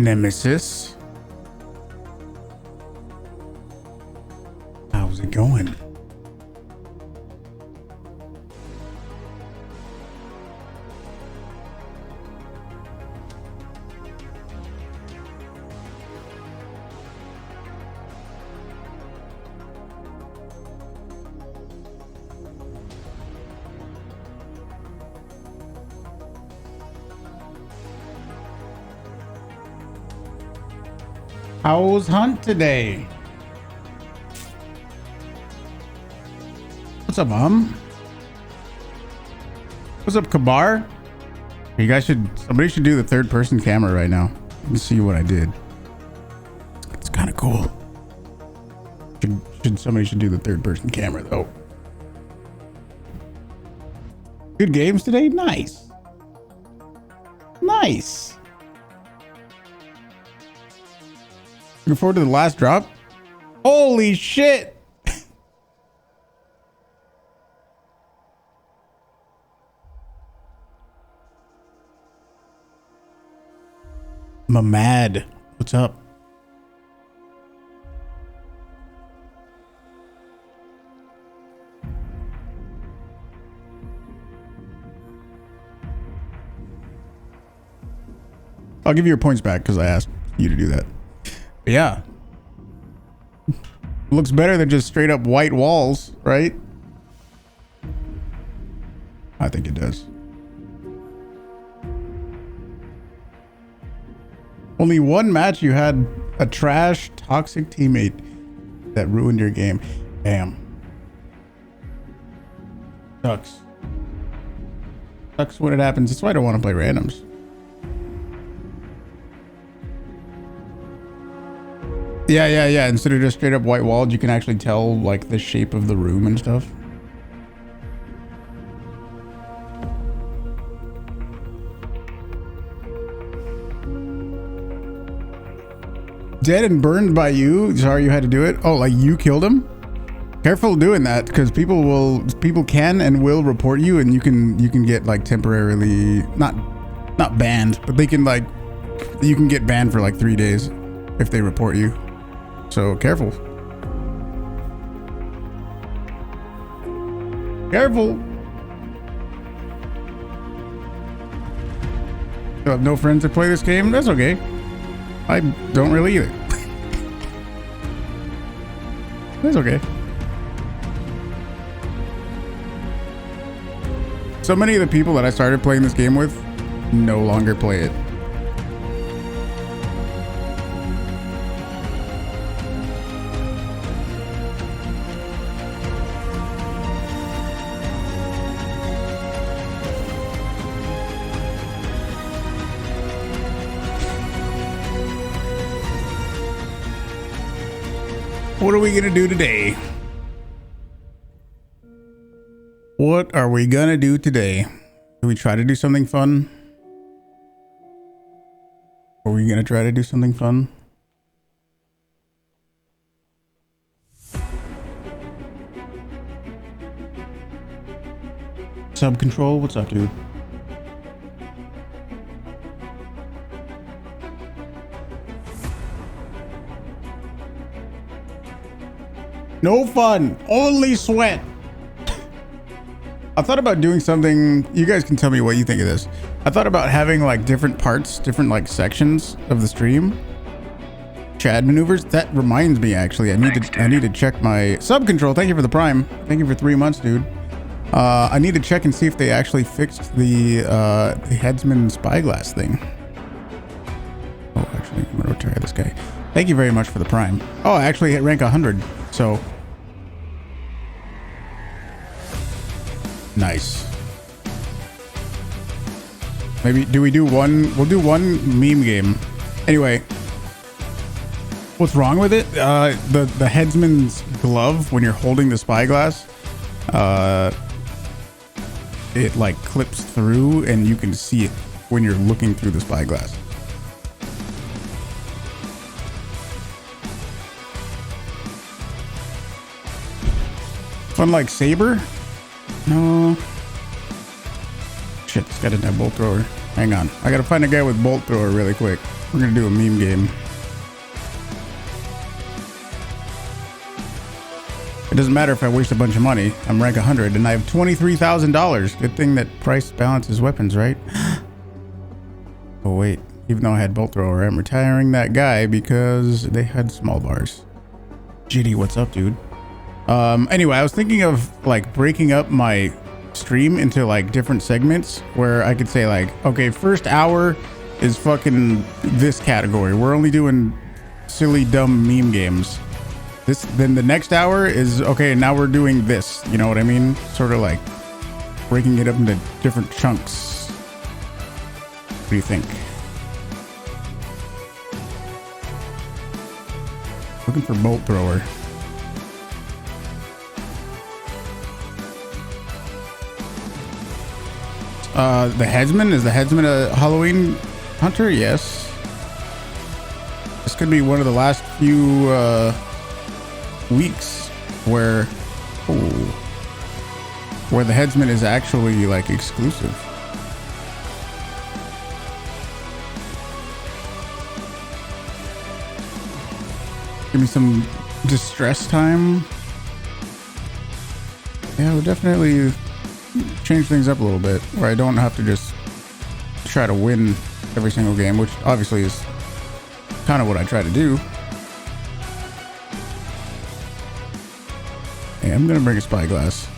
Nemesis. How's it going? How's Hunt today? What's up, Mom? What's up, Kabar? You guys somebody should do the third person camera right now. Let me see what I did. It's kind of cool. Somebody should do the third person camera though. Good games today? Nice. Nice. Looking forward to the last drop. Holy shit. Mamad, what's up? I'll give you your points back because I asked you to do that. But yeah. Looks better than just straight up white walls, right? I think it does. Only one match you had a trash, toxic teammate that ruined your game. Damn. Sucks. Sucks when it happens. That's why I don't want to play randoms. Yeah. Instead of just straight up white walled, you can actually tell like the shape of the room and stuff. Dead and burned by you? Sorry you had to do it? Oh, like you killed him? Careful doing that because people can and will report you, and you can get like temporarily not banned, but they can you can get banned for like 3 days if they report you. So careful. Careful. You have no friends that play this game? That's okay. I don't really either. That's okay. So many of the people that I started playing this game with no longer play it. What are we gonna do today? What are we gonna do today? Do we try to do something fun? Are we gonna try to do something fun? Sub Control, what's up, dude? No fun, only sweat. I thought about doing something. You guys can tell me what you think of this. I thought about having like different parts, different like sections of the stream. Chad maneuvers. That reminds me, actually, I need to check my Sub Control. Thank you for the Prime. Thank you for 3 months, dude. I need to check and see if they actually fixed the Headsman Spyglass thing. Oh, actually, I'm gonna retire this guy. Thank you very much for the Prime. Oh, I actually hit rank 100. So nice. Maybe we'll do one meme game. Anyway, what's wrong with it? The headsman's glove, when you're holding the spyglass, it like clips through and you can see it when you're looking through the spyglass. Unlike Saber? No. Shit, this guy didn't have bolt thrower. Hang on. I gotta find a guy with bolt thrower really quick. We're gonna do a meme game. It doesn't matter if I waste a bunch of money. I'm rank 100 and I have $23,000. Good thing that price balances weapons, right? Oh wait, even though I had bolt thrower, I'm retiring that guy because they had small bars. Jitty, what's up, dude? Anyway, I was thinking of like breaking up my stream into like different segments where I could say like, okay, first hour is fucking this category. We're only doing silly, dumb meme games. Then the next hour is okay. Now we're doing this. You know what I mean? Sort of like breaking it up into different chunks. What do you think? Looking for bolt thrower. The headsman, is the headsman a Halloween hunter? Yes. This could be one of the last few weeks where the headsman is actually like exclusive. Give me some distress time. Yeah, we'll definitely change things up a little bit where I don't have to just try to win every single game, which obviously is kind of what I try to do. Hey, I'm gonna bring a spyglass.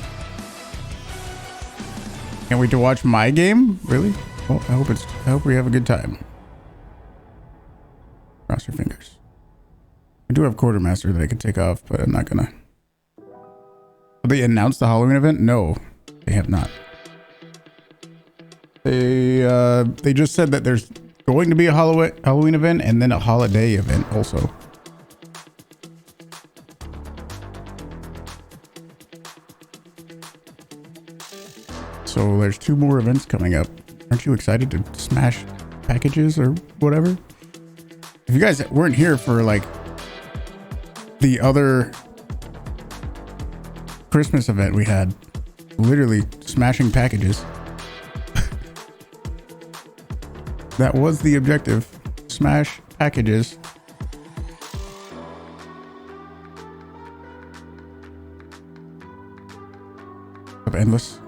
Can't wait to watch my game. Really? Well, I hope we have a good time. Cross your fingers. I do have quartermaster that I can take off, but I'm not gonna. Have they announced the Halloween event? No, they have not. They just said that there's going to be a Halloween event and then a holiday event also. So there's 2 more events coming up. Aren't you excited to smash packages or whatever? If you guys weren't here for like the other Christmas event we had, literally smashing packages. That was the objective. Smash packages. Of endless.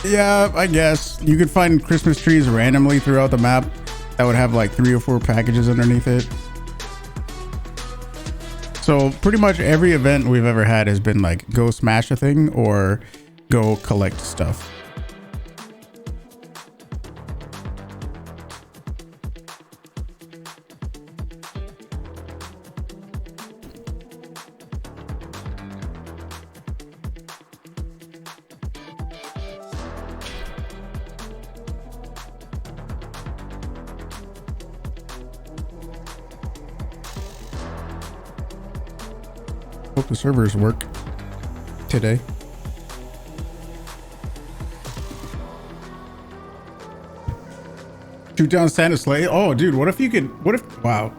Yeah, I guess you could find Christmas trees randomly throughout the map that would have like 3 or 4 packages underneath it. So pretty much every event we've ever had has been like go smash a thing or go collect stuff. Hope the servers work today. Shoot down Santa sleigh. Oh, dude, what if you could? What if? Wow.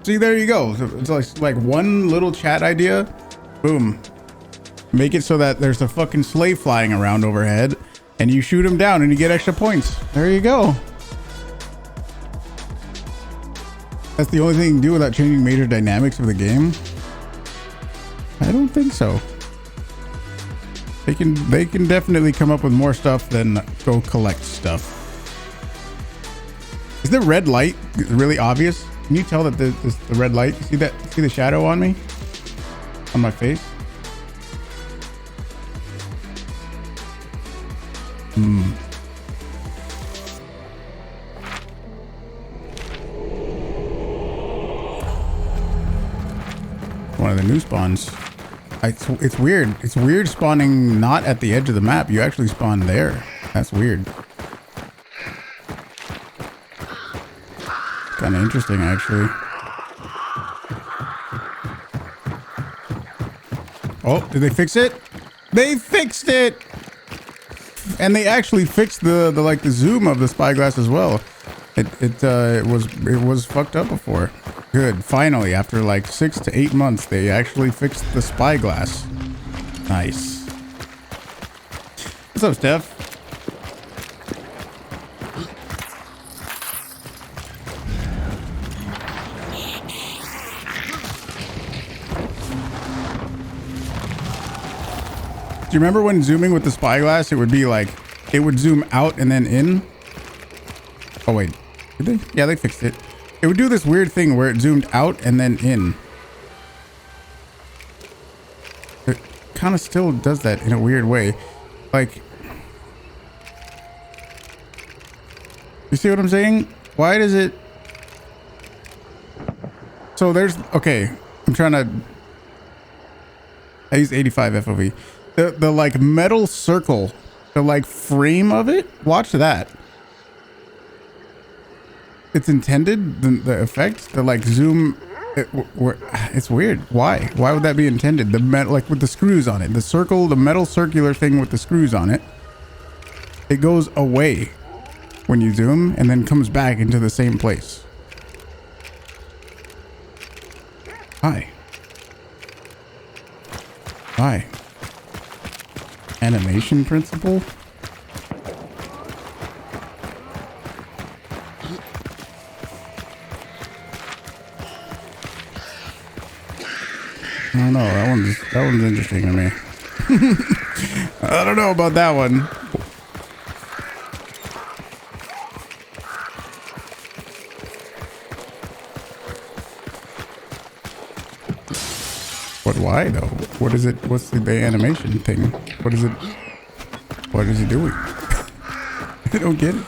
See, there you go. It's like one little chat idea. Boom. Make it so that there's a fucking sleigh flying around overhead, and you shoot them down, and you get extra points. There you go. That's the only thing you can do without changing major dynamics of the game. I don't think so. They can definitely come up with more stuff than go collect stuff. Is the red light really obvious? Can you tell that the red light? See that? See the shadow on me? On my face? One of the new spawns. It's weird. It's weird spawning not at the edge of the map. You actually spawn there. That's weird. Kind of interesting, actually. Oh, did they fix it? They fixed it! And they actually fixed the like the zoom of the spyglass as well. It was fucked up before. Good. Finally, after like 6 to 8 months, they actually fixed the spyglass. Nice. What's up, Steph? Do you remember when zooming with the spyglass, it would be like, it would zoom out and then in? Oh, wait. Did they? Yeah, they fixed it. It would do this weird thing where it zoomed out and then in. It kind of still does that in a weird way. Like, you see what I'm saying? Why does it? So there's, okay, I'm trying to, I use 85 FOV. The like metal circle, the like frame of it, watch that. It's intended, the effect, the like zoom, it's weird. Why would that be intended? The metal, like with the screws on it, the circle, the metal circular thing with the screws on it, it goes away when you zoom and then comes back into the same place. Why? Animation principle? I don't know. That one's interesting to me. I don't know about that one. But why though? What is it? What's the animation thing? What is it? What is he doing? I don't get it.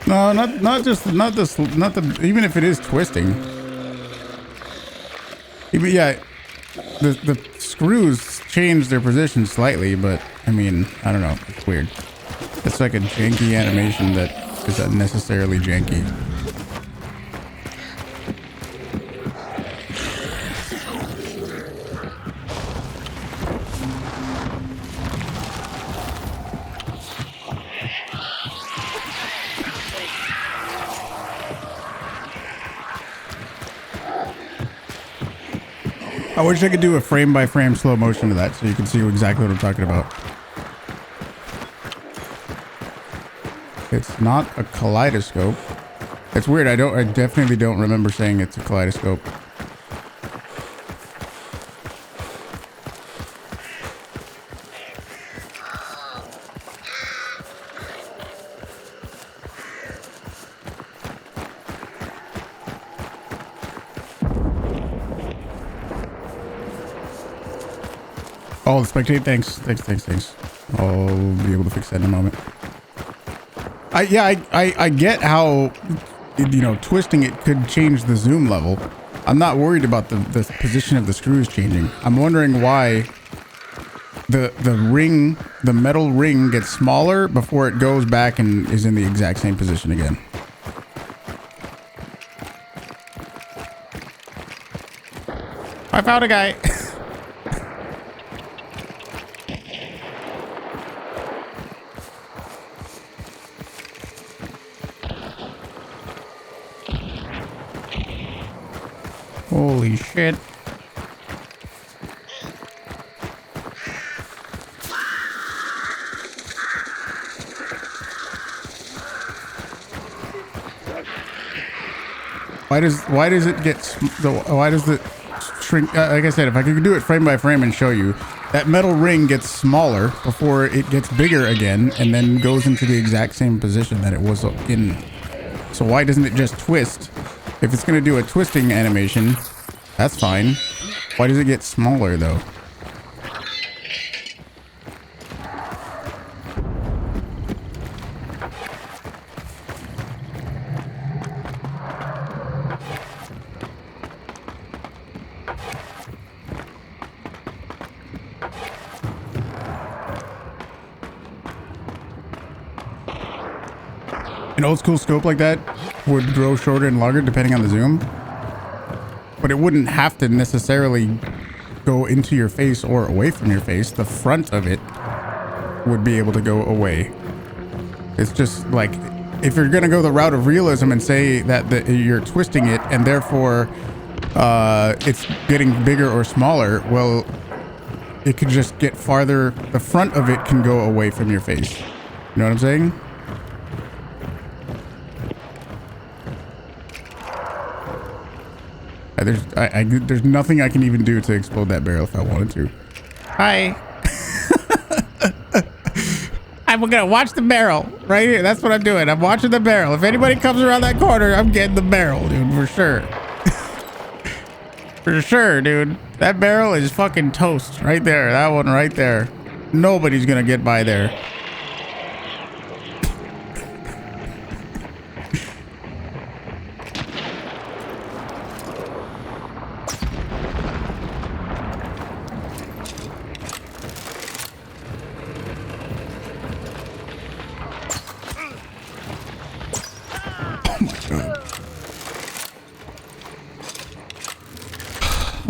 No, not even if it is twisting. Even, yeah, the screws change their position slightly, but I mean, I don't know. It's weird. It's like a janky animation that is unnecessarily janky. I wish I could do a frame by frame slow motion of that so you can see exactly what I'm talking about. It's not a kaleidoscope. It's weird. I definitely don't remember saying it's a kaleidoscope. Oh, the spectate. Thanks. I'll be able to fix that in a moment. I get how, you know, twisting it could change the zoom level. I'm not worried about the position of the screws changing. I'm wondering why the metal ring gets smaller before it goes back and is in the exact same position again. I found a guy. Holy shit. Why does it get why does the shrink? Like I said, if I could do it frame by frame and show you, that metal ring gets smaller before it gets bigger again and then goes into the exact same position that it was in. So why doesn't it just twist? If it's going to do a twisting animation, that's fine. Why does it get smaller though? An old school scope like that would grow shorter and longer depending on the zoom, but it wouldn't have to necessarily go into your face or away from your face. The front of it would be able to go away. It's just like, if you're gonna go the route of realism and say that you're twisting it and therefore it's getting bigger or smaller, well, it could just get farther. The front of it can go away from your face. You know what I'm saying? There's nothing I can even do to explode that barrel if I wanted to. Hi. I'm gonna watch the barrel right here. That's what I'm doing. I'm watching the barrel. If anybody comes around that corner, I'm getting the barrel, dude, for sure. For sure, dude. That barrel is fucking toast right there. That one right there. Nobody's gonna get by there.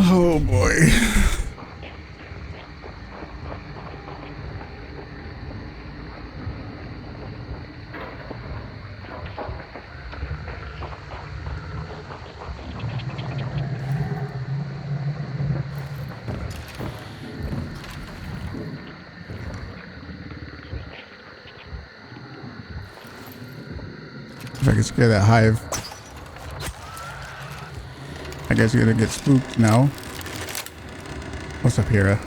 Oh boy. If I can scare that hive. I guess you're gonna get spooked now. What's up, Hera?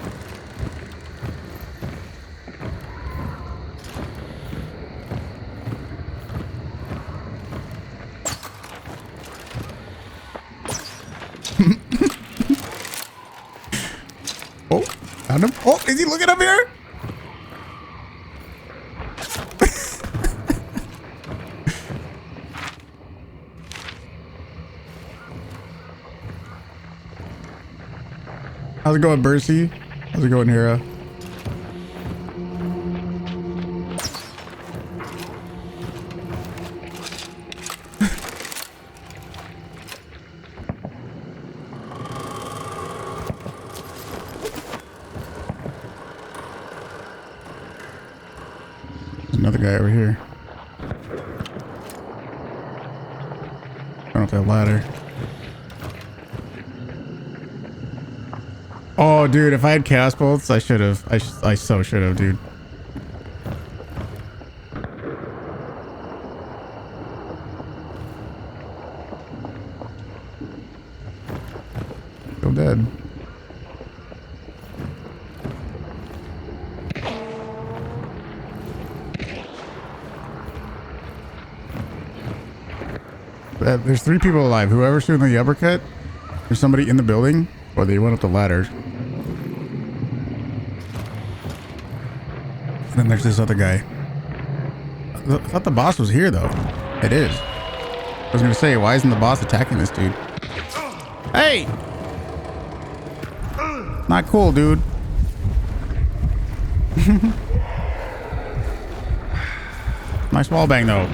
Oh, found him. Oh, is he looking up here? How's it going, Bercy? How's it going, Hera? Another guy over here. Going up that ladder. Oh, dude, if I had chaos bolts, I should have. I so should have, dude. Still dead. There's 3 people alive. Whoever's doing the uppercut, there's somebody in the building, or they went up the ladder. And then there's this other guy. I thought the boss was here, though. It is. I was gonna say, why isn't the boss attacking this dude? Hey! Not cool, dude. Nice wall bang, though.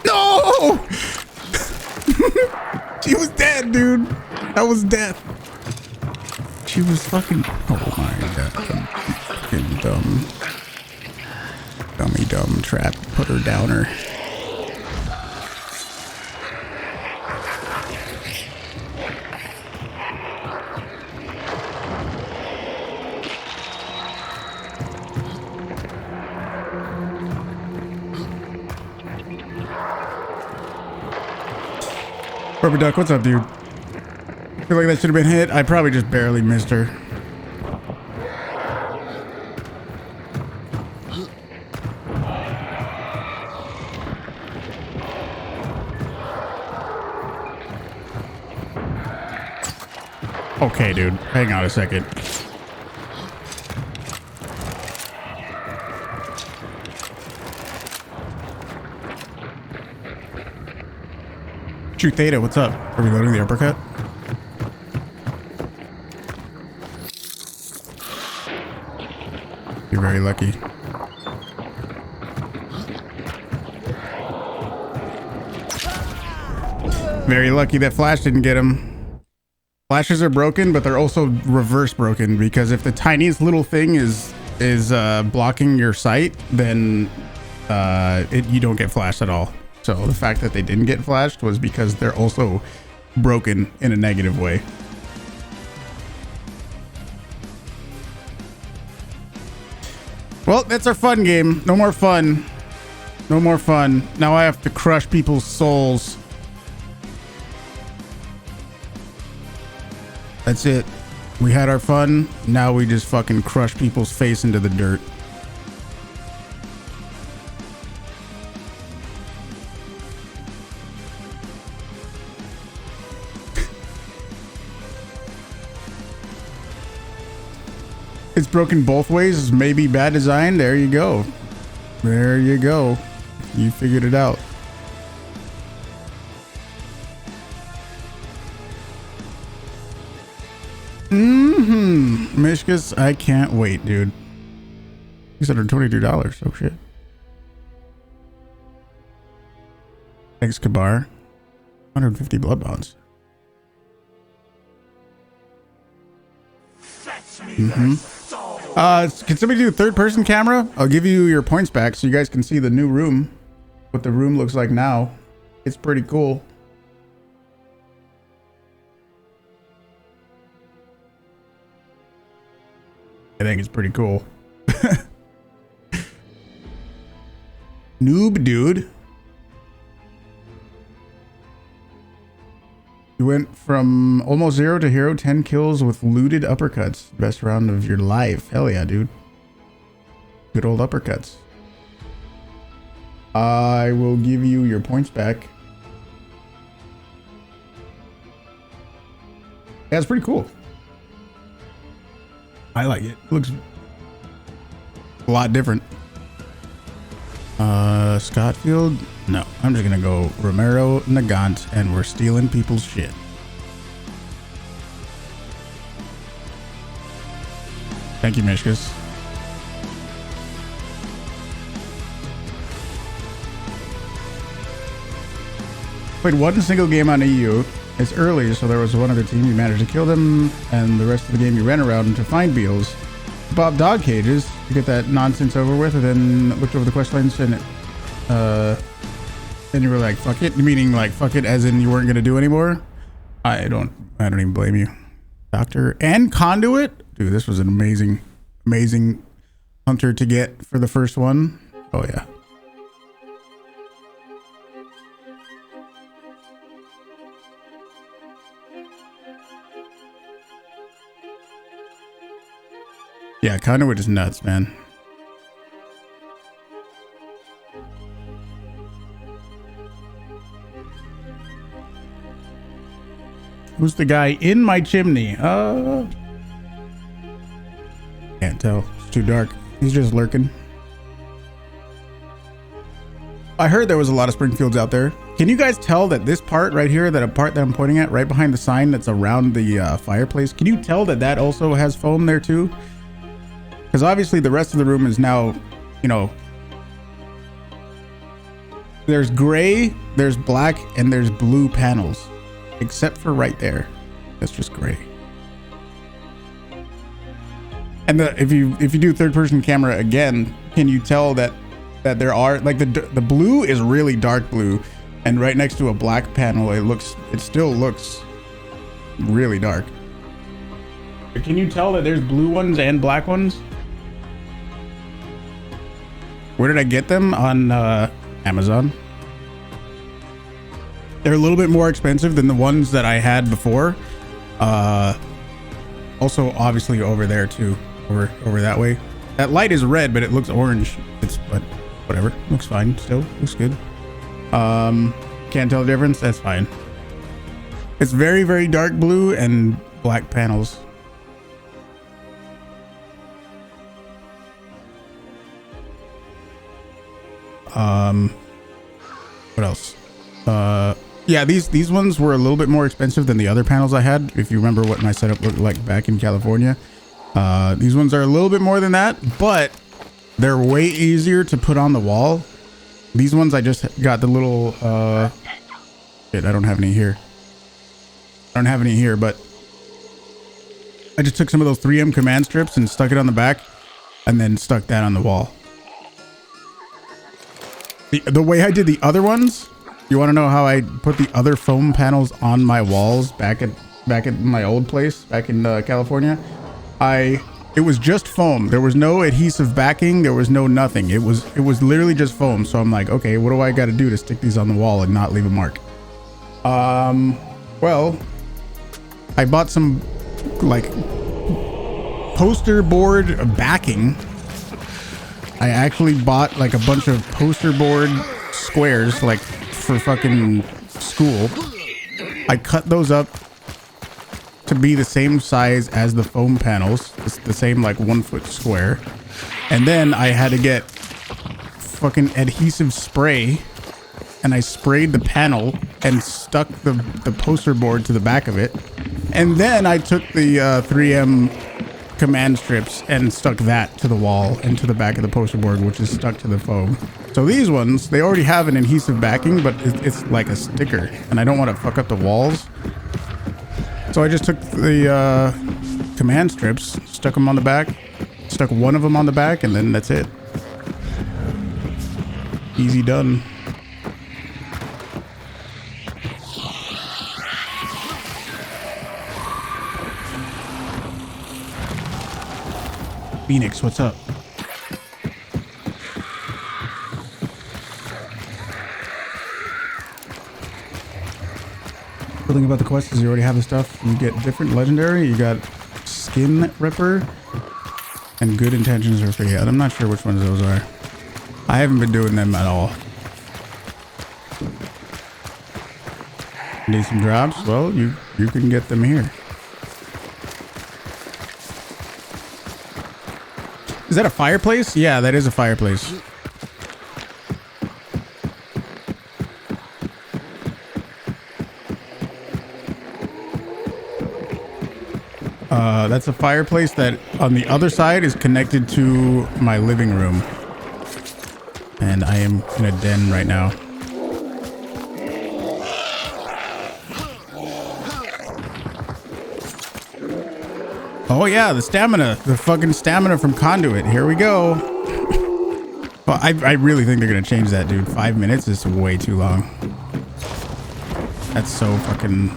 No! She was dead, dude. That was death. She was fucking. Oh my god. Fucking dumb. Dumb trap. Put her downer. Rubber Duck, what's up, dude? I feel like that should have been hit. I probably just barely missed her. Okay, dude. Hang on a second. True Theta, what's up? Are we loading the uppercut? You're very lucky. Very lucky that Flash didn't get him. Flashes are broken, but they're also reverse broken, because if the tiniest little thing is blocking your sight, then you don't get flashed at all. So the fact that they didn't get flashed was because they're also broken in a negative way. Well, that's our fun game. No more fun. No more fun. Now I have to crush people's souls. That's it. We had our fun. Now we just fucking crush people's face into the dirt. It's broken both ways. Maybe bad design. There you go. There you go. You figured it out. Mishkas, I can't wait, dude. $622. Oh shit. Thanks, Kabar. 150 blood bonds. Can somebody do a third-person camera? I'll give you your points back so you guys can see the new room. What the room looks like now. It's pretty cool. I think it's pretty cool. Noob dude. You went from almost 0 to hero, 10 kills with looted uppercuts. Best round of your life. Hell yeah, dude. Good old uppercuts. I will give you your points back. Yeah, it's pretty cool. I like it. Looks a lot different. Scottfield? No, I'm just gonna go Romero Nagant, and we're stealing people's shit. Thank you, Mishkas. Played one single game on EU. It's early, so there was one other team. You managed to kill them, and the rest of the game you ran around to find beetles, Bob dog cages to get that nonsense over with, and then looked over the quest lines and then you were like, fuck it, meaning like fuck it as in you weren't gonna do anymore. I don't even blame you. Doctor and Conduit, dude, this was an amazing hunter to get for the first one. Oh yeah. Yeah, Conduit is nuts, man. Who's the guy in my chimney? Can't tell. It's too dark. He's just lurking. I heard there was a lot of Springfields out there. Can you guys tell that this part right here, that a part that I'm pointing at right behind the sign that's around the fireplace, can you tell that that also has foam there too? Because obviously the rest of the room is now, you know, there's gray, there's black, and there's blue panels, except for right there. That's just gray. And if you do third person camera again, can you tell that there are like the blue is really dark blue, and right next to a black panel, it still looks really dark. But can you tell that there's blue ones and black ones? Where did I get them? On Amazon. They're a little bit more expensive than the ones that I had before. Also, obviously over there too, over that way. That light is red, but it looks orange. But whatever, looks fine. Still looks good. Can't tell the difference. That's fine. It's very, very dark blue and black panels. What else? Yeah, these ones were a little bit more expensive than the other panels I had. If you remember what my setup looked like back in California, these ones are a little bit more than that, but they're way easier to put on the wall. These ones I just got the little shit, I don't have any here. I don't have any here, but I just took some of those 3M command strips and stuck it on the back and then stuck that on the wall. The way I did the other ones, you want to know how I put the other foam panels on my walls back at my old place back in California? It was just foam. There was no adhesive backing. There was no nothing. It was literally just foam. So I'm like, okay, what do I got to do to stick these on the wall and not leave a mark? Well, I bought some like poster board backing. I actually bought like a bunch of poster board squares, like for fucking school. I cut those up to be the same size as the foam panels. It's the same like 1 foot square. And then I had to get fucking adhesive spray and I sprayed the panel and stuck the poster board to the back of it. And then I took the 3M command strips and stuck that to the wall and to the back of the poster board, which is stuck to the foam. So these ones, they already have an adhesive backing, but it's like a sticker and I don't want to fuck up the walls. So I just took the command strips, stuck them on the back, stuck one of them on the back, and then that's it. Easy done. Phoenix, what's up? The thing about the quest is you already have the stuff. You get different legendary. You got Skin Ripper and Good Intentions are free. I'm not sure which ones those are. I haven't been doing them at all. Need some drops? Well, you can get them here. Is that a fireplace? Yeah, that is a fireplace. That's a fireplace that on the other side is connected to my living room. And I am in a den right now. Oh yeah, the stamina. The fucking stamina from Conduit. Here we go. Well, I really think they're gonna change that, dude. 5 minutes is way too long. That's so fucking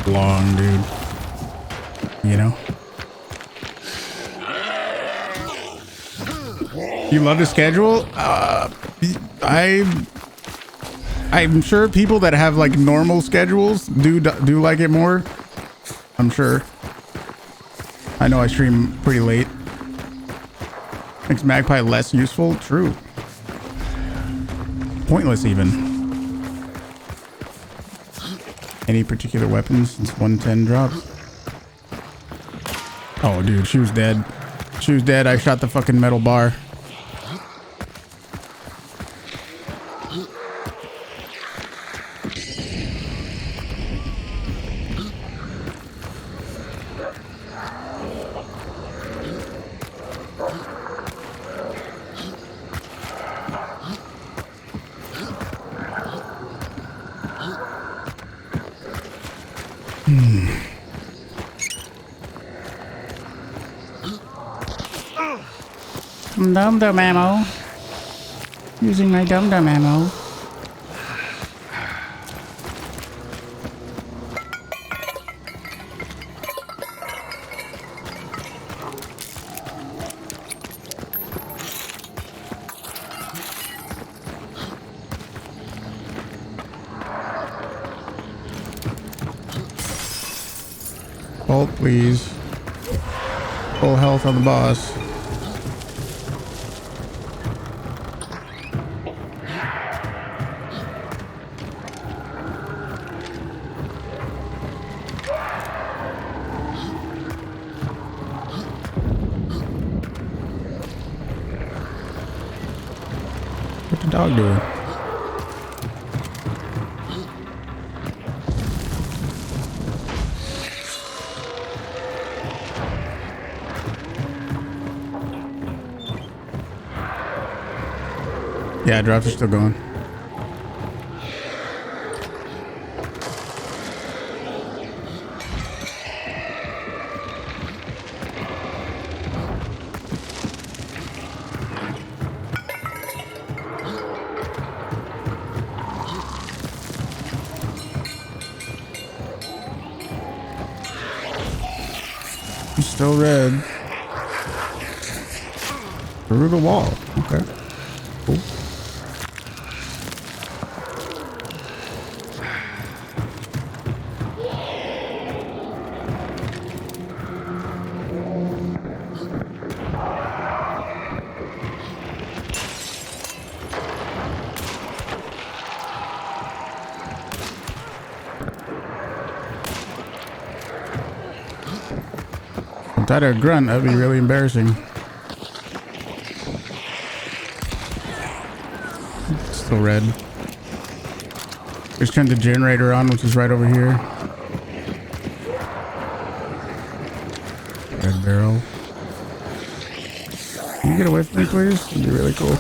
long, dude. You know? You love the schedule? I'm sure people that have like normal schedules do like it more. I'm sure. I know I stream pretty late. Makes Magpie less useful? True. Pointless even. Any particular weapons since 110 drops? Oh dude, she was dead. She was dead. I shot the fucking metal bar. Dum-dum ammo. Using my dum-dum ammo. Bolt, please. Full health on the boss. dog doing? Yeah, drops are still going. Still red. Through the wall. Okay. Cool. If I had a grunt, that'd be really embarrassing. Still red. Just turned the generator on, which is right over here. Red barrel. Can you get away from me, please? That'd be really cool.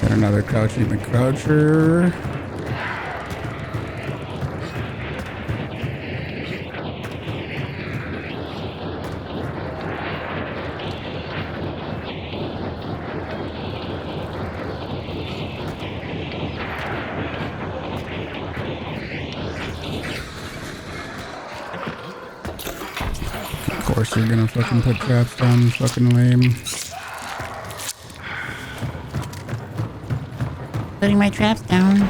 Another crouching the croucher. Of course you're gonna fucking put traps down, fucking lame. Putting my traps down.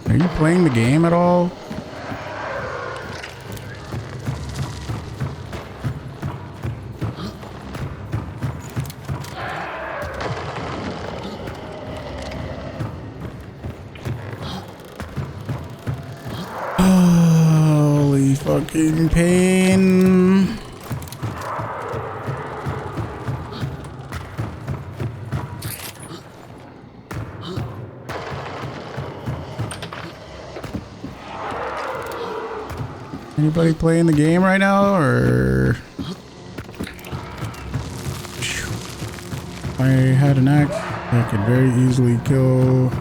Are you playing the game at all? Holy fucking pain. Anybody playing the game right now, or if I had an axe, I could very easily kill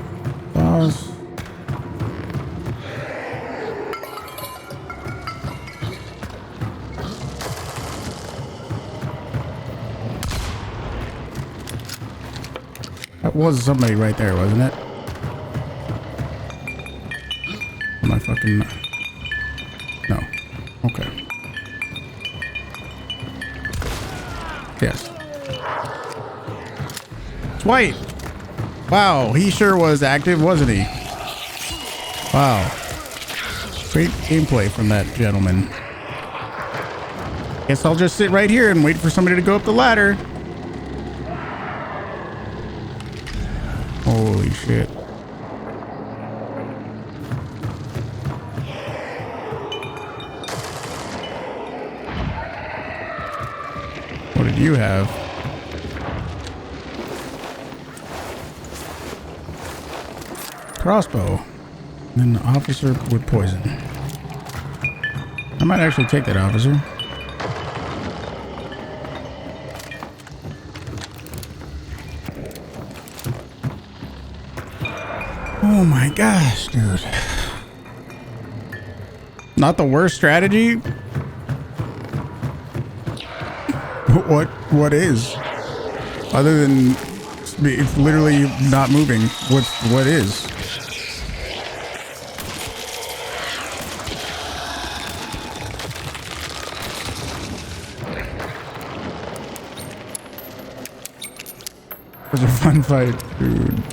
boss. That was somebody right there, wasn't it? Am I fucking... No. Okay. Yes. It's white. Wow, he sure was active, wasn't he? Wow. Great gameplay from that gentleman. Guess I'll just sit right here and wait for somebody to go up the ladder. Holy shit. What did you have? Crossbow. And then the officer with poison. I might actually take that officer. Oh my gosh, dude. Not the worst strategy. What is? Other than it's literally not moving. What is? It was a fun fight, dude.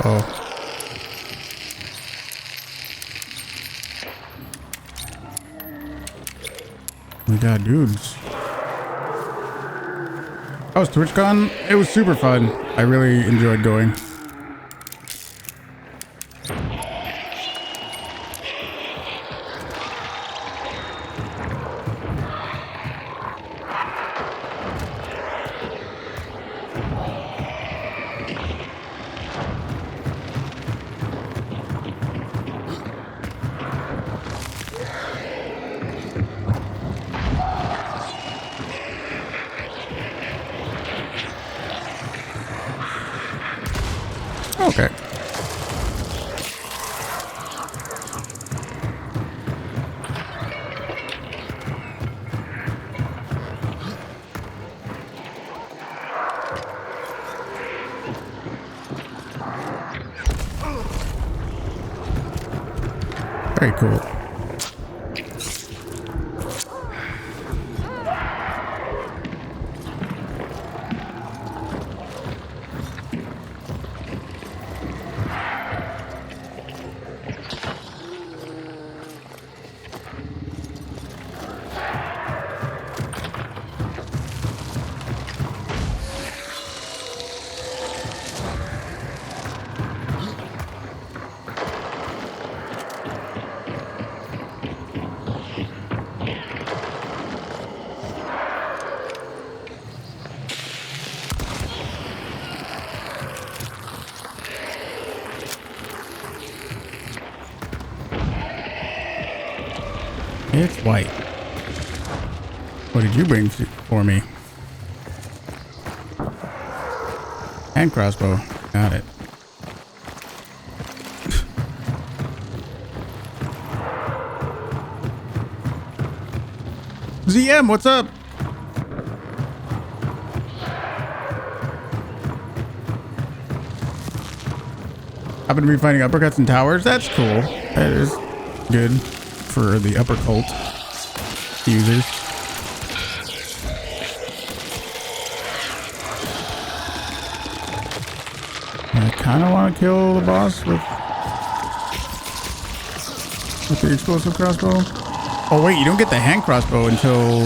Uh-oh. We got dudes. Oh, it's TwitchCon? It was super fun. I really enjoyed going. Okay. Very cool. It's white. What did you bring for me? And crossbow. Got it. ZM, what's up? Happen to be finding uppercuts and towers. That's cool. That is good for the upper cult users. I kind of want to kill the boss with the explosive crossbow. Oh wait, you don't get the hand crossbow until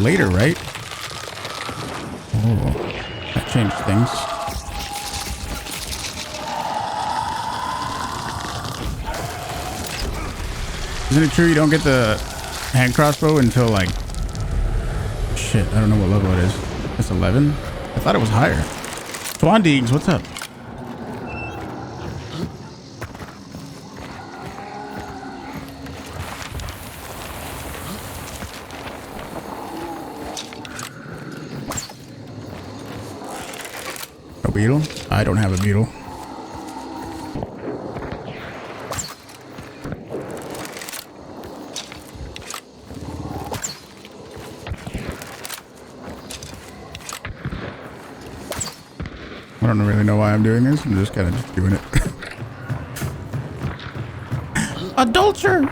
later, right? Oh, that changed things. Isn't it true you don't get the hand crossbow until like... Shit, I don't know what level it is. It's 11? I thought it was higher. Swan Deegs, what's up? A beetle? I don't have a beetle. I don't really know why I'm doing this. I'm just kind of just doing it. Adulterer!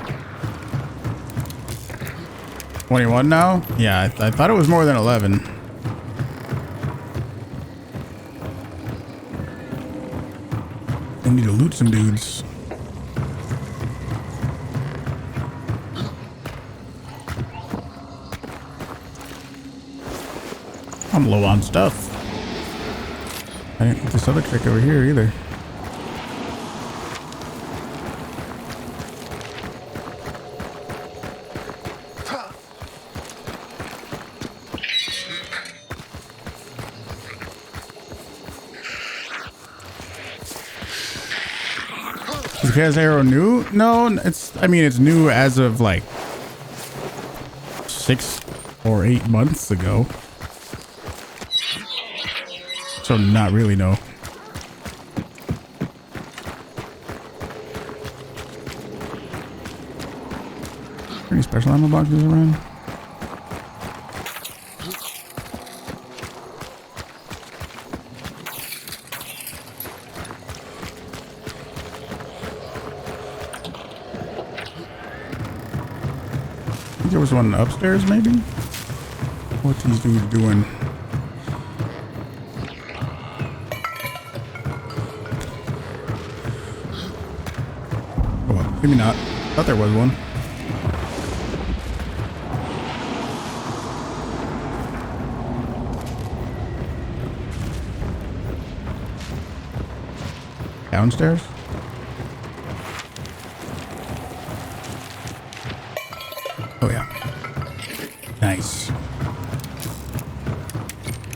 21 now? Yeah, I thought it was more than 11. I need to loot some dudes. I'm low on stuff. I didn't get this other trick over here either. Is Kaz Arrow new? No, I mean, it's new as of like 6 or 8 months ago. So not really, no. Any special ammo boxes around? I think there was one upstairs, maybe? What's these dudes doing? Maybe not. Thought there was one. Downstairs? Oh yeah. Nice.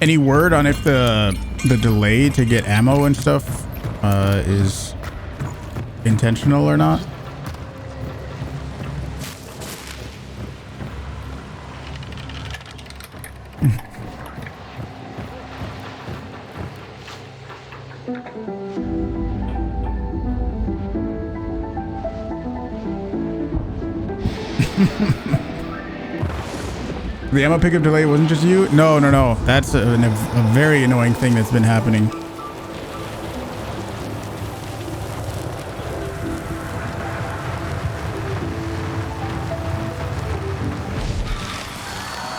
Any word on if the delay to get ammo and stuff is intentional or not? The ammo pickup delay wasn't just you? No. That's a very annoying thing that's been happening.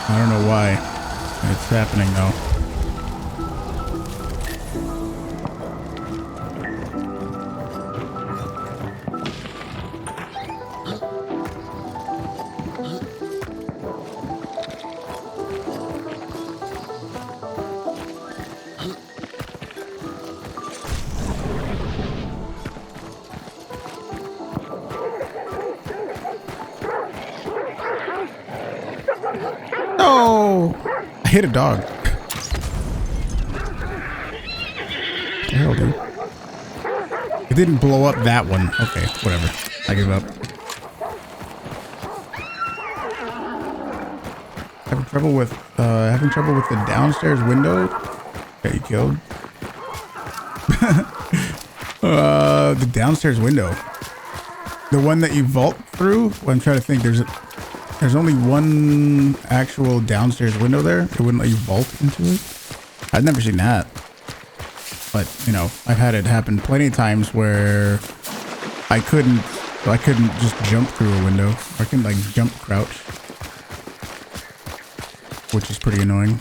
I don't know why it's happening though. I hit a dog. What the hell, dude? It didn't blow up that one. Okay, whatever. I give up. Having trouble with the downstairs window. Got you killed. The downstairs window. The one that you vault through. Well, I'm trying to think. There's only one actual downstairs window there. It wouldn't let you vault into it. I've never seen that. But, you know, I've had it happen plenty of times where I couldn't just jump through a window. I couldn't like jump crouch. Which is pretty annoying.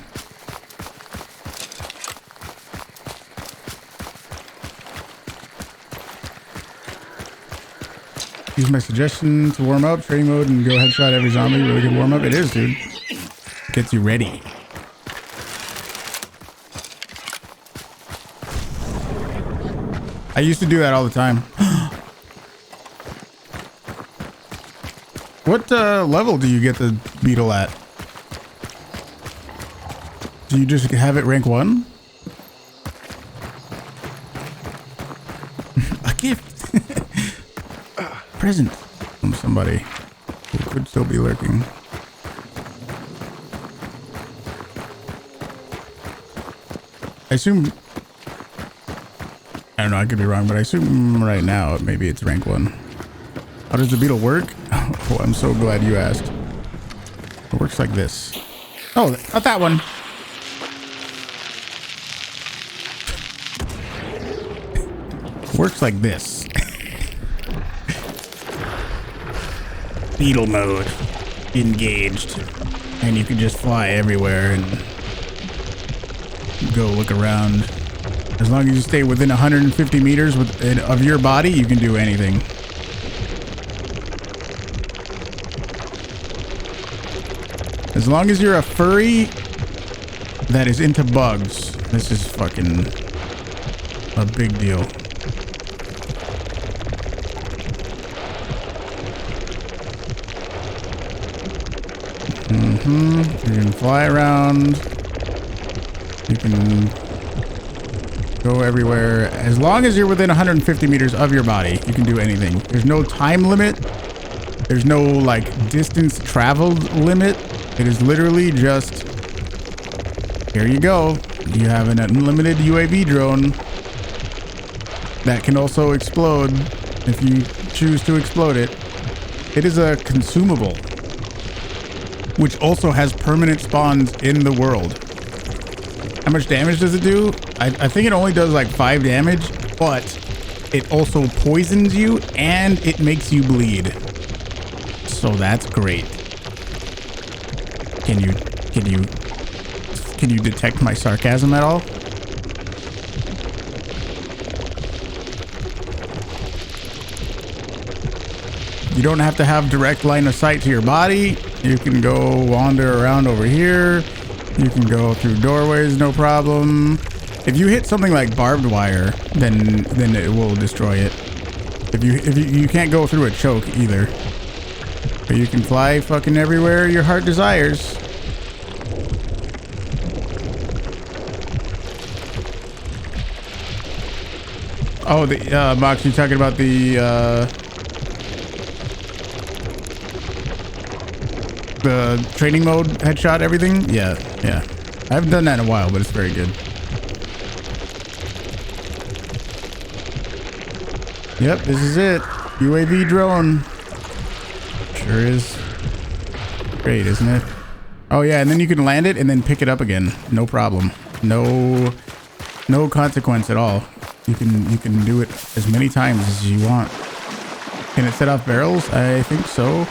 Use my suggestion to warm up, training mode, and go headshot every zombie. Really good warm up. It is, dude. Gets you ready. I used to do that all the time. What level do you get the beetle at? Do you just have it rank 1? A gift. Present from somebody who could still be lurking. I assume, I don't know, I could be wrong, but I assume right now maybe it's rank 1. How does the beetle work? Oh, I'm so glad you asked. It works like this. Oh, not that one. Works like this. Beetle mode engaged, and you can just fly everywhere and go look around. As long as you stay within 150 meters of your body, you can do anything. As long as you're a furry that is into bugs, this is fucking a big deal. You can fly around. You can go everywhere. As long as you're within 150 meters of your body, you can do anything. There's no time limit. There's no like distance traveled limit. It is literally just, here you go. You have an unlimited UAV drone that can also explode if you choose to explode it. It is a consumable, which also has permanent spawns in the world. How much damage does it do? I think it only does like 5 damage, but it also poisons you and it makes you bleed. So that's great. Can you detect my sarcasm at all? You don't have to have direct line of sight to your body. You can go wander around over here. You can go through doorways, no problem. If you hit something like barbed wire, then it will destroy it. If you can't go through a choke either. But you can fly fucking everywhere your heart desires. Oh, the Mox, you talking about the training mode headshot everything? Yeah. I haven't done that in a while, but it's very good. Yep, this is it. UAV drone. Sure is. Great, isn't it? Oh yeah, and then you can land it and then pick it up again. No problem. No consequence at all. You can do it as many times as you want. Can it set off barrels? I think so.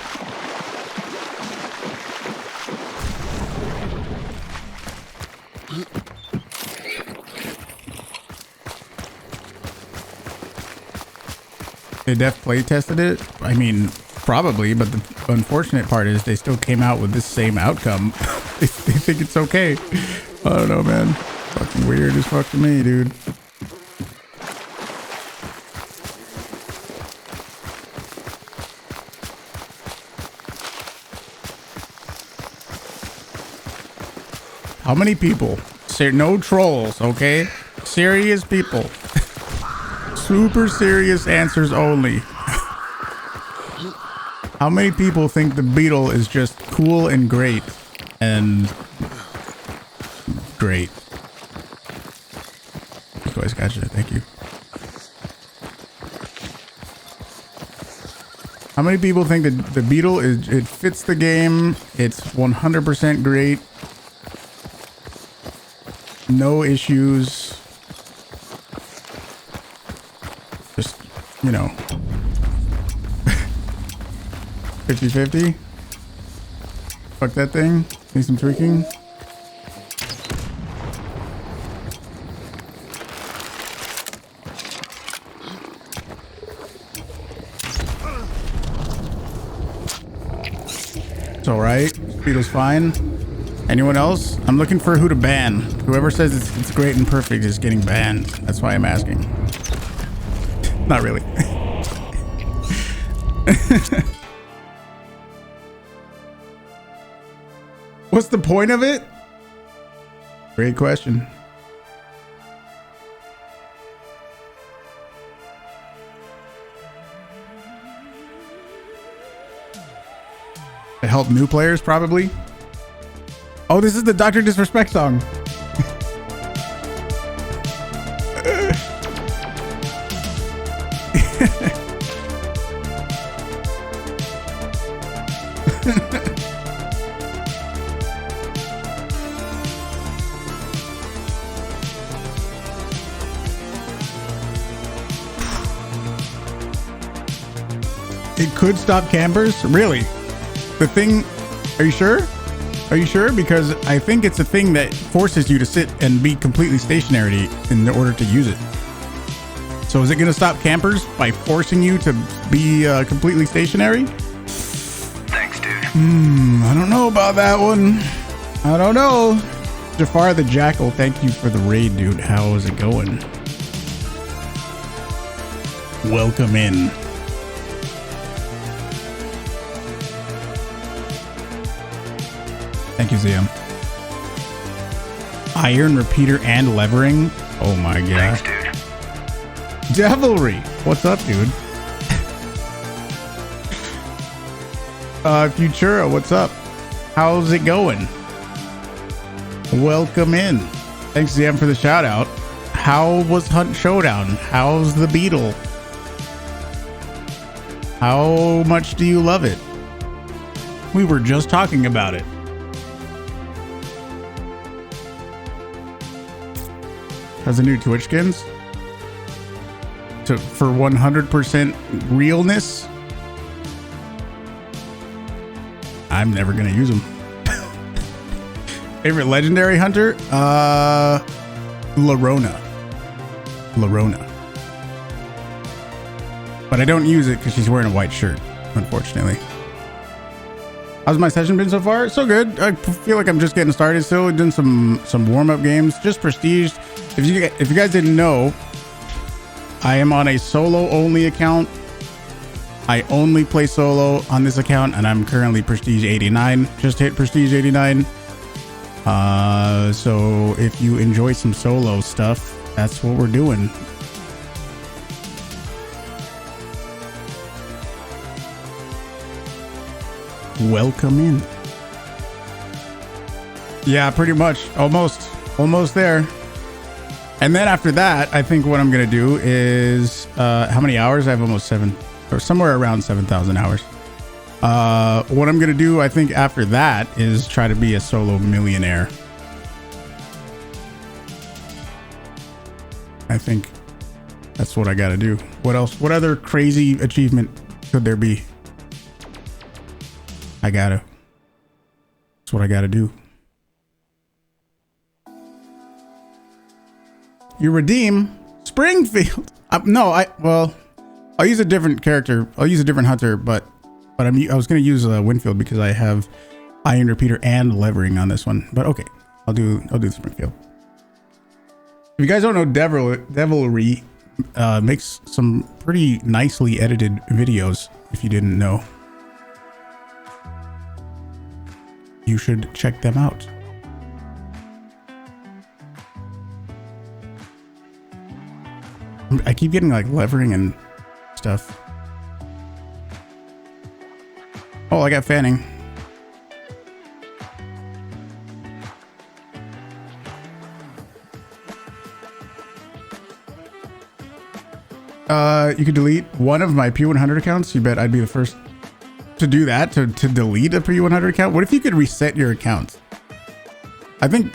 They play tested it? I mean, probably, but the unfortunate part is they still came out with this same outcome. they think it's okay. I don't know, man. Fucking weird as fuck to me, dude. How many people? No trolls, okay? Serious people. Super serious answers only. How many people think the Beetle is just cool and great? And great. Always gotcha. Thank you. How many people think that the Beetle it fits the game? It's 100% great. No issues. Just, you know, 50-50. Fuck that thing. Need some tweaking. It's all right. Beetle's fine. Anyone else? I'm looking for who to ban. Whoever says it's great and perfect is getting banned. That's why I'm asking. Not really. What's the point of it? Great question. To help new players, probably. Oh, this is the Dr. Disrespect song. It could stop campers? Really? The thing... Are you sure? Are you sure? Because I think it's a thing that forces you to sit and be completely stationary in order to use it. So is it going to stop campers by forcing you to be completely stationary? Thanks, dude. I don't know about that one. I don't know. Jafar the Jackal, thank you for the raid, dude. How is it going? Welcome in. Thank you, Ziam. Iron, repeater, and levering. Oh my god. Thanks, dude. Devilry. What's up, dude? Futura, what's up? How's it going? Welcome in. Thanks, Ziam, for the shout out. How was Hunt Showdown? How's the Beetle? How much do you love it? We were just talking about it. Has the new Twitch skins for 100% realness. I'm never gonna use them. Favorite legendary hunter? Larona. But I don't use it because she's wearing a white shirt. unfortunately. How's my session been so far? So good. I feel like I'm just getting started still. Doing some warm-up games, just prestige. If you guys didn't know, I am on a solo only account. I only play solo on this account, and I'm currently prestige 89. Just hit prestige 89. So if you enjoy some solo stuff, that's what we're doing. Welcome in. Yeah, pretty much. Almost there. And then after that, I think what I'm going to do is, how many hours? I have almost 7, or somewhere around 7,000 hours. What I'm going to do, I think after that, is try to be a solo millionaire. I think that's what I got to do. What else? What other crazy achievement could there be? That's what I gotta do. You redeem Springfield. Well, I'll use a different character. I'll use a different hunter, but I was gonna use Winfield because I have Iron Repeater and Levering on this one. But okay, I'll do Springfield. If you guys don't know, Devilry makes some pretty nicely edited videos. If you didn't know, you should check them out. I keep getting like Levering and stuff. Oh, I got Fanning. You could delete one of my P100 accounts. You bet I'd be the first to do that, to delete a P100 account. What if you could reset your account? I think,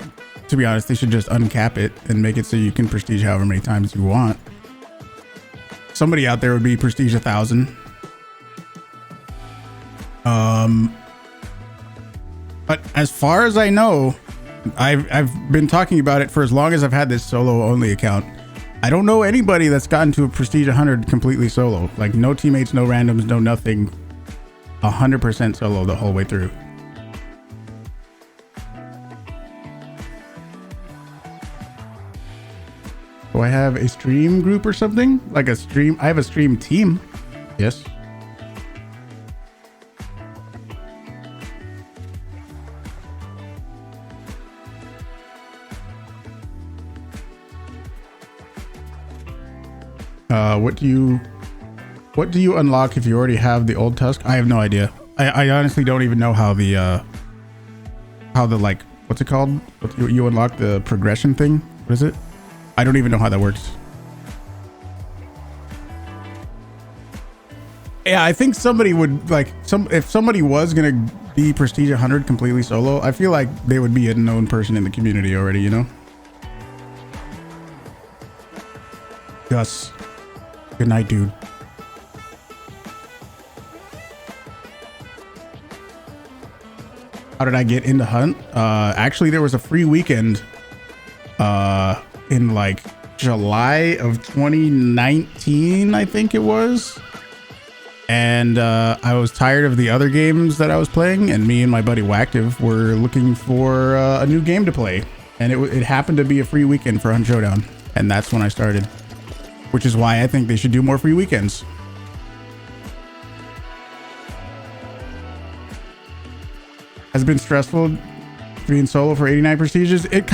to be honest, they should just uncap it and make it so you can prestige however many times you want. Somebody out there would be prestige 1,000. But as far as I know, I've been talking about it for as long as I've had this solo only account. I don't know anybody that's gotten to a prestige 100 completely solo. Like no teammates, no randoms, no nothing. 100% solo the whole way through. Do I have a stream group or something? Like a stream? I have a stream team. Yes. What do you unlock if you already have the old Tusk? I have no idea. I honestly don't even know how the like, what's it called? You unlock the progression thing. What is it? I don't even know how that works. Yeah, I think somebody would like if somebody was gonna be prestige 100 completely solo, I feel like they would be a known person in the community already, you know? Gus. Good night, dude. How did I get into Hunt? Actually, there was a free weekend in like July of 2019, I think it was. And I was tired of the other games that I was playing, and me and my buddy Wactive were looking for a new game to play. And it happened to be a free weekend for Hunt Showdown. And that's when I started. Which is why I think they should do more free weekends. Has it been stressful being solo for 89 prestiges? It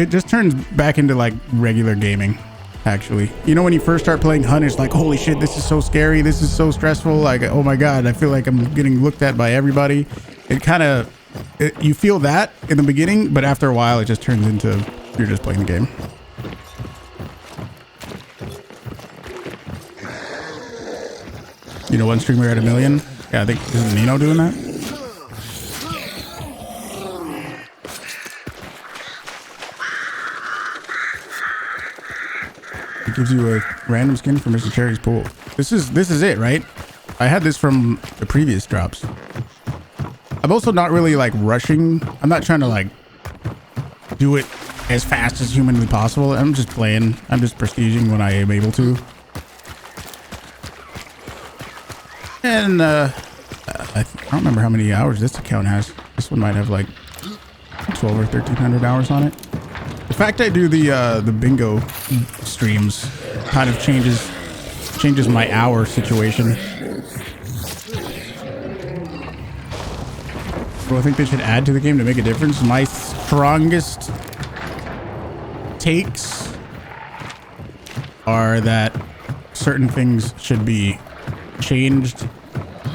just turns back into like regular gaming, actually. You know, when you first start playing Hunt, it's like, holy shit, this is so scary. This is so stressful. Like, oh my God, I feel like I'm getting looked at by everybody. You feel that in the beginning, but after a while, it just turns into, you're just playing the game. You know, one streamer at 1 million. Yeah, I think, isn't Nino doing that? It gives you a random skin for Mr. Cherry's pool. This is it, right? I had this from the previous drops. I'm also not really like rushing. I'm not trying to like do it as fast as humanly possible. I'm just playing. I'm just prestiging when I am able to. And I don't remember how many hours this account has. This one might have like 12 or 1300 hours on it. The fact I do the bingo streams kind of changes my hour situation. What I think they should add to the game to make a difference. My strongest takes are that certain things should be changed,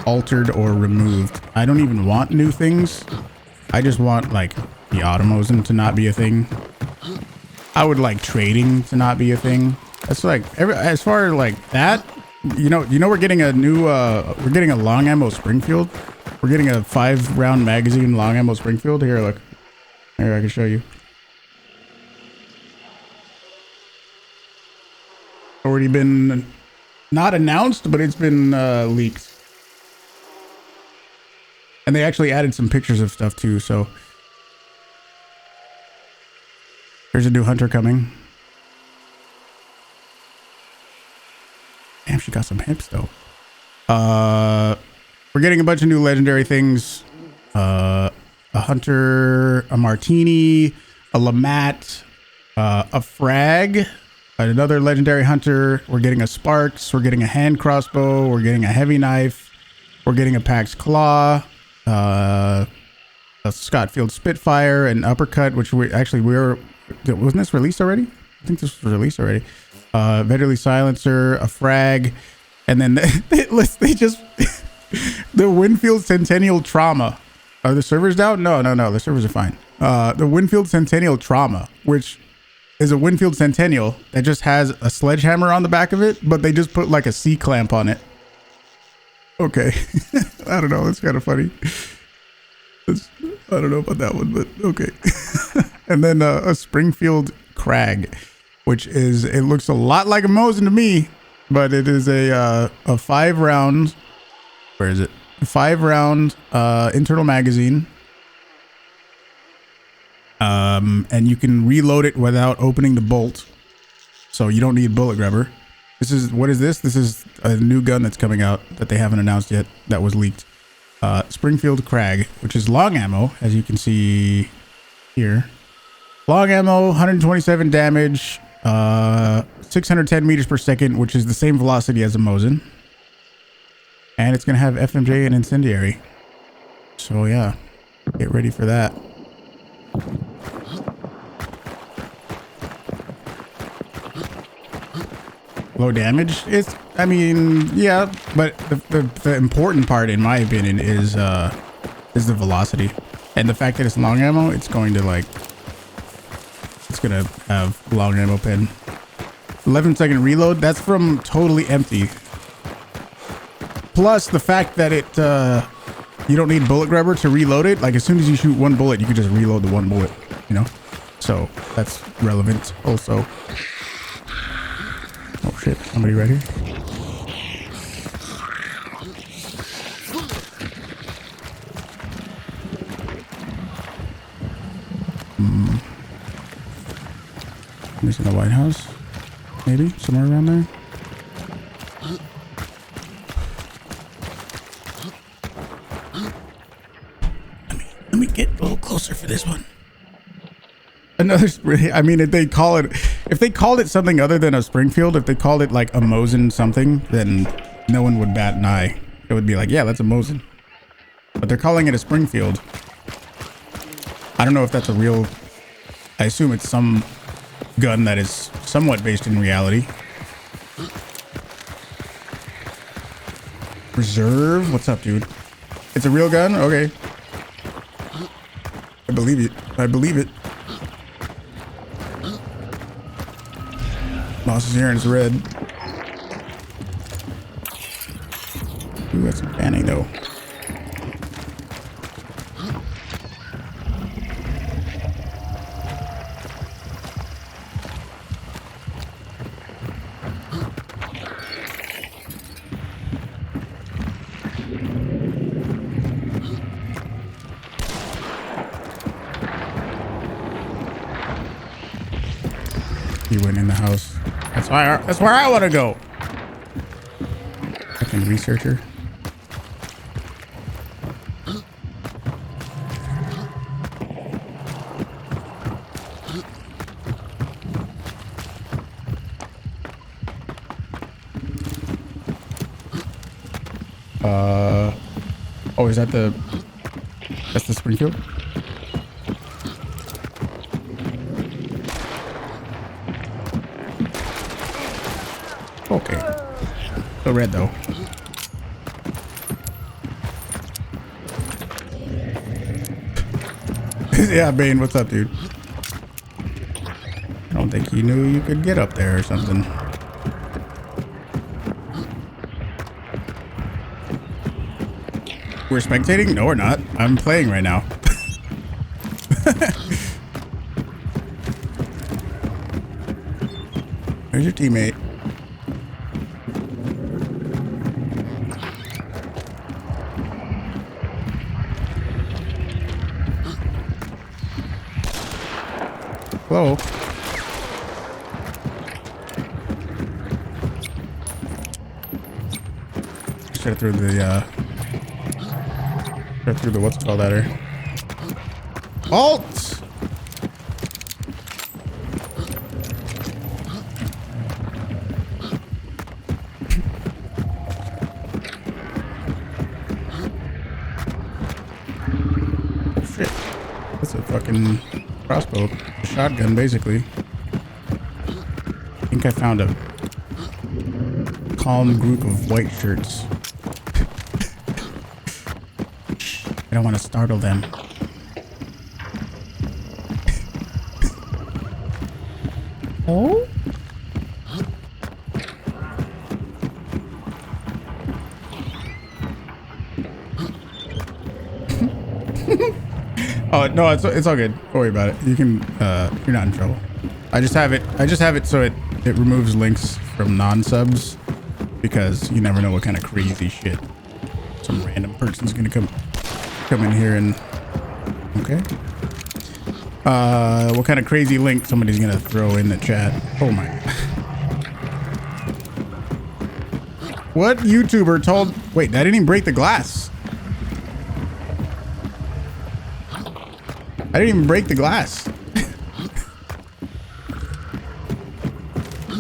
altered, or removed. I don't even want new things. I just want like the automosin to not be a thing. I would like trading to not be a thing. That's like as far as like that, you know we're getting a new we're getting a long ammo Springfield. We're getting a 5-round magazine long ammo Springfield. Here, look. Here, I can show you. Already been not announced, but it's been leaked. And they actually added some pictures of stuff too, so there's a new hunter coming. Damn, she got some hips though. We're getting a bunch of new legendary things. A hunter, a martini, a Lamat, a frag, another legendary hunter. We're getting a Sparks. We're getting a hand crossbow. We're getting a heavy knife. We're getting a Pax Claw, a Scotfield Spitfire, an uppercut, which wasn't this released already? I think this was released already. Vetterly Silencer, a frag, and then they just the Winfield Centennial Trauma. Are the servers down? No, the servers are fine. The Winfield Centennial Trauma, which is a Winfield Centennial that just has a sledgehammer on the back of it, but they just put like a C-clamp on it. Okay. I don't know. It's kind of funny. I don't know about that one, but okay. And then a Springfield Crag, which is, it looks a lot like a Mosin to me, but it is a 5-round, where is it? 5-round internal magazine. And you can reload it without opening the bolt. So you don't need bullet grabber. What is this? This is a new gun that's coming out that they haven't announced yet, that was leaked. Springfield Crag, which is long ammo, as you can see here. Long ammo, 127 damage, 610 meters per second, which is the same velocity as a Mosin. And it's going to have FMJ and Incendiary. So yeah, get ready for that. Low damage. I mean, yeah, but the important part, in my opinion, is the velocity. And the fact that it's long ammo, it's going to have long ammo pin. 11-second reload, that's from totally empty. Plus the fact that you don't need bullet grabber to reload it. Like as soon as you shoot one bullet, you can just reload the one bullet, you know? So that's relevant also. Oh shit, somebody right here. He's in the White House. Maybe somewhere around there. Let me get a little closer for this one. Another, I mean, if they called it something other than a Springfield, if they called it like a Mosin something, then no one would bat an eye. It would be like, yeah, that's a Mosin. But they're calling it a Springfield. I don't know if that's a real, I assume it's some gun that is somewhat based in reality. Reserve? What's up, dude? It's a real gun? Okay. I believe it. I believe it. Boss is here and it's red. Ooh, that's some panning though. He went in the house. That's where I want to go. Fucking researcher. Oh, is that that's the Springfield? Okay. The red though. Yeah, Bane, what's up, dude? I don't think you knew you could get up there or something. We're spectating? No, we're not. I'm playing right now. There's your teammate. Hello. Straight through the what's it called out here? Alt! Shit. That's a fucking crossbow. A shotgun, basically. I think I found a calm group of white shirts. I don't want to startle them. Oh? Oh no, it's all good. Don't worry about it. You can you're not in trouble. I just have it so it removes links from non-subs because you never know what kind of crazy shit some random person's gonna come in here and okay. What kind of crazy link somebody's gonna throw in the chat? Oh my. What YouTuber told? Wait, I didn't even break the glass. I didn't even break the glass.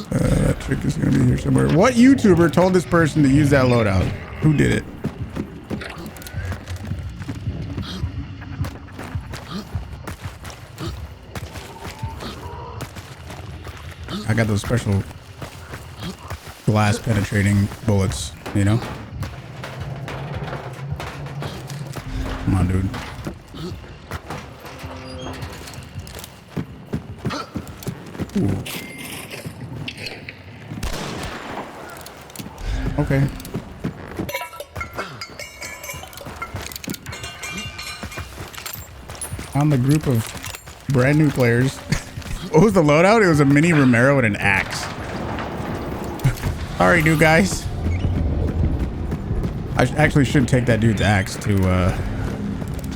That trick is gonna be here somewhere. What YouTuber told this person to use that loadout? Who did it? I got those special glass penetrating bullets, you know? Come on, dude. Ooh. Okay. On the group of brand new players. What was the loadout? It was a mini Romero and an axe. Sorry, new guys. I actually should take that dude's axe to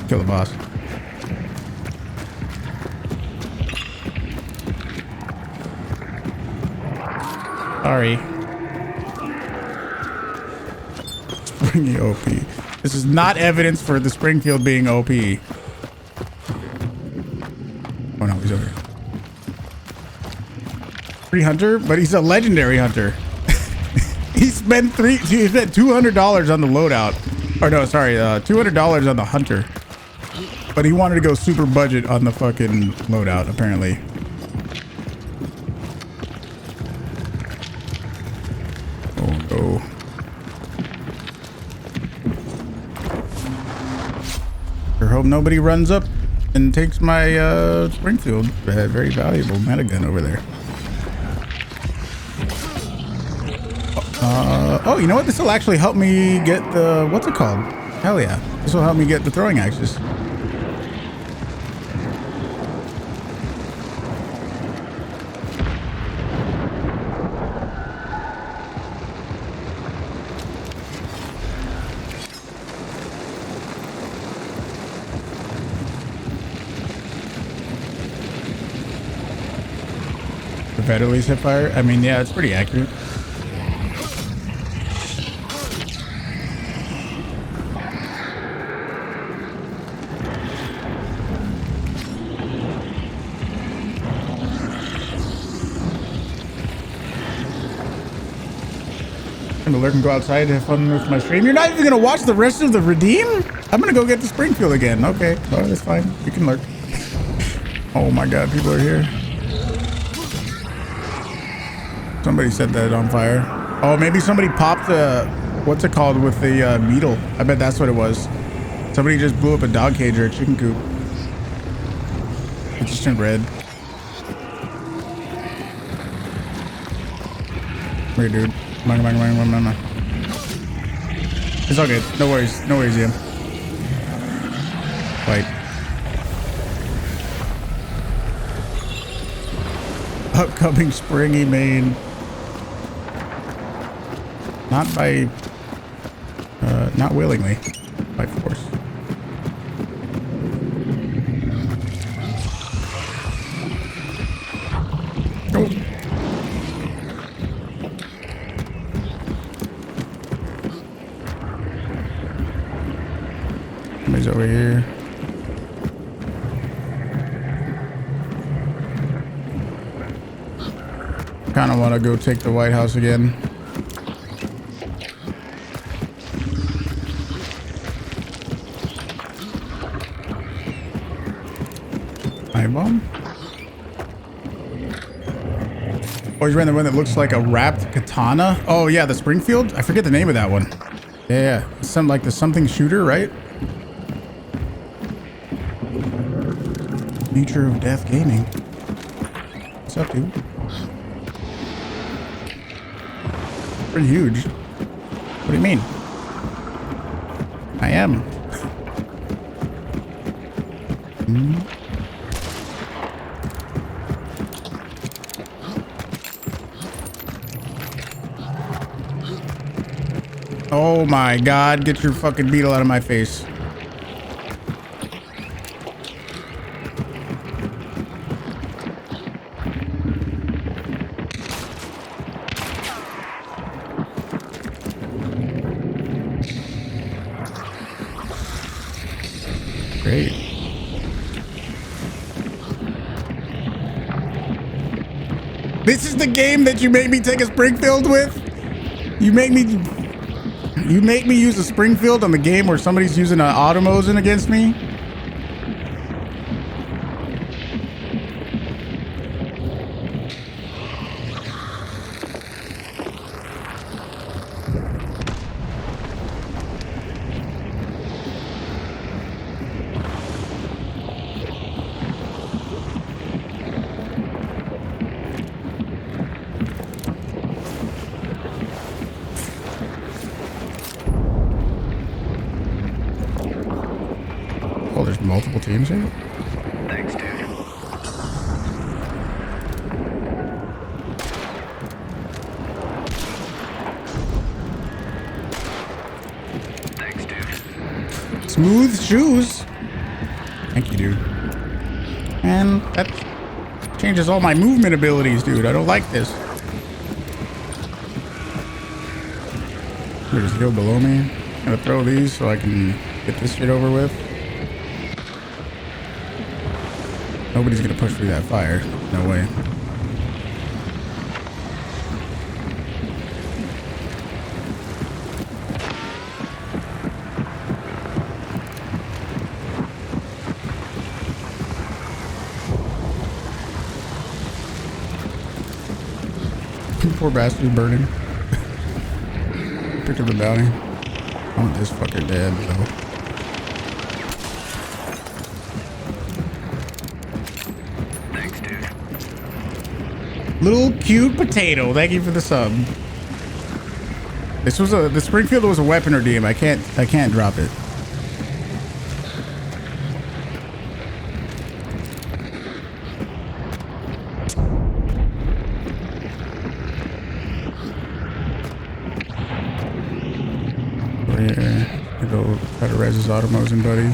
kill the boss. Sorry. Springy OP. This is not evidence for the Springfield being OP. Oh no, he's over here. Free hunter, but he's a legendary hunter. he spent $200 on the loadout. Or no, sorry, $200 on the hunter. But he wanted to go super budget on the fucking loadout, apparently. Oh no. Sure hope nobody runs up and takes my Springfield. Very valuable metagun over there. Oh, you know what? This will actually help me get the... What's it called? Hell yeah. This will help me get the throwing axes. Federally's hip fire? I mean, yeah, it's pretty accurate. gonna lurk and go outside to have fun with my stream. You're not even gonna watch the rest of the redeem? I'm gonna go get the Springfield again. Okay, oh, that's fine. You can lurk. Oh my god, people are here. Somebody set that on fire. Oh, maybe somebody popped the, what's it called with the needle. I bet that's what it was. Somebody just blew up a dog cage or a chicken coop. It just turned red. Wait, dude. Come on. It's all good. No worries. No worries, Ian. Fight. Upcoming springy main. Not by... not willingly. By force. Oh. Somebody's over here. Kind of want to go take the White House again. Bomb. Oh, he's ran the one that looks like a wrapped katana. Oh yeah, the Springfield. I forget the name of that one. Yeah. Some like the something shooter, right? Future of Death Gaming. What's up, dude? Pretty huge. What do you mean? I am. Oh my god, get your fucking beetle out of my face. Great. This is the game that you make me take a Springfield with? You make me use a Springfield on the game where somebody's using an Automosin against me? Oh, there's multiple teams here? Thanks, dude. Thanks, dude. Smooth shoes. Thank you, dude. Man, that changes all my movement abilities, dude. I don't like this. There's a hill below me. I'm gonna throw these so I can get this shit over with. Nobody's gonna push through that fire. No way. Poor bastard burning. Picked up the bounty. I want this fucker dead though. Little cute potato. Thank you for the sub. This was the Springfield was a weapon redeem. I can't drop it. Here, I go try to res his Automosin, buddy.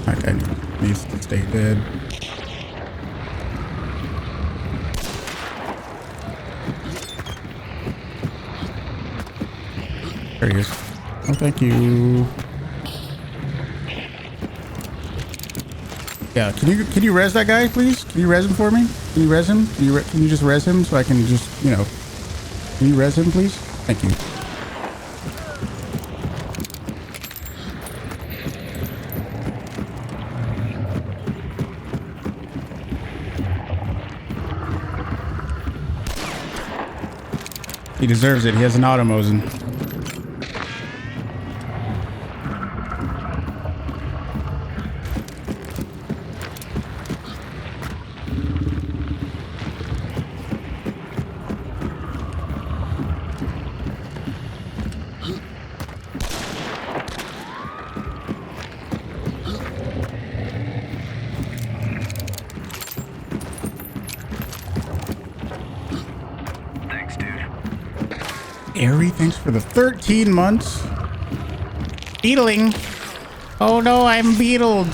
That guy needs to stay dead. There he is. Oh, thank you. Yeah, can you res that guy, please? Can you res him for me? Can you res him? Can you just res him so I can just, you know, can you res him, please? Thank you. He deserves it. He has an automosin. Thanks, dude. Ari, thanks for the 13 months. Beetling. Oh no, I'm beetled.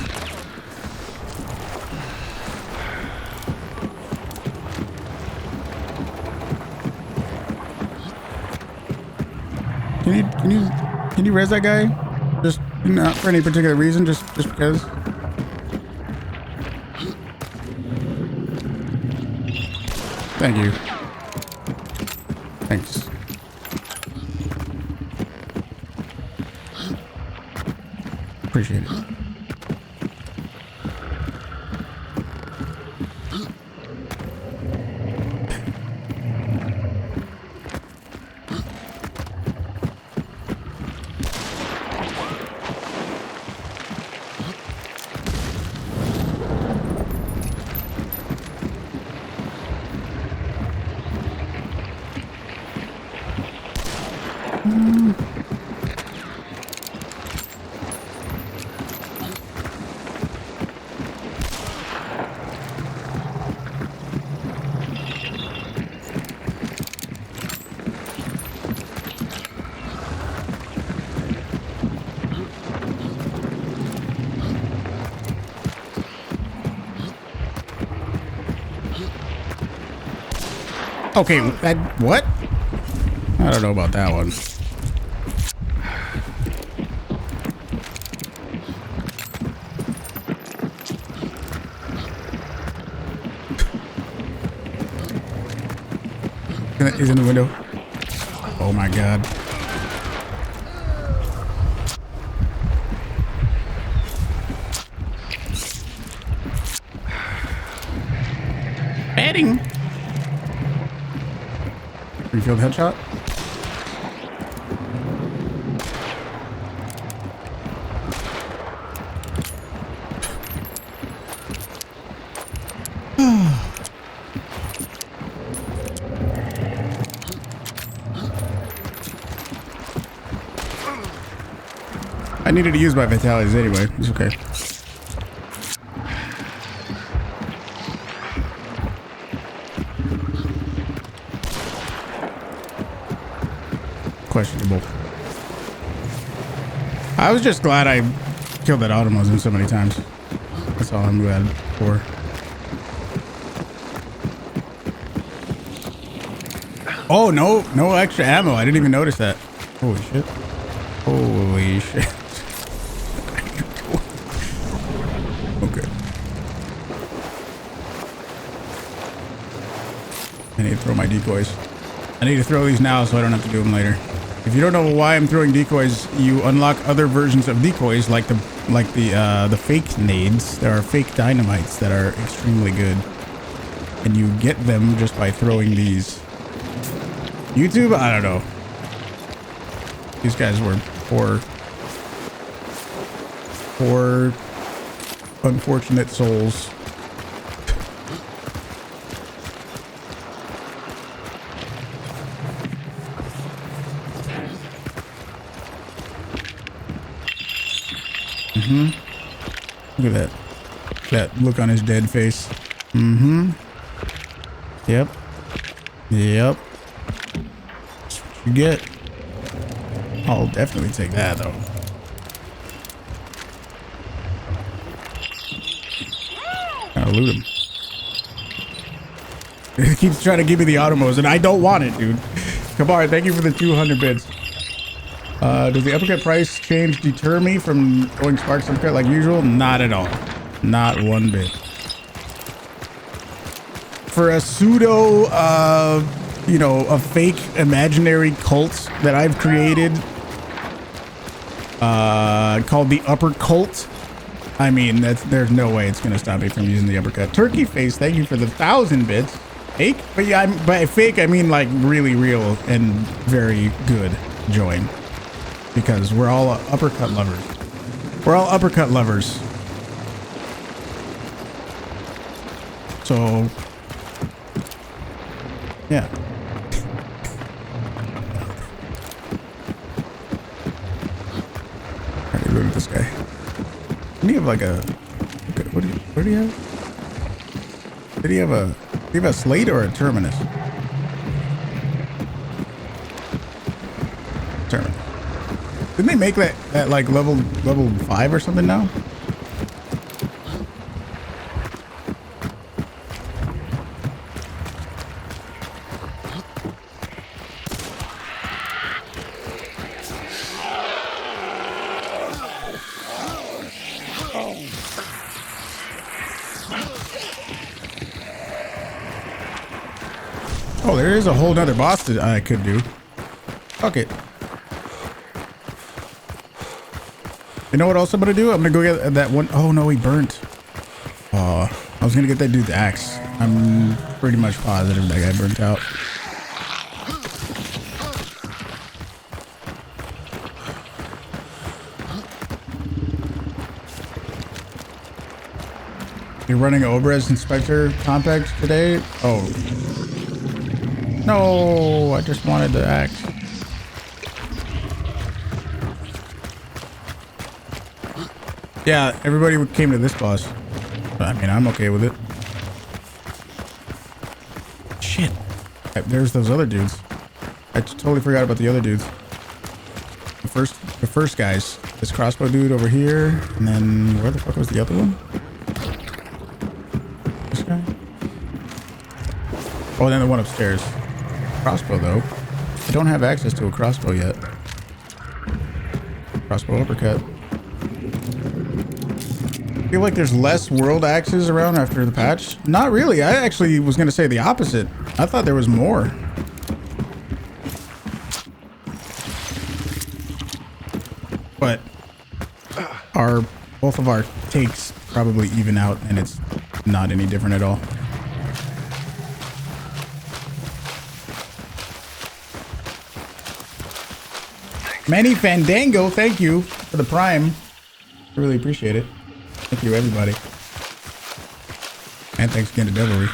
Can you res that guy? Just not for any particular reason, just because. Thank you. Thanks. Appreciate it. Okay, that what? I don't know about that one. He's in the window. Oh my god. Batting. Refield headshot. I needed to use my fatalities anyway. It's okay. Questionable. I was just glad I killed that automosin so many times. That's all I'm glad for. Oh, no extra ammo. I didn't even notice that. Holy shit. Holy shit. Okay. I need to throw my decoys. I need to throw these now so I don't have to do them later. If you don't know why I'm throwing decoys, you unlock other versions of decoys like the fake nades. There are fake dynamites that are extremely good. And you get them just by throwing these. YouTube? I don't know. These guys were poor unfortunate souls. Look at that look on his dead face. Yep. That's what you get. I'll definitely take that though. Gotta loot him. He keeps trying to give me the automos and I don't want it, dude. Kabar, thank you for the 200 bits. Does the uppercut price change deter me from going Sparks uppercut like usual? Not at all. Not one bit. For a pseudo, you know, a fake imaginary cult that I've created, called the Upper Cult. I mean, there's no way it's gonna stop me from using the uppercut. Turkey Face, thank you for the 1,000 bits. Fake, but yeah, by fake I mean like really real and very good. Join, because we're all uppercut lovers. We're all uppercut lovers. So, yeah. Alright, look at this guy. Didn't he have like a? What do you have? Did he have a slate or a terminus? Terminus. Didn't they make that like level 5 or something now? Oh, there is a whole nother boss that I could do. Fuck it. You know what else I'm gonna do? I'm gonna go get that one. Oh no, he burnt. I was gonna get that dude's axe. I'm pretty much positive that guy burnt out. You're running Obrez Inspector Compact today? Oh. No, I just wanted the axe. Yeah, everybody came to this boss. I mean, I'm okay with it. Shit. There's those other dudes. I totally forgot about the other dudes. The first guys. This crossbow dude over here. And then where the fuck was the other one? This guy? Oh, then the one upstairs. Crossbow though. I don't have access to a crossbow yet. Crossbow uppercut. I feel like there's less world axes around after the patch. Not really. I actually was going to say the opposite. I thought there was more. But both of our takes probably even out, and it's not any different at all. Manny Fandango, thank you for the prime. I really appreciate it. Thank you, everybody. And thanks again to Devilry.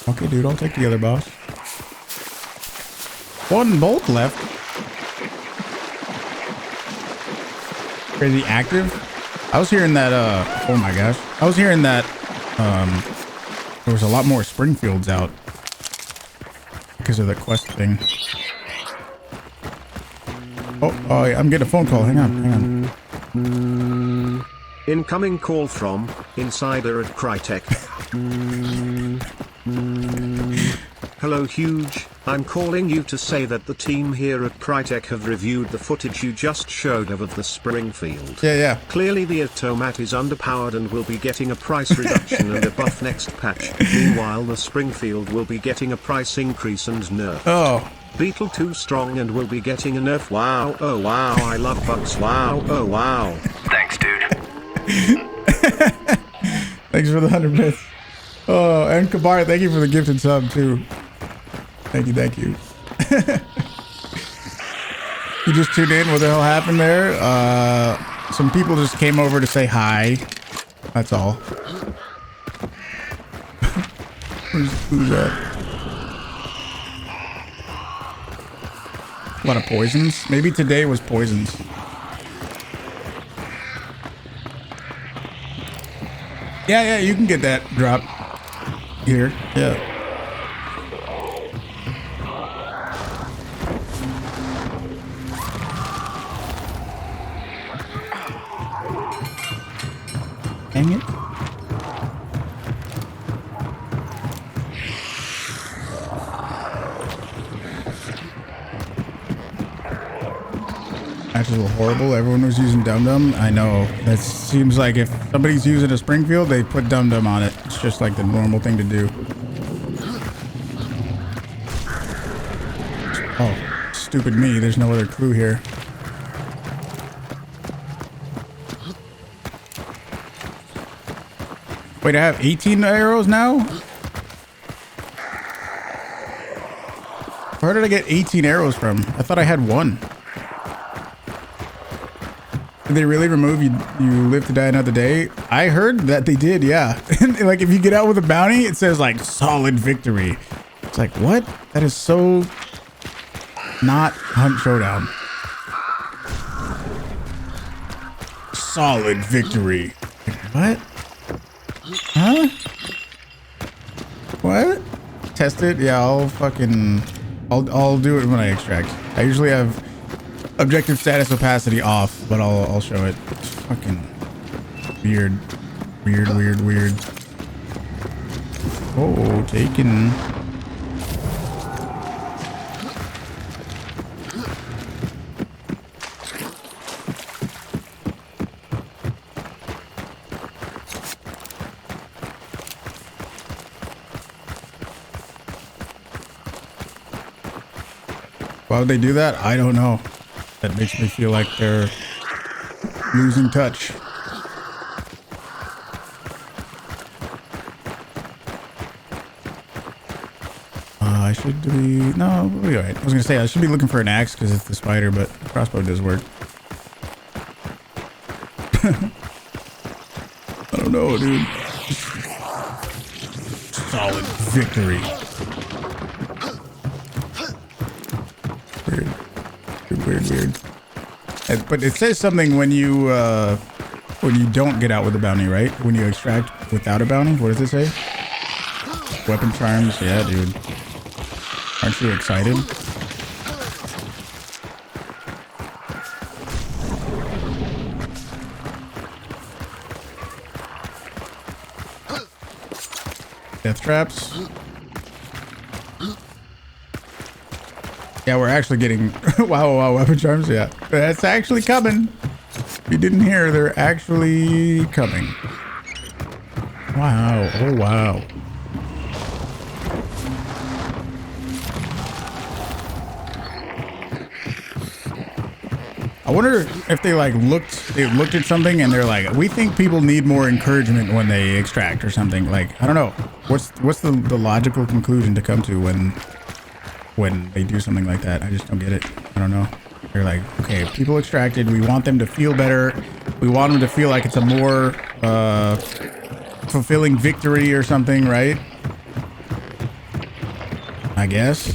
Okay, dude, I'll take the other boss. One bolt left. Crazy active. I was hearing that, oh my gosh. I was hearing that, there was a lot more Springfields out because of the quest thing. Oh, I'm getting a phone call. Hang on. Incoming call from Insider at Crytek. Hello Huge, I'm calling you to say that the team here at Crytek have reviewed the footage you just showed of the Springfield. Yeah. Clearly the automat is underpowered and will be getting a price reduction and a buff next patch. Meanwhile the Springfield will be getting a price increase and nerf. Oh. Beetle too strong and will be getting a nerf. Wow, oh wow, I love bugs. Wow, oh wow. Thanks, dude. Thanks for the 100 bits. Oh, and Kabar, thank you for the gifted sub too. Thank you. You just tuned in. What the hell happened there? Some people just came over to say hi. That's all. Who's that? A lot of poisons. Maybe today was poisons. Yeah, you can get that drop here. Yeah. Dang it. matches were horrible. Everyone was using Dum Dum. I know. That seems like if somebody's using a Springfield, they put Dum Dum on it. It's just like the normal thing to do. Oh, stupid me. There's no other clue here. Wait, I have 18 arrows now? Where did I get 18 arrows from? I thought I had one. Did they really remove you live to die another day? I heard that they did, yeah. Like if you get out with a bounty, it says like solid victory. It's like, what? That is so not Hunt Showdown. Solid victory. Like, what? Huh? What? Test it? Yeah, I'll do it when I extract. I usually have objective status opacity off, but I'll show it. It's fucking weird. Weird. Oh, taken. Why would they do that? I don't know. That makes me feel like they're losing touch. I should be... No, we'll be alright. I was gonna say, I should be looking for an axe because it's the spider, but the crossbow does work. I don't know, dude. Solid victory. Weird. But it says something when you don't get out with a bounty, right? When you extract without a bounty, what does it say? Weapon charms, yeah, dude. Aren't you excited? Death traps. Yeah, we're actually getting wow, weapon charms. Yeah, that's actually coming. If you didn't hear, they're actually coming. Wow. Oh, wow. I wonder if they like looked at something and they're like, we think people need more encouragement when they extract or something. Like, I don't know. What's the logical conclusion to come to when they do something like that? I just don't get it. I don't know. They're like, okay, people extracted, we want them to feel better. We want them to feel like it's a more fulfilling victory or something, right? I guess.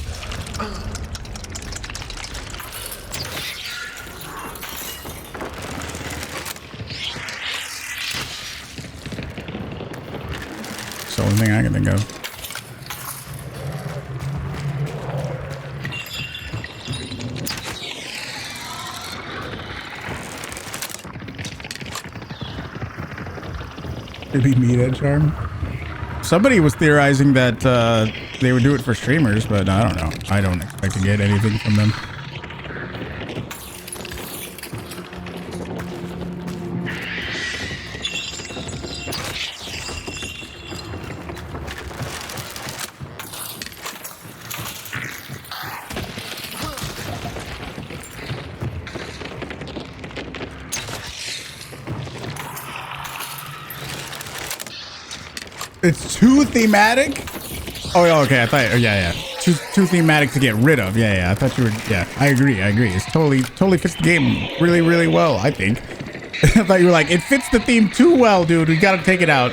It's the only thing I can think of. Maybe meathead charm. Somebody was theorizing that they would do it for streamers, but I don't know. I don't expect to get anything from them. It's too thematic? Oh, okay. I thought, yeah. Too thematic to get rid of. Yeah. I thought you were, yeah. I agree. It's totally fits the game really well, I think. I thought you were like, it fits the theme too well, dude. We gotta take it out.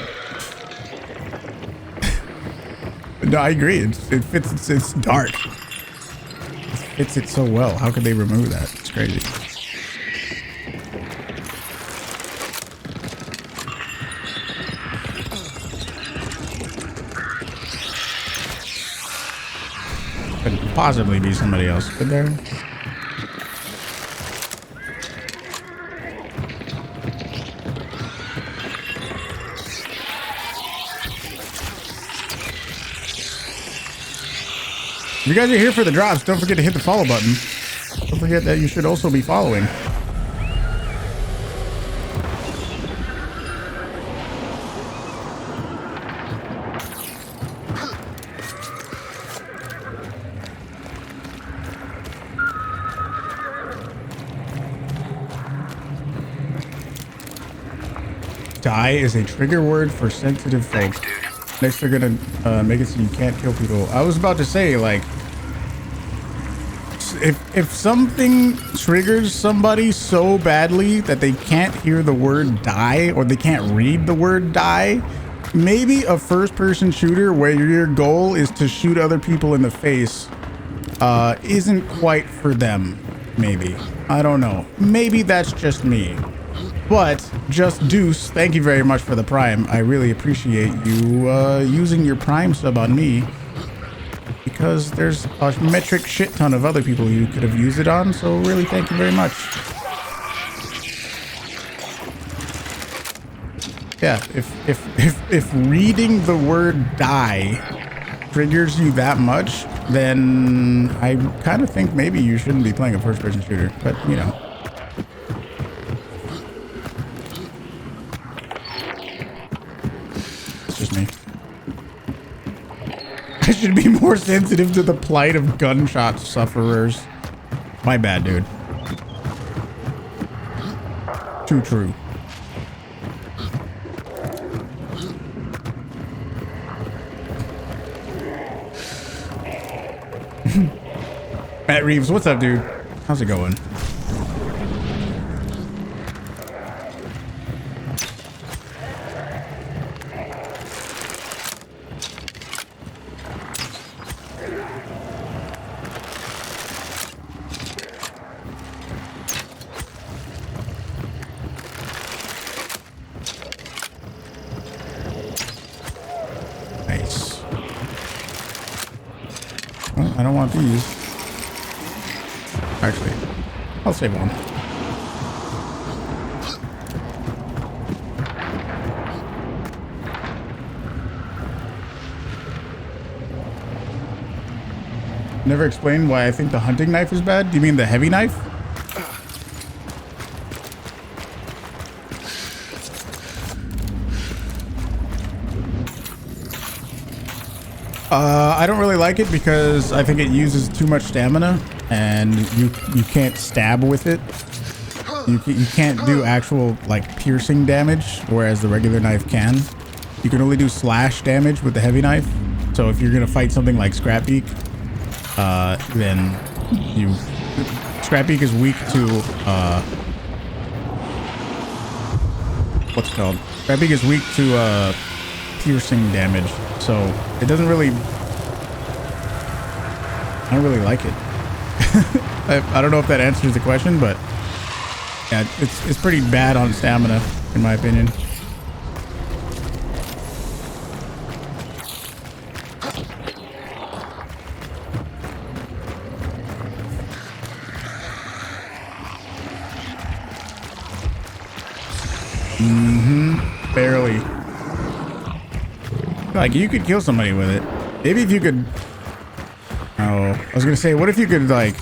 No, I agree. It fits, it's dark. It fits it so well. How could they remove that? It's crazy. Couldn't possibly be somebody else, could there? If you guys are here for the drops, don't forget to hit the follow button. Don't forget that you should also be following. Die is a trigger word for sensitive Thanks, folks. dude. Next, they're gonna make it so you can't kill people. I was about to say, like, if something triggers somebody so badly that they can't hear the word die or they can't read the word die, maybe a first-person shooter where your goal is to shoot other people in the face isn't quite for them. Maybe. I don't know. Maybe that's just me. But Just Deuce, thank you very much for the Prime. I really appreciate you using your Prime sub on me, because there's a metric shit ton of other people you could have used it on. So really, thank you very much. Yeah, if reading the word die triggers you that much, then I kind of think maybe you shouldn't be playing a first-person shooter. But you know. Just me. I should be more sensitive to the plight of gunshot sufferers. My bad, dude. Too true. Matt Reeves, what's up, dude? How's it going? Nice. Well, I don't want these. Actually, I'll save one. Never explained why I think the hunting knife is bad. Do you mean the heavy knife? I don't really like it because I think it uses too much stamina, and you can't stab with it. You can't do actual like piercing damage, whereas the regular knife can. You can only do slash damage with the heavy knife. So if you're gonna fight something like Scrapbeak, then Scrapbeak is weak to what's it called? Scrapbeak is weak to piercing damage, so it doesn't really. I don't really like it. I don't know if that answers the question, but yeah, it's pretty bad on stamina, in my opinion. Barely. Like, you could kill somebody with it. Maybe if you could. Oh, I was gonna say, what if you could, like,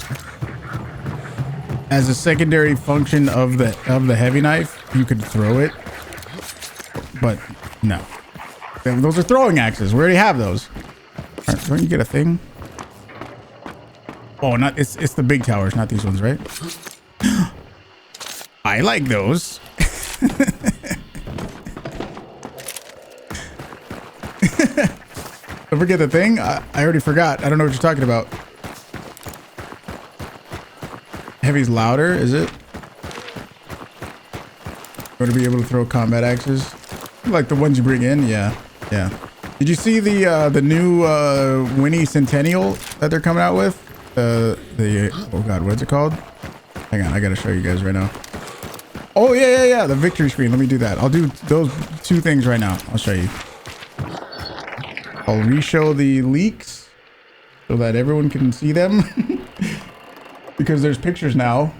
as a secondary function of the heavy knife, you could throw it. But no, those are throwing axes. We already have those. All right, don't you get a thing? Oh, not it's the big towers, not these ones, right? I like those. Don't forget the thing. I already forgot. I don't know what you're talking about. Heavy's louder, is it? Going to be able to throw combat axes, like the ones you bring in. Yeah, yeah. Did you see the new Winnie Centennial that they're coming out with? Oh god, what's it called? Hang on, I gotta show you guys right now. Oh yeah. The victory screen. Let me do that. I'll do those two things right now. I'll show you. I'll re-show the leaks so that everyone can see them because there's pictures now.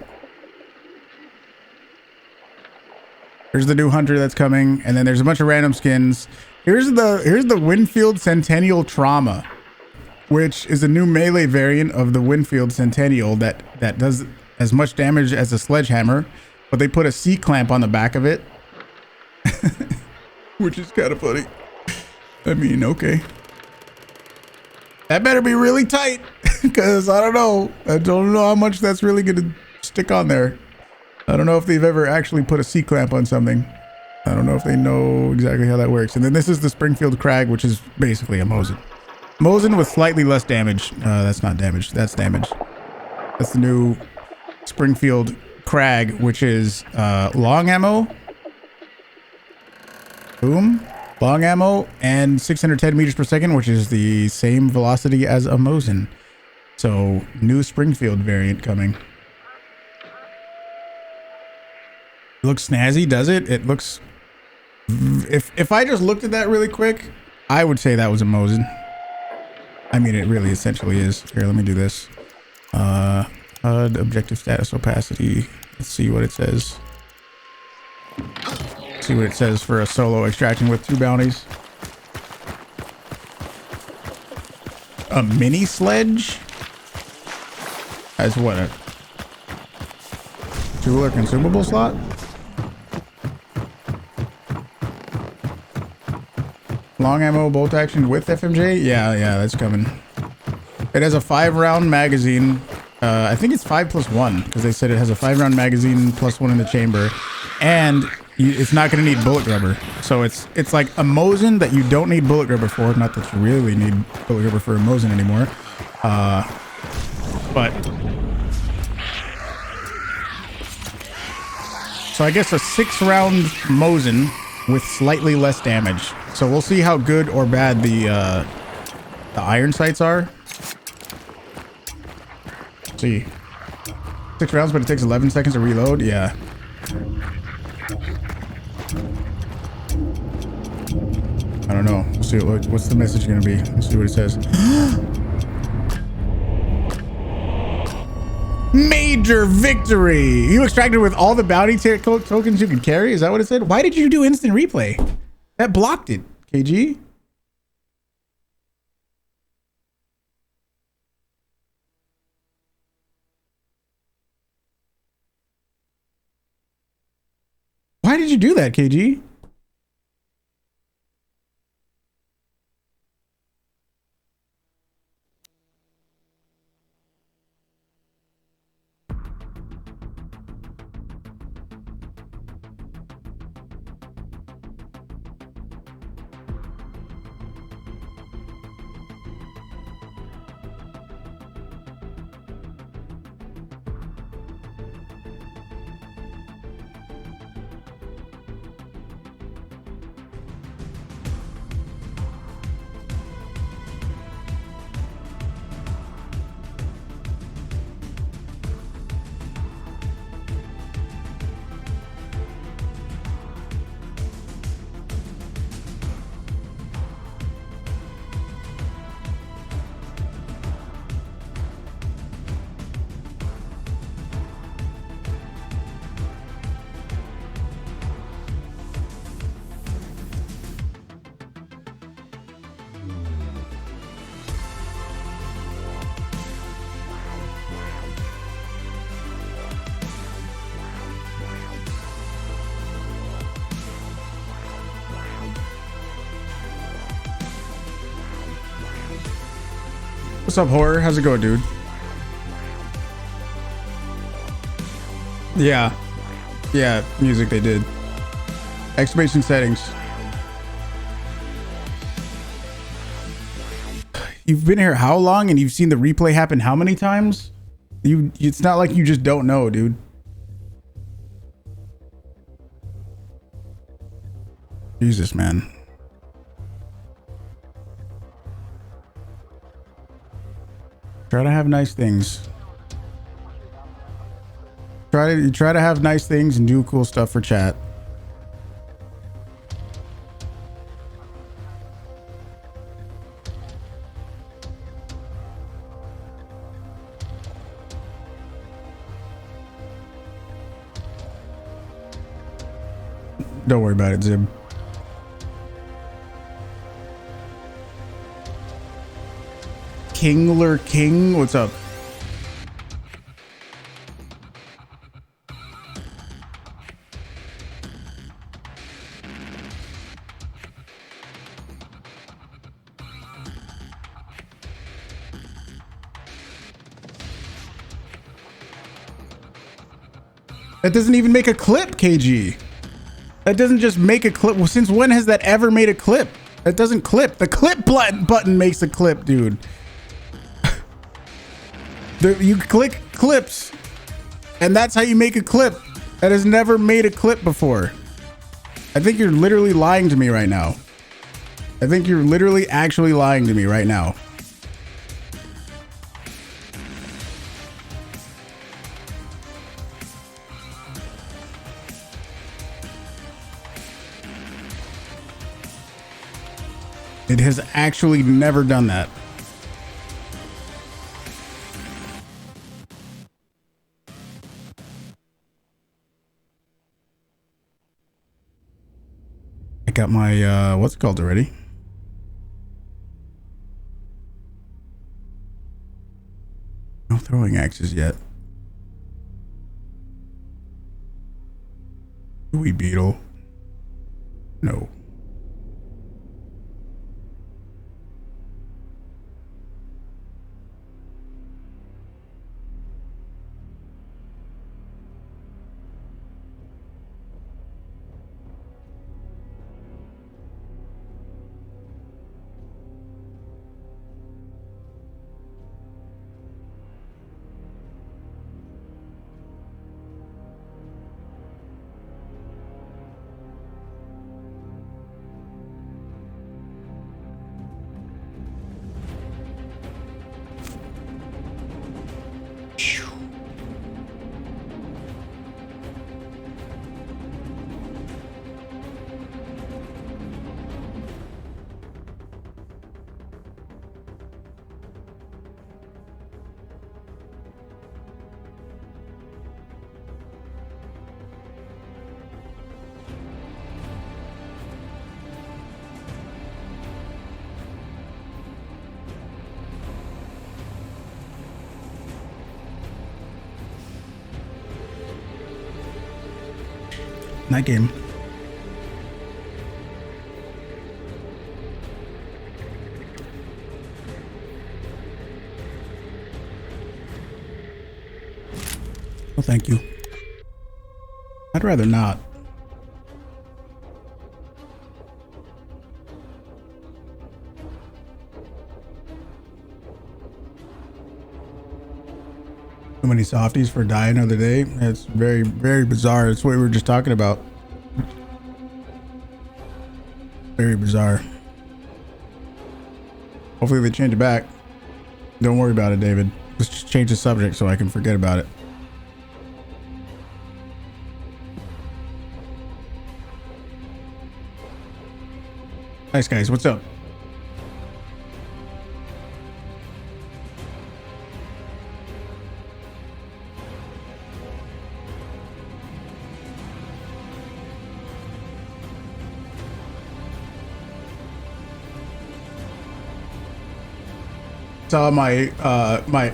There's the new hunter that's coming, and then there's a bunch of random skins. Here's the Winfield Centennial Trauma, which is a new melee variant of the Winfield Centennial that does as much damage as a sledgehammer, but they put a C-clamp on the back of it, which is kind of funny. I mean, okay. That better be really tight, because I don't know how much that's really going to stick on there. I don't know if they've ever actually put a C-clamp on something. I don't know if they know exactly how that works. And then this is the Springfield Crag, which is basically a Mosin. Mosin with slightly less damage. That's not damage. That's damage. That's the new Springfield Crag, which is long ammo. Boom. Long ammo and 610 meters per second, which is the same velocity as a Mosin. So, new Springfield variant coming. Looks snazzy, does it? It looks... If I just looked at that really quick, I would say that was a Mosin. I mean, it really essentially is. Here, let me do this. HUD, objective status, opacity. Let's see what it says. See what it says for a solo extraction with 2 bounties. A mini sledge? As what, a tool or consumable slot? Long ammo bolt action with FMJ? Yeah, that's coming. It has a 5-round magazine. I think it's 5+1 because they said it has a 5-round magazine plus 1 in the chamber, and it's not going to need bullet grubber. So it's like a Mosin that you don't need bullet grubber for. Not that you really need bullet grubber for a Mosin anymore. But so I guess a 6-round Mosin with slightly less damage. So we'll see how good or bad the iron sights are. Let's see, 6 rounds, but it takes 11 seconds to reload. Yeah. I don't know. We'll see what's the message gonna be. Let's see what it says. Major victory! You extracted with all the bounty tokens you could carry? Is that what it said? Why did you do instant replay? That blocked it, KG. Why did you do that, KG? What's up, Horror? How's it going, dude? Yeah, music they did. Exclamation settings. You've been here how long, and you've seen the replay happen how many times? It's not like you just don't know, dude. Jesus, man. Try to have nice things. Try to have nice things and do cool stuff for chat. Don't worry about it, Zib. Kingler King, what's up? That doesn't even make a clip, KG. That doesn't just make a clip. Well, since when has that ever made a clip? That doesn't clip. The clip button makes a clip, dude. You click clips, and that's how you make a clip. That has never made a clip before. I think you're literally lying to me right now. I think you're literally actually lying to me right now. It has actually never done that. I got my, what's it called already? No throwing axes yet. Weed beetle. No. Night game. Well, thank you. I'd rather not. Too many softies for die another day. It's very, very bizarre. It's what we were just talking about. Very bizarre. Hopefully they change it back. Don't worry about it, David. Let's just change the subject so I can forget about it. Nice guys, what's up? Saw my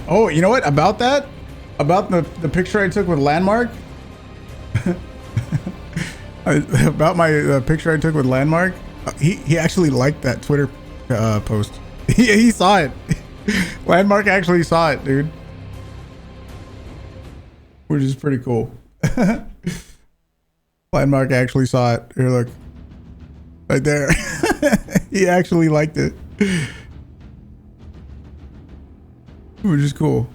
oh, you know what about that, about the picture I took with Landmark. About my picture I took with Landmark, he actually liked that Twitter post. He saw it. Landmark actually saw it, dude, which is pretty cool. Landmark actually saw it. Here, look, right there. He actually liked it. Which is cool.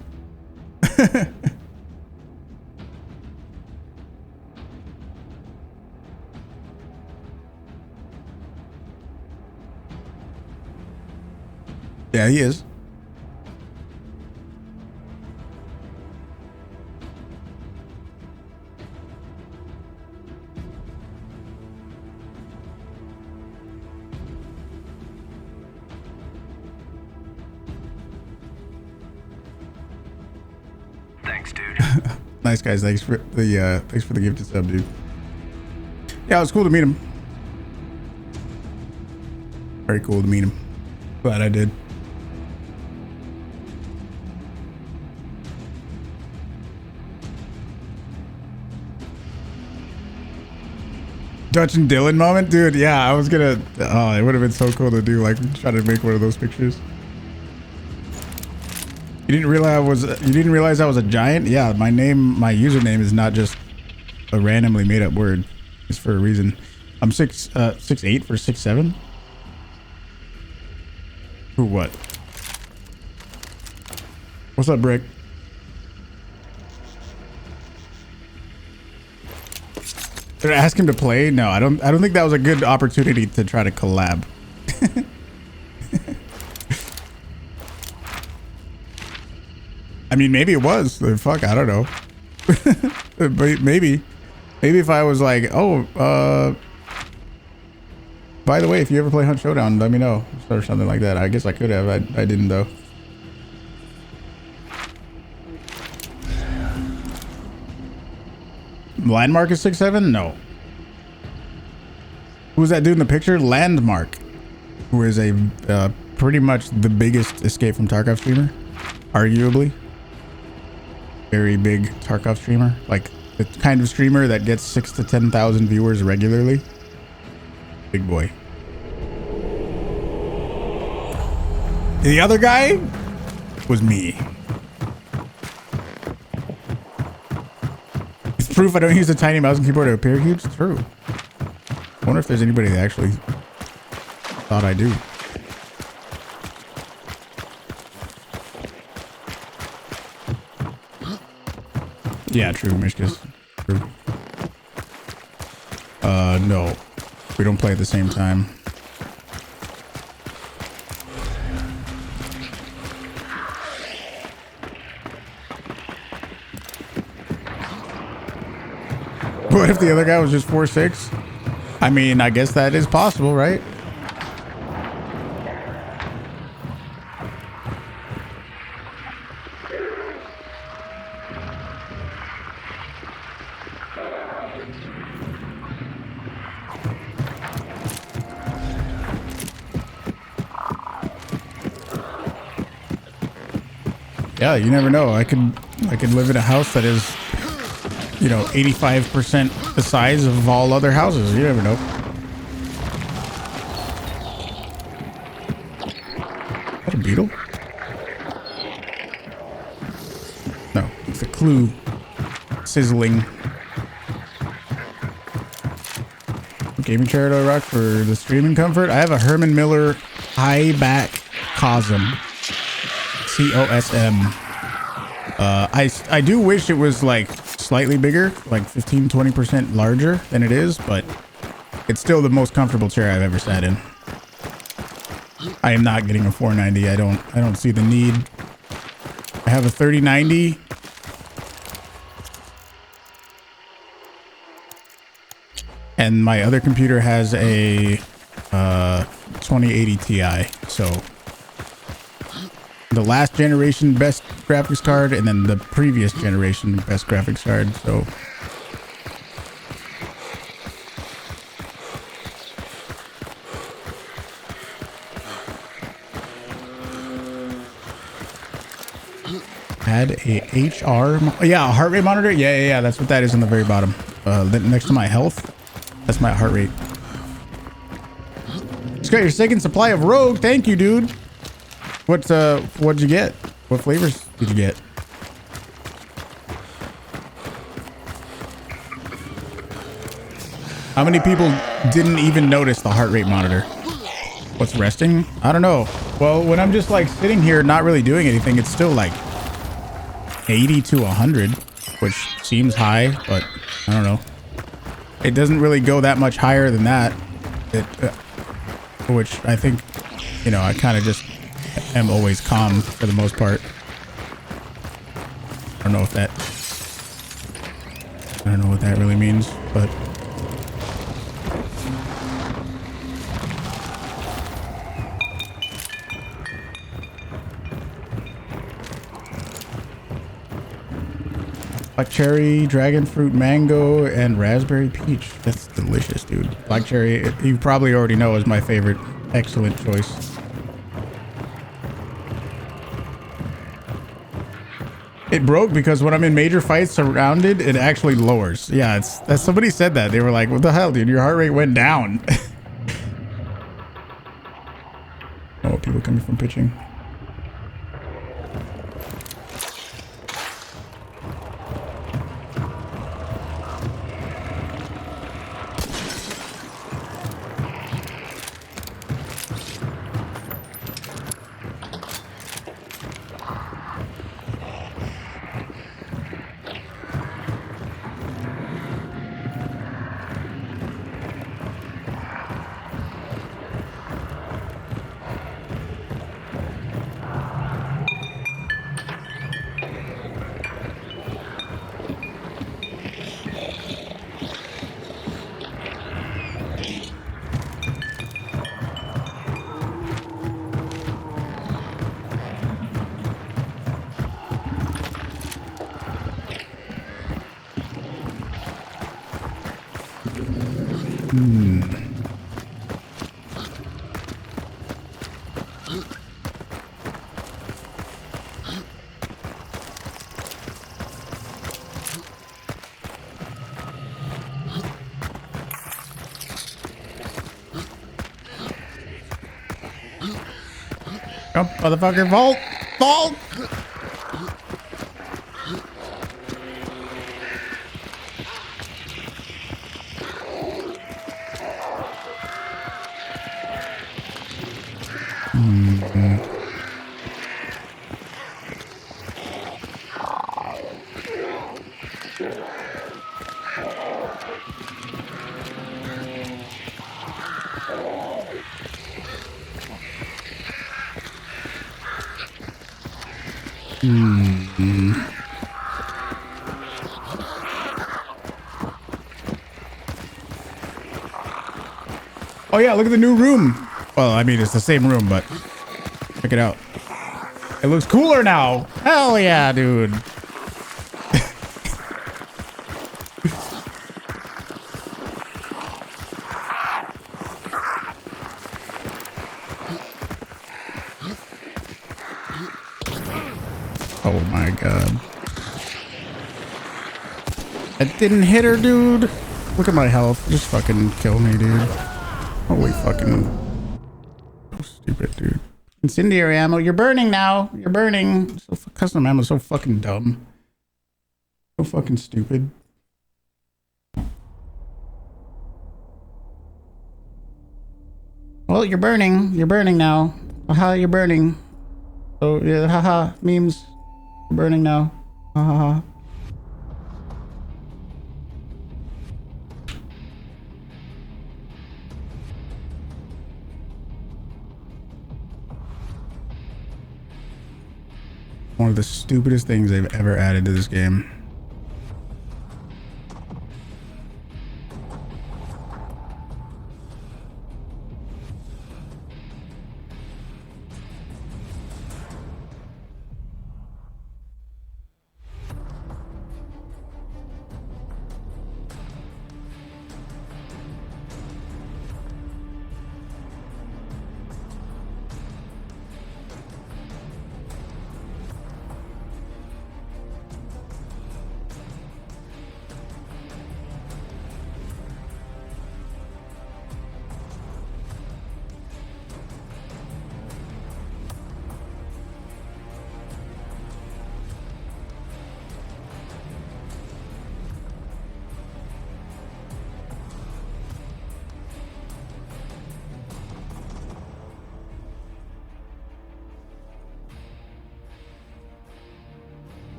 Yeah, he is. Thanks, dude. Nice guys. Thanks for the gifted sub, dude. Yeah, it was cool to meet him. Very cool to meet him. Glad I did. Dutch and Dylan moment, dude. Yeah, I was gonna. Oh, it would have been so cool to do. Like, try to make one of those pictures. You didn't realize I was a giant? Yeah, my username is not just a randomly made up word. It's for a reason. I'm 6'8" for 6'7". Who what? What's up, Brick? Did I ask him to play? No, I don't think that was a good opportunity to try to collab. I mean, maybe it was. Fuck, I don't know. But maybe if I was like, oh, by the way, if you ever play Hunt Showdown, let me know, or something like that. I guess I could have. I didn't though. Landmark is 6'7"? No. Who's that dude in the picture? Landmark, who is a pretty much the biggest Escape from Tarkov streamer, arguably. Very big Tarkov streamer, like the kind of streamer that gets 6,000 to 10,000 viewers regularly. Big boy. The other guy was me. It's proof I don't use a tiny mouse and keyboard to appear huge. It's true. I wonder if there's anybody that actually thought I do. Yeah, true, Mishkas. True. No. We don't play at the same time. What if the other guy was just 4'6"? I mean, I guess that is possible, right? Yeah, you never know. I could live in a house that is, you know, 85% the size of all other houses. You never know. Is that a beetle? No, it's a clue sizzling. Gaming chair do I rock for the streaming comfort? I have a Herman Miller high back Cosm. COSM. I do wish it was like slightly bigger, like 15-20% larger than it is, but it's still the most comfortable chair I've ever sat in. I am not getting a 490. I don't see the need. I have a 3090. And my other computer has a 2080 Ti. So the last generation best graphics card, and then the previous generation best graphics card. So add a HR, yeah, a heart rate monitor. Yeah. That's what that is on the very bottom, next to my health. That's my heart rate. Just got your second supply of Rogue. Thank you, dude. What'd you get? What flavors did you get? How many people didn't even notice the heart rate monitor? What's resting? I don't know. Well, when I'm just like sitting here not really doing anything, it's still like 80 to 100, which seems high, but I don't know. It doesn't really go that much higher than that. Which I think, you know, I kind of just am always calm for the most part. I don't know what that really means, but black cherry, dragon fruit, mango, and raspberry peach. That's delicious, dude. Black cherry, you probably already know, is my favorite. Excellent choice. It broke because when I'm in major fights surrounded, it actually lowers. Yeah, that's somebody said that. They were like, what the hell, dude? Your heart rate went down. Oh, people coming from pitching. Jump, motherfucker, vault! Vault! Oh yeah, look at the new room. Well, I mean, it's the same room, but check it out. It looks cooler now. Hell yeah, dude. Oh my god. That didn't hit her, dude. Look at my health. Just fucking kill me, dude. Holy fucking... So stupid, dude. Incendiary ammo. You're burning now. You're burning. So custom ammo is so fucking dumb. So fucking stupid. Well, you're burning. You're burning now. Haha, you're burning. So, yeah, haha, memes. You're burning now. Haha. One of the stupidest things they've ever added to this game.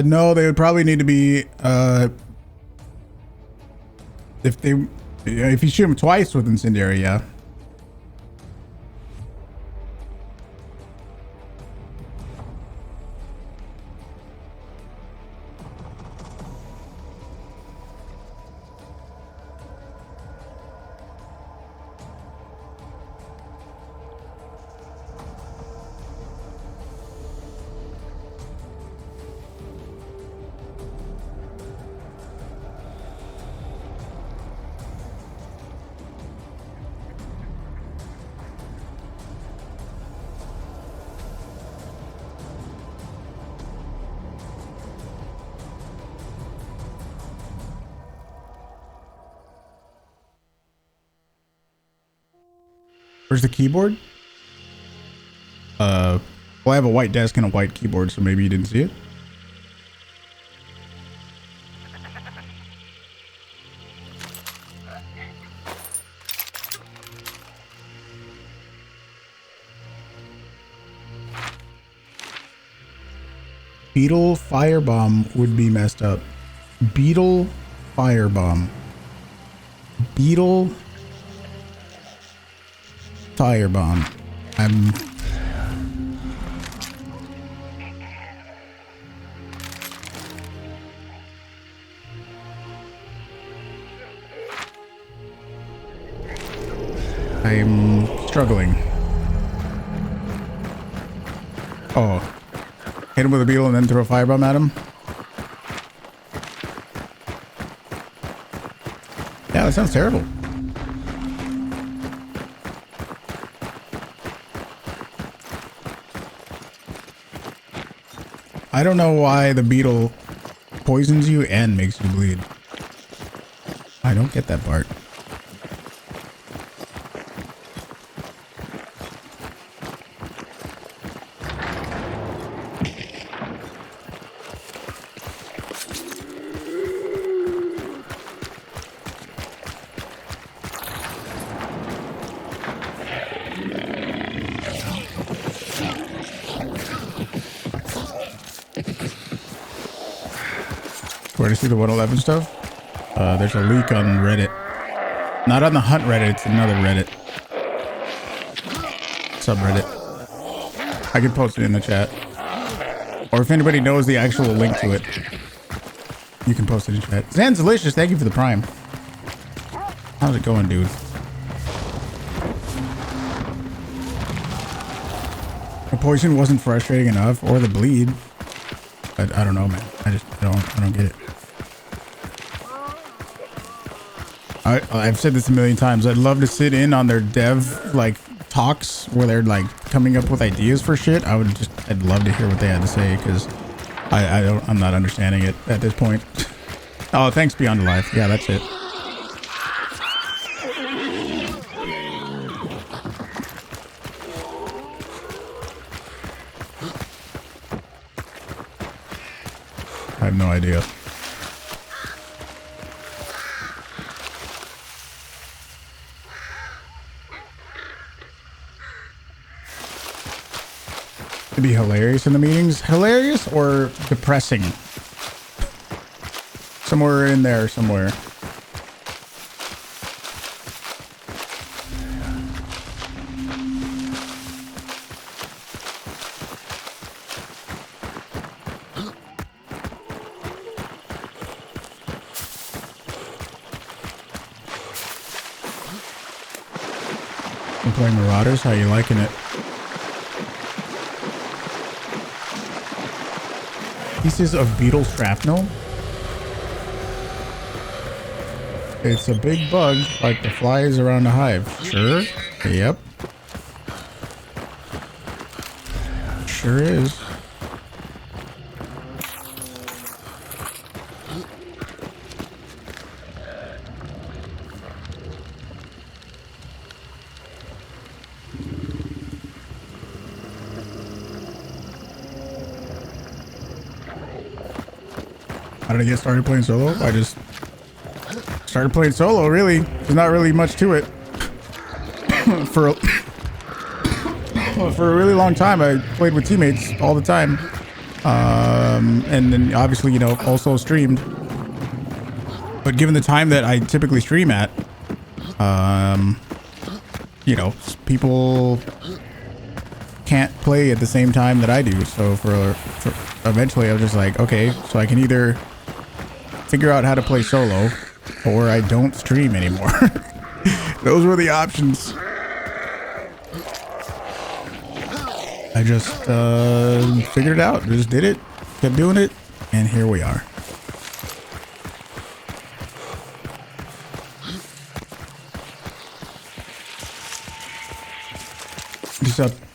No, they would probably need to be, if you shoot them twice with incendiary, yeah. Where's the keyboard? Well, I have a white desk and a white keyboard, so maybe you didn't see it. Beetle firebomb would be messed up. Beetle firebomb. Beetle firebomb. I'm struggling. Oh. Hit him with a beetle and then throw a firebomb at him. Yeah, that sounds terrible. I don't know why the beetle poisons you and makes you bleed. I don't get that part. Where to see the 111 stuff? There's a leak on Reddit. Not on the Hunt Reddit, it's another Reddit. Subreddit. I can post it in the chat. Or if anybody knows the actual link to it, you can post it in chat. Zanzalicious, thank you for the prime. How's it going, dude? The poison wasn't frustrating enough, or the bleed. I don't know, man. I don't get it. I've said this a million times. I'd love to sit in on their dev like talks where they're like coming up with ideas for shit. I'd love to hear what they had to say because I'm not understanding it at this point. Oh, thanks Beyond Life. Yeah, that's it. I have no idea. To be hilarious in the meetings. Hilarious or depressing? Somewhere in there somewhere. I'm playing Marauders. How you liking it? Pieces of beetle shrapnel. It's a big bug like the flies around the hive. Sure. Yep. Sure is. How did I get started playing solo? I just started playing solo, really. There's not really much to it. For a really long time, I played with teammates all the time. And then obviously, you know, also streamed. But given the time that I typically stream at, you know, people can't play at the same time that I do. So for eventually I was just like, okay, so I can either figure out how to play solo or I don't stream anymore. Those were the options. I just figured it out, just did it, kept doing it, and here we are.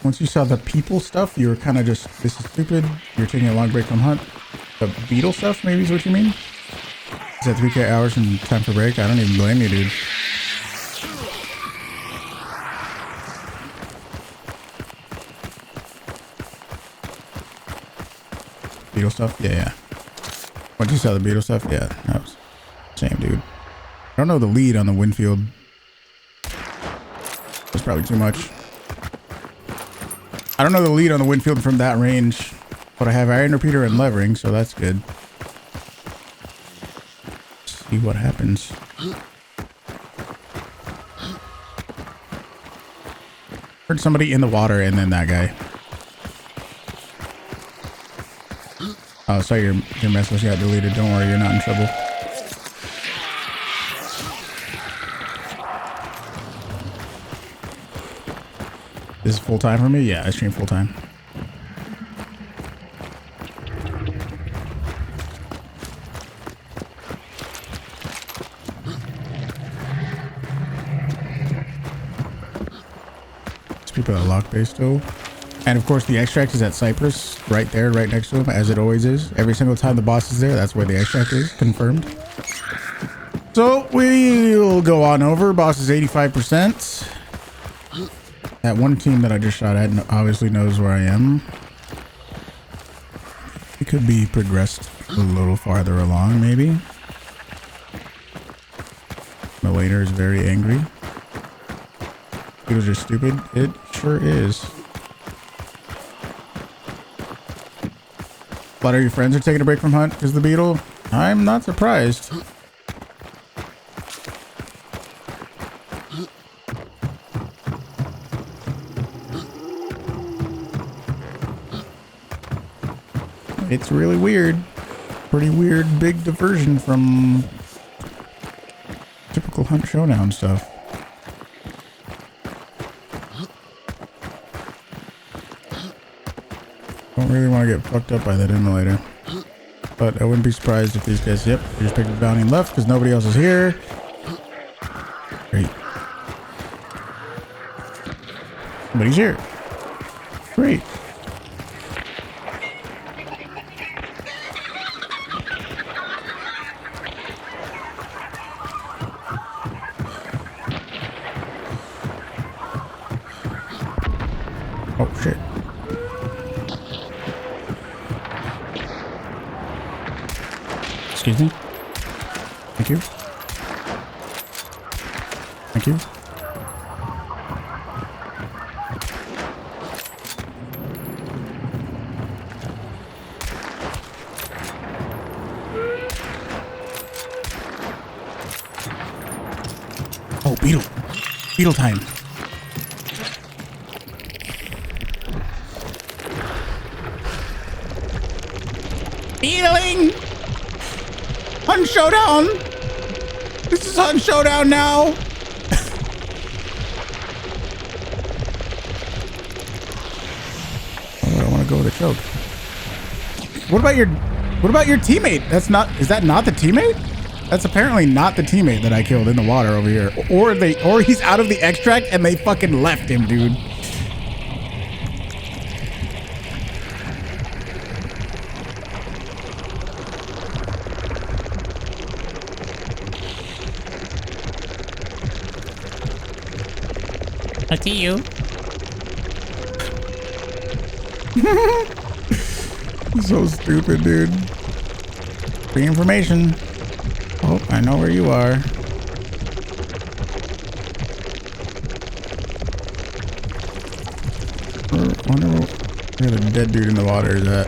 Once you saw the people stuff, you were kind of just, this is stupid. You're taking a long break from Hunt. The beetle stuff, maybe is what you mean? Is that 3K hours and time for break? I don't even blame you, dude. Beetle stuff? Yeah. Once you saw the beetle stuff, yeah, that was same, dude. I don't know the lead on the Winfield. That's probably too much. I don't know the lead on the Winfield from that range, but I have Iron Repeater and Levering, so that's good. Let's see what happens. Heard somebody in the water and then that guy. Oh, sorry, your message got deleted. Don't worry, you're not in trouble. This is full time for me? Yeah, I stream full time. keep a lock base still. And of course the extract is at Cypress, right there, right next to him, as it always is. Every single time the boss is there, that's where the extract is, confirmed. So we'll go on over. Boss is 85%. That one team that I just shot at obviously knows where I am. It could be progressed a little farther along, maybe. Malator is very angry. Beetles are stupid. It sure is. A lot of your friends are taking a break from Hunt because of the beetle. I'm not surprised. It's really weird. Pretty weird big diversion from typical Hunt Showdown stuff. Don't really want to get fucked up by that immolator. But I wouldn't be surprised if these guys, yep, they just picked the bounty and left because nobody else is here. Great. Somebody's here. Great. Oh shit. Excuse me. Thank you. Thank you. Oh, beetle. Beetle time. Beetling! Hunt Showdown! This is Hunt Showdown now! Oh, I want to go with a choke. What about your teammate? Is that not the teammate? That's apparently not the teammate that I killed in the water over here. Or he's out of the extract and they fucking left him, dude. I see you. So stupid, dude. Free information. Oh, I know where you are. I wonder where the dead dude in the water is at.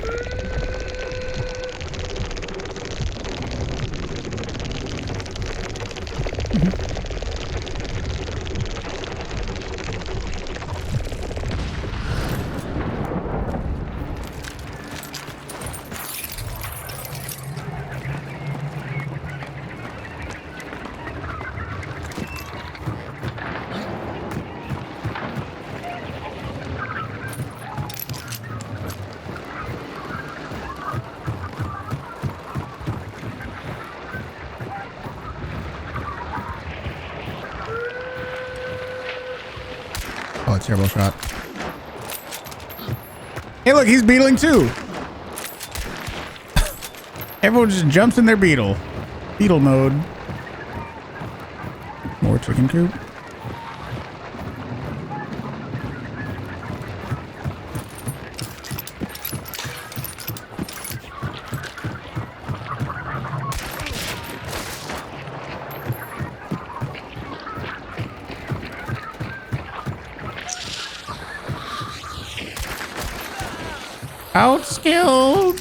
Oh, terrible shot. Hey, look, he's beetling too. Everyone just jumps in their beetle. Beetle mode. More chicken coop. Outskilled.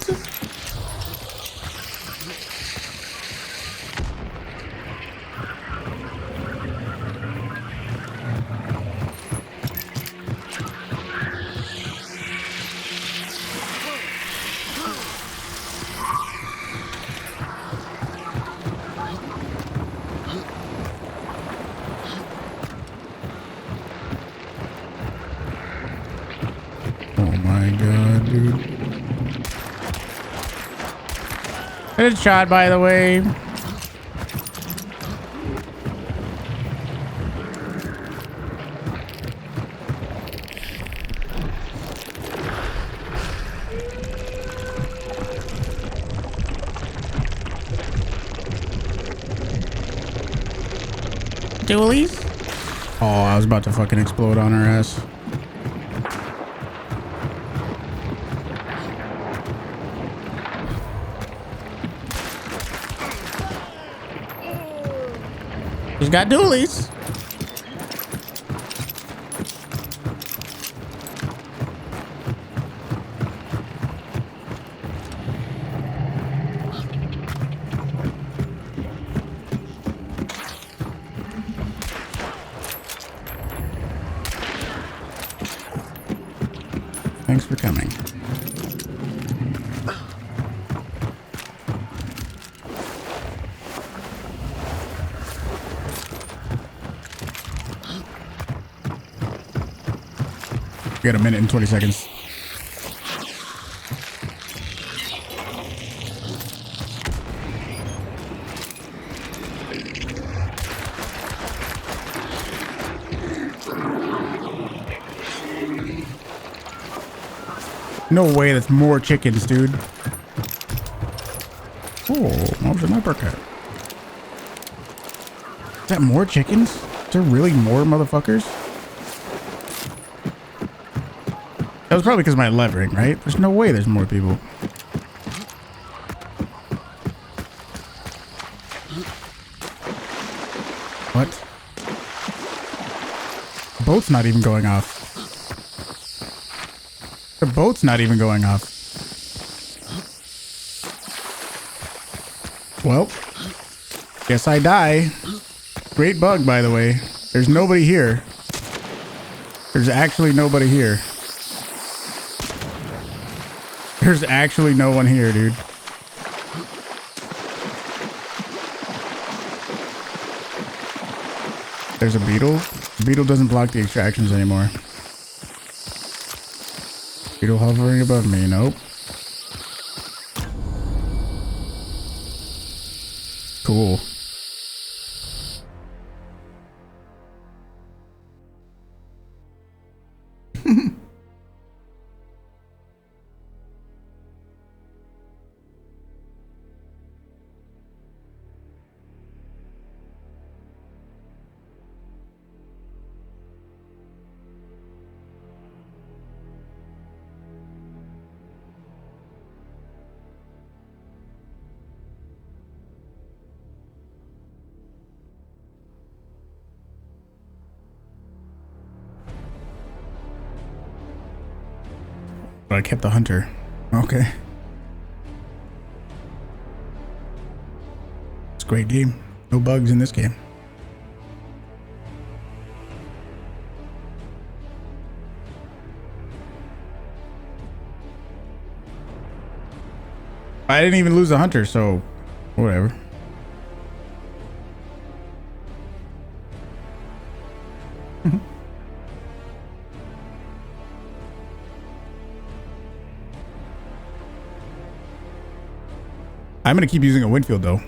Oh my god, dude. Good shot, by the way. dualies? Oh, I was about to fucking explode on her ass. She's got dualies. Thanks for coming. We got a minute and 20 seconds. No way, that's more chickens, dude. Oh, what was an uppercut? Is that more chickens? Is there really more motherfuckers? That was probably because of my levering, right? There's no way there's more people. What? Boat's not even going off. The boat's not even going off. Well, guess I die. Great bug, by the way. There's nobody here. There's actually nobody here. There's actually no one here, dude. There's a beetle. The beetle doesn't block the extractions anymore. Beetle hovering above me. Nope. Cool. But I kept the hunter. Okay. It's a great game. No bugs in this game. I didn't even lose the hunter, so whatever. I'm going to keep using a Winfield, though.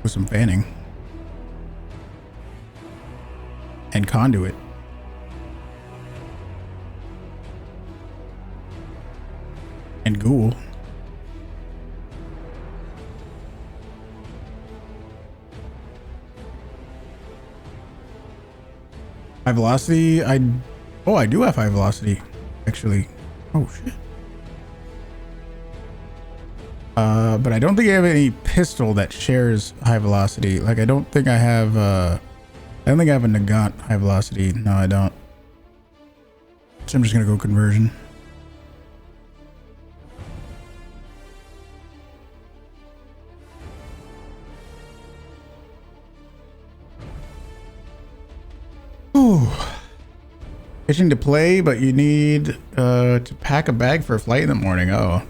With some fanning. And conduit. And ghoul. High velocity, I do have high velocity, actually. Oh shit. But I don't think I have any pistol that shares high velocity. Like I don't think I have I don't think I have a Nagant high velocity. No, I don't. So I'm just gonna go conversion. Ooh. Itching to play, but you need to pack a bag for a flight in the morning. Oh,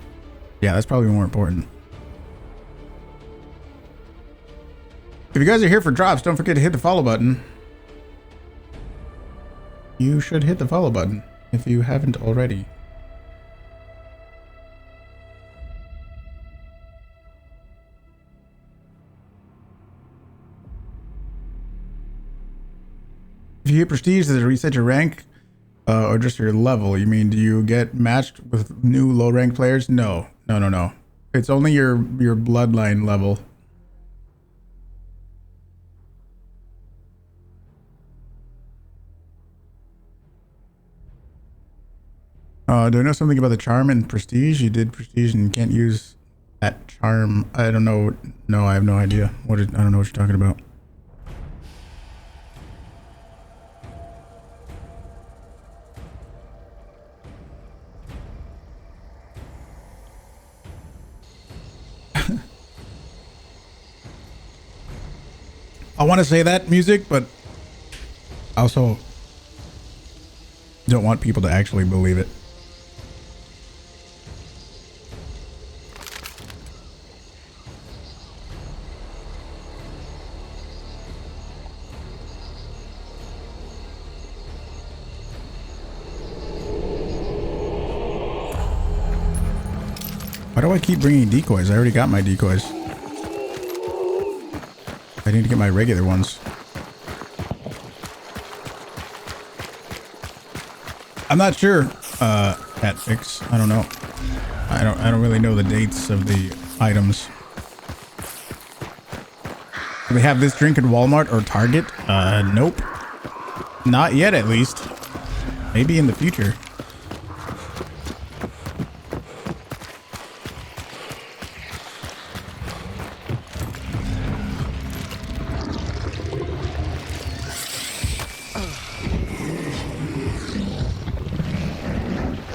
yeah, that's probably more important. If you guys are here for drops, don't forget to hit the follow button. You should hit the follow button if you haven't already. If you hit prestige, does it reset your rank or just your level? You mean, do you get matched with new low rank players? No. It's only your bloodline level. Do I know something about the charm and prestige? You did prestige and can't use that charm. I don't know. No, I have no idea. I don't know what you're talking about. I want to say that music, but I also don't want people to actually believe it. Why do I keep bringing decoys? I already got my decoys. I need to get my regular ones. I'm not sure, Catfix. I don't know. I don't really know the dates of the items. Do they have this drink in Walmart or Target? Nope. Not yet, at least. Maybe in the future.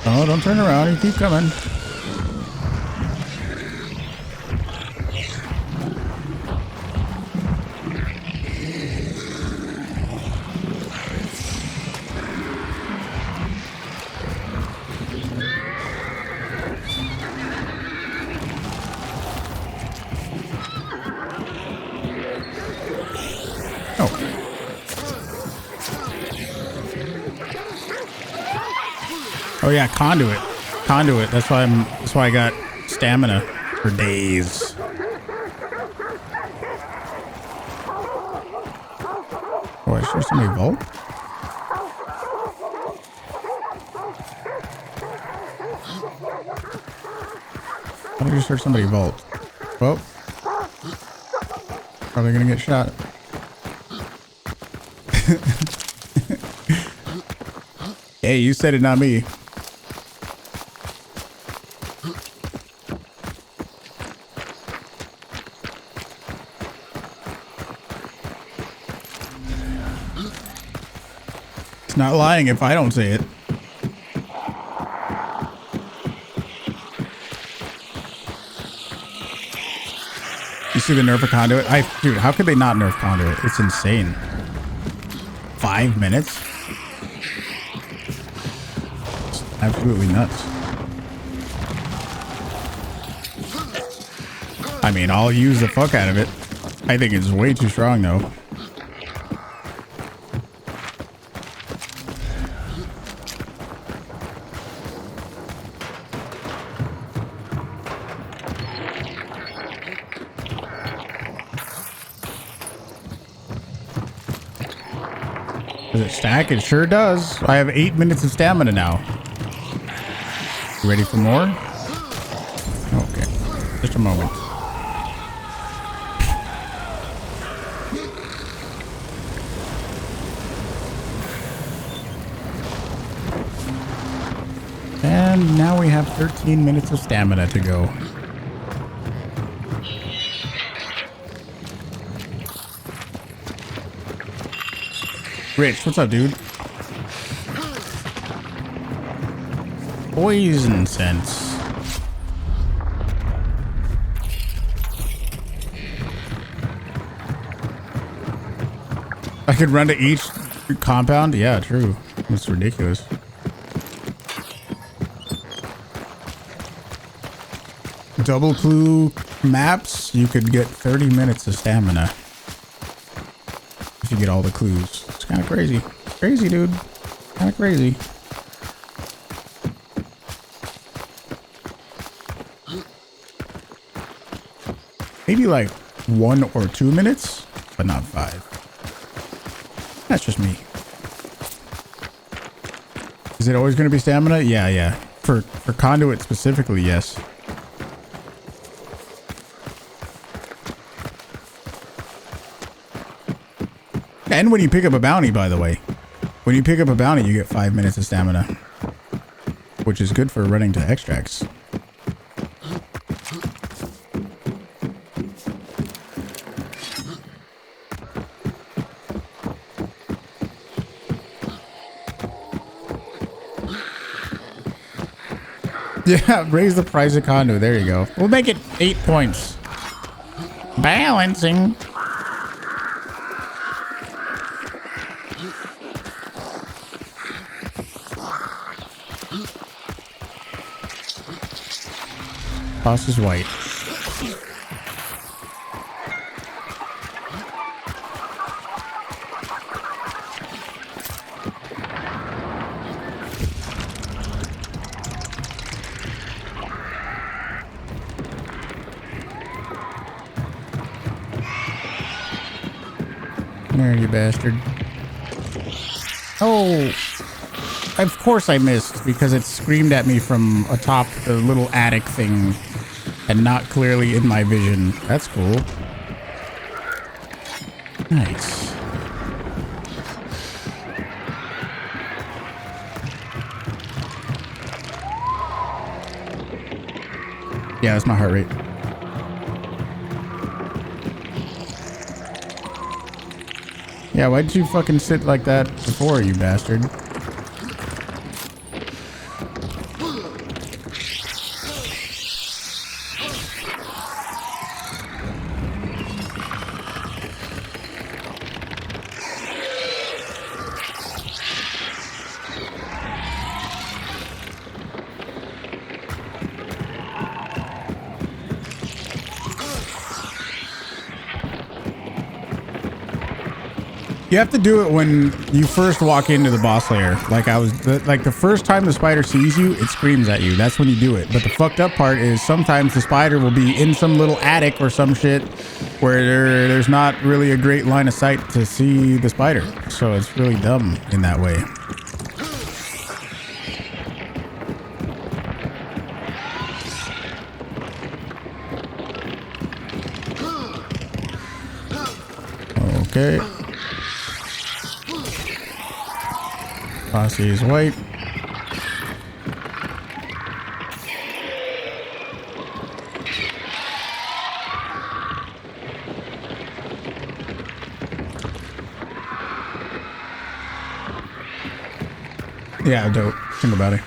Oh, don't turn around. You keep coming. Oh yeah, conduit. That's why I got stamina for days. Oh, I sure somebody vault. I just heard somebody vault. Well, probably gonna get shot. Hey, you said it, not me. It's not lying if I don't say it. You see the nerf of conduit? Dude, how could they not nerf conduit? It's insane. 5 minutes? It's absolutely nuts. I mean, I'll use the fuck out of it. I think it's way too strong though. Does it stack? It sure does. I have 8 minutes of stamina now. You ready for more? Okay. Just a moment. And now we have 13 minutes of stamina to go. Rich, what's up, dude? Poison sense. I could run to each compound? Yeah, true. That's ridiculous. Double clue maps, you could get 30 minutes of stamina if you get all the clues. It's kind of crazy. Crazy, dude. Kind of crazy. Maybe like 1 or 2 minutes, but not 5. That's just me. Is it always going to be stamina? Yeah, yeah. For conduit specifically, yes. And when you pick up a bounty, by the way. When you pick up a bounty, you get 5 minutes of stamina. Which is good for running to extracts. Yeah, raise the price of conduit. There you go. We'll make it 8 points. Balancing. Boss is white. There, you bastard. Oh, of course I missed because it screamed at me from atop the little attic thing and not clearly in my vision. That's cool. Nice. Yeah, that's my heart rate. Yeah, why'd you fucking sit like that before, you bastard? You have to do it when you first walk into the boss lair. Like the first time the spider sees you, it screams at you. That's when you do it. But the fucked up part is sometimes the spider will be in some little attic or some shit where there's not really a great line of sight to see the spider. So it's really dumb in that way. Okay. Posse is white. Yeah, dope. Single body.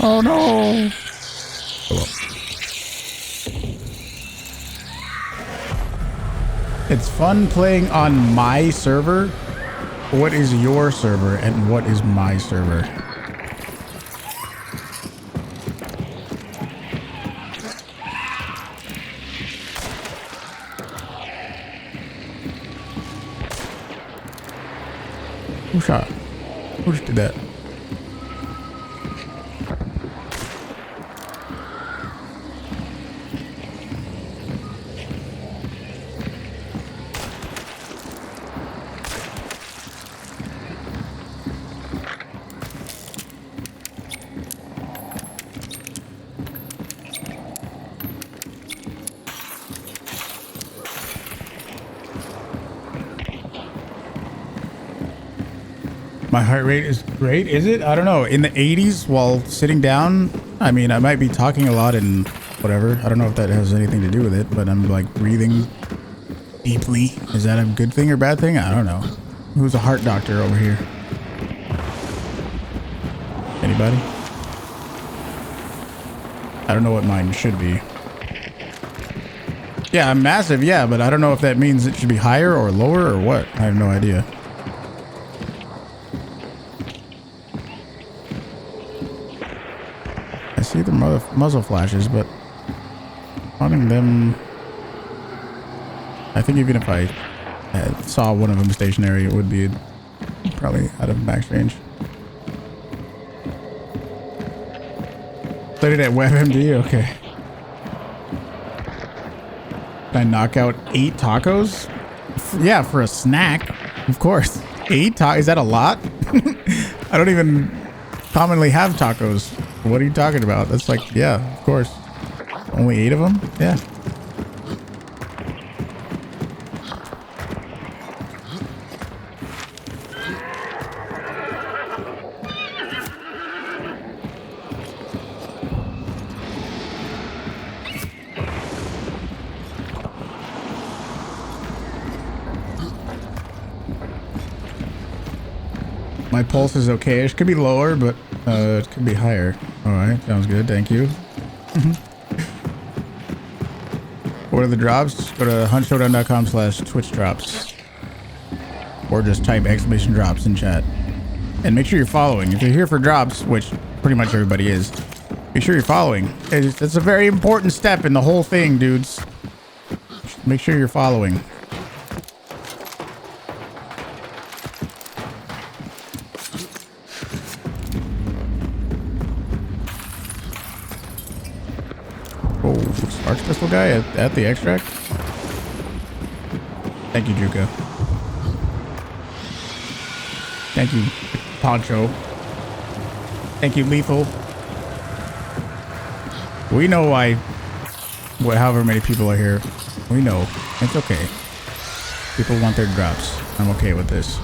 Oh no! It's fun playing on my server. What is your server and what is my server? Who shot? Who just did that? My heart rate is great, is it? I don't know. In the 80s while sitting down, I mean, I might be talking a lot and whatever. I don't know if that has anything to do with it, but I'm like breathing deeply. Is that a good thing or bad thing? I don't know. Who's a heart doctor over here? Anybody? I don't know what mine should be. Yeah, I'm massive, yeah, but I don't know if that means it should be higher or lower or what. I have no idea. I see the muzzle flashes, but hunting them, I think even if I saw one of them stationary, it would be probably out of max range. Played it at WebMD? Okay. I knock out 8 tacos? Yeah, for a snack, of course. 8 tacos? Is that a lot? I don't even commonly have tacos. What are you talking about? That's like, yeah, of course. Only 8 of them? Yeah. My pulse is okay. It could be lower, but it could be higher. All right, sounds good. Thank you. What are the drops? Go to huntshowdown.com/Twitch drops, or just type exclamation drops in chat. And make sure you're following. If you're here for drops, which pretty much everybody is, make sure you're following. It's a very important step in the whole thing, dudes. Make sure you're following. Sparks pistol guy at the extract. Thank you, Juka. Thank you, Poncho. Thank you, Lethal. We know why. However many people are here, we know it's okay. People want their drops. I'm okay with this.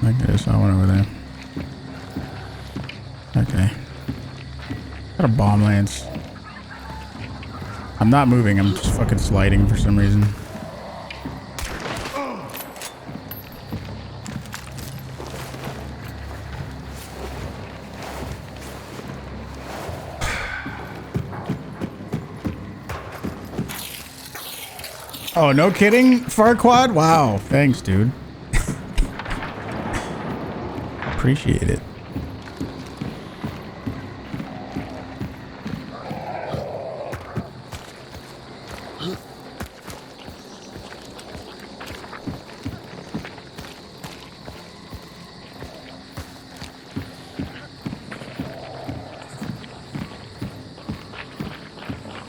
I guess I went over there. Okay. Got a bomb lance. I'm not moving. I'm just fucking sliding for some reason. Oh, no kidding, Farquad? Wow. Thanks, dude. Appreciate it.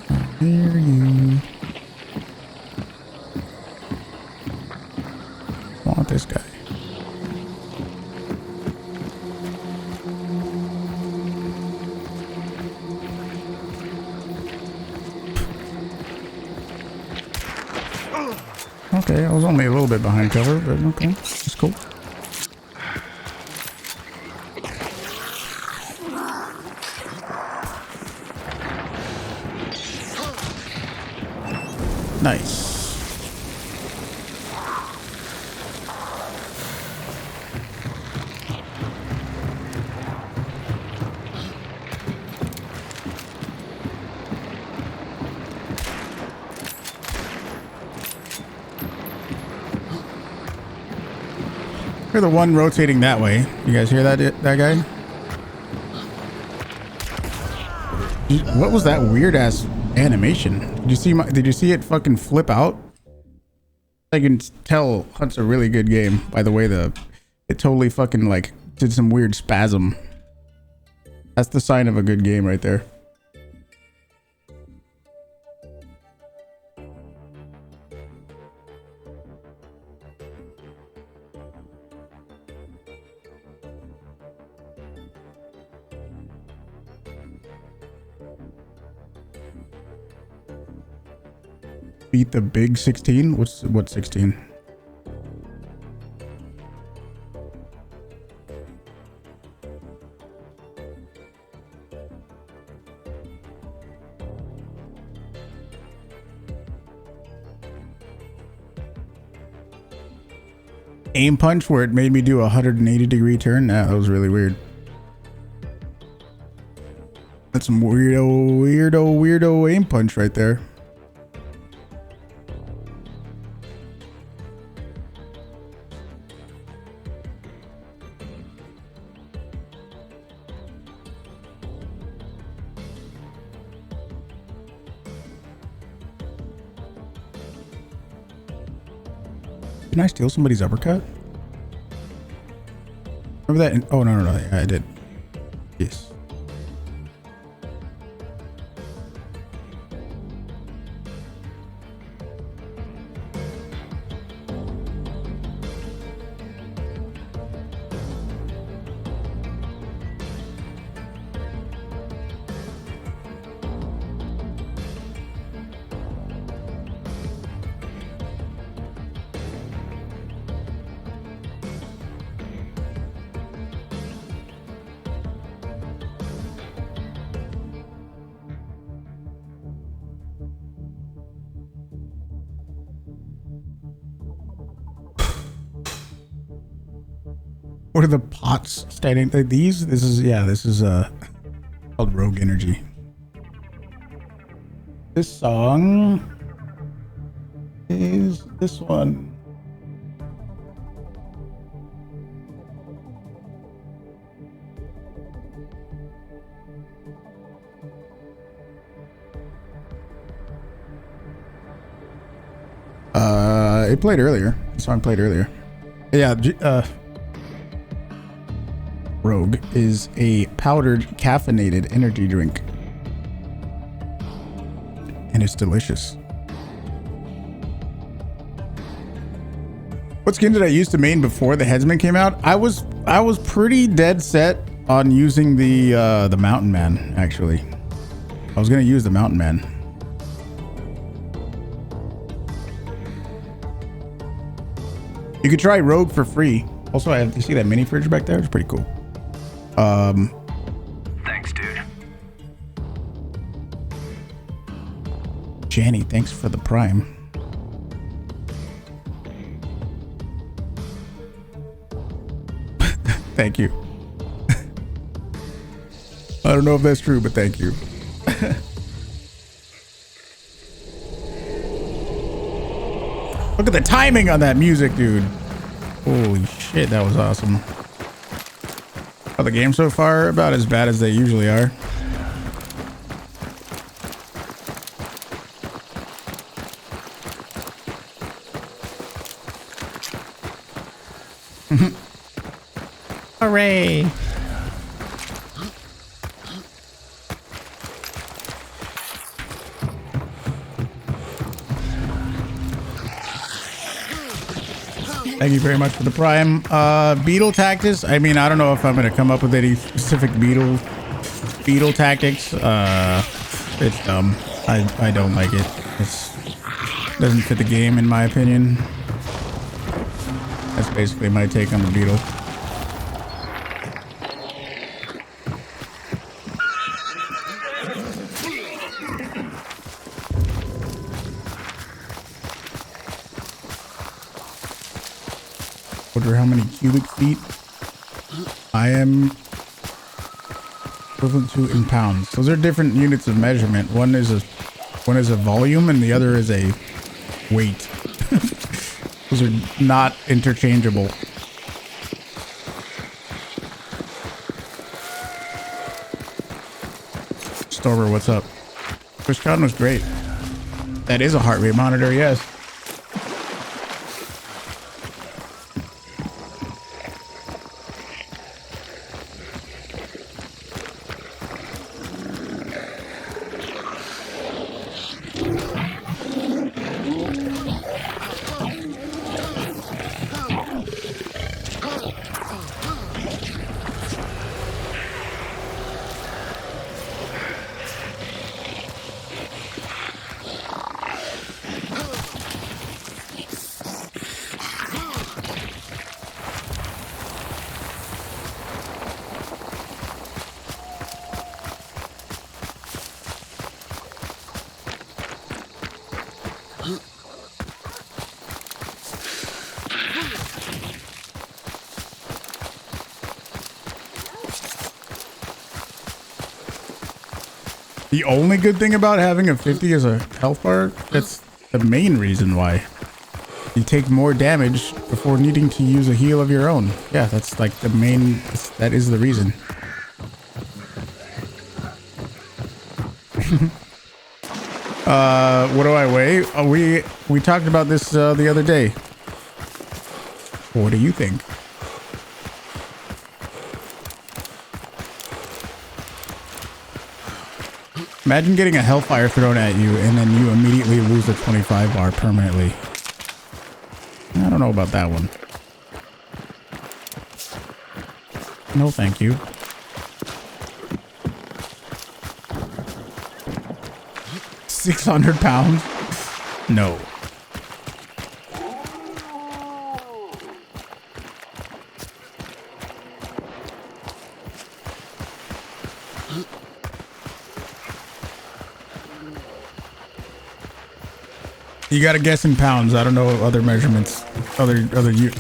I hear you. Want this guy. Okay, I was only a little bit behind cover, but okay, that's cool. Nice. You're the one rotating that way. You guys hear that guy? What was that weird ass animation? Did you see it fucking flip out? I can tell Hunt's a really good game by the way it totally fucking like did some weird spasm. That's the sign of a good game right there. Beat the big 16? What 16? Aim punch where it made me do a 180-degree turn? Nah, that was really weird. That's some weirdo aim punch right there. Didn't I steal somebody's uppercut? Remember that? Oh, no. Yeah, I did. Yes. What are the pots standing? Like these? This is called Rogue Energy. This song is this one. It played earlier. The song played earlier. Yeah, Rogue is a powdered caffeinated energy drink. And it's delicious. What skin did I use to main before the Headsman came out? I was pretty dead set on using the Mountain Man, actually. I was gonna use the Mountain Man. You could try Rogue for free. Also, you see that mini fridge back there? It's pretty cool. Thanks, dude. Janny, thanks for the Prime. Thank you. I don't know if that's true, but thank you. Look at the timing on that music, dude. Holy shit, that was awesome. Oh, the game so far, about as bad as they usually are. Hooray! Thank you very much for the Prime. Beetle tactics. I mean, I don't know if I'm going to come up with any specific beetle tactics. It's dumb. I don't like it. It doesn't fit the game, in my opinion. That's basically my take on the beetle. Wonder how many cubic feet I am equivalent to in pounds. Those are different units of measurement. One is a volume and the other is a weight. Those are not interchangeable. Stormer, what's up? TwitchCon was great. That is a heart rate monitor, yes. The only good thing about having a 50 is a health bar. That's the main reason why. You take more damage before needing to use a heal of your own. Yeah, that's like the main, that is the reason. What do I weigh? We talked about this the other day. What do you think? Imagine getting a hellfire thrown at you and then you immediately lose a 25 bar permanently. I don't know about that one. No, thank you. £600? No. You gotta guess in pounds. I don't know other measurements, other units.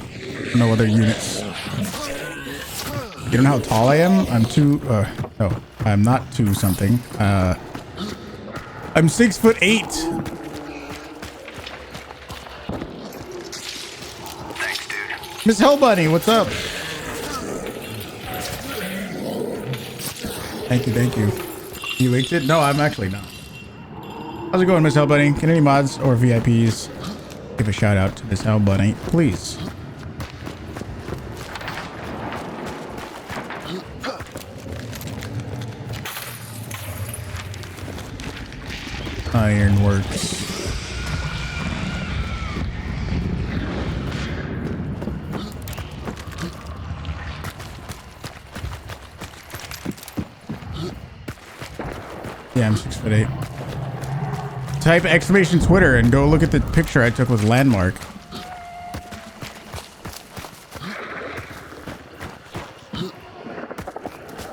You don't know how tall I am? I'm no, I'm not two something. I'm 6'8". Thanks, dude. Miss Hellbunny, what's up? Thank you, thank you. You linked it? No, I'm actually not. How's it going, Miss Hellbunny? Can any mods or VIPs give a shout out to Miss Hellbunny, please? Ironworks. Yeah, I'm 6'8". Type exclamation Twitter and go look at the picture I took with Landmark.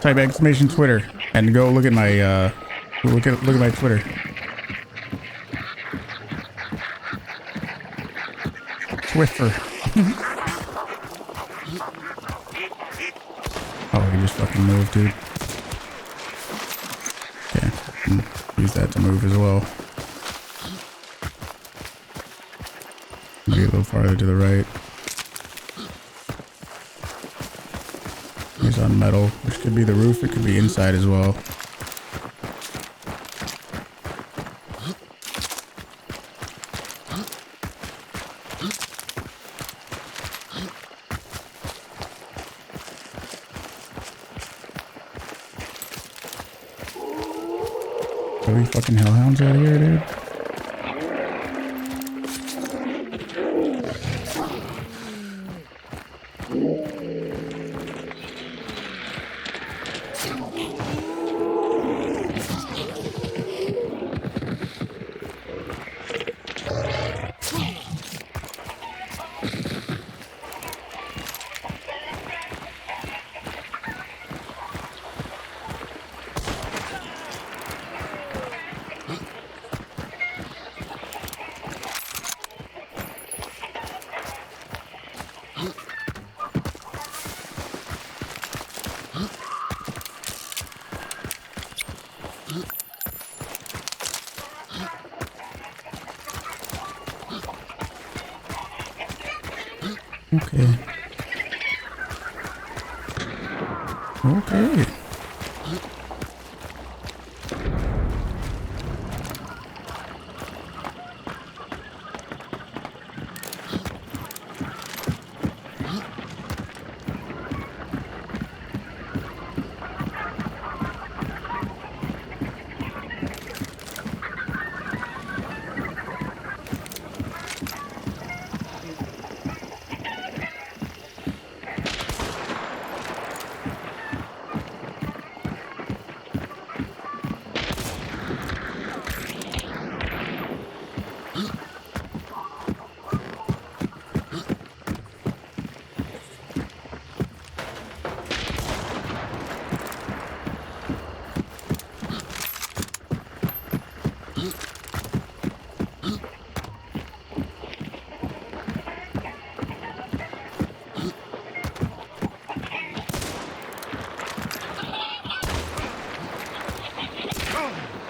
Type exclamation Twitter and go look at my look at my Twitter. Swiffer. Oh, he just fucking moved, dude. Okay, use that to move as well. Maybe a little farther to the right. He's on metal, which could be the roof. It could be inside as well. Are we fucking hellhounds out here, dude? Okay. Okay.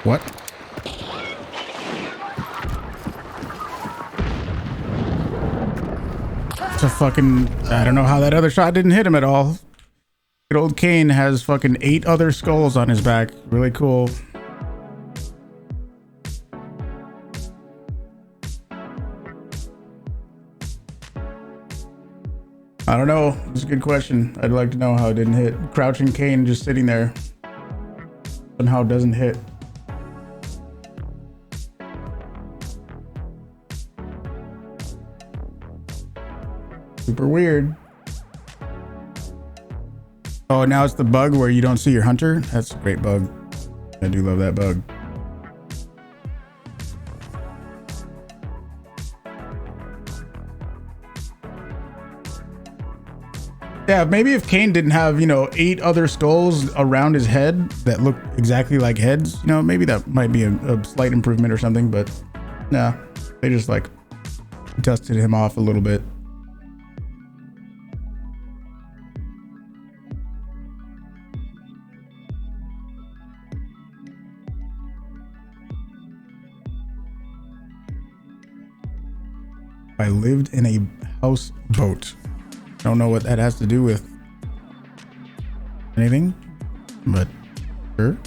What? It's a fucking... I don't know how that other shot didn't hit him at all. Good old Kane has fucking 8 other skulls on his back. Really cool. I don't know. It's a good question. I'd like to know how it didn't hit. Crouching Kane just sitting there somehow doesn't hit. Super weird. Oh, now it's the bug where you don't see your hunter. That's a great bug. I do love that bug. Yeah, maybe if Kane didn't have, 8 other skulls around his head that look exactly like heads, maybe that might be a slight improvement or something, but nah, they just like dusted him off a little bit. I lived in a houseboat. I don't know what that has to do with anything, but sure.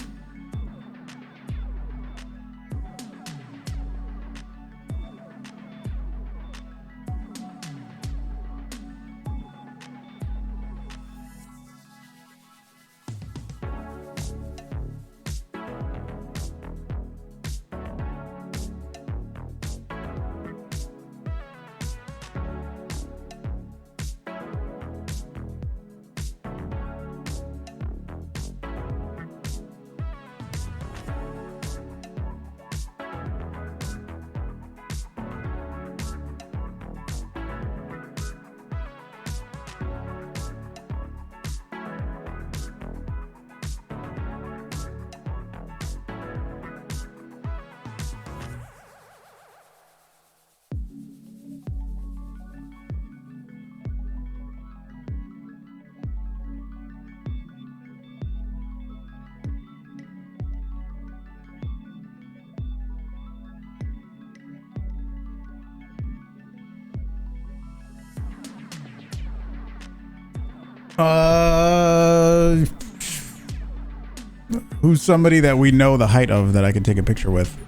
Who's somebody that we know the height of that I can take a picture with?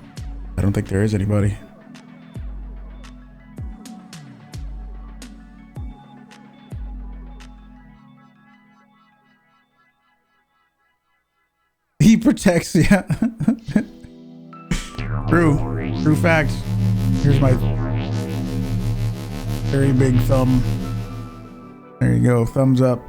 I don't think there is anybody. He protects, yeah. True fact. Here's my very big thumb. There you go, thumbs up.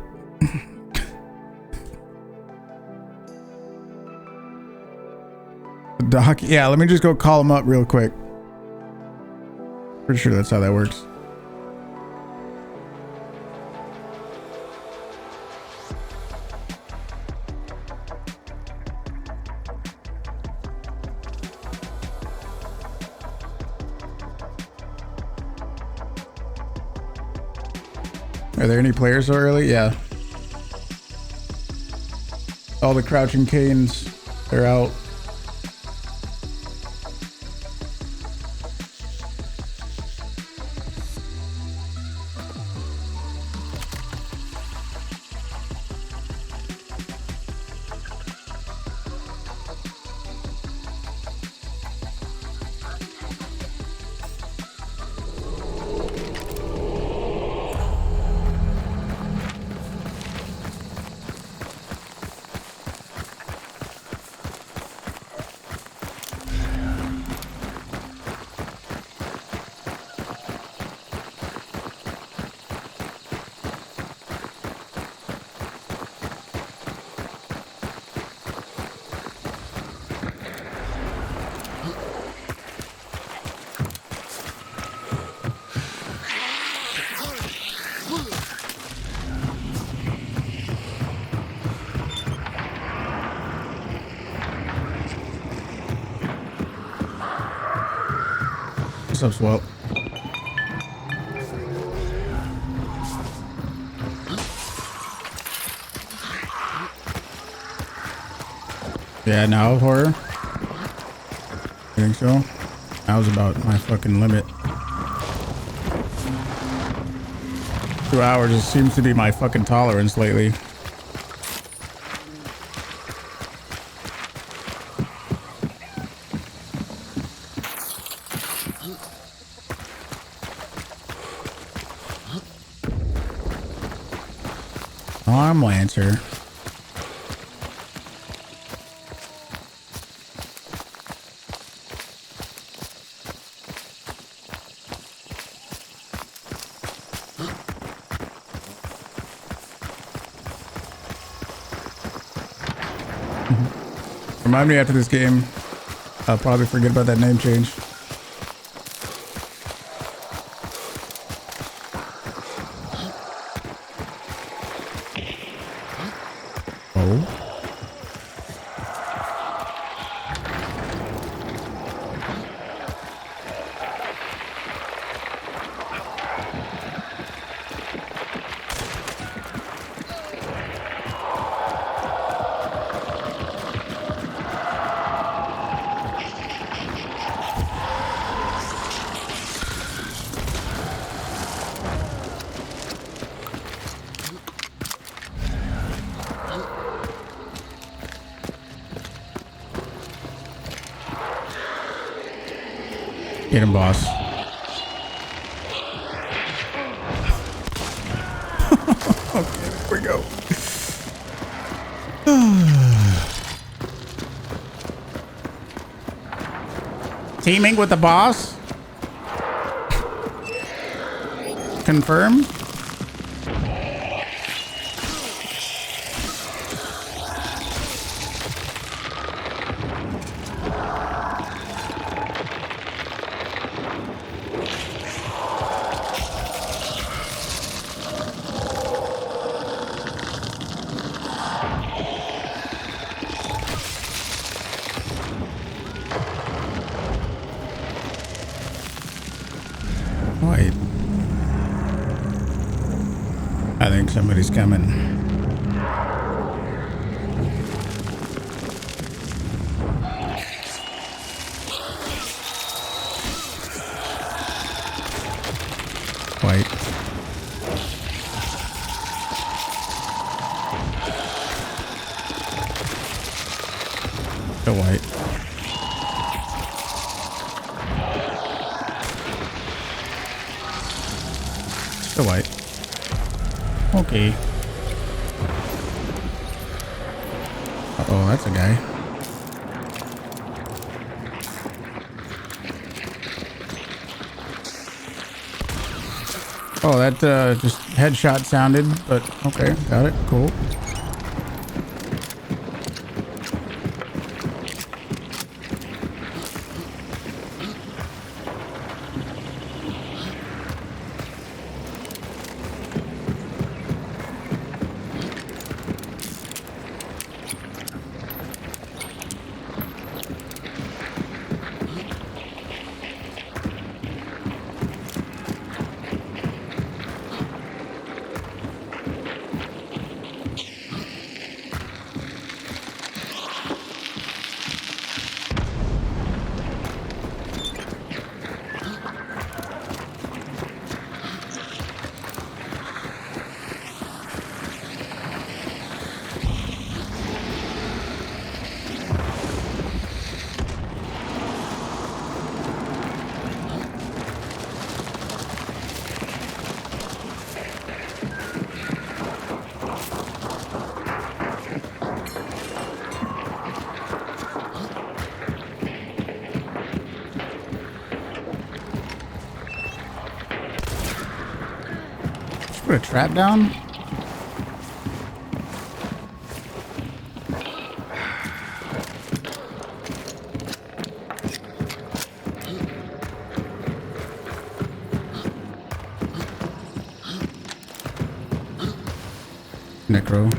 Doc, yeah, let me just go call him up real quick. Pretty sure that's how that works. Are there any players so early? Yeah. All the Crouching Canes, they're out. What's up, Swell? Yeah, now horror. I think so. That was about my fucking limit. 2 hours just seems to be my fucking tolerance lately. Arm Lancer. Remind me after this game. I'll probably forget about that name change. Oh. Get him, boss. Okay, there we go. Teaming with the boss? Confirmed? Wait. I think somebody's coming. Wait. Still white. Still white. Okay. Uh-oh, that's a guy. Oh, that just headshot sounded, but okay, got it. Cool. Put a trap down? Necro.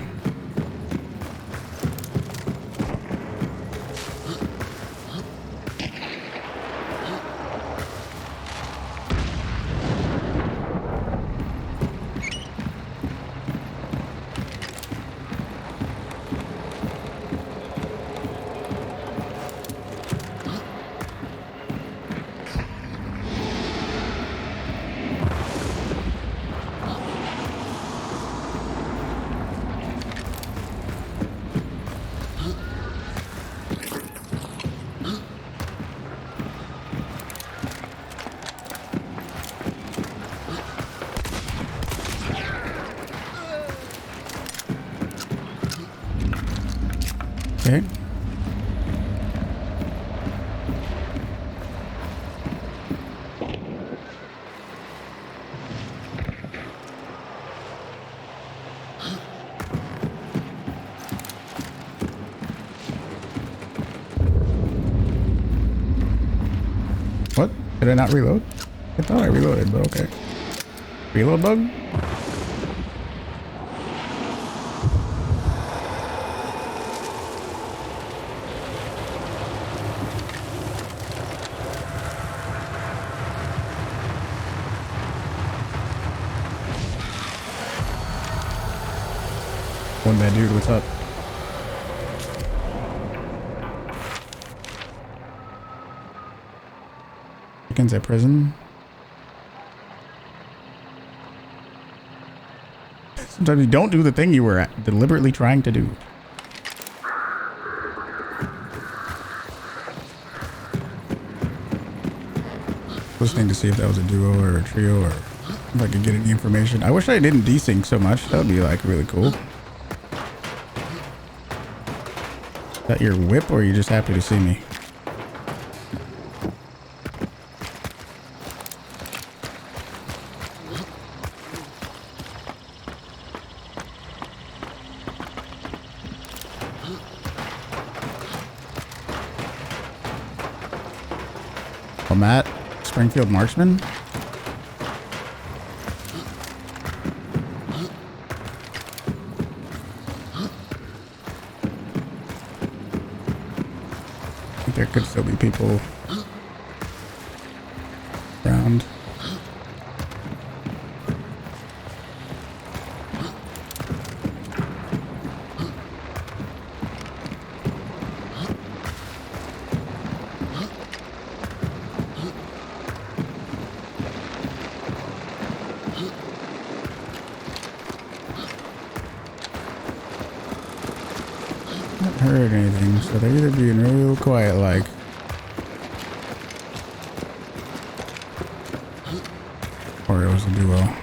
Okay. What? Did I not reload? I thought I reloaded, but okay. Reload bug? One bad dude, what's up? Chickens at prison. Sometimes you don't do the thing you were deliberately trying to do. Listening to see if that was a duo or a trio or if I could get any information. I wish I didn't desync so much. That would be like really cool. Is that your whip or are you just happy to see me? Oh, Matt, Springfield Marksman. I think there could still be people around. Heard anything, so they're either being real quiet like, or it was a duo.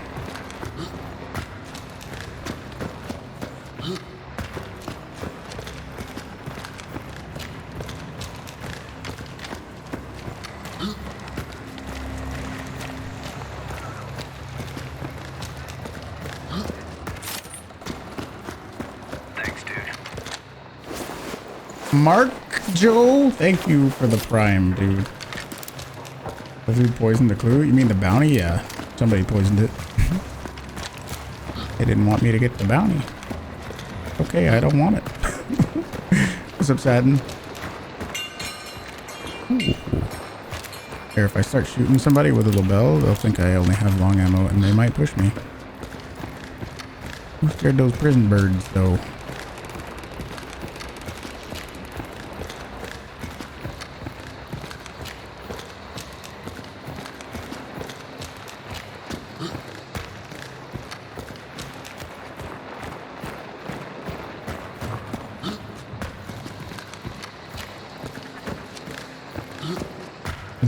Mark Joe, thank you for the prime, dude. Who poisoned the clue? You mean the bounty? Yeah, somebody poisoned it. They didn't want me to get the bounty. Okay, I don't want it. What's up, Sadden? Here, if I start shooting somebody with a LaBelle, they'll think I only have long ammo and they might push me. Who scared those prison birds, though?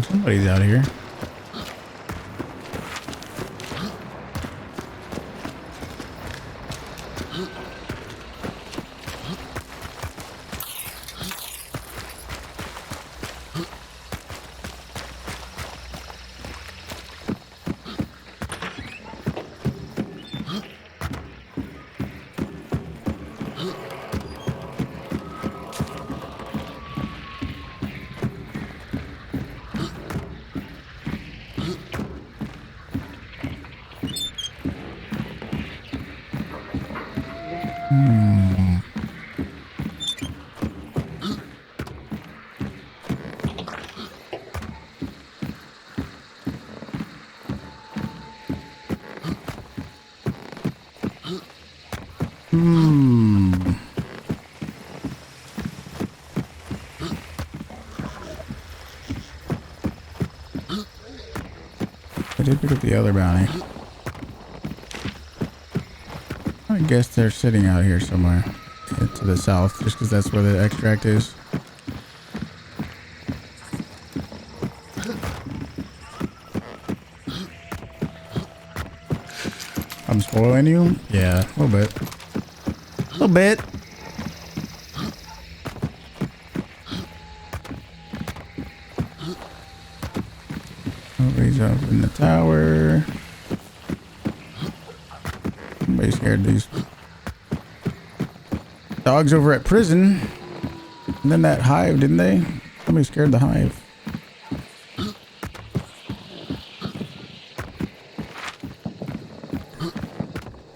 Somebody's out here. I did pick up the other bounty. I guess they're sitting out here somewhere to the south, just because that's where the extract is. I'm spoiling you? Yeah, a little bit. A little bit. up in the tower. Somebody scared these dogs over at prison. And then that hive, didn't they? Somebody scared the hive.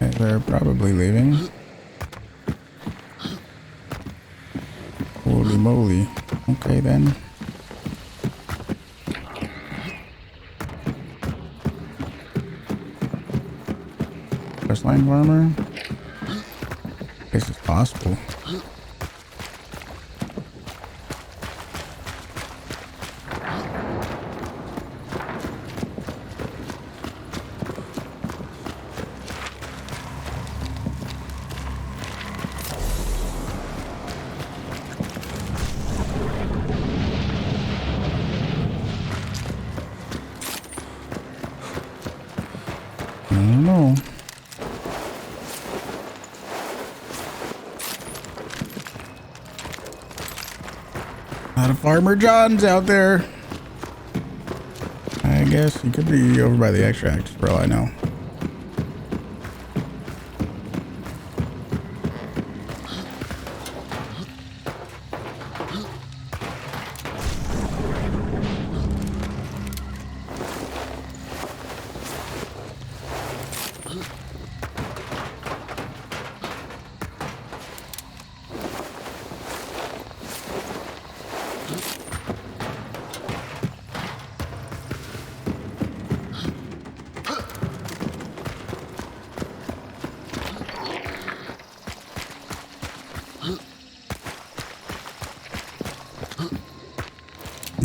Okay, they're probably leaving. Holy moly. Okay then. Line farmer. This is possible. I don't know. A lot of Farmer Johns out there. I guess he could be over by the extract, for all I know.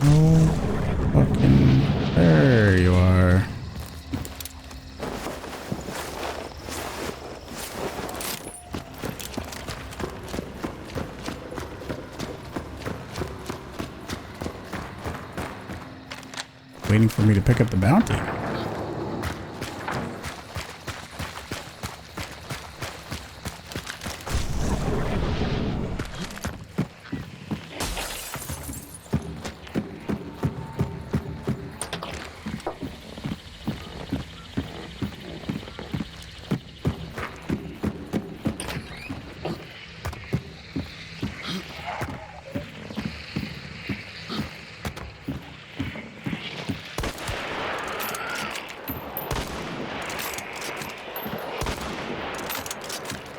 No fucking... There you are. Waiting for me to pick up the bounty.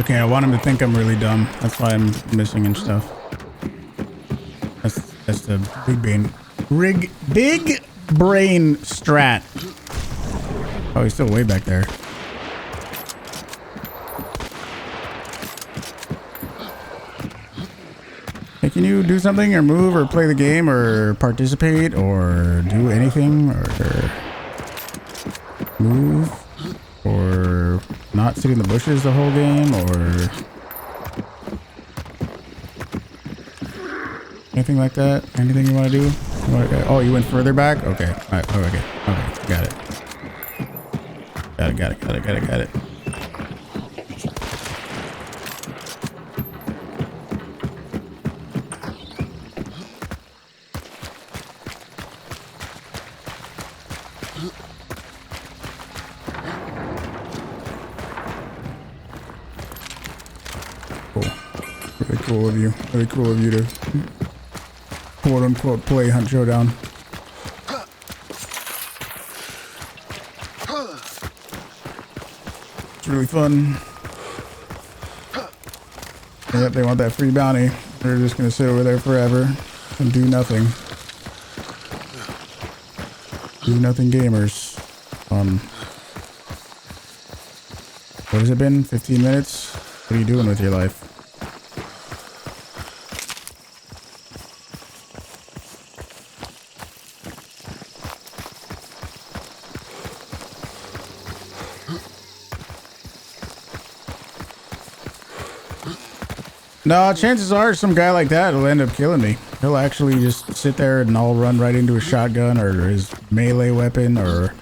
Okay, I want him to think I'm really dumb. That's why I'm missing and stuff. That's the big brain strat. Oh, he's still way back there. Hey, can you do something or move or play the game or participate or do anything or move or not sit in the bushes the whole game or anything like that? Anything you want to do? Oh, you went further back? Okay. All right. Oh, okay. Okay. Got it. Got it. Really cool of you to quote unquote play Hunt Showdown. It's really fun. Yep, they want that free bounty. They're just gonna sit over there forever and do nothing. Do nothing gamers. What has it been? 15 minutes? What are you doing with your life? No, chances are some guy like that will end up killing me. He'll actually just sit there and I'll run right into a shotgun or his melee weapon, or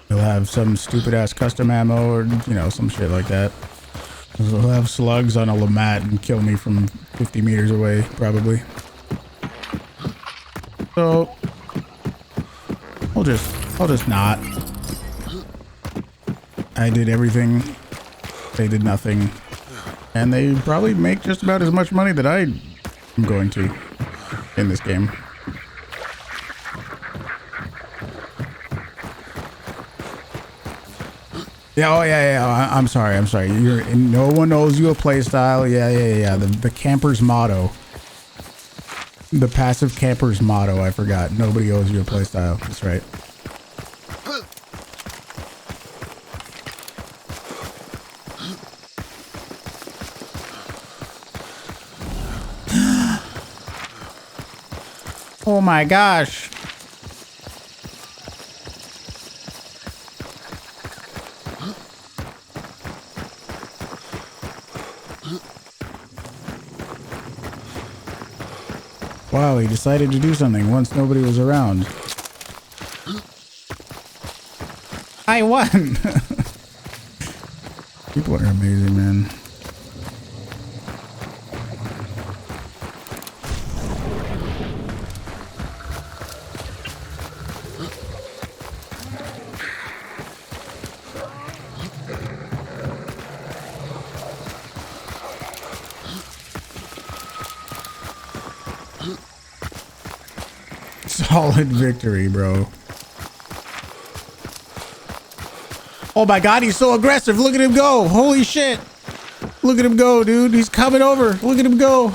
he'll have some stupid ass custom ammo or, you know, some shit like that. He'll have slugs on a Lamat and kill me from 50 meters away, probably. So, we'll just I'll just not. I did everything. They did nothing. And they probably make just about as much money that I am going to in this game. Yeah, oh yeah. I'm sorry. No one owes you a play style. Yeah. The camper's motto. The passive camper's motto. I forgot. Nobody owes you a play style. That's right. Oh my gosh. Wow, he decided to do something once nobody was around. I won! People are amazing, man. Solid victory, bro. Oh my god, he's so aggressive. Look at him go. Holy shit. Look at him go, dude. He's coming over. Look at him go.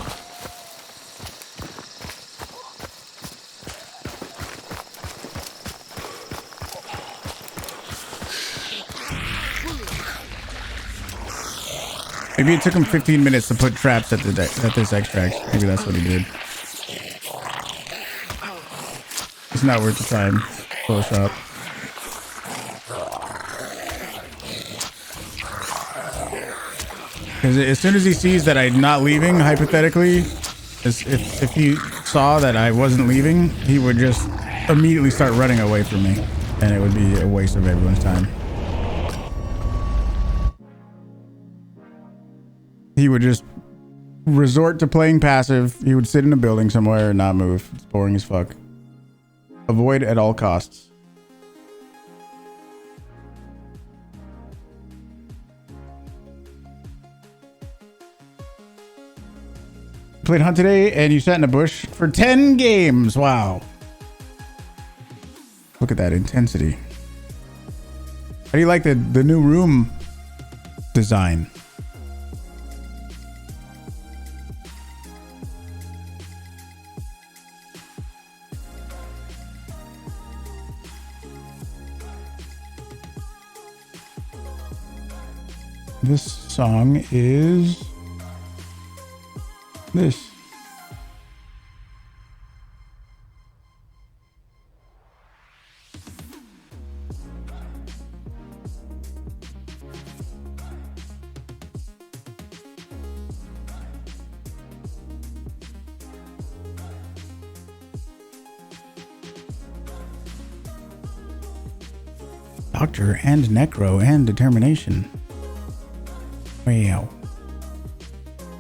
Maybe it took him 15 minutes to put traps at this extract. Maybe that's what he did. It's not worth the time. Close up. Because as soon as he sees that I'm not leaving, hypothetically, if he saw that I wasn't leaving, he would just immediately start running away from me. And it would be a waste of everyone's time. He would just resort to playing passive. He would sit in a building somewhere and not move. It's boring as fuck. Avoid at all costs. Played Hunt today and you sat in a bush for 10 games. Wow. Look at that intensity. How do you like the new room design? This song is this. Doctor and Necro and Determination. Wow.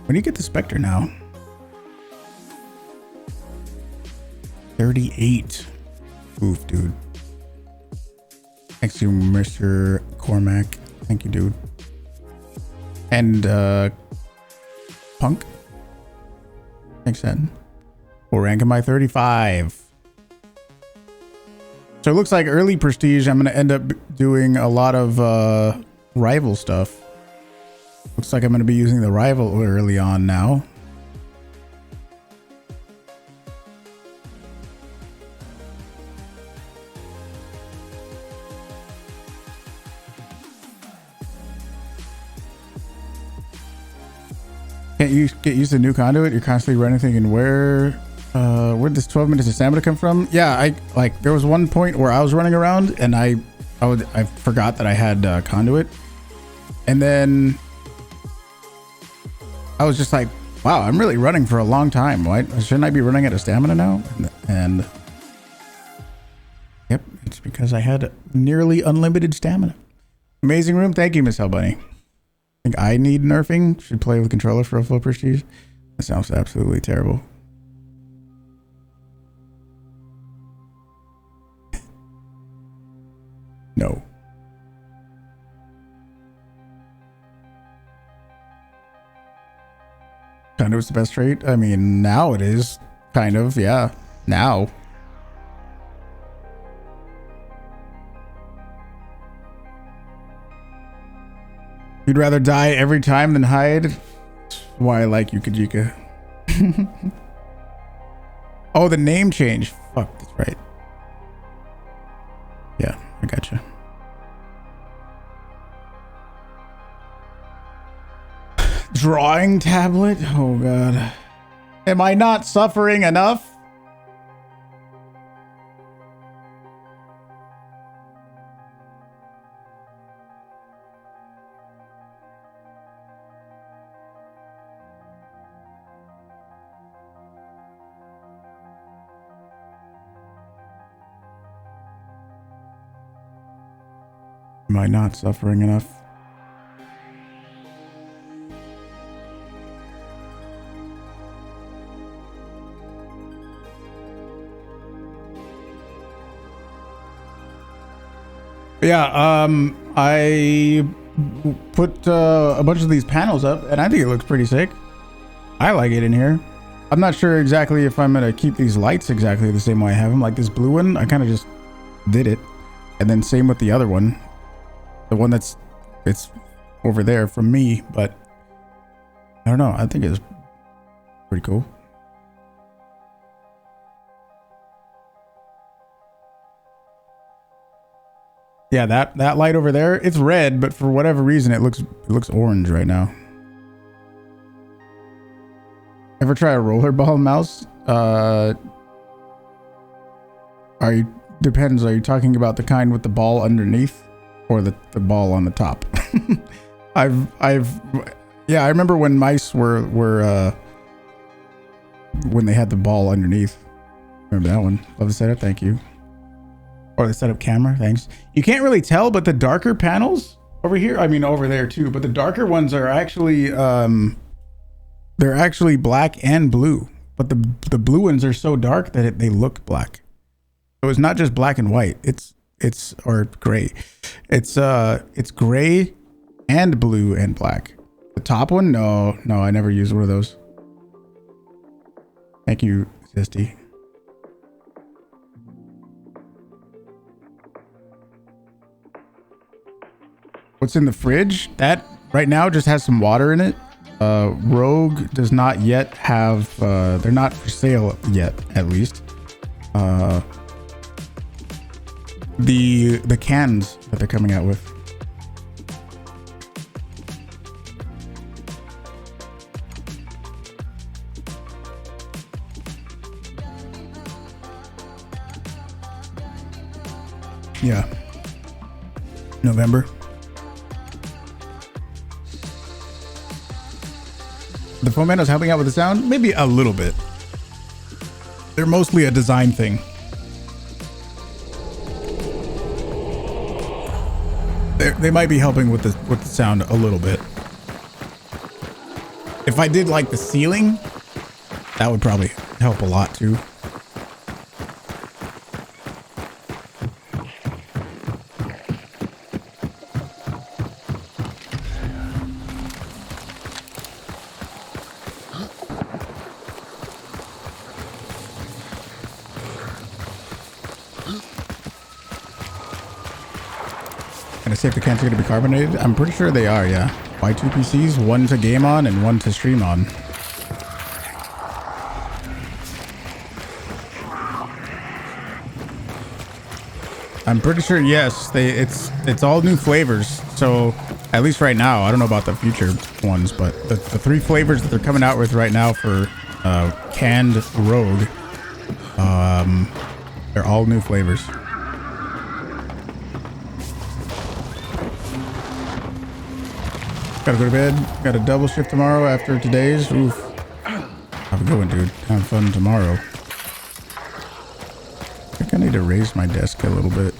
When do you get the Spectre now? 38. Oof, dude. Thanks to Mr. Cormac. Thank you, dude. And Punk. Thanks, Ed. We'll rank him by 35. So it looks like early prestige, I'm going to end up doing a lot of rival stuff. Looks like I'm going to be using the rival early on now. Can't you get used to new conduit? You're constantly running thinking where'd this 12 minutes of stamina come from? Yeah, there was one point where I was running around and I forgot that I had conduit. And then I was just like, wow, I'm really running for a long time. Why shouldn't I be running out of stamina now? And yep, it's because I had nearly unlimited stamina. Amazing room. Thank you, Miss Hellbunny. I think I need nerfing. Should play with controller for a full prestige. That sounds absolutely terrible. No. Kind of is the best trait. I mean, now it is. Kind of, yeah. Now. You'd rather die every time than hide? Why I like you, Kajika. Oh, the name change. Fuck, that's right. Yeah, I gotcha. Drawing tablet? Oh god. Am I not suffering enough? Am I not suffering enough? Yeah, I put a bunch of these panels up and I think it looks pretty sick. I like it in here. I'm not sure exactly if I'm gonna keep these lights exactly the same way I have them. Like this blue one, I kind of just did it. And then same with the other one. The one it's over there from me, but I don't know. I think it's pretty cool. Yeah, that light over there, it's red, but for whatever reason it looks orange right now. Ever try a rollerball mouse? Depends. Are you talking about the kind with the ball underneath or the ball on the top? Yeah, I remember when mice were when they had the ball underneath. Remember that one? Love the setup, thank you. Or the setup camera, thanks. You can't really tell, but the darker panels over here, I mean over there too, but the darker ones are actually they're actually black and blue, but the blue ones are so dark that they look black. So it's not just black and white. It's or gray. It's gray and blue and black. The top one, no, I never used one of those. Thank you, Zesty. What's in the fridge? That right now just has some water in it. Rogue does not yet have, they're not for sale yet, at least. The cans that they're coming out with. Yeah. November. The Fomento's helping out with the sound? Maybe a little bit. They're mostly a design thing. They might be helping with the sound a little bit. If I did like the ceiling, that would probably help a lot too. See if the cans are going to be carbonated. I'm pretty sure they are, yeah. Buy 2 PCs, one to game on and one to stream on. I'm pretty sure, yes. It's all new flavors. So at least right now, I don't know about the future ones, but the 3 flavors that they're coming out with right now for canned Rogue, they're all new flavors. Gotta go to bed. Got a double shift tomorrow after today's. Oof. Have a good one, dude. Have fun tomorrow. I think I need to raise my desk a little bit.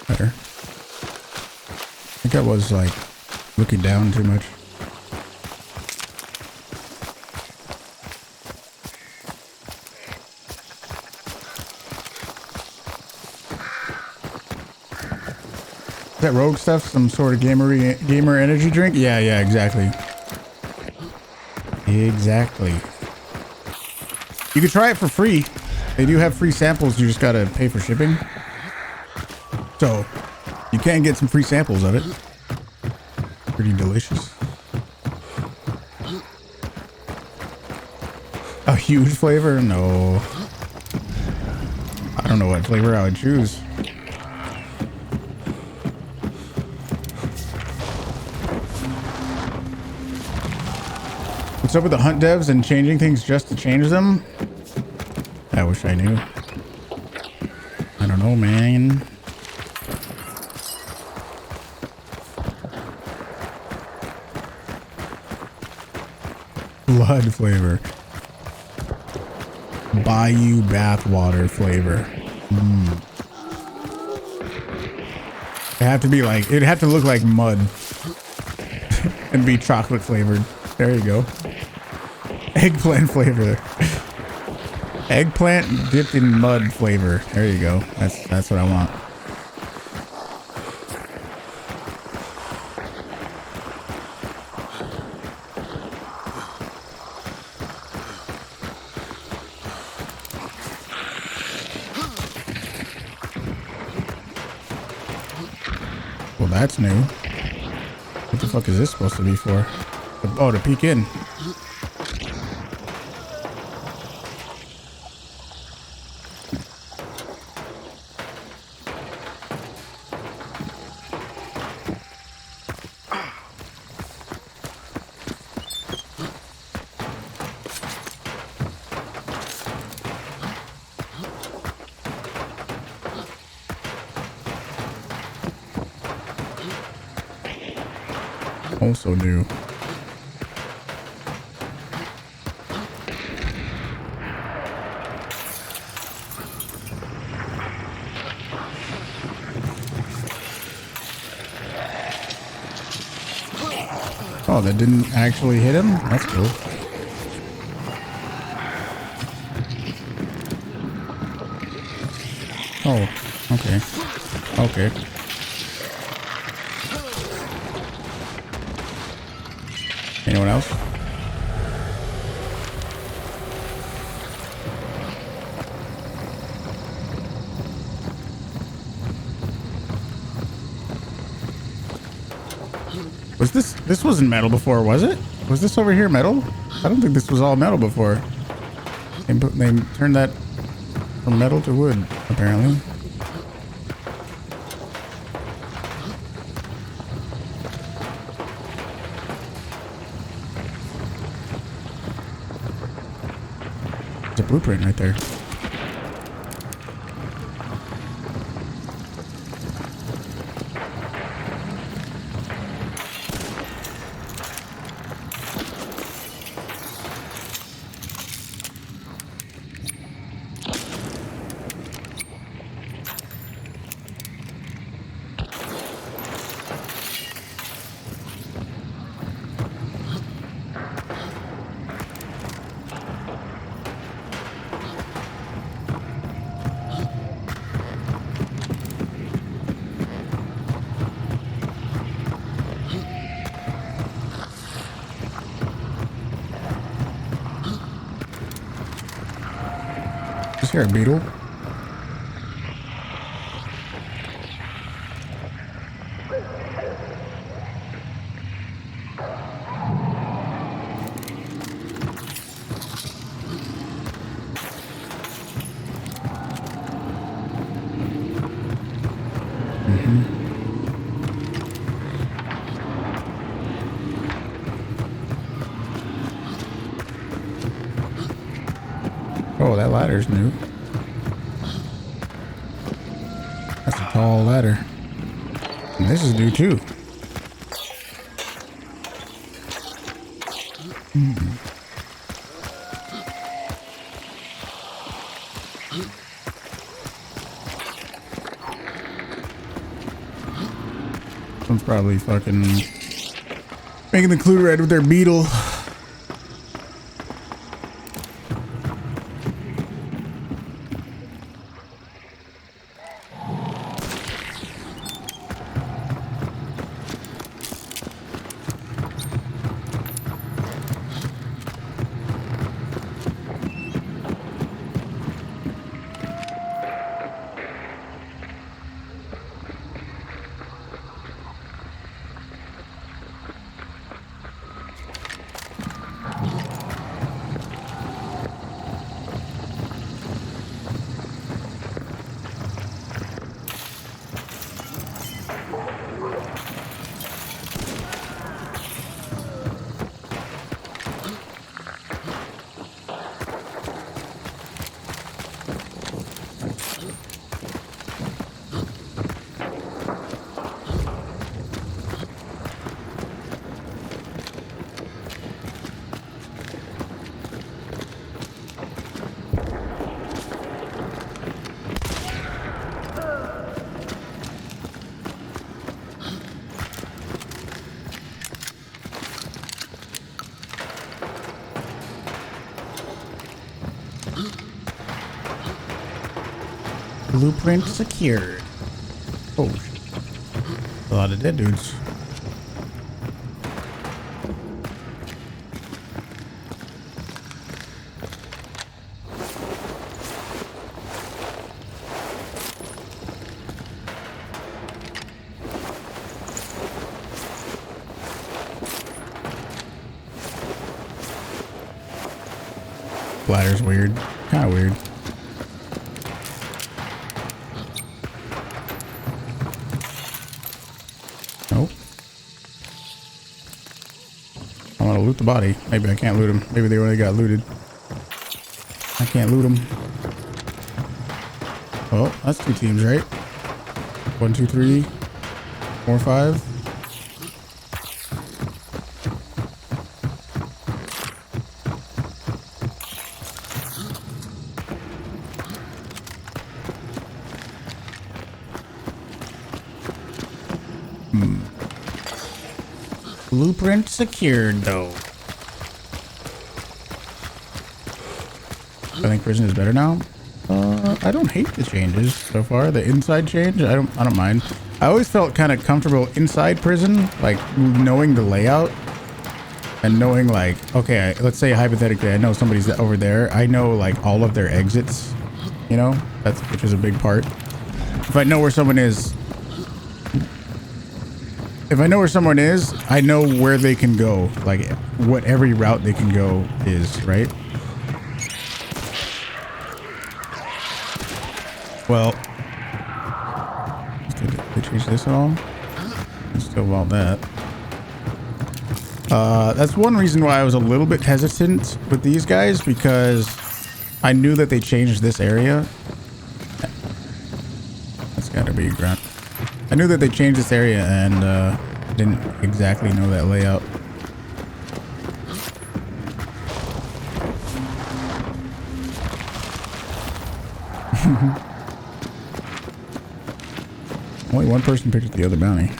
Better. think I was like looking down too much. Is that rogue stuff? Some sort of gamer energy drink? Yeah, exactly. Exactly. You can try it for free. They do have free samples. You just gotta pay for shipping. So you can get some free samples of it. Pretty delicious. A huge flavor? No. I don't know what flavor I would choose. What's up with the hunt devs and changing things just to change them? I wish I knew. I don't know, man. Blood flavor. Bayou bathwater flavor. It have to be like, it'd have to look like mud and be chocolate flavored. There you go. Eggplant flavor. Eggplant dipped in mud flavor. There you go. That's what I want. Well, that's new. What the fuck is this supposed to be for? Oh, to peek in. Also new. Oh, that didn't actually hit him? That's cool. Oh, okay. Okay. Anyone else? Was this wasn't metal before, was it? Was this over here metal? I don't think this was all metal before. They turned that from metal to wood, apparently. There's a blueprint right there. Is here a beetle? Oh, that ladder's new. That's a tall ladder. And this is new too. Someone's probably fucking making the clue red with their beetle. Blueprint secured. Oh, a lot of dead dudes. Bladder's weird. Kind of weird. Nope. I want to loot the body. Maybe I can't loot him. Maybe they already got looted. I can't loot them. Oh, that's 2 teams, right? 1, 2, 3, 4, 5. Blueprint secured, though. I think prison is better now. I don't hate the changes so far. The inside change, I don't mind. I always felt kind of comfortable inside prison, like knowing the layout and knowing like, okay, let's say hypothetically, I know somebody's over there. I know like all of their exits, you know, which is a big part. If I know where someone is, I know where they can go, like what every route they can go is, right? Well, did they change this at all? I still want that. That's one reason why I was a little bit hesitant with these guys, because I knew that they changed this area. That's gotta be a grunt. I knew that they changed this area and didn't exactly know that layout. Only one person picked up the other bounty.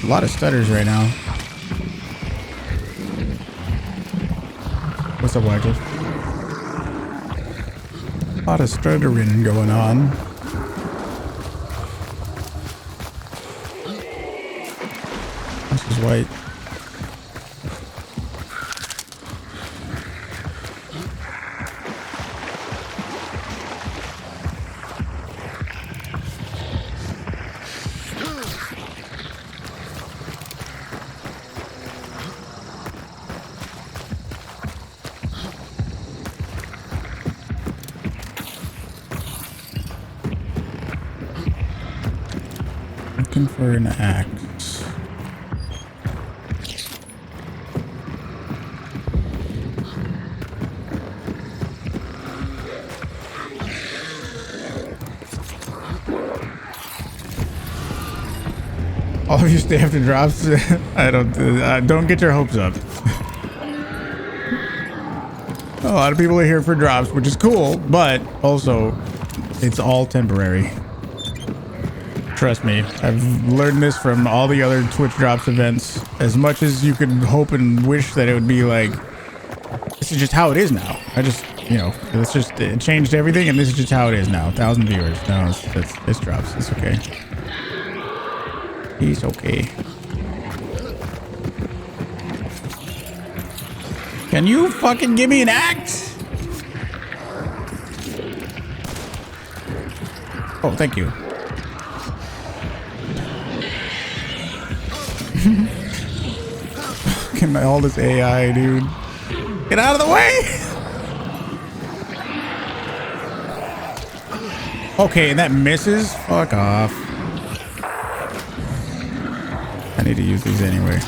A lot of stutters right now. What's up, Waggle? A lot of stuttering going on. This is white. Looking for an axe. All of you stay after drops. I don't get your hopes up. A lot of people are here for drops, which is cool, but also it's all temporary. Trust me, I've learned this from all the other Twitch drops events. As much as you could hope and wish that it would be like, this is just how it is now. It changed everything, and this is just how it is now. 1,000 viewers. No, it's drops. It's okay. He's okay. Can you fucking give me an axe? Oh, thank you. Fucking all this AI, dude. Get out of the way! Okay, and that misses? Fuck off. I need to use these anyway.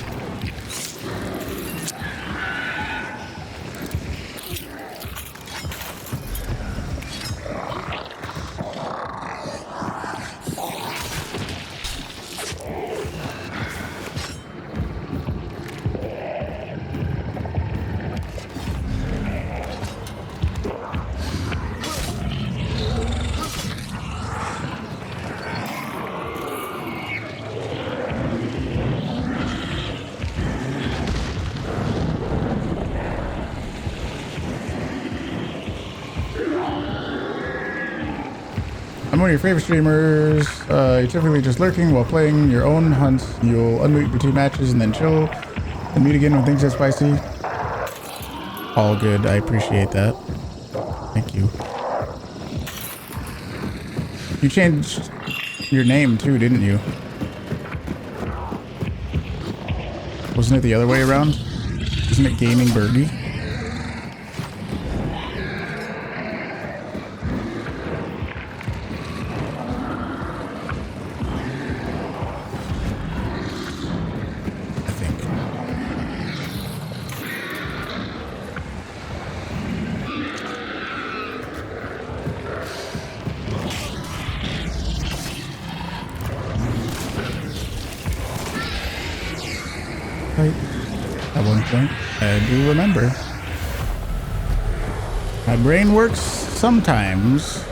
I'm one of your favorite streamers. You're typically just lurking while playing your own hunts. You'll unmute between matches and then chill and mute again when things get spicy. All good. I appreciate that. Thank you. You changed your name too, didn't you? Wasn't it the other way around? Isn't it Gaming Birdie? At one point, I do remember. My brain works sometimes.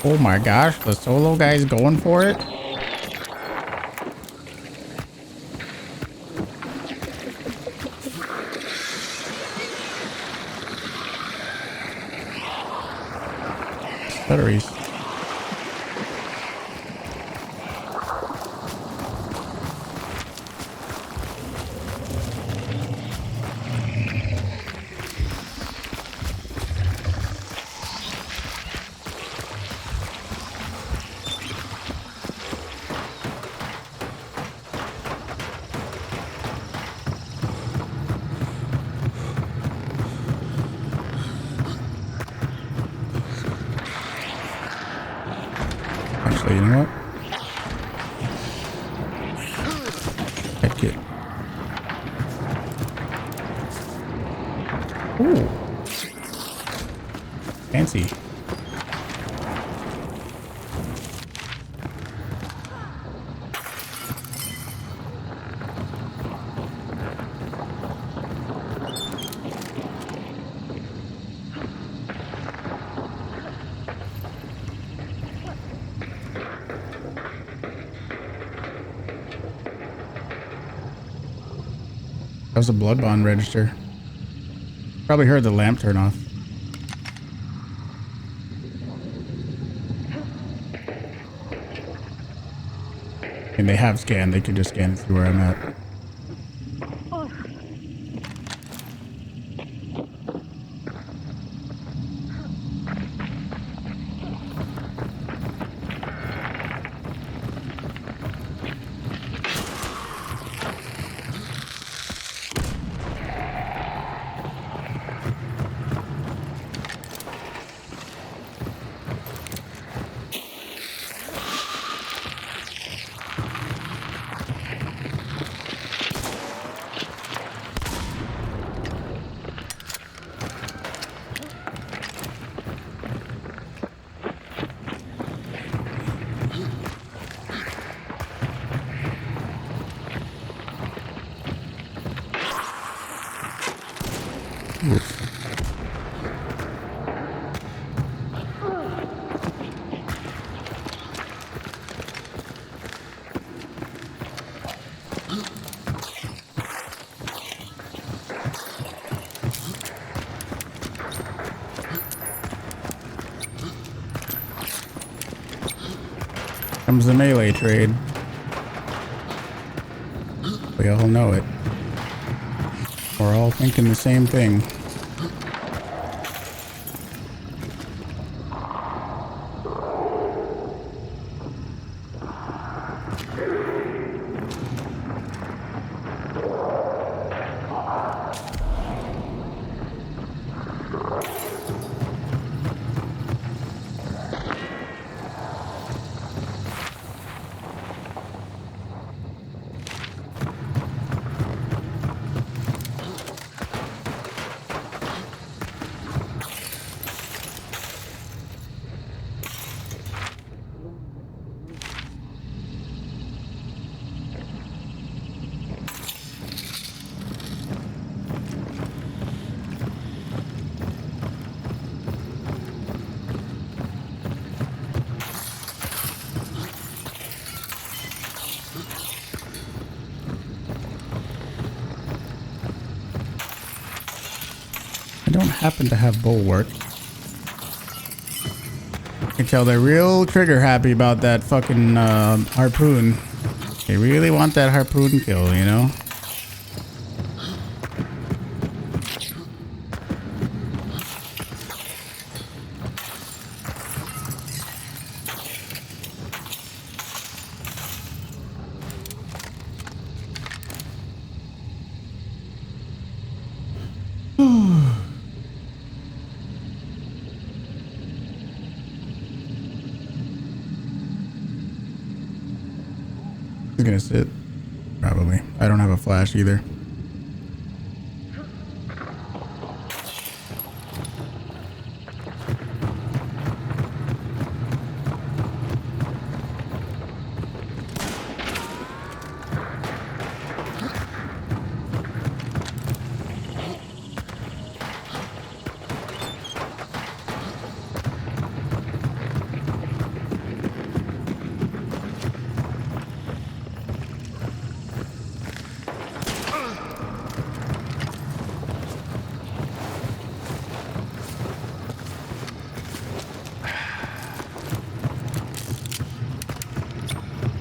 Oh my gosh, the solo guy's going for it. Batteries. Actually, you know what? Head kit. Ooh. Fancy. That was a blood bond register. Probably heard the lamp turn off. And they have scanned. They could just scan it through where I'm at. Comes the melee trade. We all know it. We're all thinking the same thing. I don't happen to have bulwark. I can tell they're real trigger happy about that fucking harpoon. They really want that harpoon kill, you know? He's gonna sit. Probably. I don't have a flash either.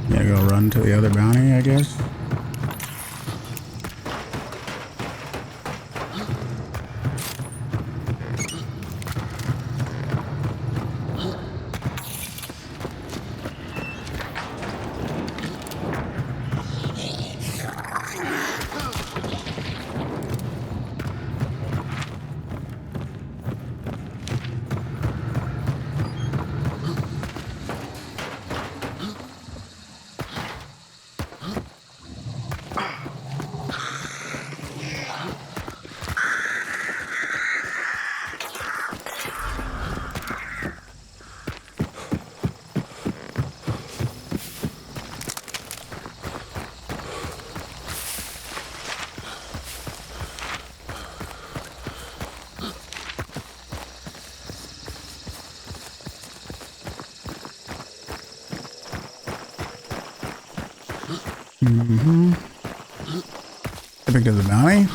Gotta go run to the other bounty, I guess. I picked up the bounty.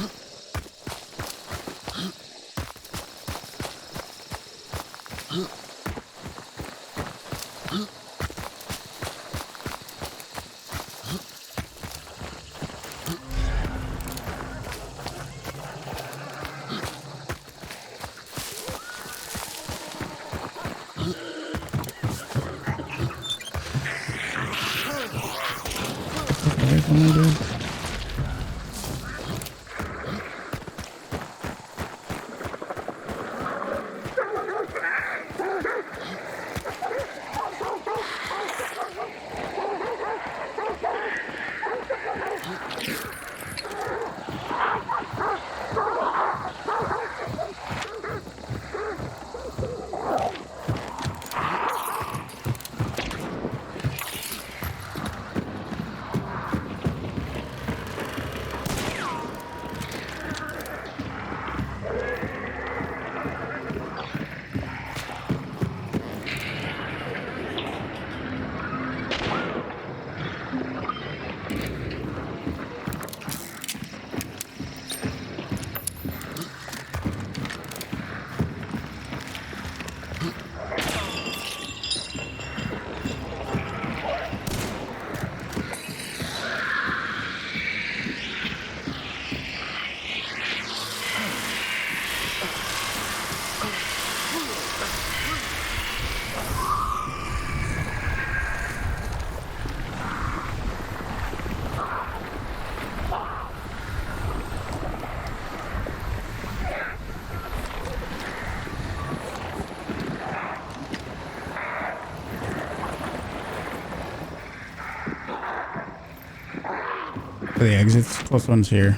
The exits, close one's here.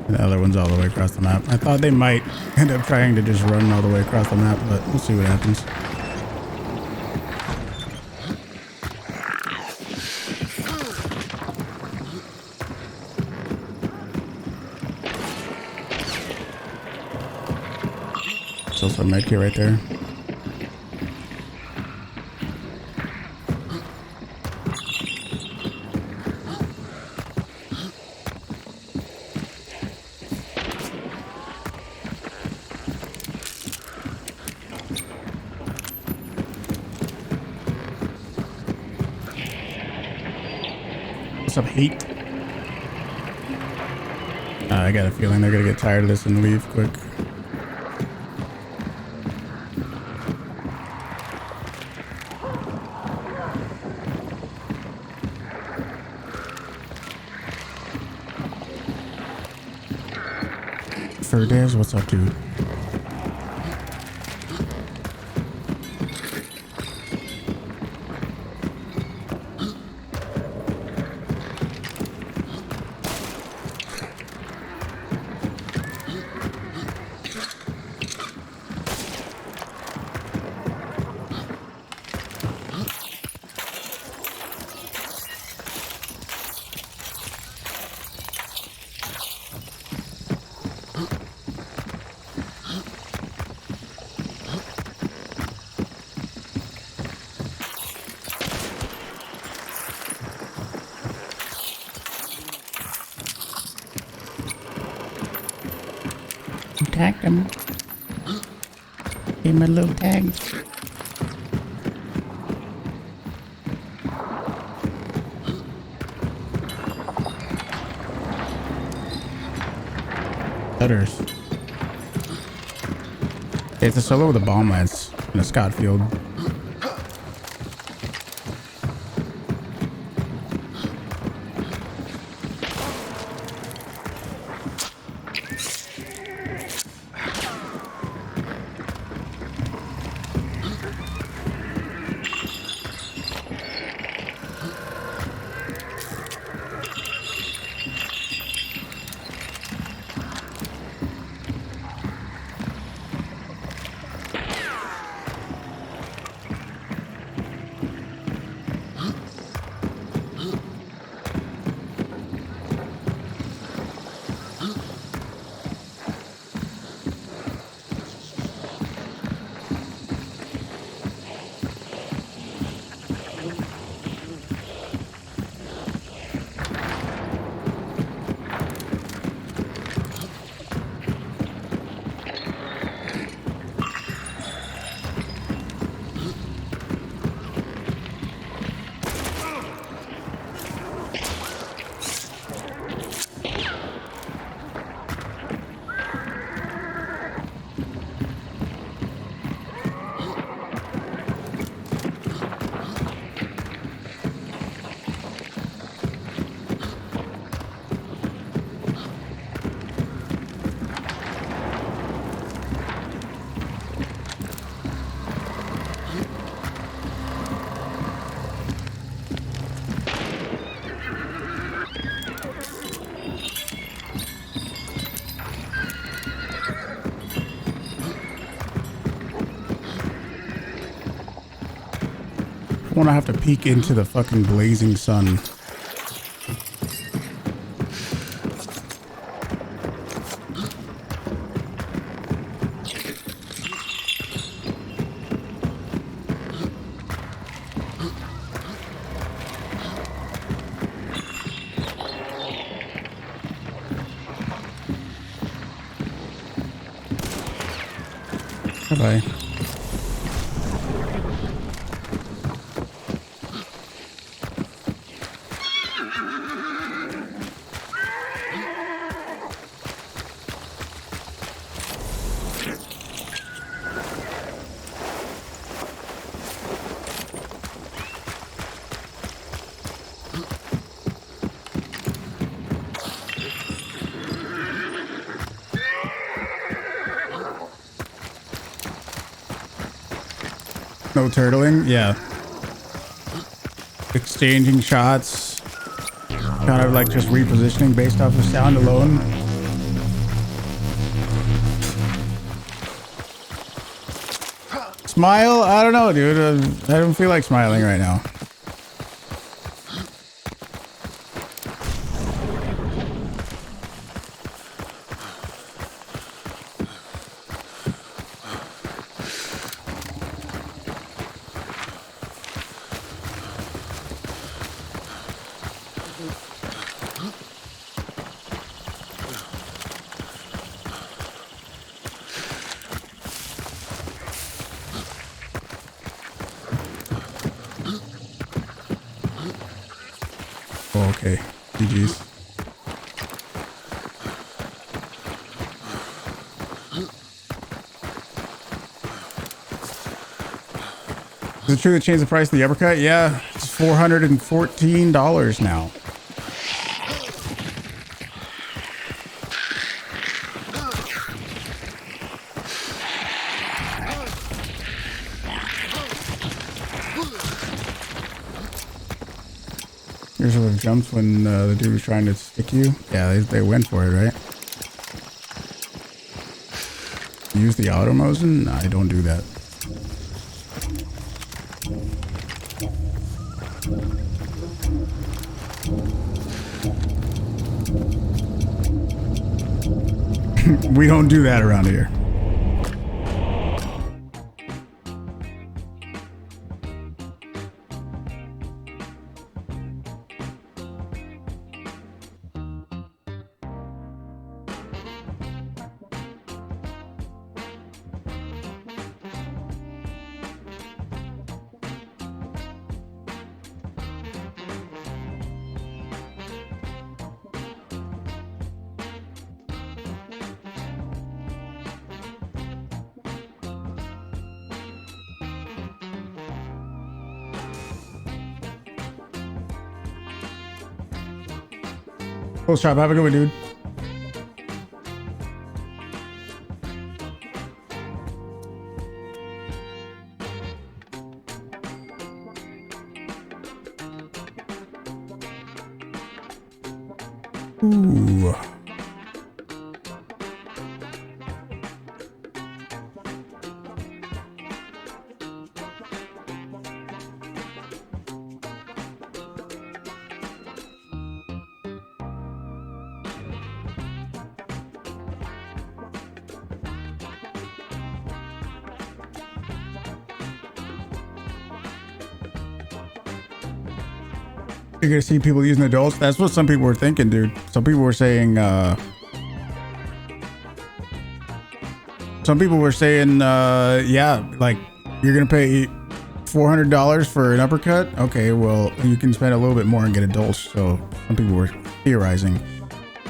And the other one's all the way across the map. I thought they might end up trying to just run all the way across the map, but we'll see what happens. There's also a medkit right there. What's up, Heat? I got a feeling they're gonna get tired of this and leave quick. Ferdez, what's up, dude? Tagged him. Gave him a little tag. Cutters. It's a solo with a bomb lance in a Scott field. I want to have to peek into the fucking blazing sun. Bye-bye. No turtling? Yeah. Exchanging shots. kind of like just repositioning based off of sound alone. Smile? I don't know, dude. I don't feel like smiling right now. Oh, okay. GG's. Is it true to change the price of the uppercut? Yeah, it's $414 now. Here's where the jumps when the dude was trying to stick you. Yeah, they went for it, right? Use the auto motion? No, I don't do that. We don't do that around here. Cool shop. Have a good one, dude. Ooh. You're gonna see people using adults. That's what some people were thinking, dude. Some people were saying, yeah, like you're gonna pay $400 for an uppercut. Okay, well, you can spend a little bit more and get adults. So some people were theorizing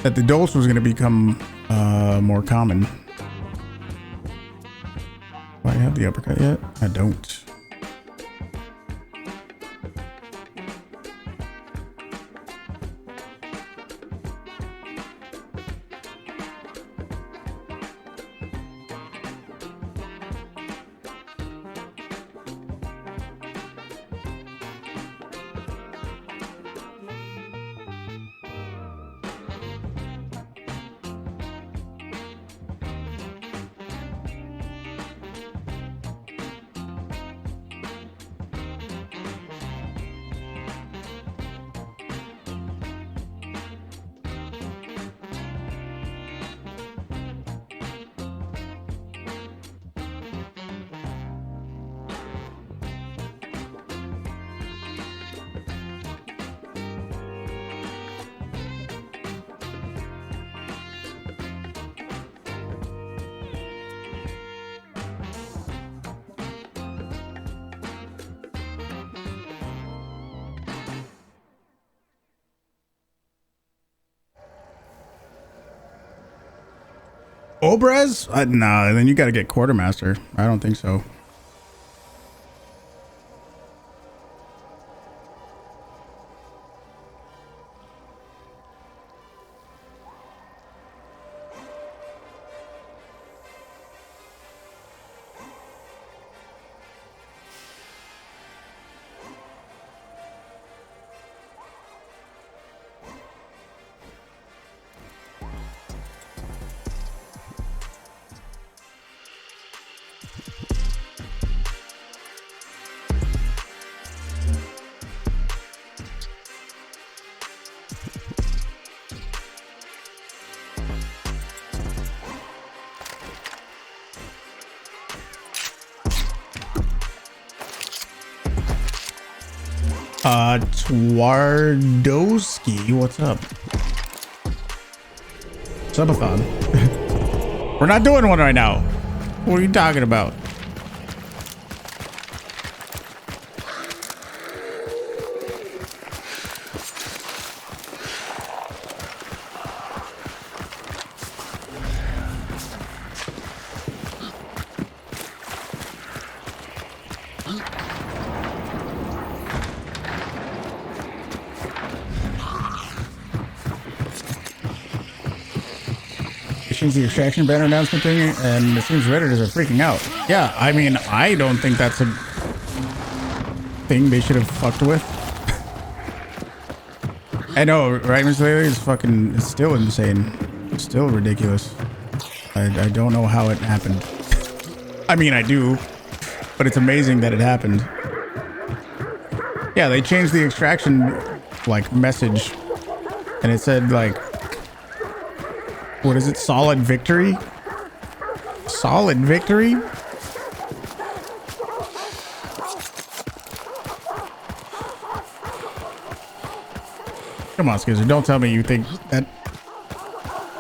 that the adults was gonna become more common. Do I have the uppercut yet? I don't. Obrez? Nah, then you got to get Quartermaster. I don't think so. Twardowski, what's up? Subathon. We're not doing one right now. What are you talking about? The extraction banner announcement thing, and it seems Redditors are freaking out. Yeah, I mean, I don't think that's a thing they should have fucked with. I know, right, Mr. Laley? It's still insane. It's still ridiculous. I don't know how it happened. I mean, I do, but it's amazing that it happened. Yeah, they changed the extraction, like, message, and it said, like, what is it? Solid victory? Solid victory? Come on, Skizzer. Don't tell me you think that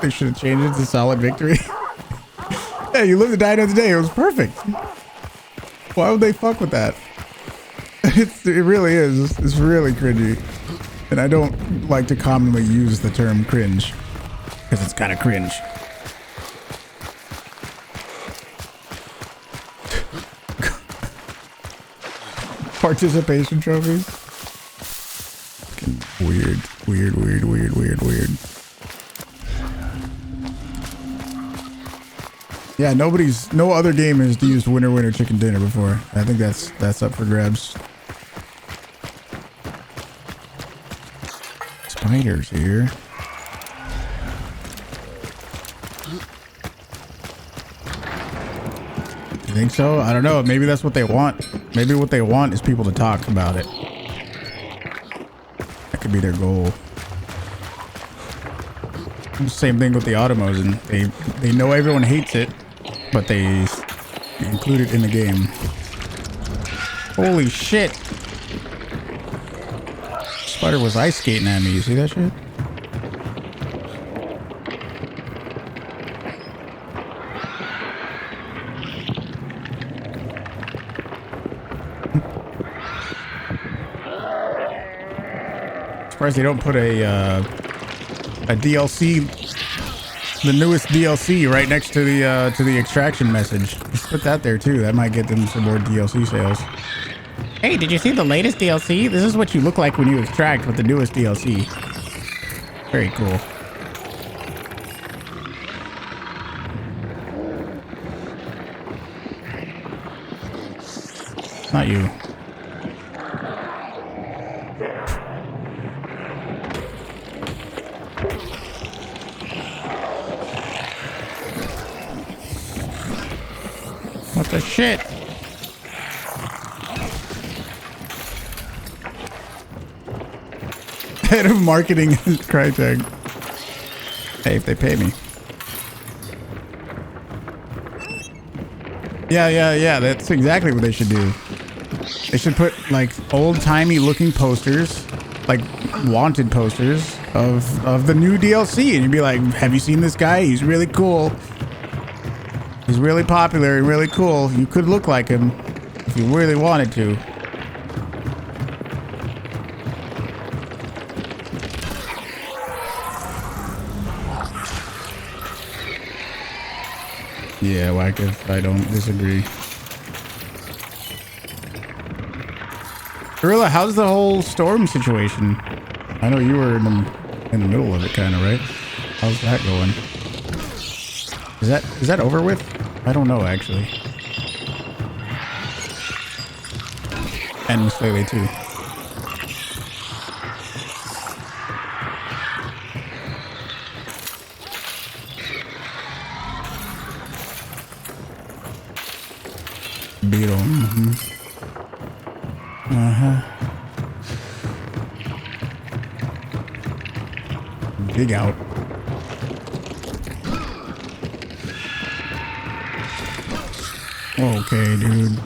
they should have changed it to solid victory. Yeah, you lived to die another day. It was perfect. Why would they fuck with that? It really is. It's really cringy. And I don't like to commonly use the term cringe. Because it's kind of cringe. Participation trophies. Weird. Yeah, no other game has used winner chicken dinner before. I think that's up for grabs. Spiders here. You think so? I don't know. Maybe that's what they want. Maybe what they want is people to talk about it. That could be their goal. Same thing with the Automozin. They know everyone hates it, but they include it in the game. Holy shit. Spider was ice skating at me. You see that shit? Surprised they don't put a DLC, the newest DLC, right next to the extraction message. Just put that there too. That might get them some more DLC sales. Hey, did you see the latest DLC? This is what you look like when you extract with the newest DLC. Very cool. Not you. What the shit? Head of marketing is Crytek. Hey, if they pay me. Yeah. That's exactly what they should do. They should put like old-timey looking posters, like wanted posters of the new DLC, and you'd be like, "Have you seen this guy? He's really cool. He's really popular and really cool. You could look like him if you really wanted to." Yeah, Wackiff, I don't disagree. Gorilla, how's the whole storm situation? I know you were in the middle of it, kind of, right? How's that going? Is that over with? I don't know, actually. And Miss Lele too. Beetle. Dig out. Okay, dude.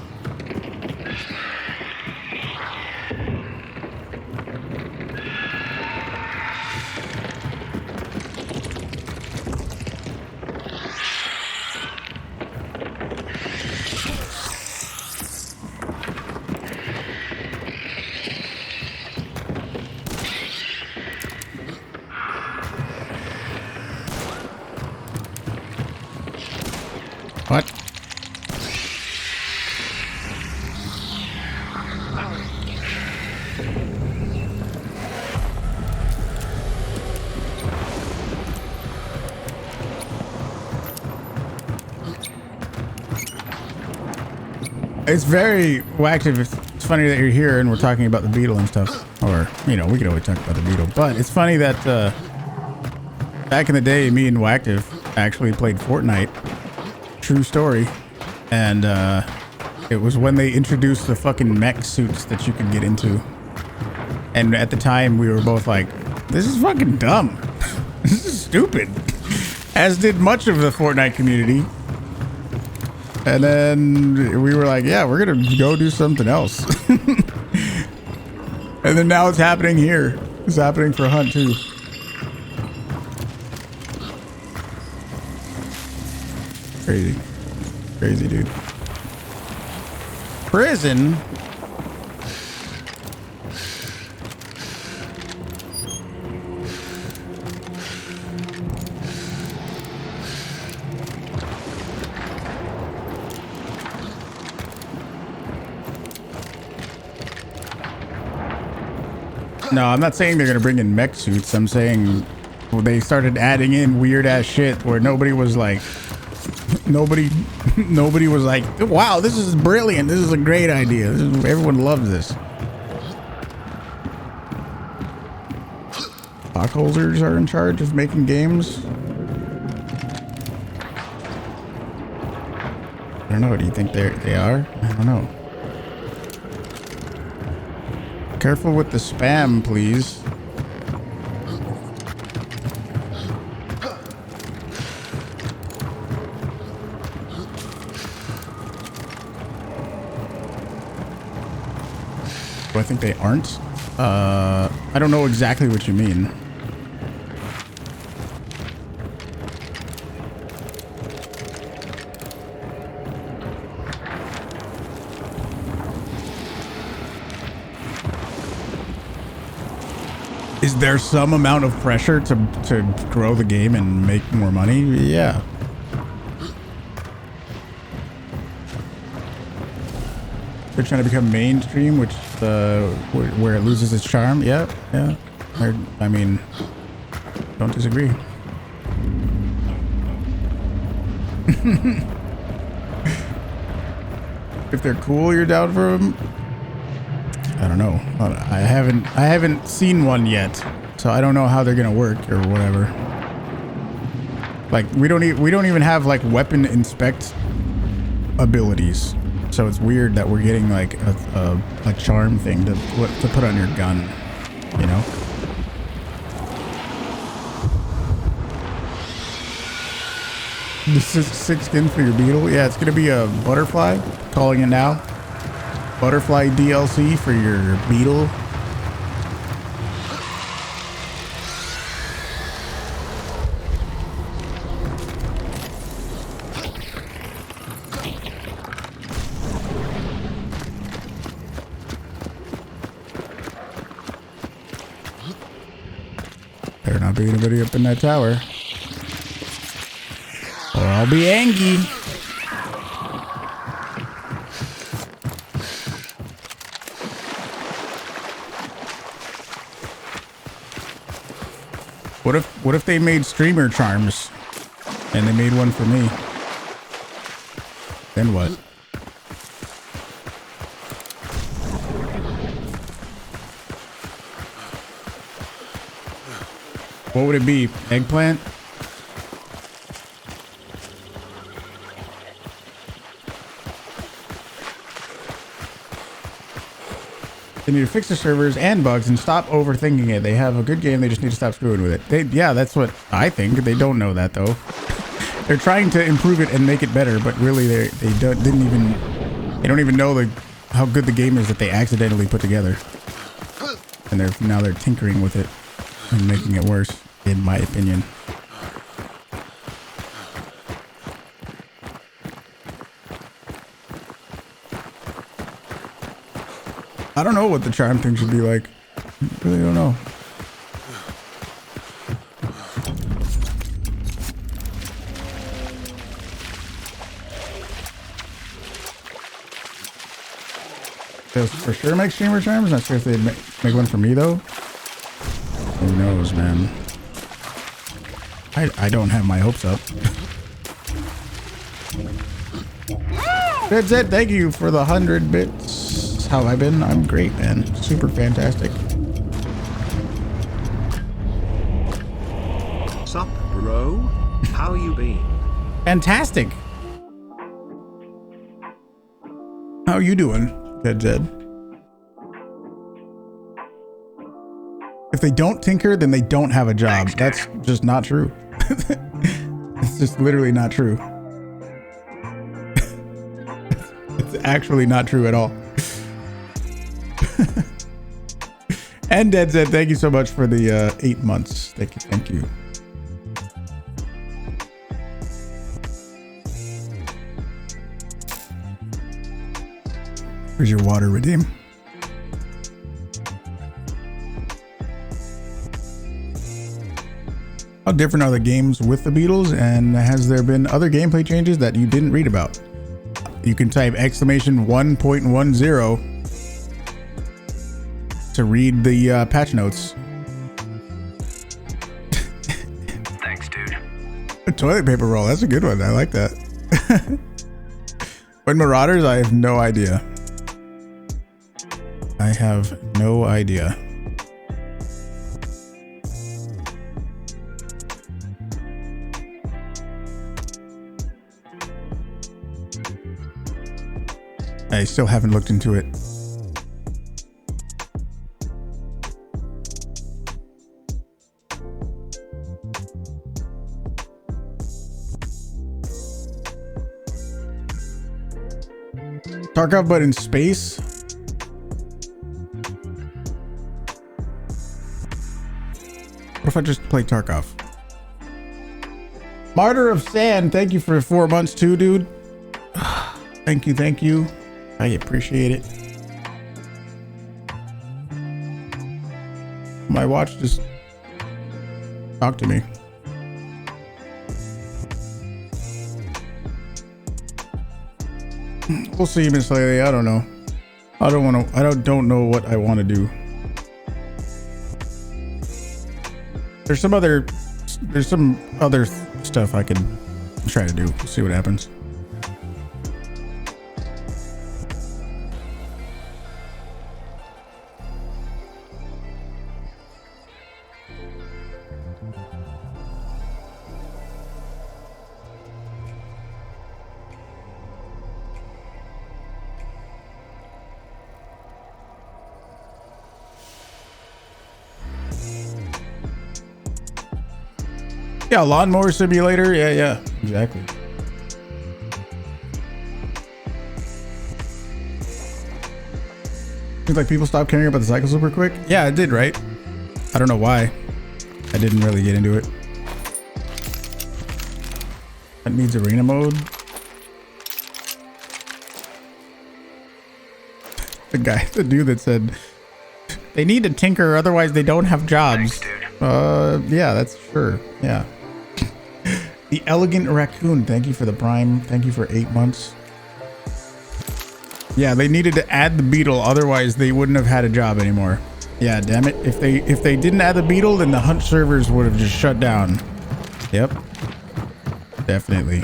What? It's very wacky. It's funny that you're here and we're talking about the beetle and stuff. Or, you know, we could always talk about the beetle. But it's funny that back in the day, me and Wactive actually played Fortnite. True story. And it was when they introduced the fucking mech suits that you could get into. And at the time, we were both like, this is fucking dumb. This is stupid. As did much of the Fortnite community. And then we were like, yeah, we're going to go do something else. And then now it's happening here. It's happening for Hunt too. Crazy. Crazy, dude. Prison? No, I'm not saying they're gonna bring in mech suits. I'm saying they started adding in weird ass shit where nobody was like, nobody was like, wow, this is brilliant. This is a great idea. Everyone loves this. Stockholders are in charge of making games. I don't know. Do you think they are? I don't know. Careful with the spam, please. Do I think they aren't? I don't know exactly what you mean. Is there some amount of pressure to grow the game and make more money? Yeah. They're trying to become mainstream, which where it loses its charm. Yeah, yeah. I mean, don't disagree. If they're cool, you're down for them. I don't know. I haven't seen one yet, so I don't know how they're gonna work or whatever. Like we don't even have like weapon inspect abilities, so it's weird that we're getting like a charm thing to put on your gun, you know. This is 6 skins for your beetle. Yeah, it's gonna be a butterfly. Calling it now. Butterfly DLC for your beetle. Better not be anybody up in that tower, or I'll be angry. What if they made streamer charms and they made one for me? Then what? What would it be? Eggplant? They need to fix the servers and bugs and stop overthinking it. They have a good game. They just need to stop screwing with it. Yeah, that's what I think. They don't know that though. They're trying to improve it and make it better, but really they don't even know how good the game is that they accidentally put together. And now they're tinkering with it and making it worse, in my opinion. I don't know what the charm thing should be like. I really don't know. They'll for sure make streamer charms. Not sure if they'd make one for me though. Who knows, man? I don't have my hopes up. That's it. Thank you for the 100 bits. How have I been? I'm great, man. Super fantastic. Sup, bro? How you been? Fantastic. How you doing, Zed? If they don't tinker, then they don't have a job. That's just not true. It's just literally not true. It's actually not true at all. And Dead said, thank you so much for the 8 months. Thank you. Thank you. Where's your water, Redeem? How different are the games with the Beatles, and has there been other gameplay changes that you didn't read about? You can type exclamation 1.10 to read the patch notes. Thanks, dude. A toilet paper roll, that's a good one. I like that. When Marauders, I have no idea. I have no idea. I still haven't looked into it. Tarkov, but in space? What if I just play Tarkov? Martyr of Sand, thank you for 4 months too, dude. Thank you, thank you. I appreciate it. My watch just talked to me. We'll see, Miss Lady. I don't know. I don't know what I want to do. There's some other stuff I can try to do. We'll see what happens. Yeah, lawnmower simulator. Yeah, exactly. Seems like people stopped caring about the cycle super quick. Yeah, it did, right? I don't know why. I didn't really get into it. That needs arena mode. The dude that said they need to tinker, otherwise they don't have jobs. Thanks, dude. Yeah, that's sure. Yeah. The Elegant Raccoon, thank you for the Prime. Thank you for 8 months. Yeah, they needed to add the beetle, otherwise they wouldn't have had a job anymore. Yeah, damn it. If they didn't add the beetle, then the hunt servers would have just shut down. Yep. Definitely.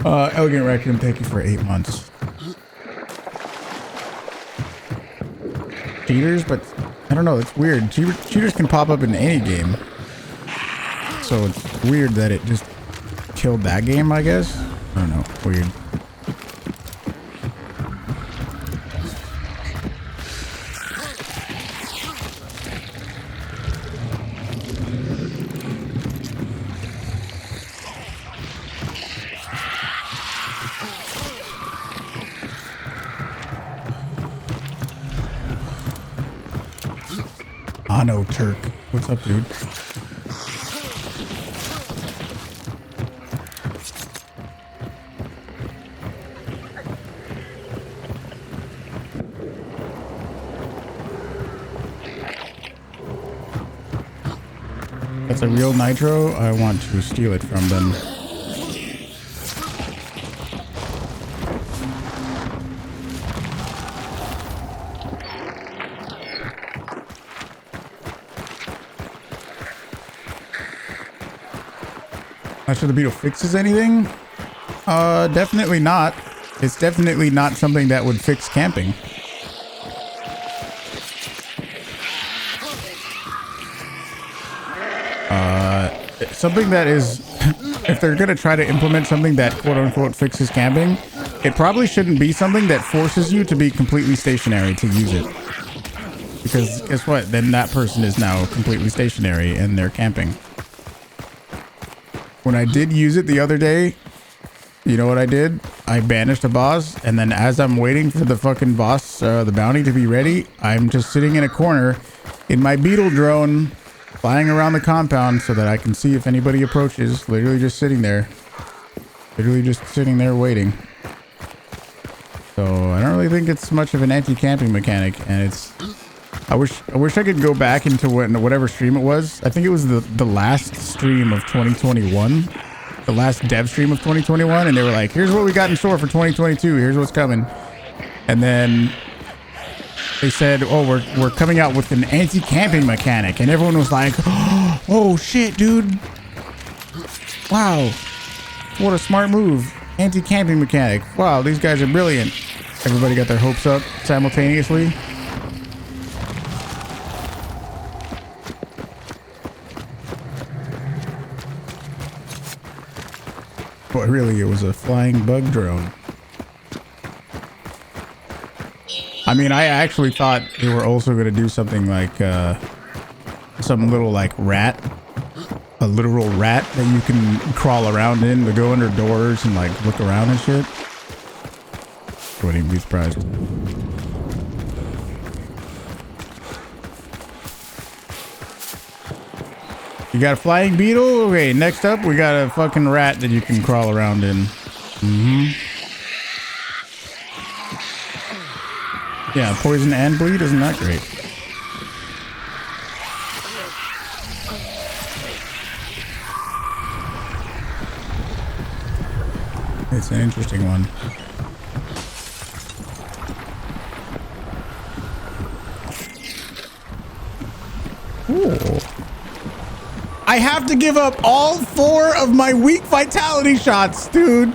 Elegant Raccoon, thank you for 8 months. Cheaters, but I don't know, it's weird. Cheaters can pop up in any game. So it's weird that it just killed that game, I guess. I don't know. Weird. Ano Turk. What's up, dude? That's a real nitro. I want to steal it from them. Not sure the beetle fixes anything. Definitely not. It's definitely not something that would fix camping. Something that is, if they're gonna try to implement something that quote unquote fixes camping, it probably shouldn't be something that forces you to be completely stationary to use it. Because guess what? Then that person is now completely stationary and they're camping. When I did use it the other day, you know what I did? I banished a boss, and then as I'm waiting for the fucking boss, the bounty to be ready, I'm just sitting in a corner in my beetle drone, flying around the compound so that I can see if anybody approaches. Literally just sitting there. Literally just sitting there waiting. So I don't really think it's much of an anti-camping mechanic, and it's... I wish I could go back into whatever stream it was. I think it was the last stream of 2021. The last dev stream of 2021, and they were like, here's what we got in store for 2022. Here's what's coming. And then they said, oh, we're coming out with an anti-camping mechanic, and everyone was like, oh shit, dude. Wow. What a smart move. Anti-camping mechanic. Wow, these guys are brilliant. Everybody got their hopes up simultaneously. But really, it was a flying bug drone. I mean, I actually thought they were also going to do something like some little like rat, a literal rat that you can crawl around in to go under doors and like look around and shit. I wouldn't even be surprised. You got a flying beetle? Okay, next up, we got a fucking rat that you can crawl around in. Yeah, poison and bleed, isn't that great? It's an interesting one. Ooh. I have to give up all 4 of my weak vitality shots, dude.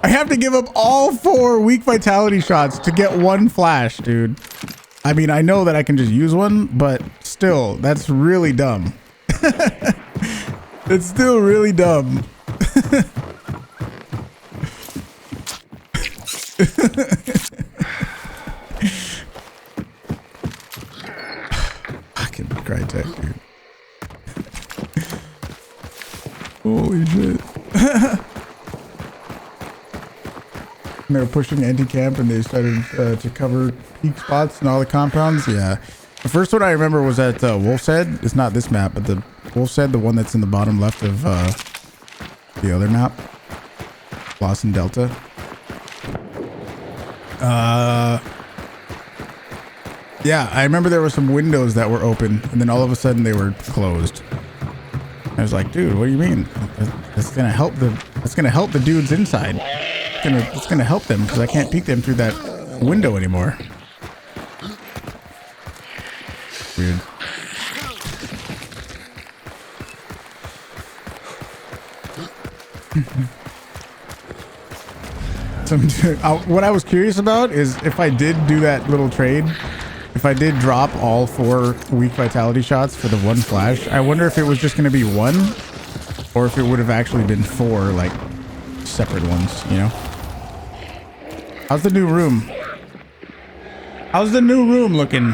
I have to give up all 4 weak vitality shots to get 1 flash, dude. I mean, I know that I can just use one, but still, that's really dumb. It's still really dumb. Fucking Crytek, dude. Holy shit. And they were pushing anti-camp and they started to cover peak spots in all the compounds. Yeah. The first one I remember was at Wolf's Head. It's not this map, but the Wolf's Head, the one that's in the bottom left of the other map. Lost in Delta. Yeah, I remember there were some windows that were open and then all of a sudden they were closed. I was like, dude, what do you mean? That's gonna help the dudes inside. It's gonna help them because I can't peek them through that window anymore. Weird. What I was curious about is if I did do that little trade, if I did drop all 4 weak vitality shots for the 1 flash, I wonder if it was just going to be 1 or if it would have actually been 4 like separate ones, you know? How's the new room? How's the new room looking?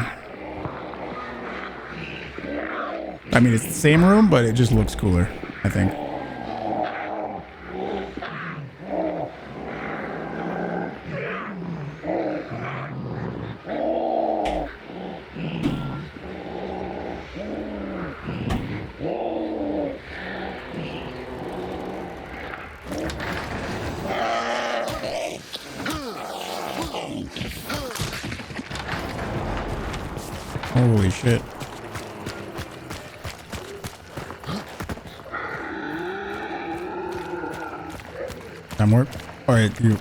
I mean, it's the same room, but it just looks cooler, I think. Holy shit. Time warp? Alright, you.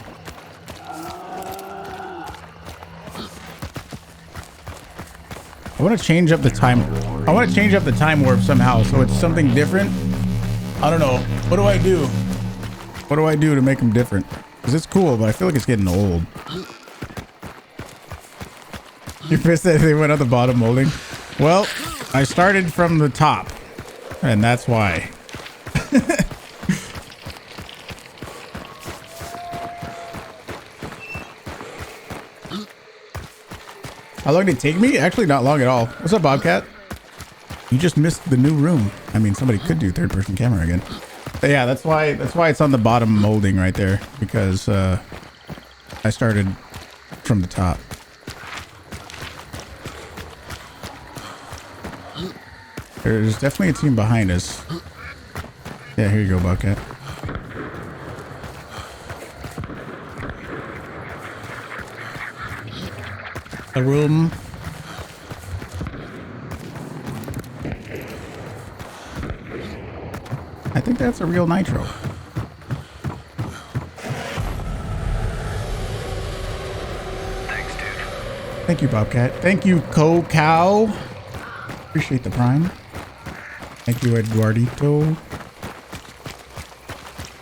I want to change up the time. I want to change up the time warp somehow so it's something different. I don't know. What do I do? What do I do to make them different? Because it's cool, but I feel like it's getting old. You pissed that they went on the bottom molding? Well, I started from the top, and that's why. How long did it take me? Actually, not long at all. What's up, Bobcat? You just missed the new room. I mean, somebody could do third-person camera again. But yeah, that's why it's on the bottom molding right there, because I started from the top. There's definitely a team behind us. Yeah, here you go, Bobcat. A room. I think that's a real nitro. Thanks, dude. Thank you, Bobcat. Thank you, Cow. Appreciate the prime. Thank you, Eduardito.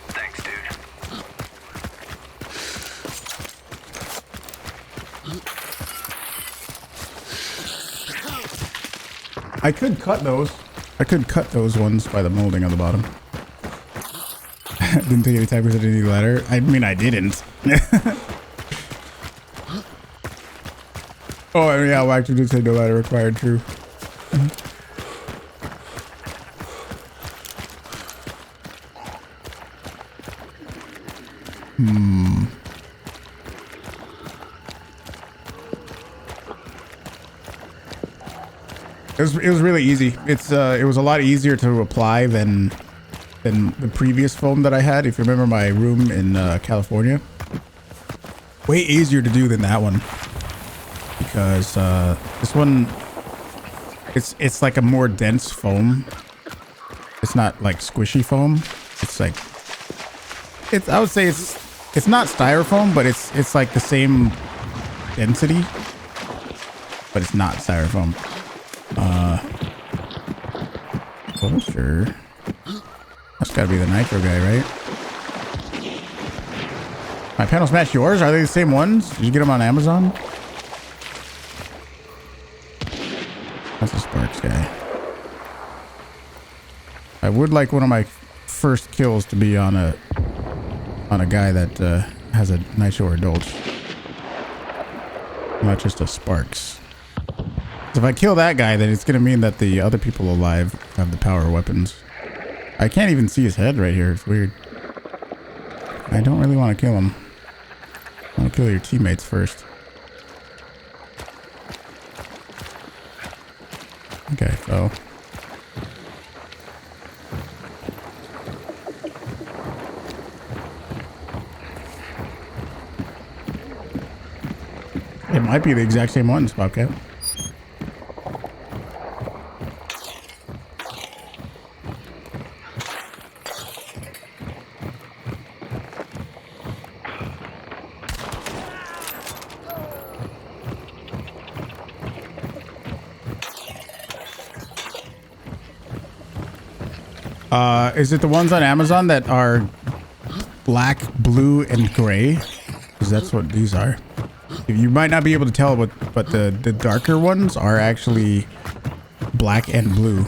Thanks, dude. I could cut those. I could cut those ones by the molding on the bottom. Didn't take any time because I didn't need a ladder. I mean, I didn't. Oh, yeah, well, actually did say no ladder required, true. It was really easy. It was a lot easier to apply than the previous foam that I had. If you remember my room in California, way easier to do than that one, because this one it's like a more dense foam. It's not like squishy foam. It's like I would say it's not styrofoam, but it's like the same density, but it's not styrofoam. Oh, sure. That's gotta be the nitro guy, right? My panels match yours? Are they the same ones? Did you get them on Amazon? That's a Sparks guy. I would like one of my first kills to be on a guy that has a nitro or Dolch. Not just a Sparks. If I kill that guy, then it's going to mean that the other people alive have the power weapons. I can't even see his head right here. It's weird. I don't really want to kill him. I want to kill your teammates first. Okay, so... it might be the exact same ones, Bobcat. Is it the ones on Amazon that are black, blue, and gray? Because that's what these are. You might not be able to tell, but the darker ones are actually black and blue.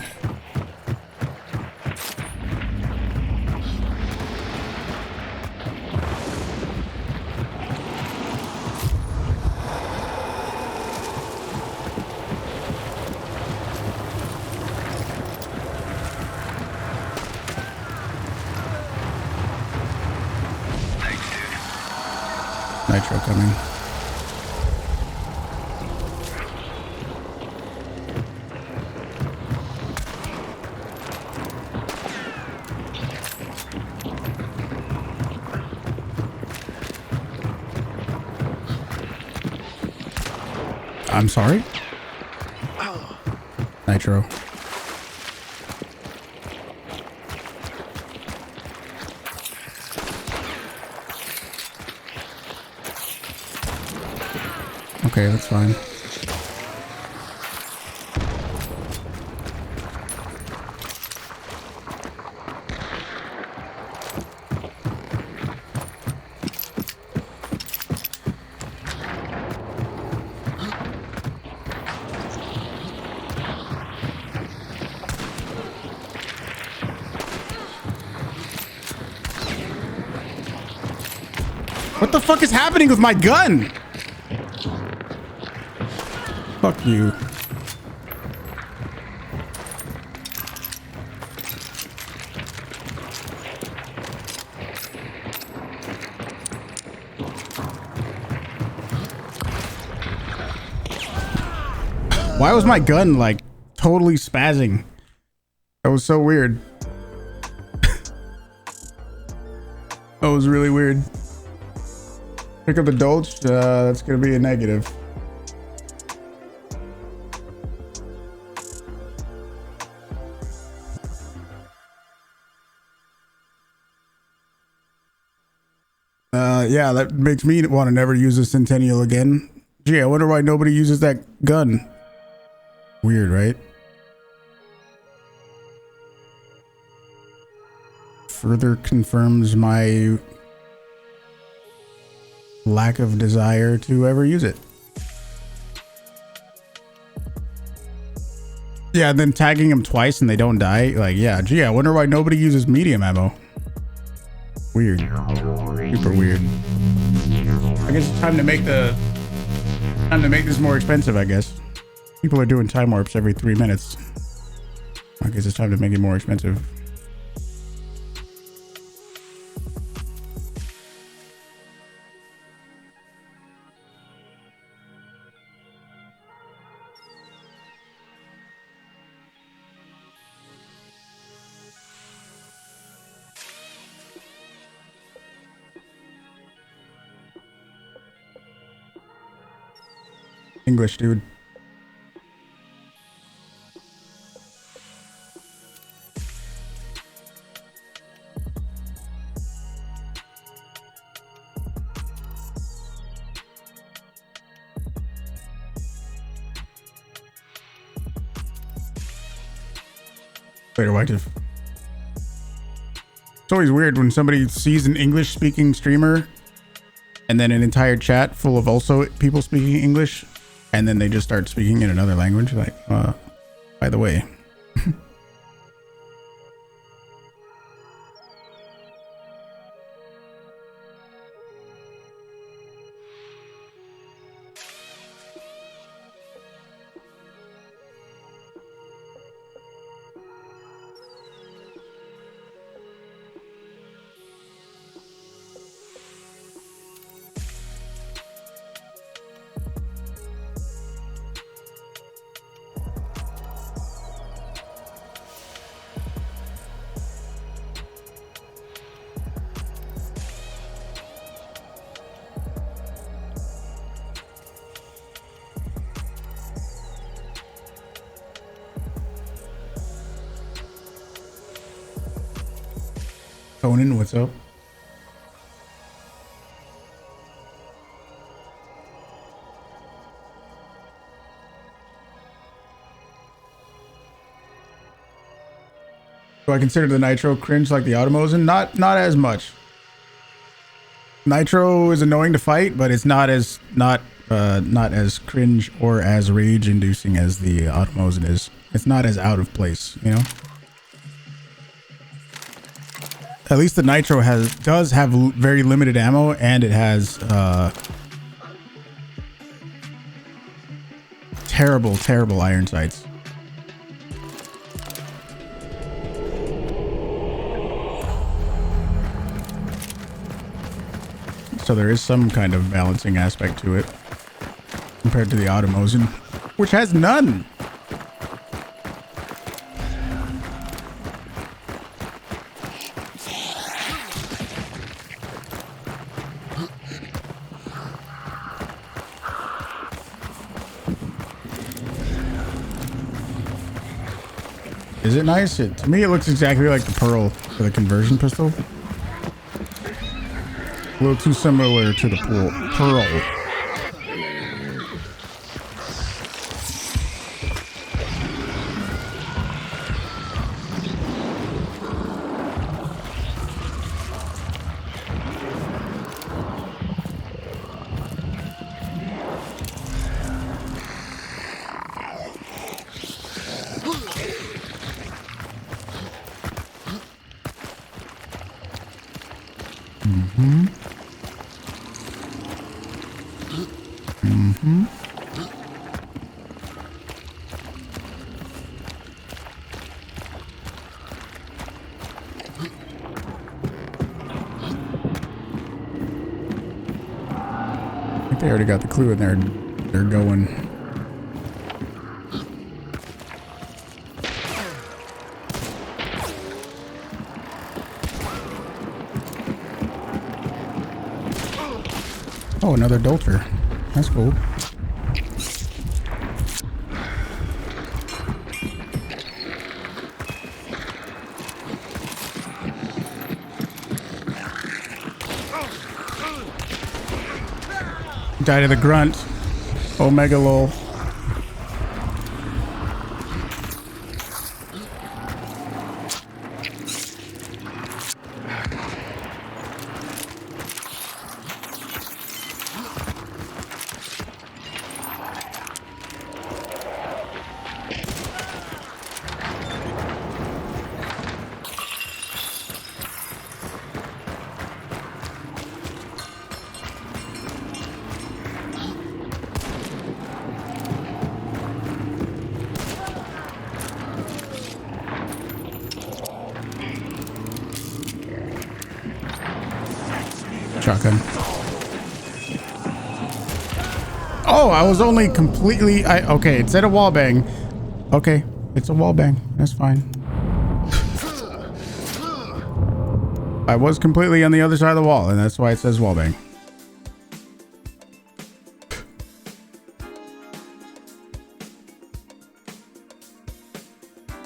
Nitro coming. I'm sorry? Nitro. Okay, that's fine. What the fuck is happening with my gun? Fuck you. Why was my gun like totally spazzing? That was so weird. That was really weird. Pick up the Dolch. That's gonna be a negative. Yeah, that makes me want to never use a Centennial again. Gee, I wonder why nobody uses that gun. Weird, right? Further confirms my lack of desire to ever use it. Yeah, and then tagging them twice and they don't die. Like, yeah, gee, I wonder why nobody uses medium ammo. Weird. Super weird. I guess it's time to make this more expensive, I guess. People are doing time warps every 3 minutes. I guess it's time to make it more expensive. English, dude. Radioactive. It's always weird when somebody sees an English speaking streamer and then an entire chat full of also people speaking English, and then they just start speaking in another language. Like, by the way. Conan, what's up? Do I consider the Nitro cringe like the Automosin? Not as much. Nitro is annoying to fight, but it's not as cringe or as rage inducing as the Automosin is. It's not as out of place, you know? At least the Nitro does have very limited ammo, and it has terrible iron sights. So there is some kind of balancing aspect to it compared to the Automosin, which has none. Is it nice? To me, it looks exactly like the Pearl for the conversion pistol. A little too similar to the Pearl. think they already got the clue and they're going. Oh, another Dolter. That's cool. Die to the grunt. Omega lol. Shotgun. Oh, I was only completely... okay, it said a wall bang. Okay, it's a wall bang. That's fine. I was completely on the other side of the wall, and that's why it says wall bang.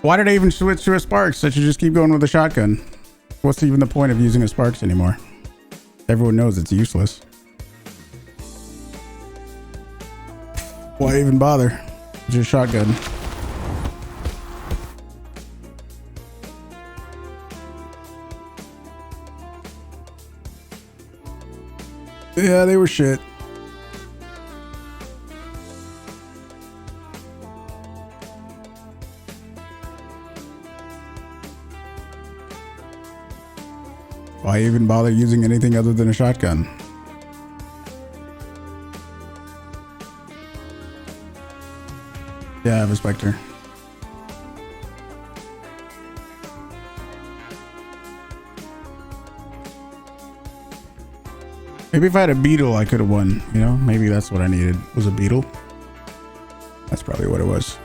Why did I even switch to a Sparks? I should just keep going with a shotgun. What's even the point of using a Sparks anymore? Everyone knows it's useless. Why even bother? Just shotgun. Yeah, they were shit. Why even bother using anything other than a shotgun? Yeah, I have a Spectre. Maybe if I had a Beetle, I could have won. You know, maybe that's what I needed, was a Beetle. That's probably what it was.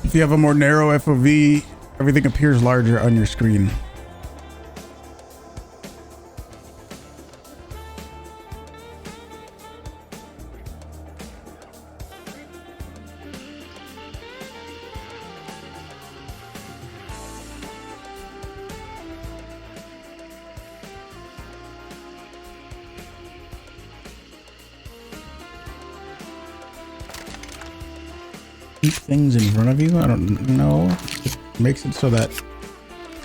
If you have a more narrow FOV, everything appears larger on your screen. Keep things in front of you? I don't know. It makes it so that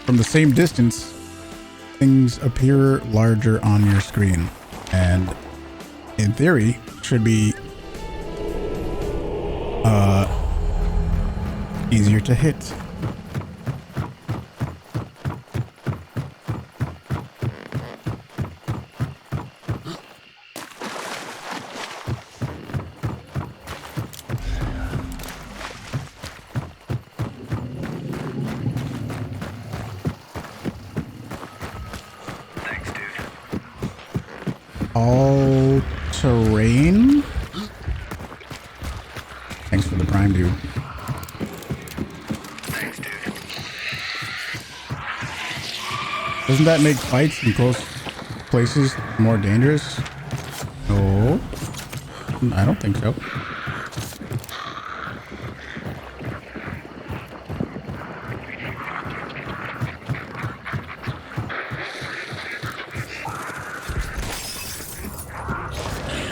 from the same distance, things appear larger on your screen. And in theory, should be easier to hit. All terrain? Thanks for the prime, dude. Thanks, dude. Doesn't that make fights in close places more dangerous? No, I don't think so.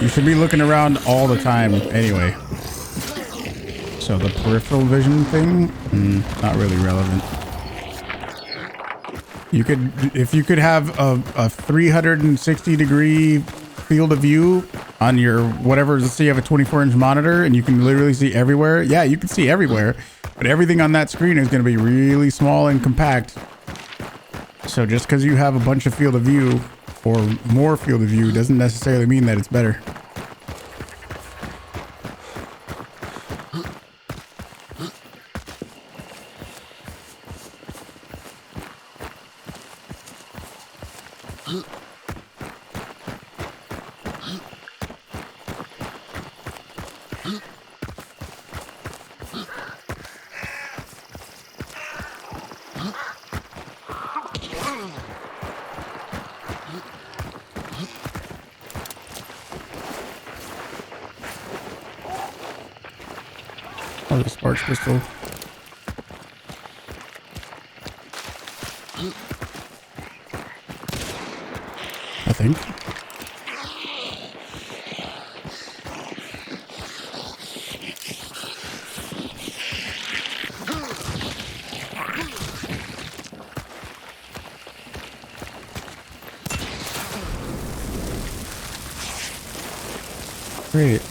You should be looking around all the time anyway. So the peripheral vision thing, not really relevant. You could, if you could have a 360 degree field of view on your whatever, let's say you have a 24-inch monitor and you can literally see everywhere. Yeah, you can see everywhere, but everything on that screen is going to be really small and compact. So just because you have a bunch of field of view or more field of view doesn't necessarily mean that it's better. Oh, the sparks pistol. I think. Great.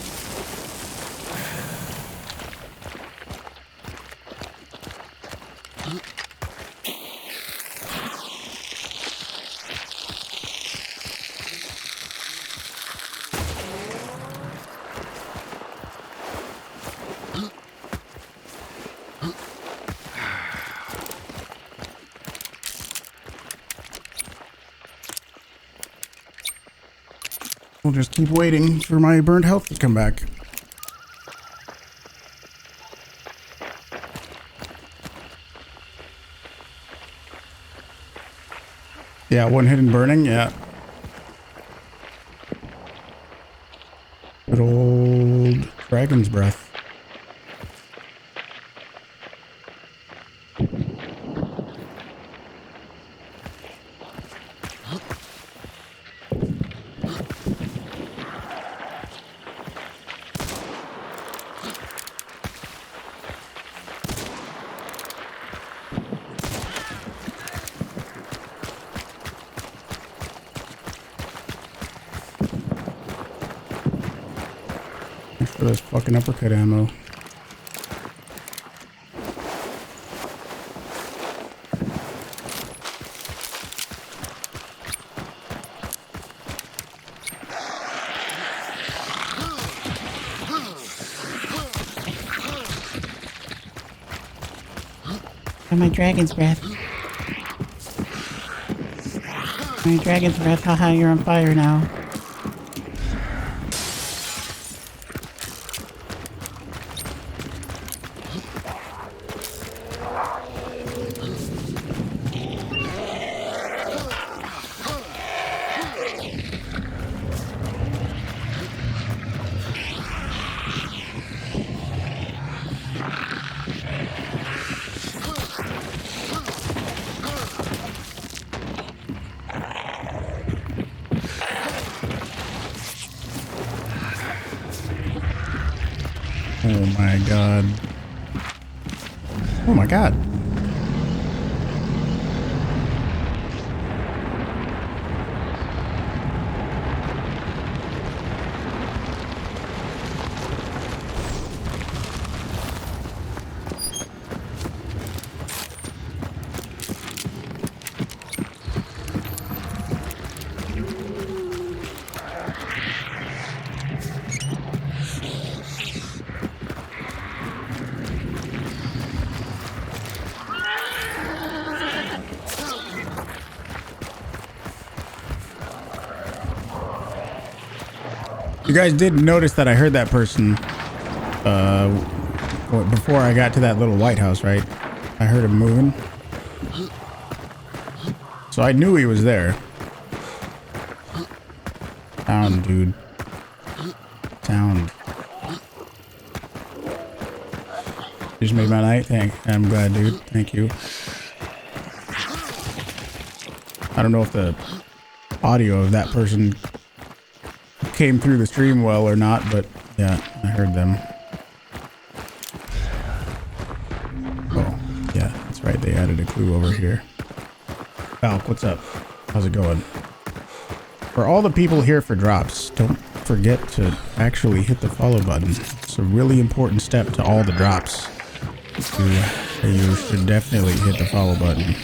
We'll just keep waiting for my burned health to come back. Yeah, one hidden burning, yeah. Good old dragon's breath. For this fucking uppercut ammo. Oh, my dragon's breath. My dragon's breath, haha, you're on fire now. Oh my god. Oh my god. You guys did notice that I heard that person before I got to that little White House, right? I heard him moving. So I knew he was there. Sound, dude. Sound. Just made my night. I'm glad, dude. Thank you. I don't know if the audio of that person came through the stream well or not, but yeah, I heard them. Oh, yeah, that's right. They added a clue over here. Falk, what's up? How's it going? For all the people here for drops, don't forget to actually hit the follow button. It's a really important step to all the drops. You should definitely hit the follow button.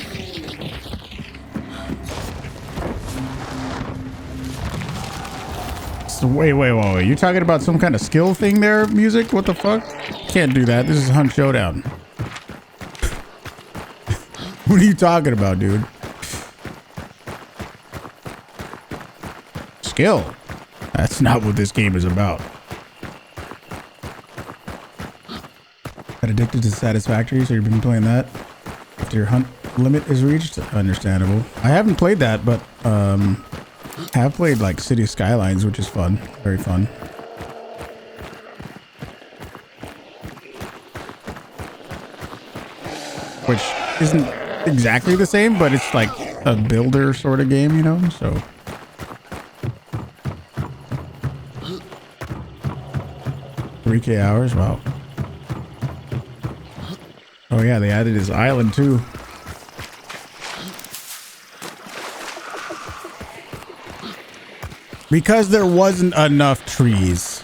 So wait. You talking about some kind of skill thing there, music? What the fuck? Can't do that. This is Hunt Showdown. What are you talking about, dude? Skill. That's not what this game is about. Got addicted to Satisfactory, so you've been playing that after your hunt limit is reached? Understandable. I haven't played that, but have played like City Skylines, which is fun. Very fun. Which isn't exactly the same, but it's like a builder sort of game, you know? So 3K hours, wow. Oh yeah, they added his island too. Because there wasn't enough trees.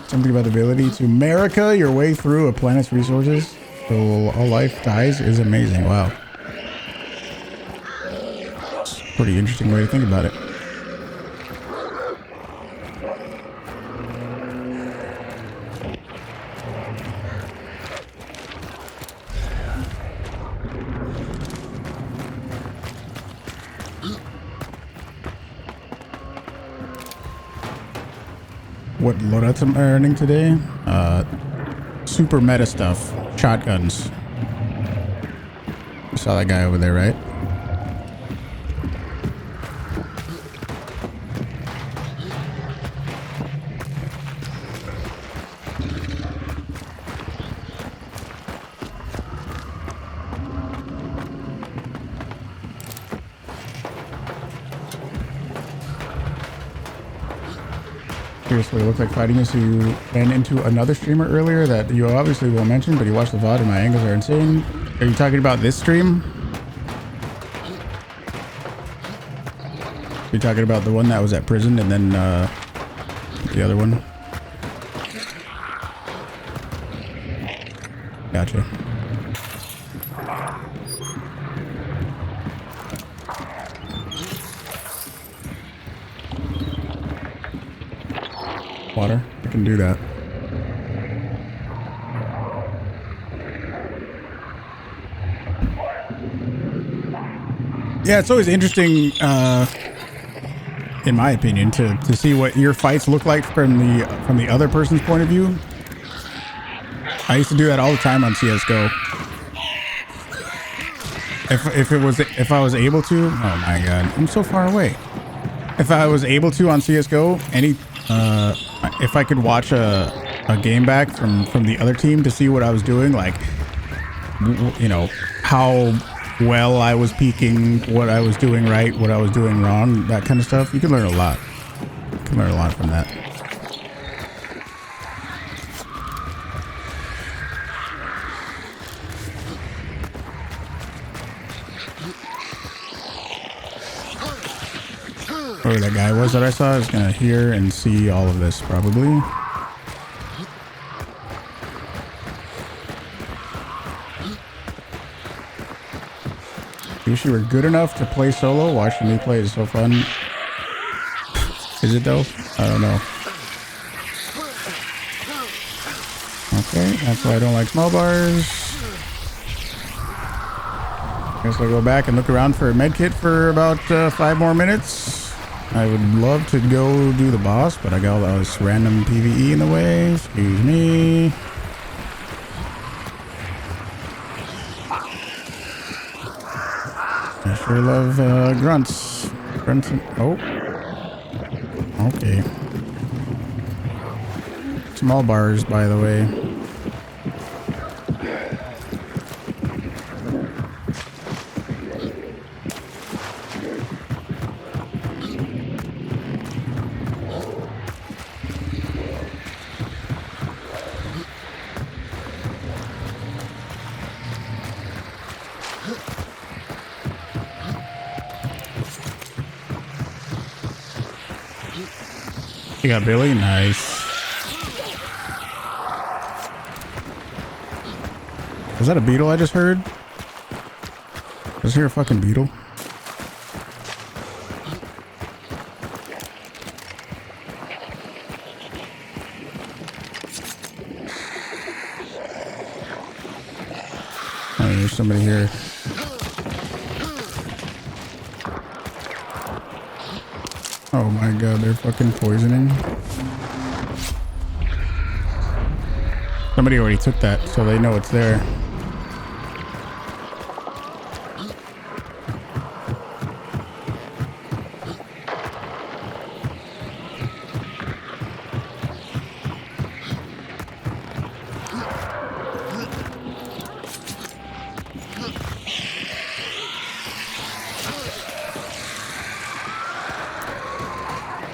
Something about the ability to America your way through a planet's resources so all life dies is amazing. Wow. It's a pretty interesting way to think about it. What loadouts am I earning today? Super meta stuff. Shotguns. You saw that guy over there, right? Seriously, it looks like fighting us. You ran into another streamer earlier that you obviously will mention, but you watched the VOD and my angles are insane. Are you talking about this stream? You're talking about the one that was at prison and then the other one? Gotcha. Water. I can do that. Yeah, it's always interesting, in my opinion, to see what your fights look like from the other person's point of view. I used to do that all the time on CS:GO. If I was able to, oh my god, I'm so far away. If I was able to on CS:GO, if I could watch a game back from the other team to see what I was doing, like, you know, how well I was peaking, what I was doing right, what I was doing wrong, that kind of stuff, you can learn a lot. You can learn a lot from that. Whoever that guy was that I saw is gonna hear and see all of this probably. Wish you were good enough to play solo. Watching me play is so fun. Is it though? I don't know. Okay, that's why I don't like small bars. Guess I'll go back and look around for a medkit for about 5 more minutes. I would love to go do the boss, but I got all this random PvE in the way. Excuse me. I sure love grunts. Grunts and, oh. Okay. Small bars, by the way. You got Billy? Nice. Was that a beetle I just heard? Was here a fucking beetle? Oh, there's somebody here. Oh my god, they're fucking poisoning. Somebody already took that, so they know it's there.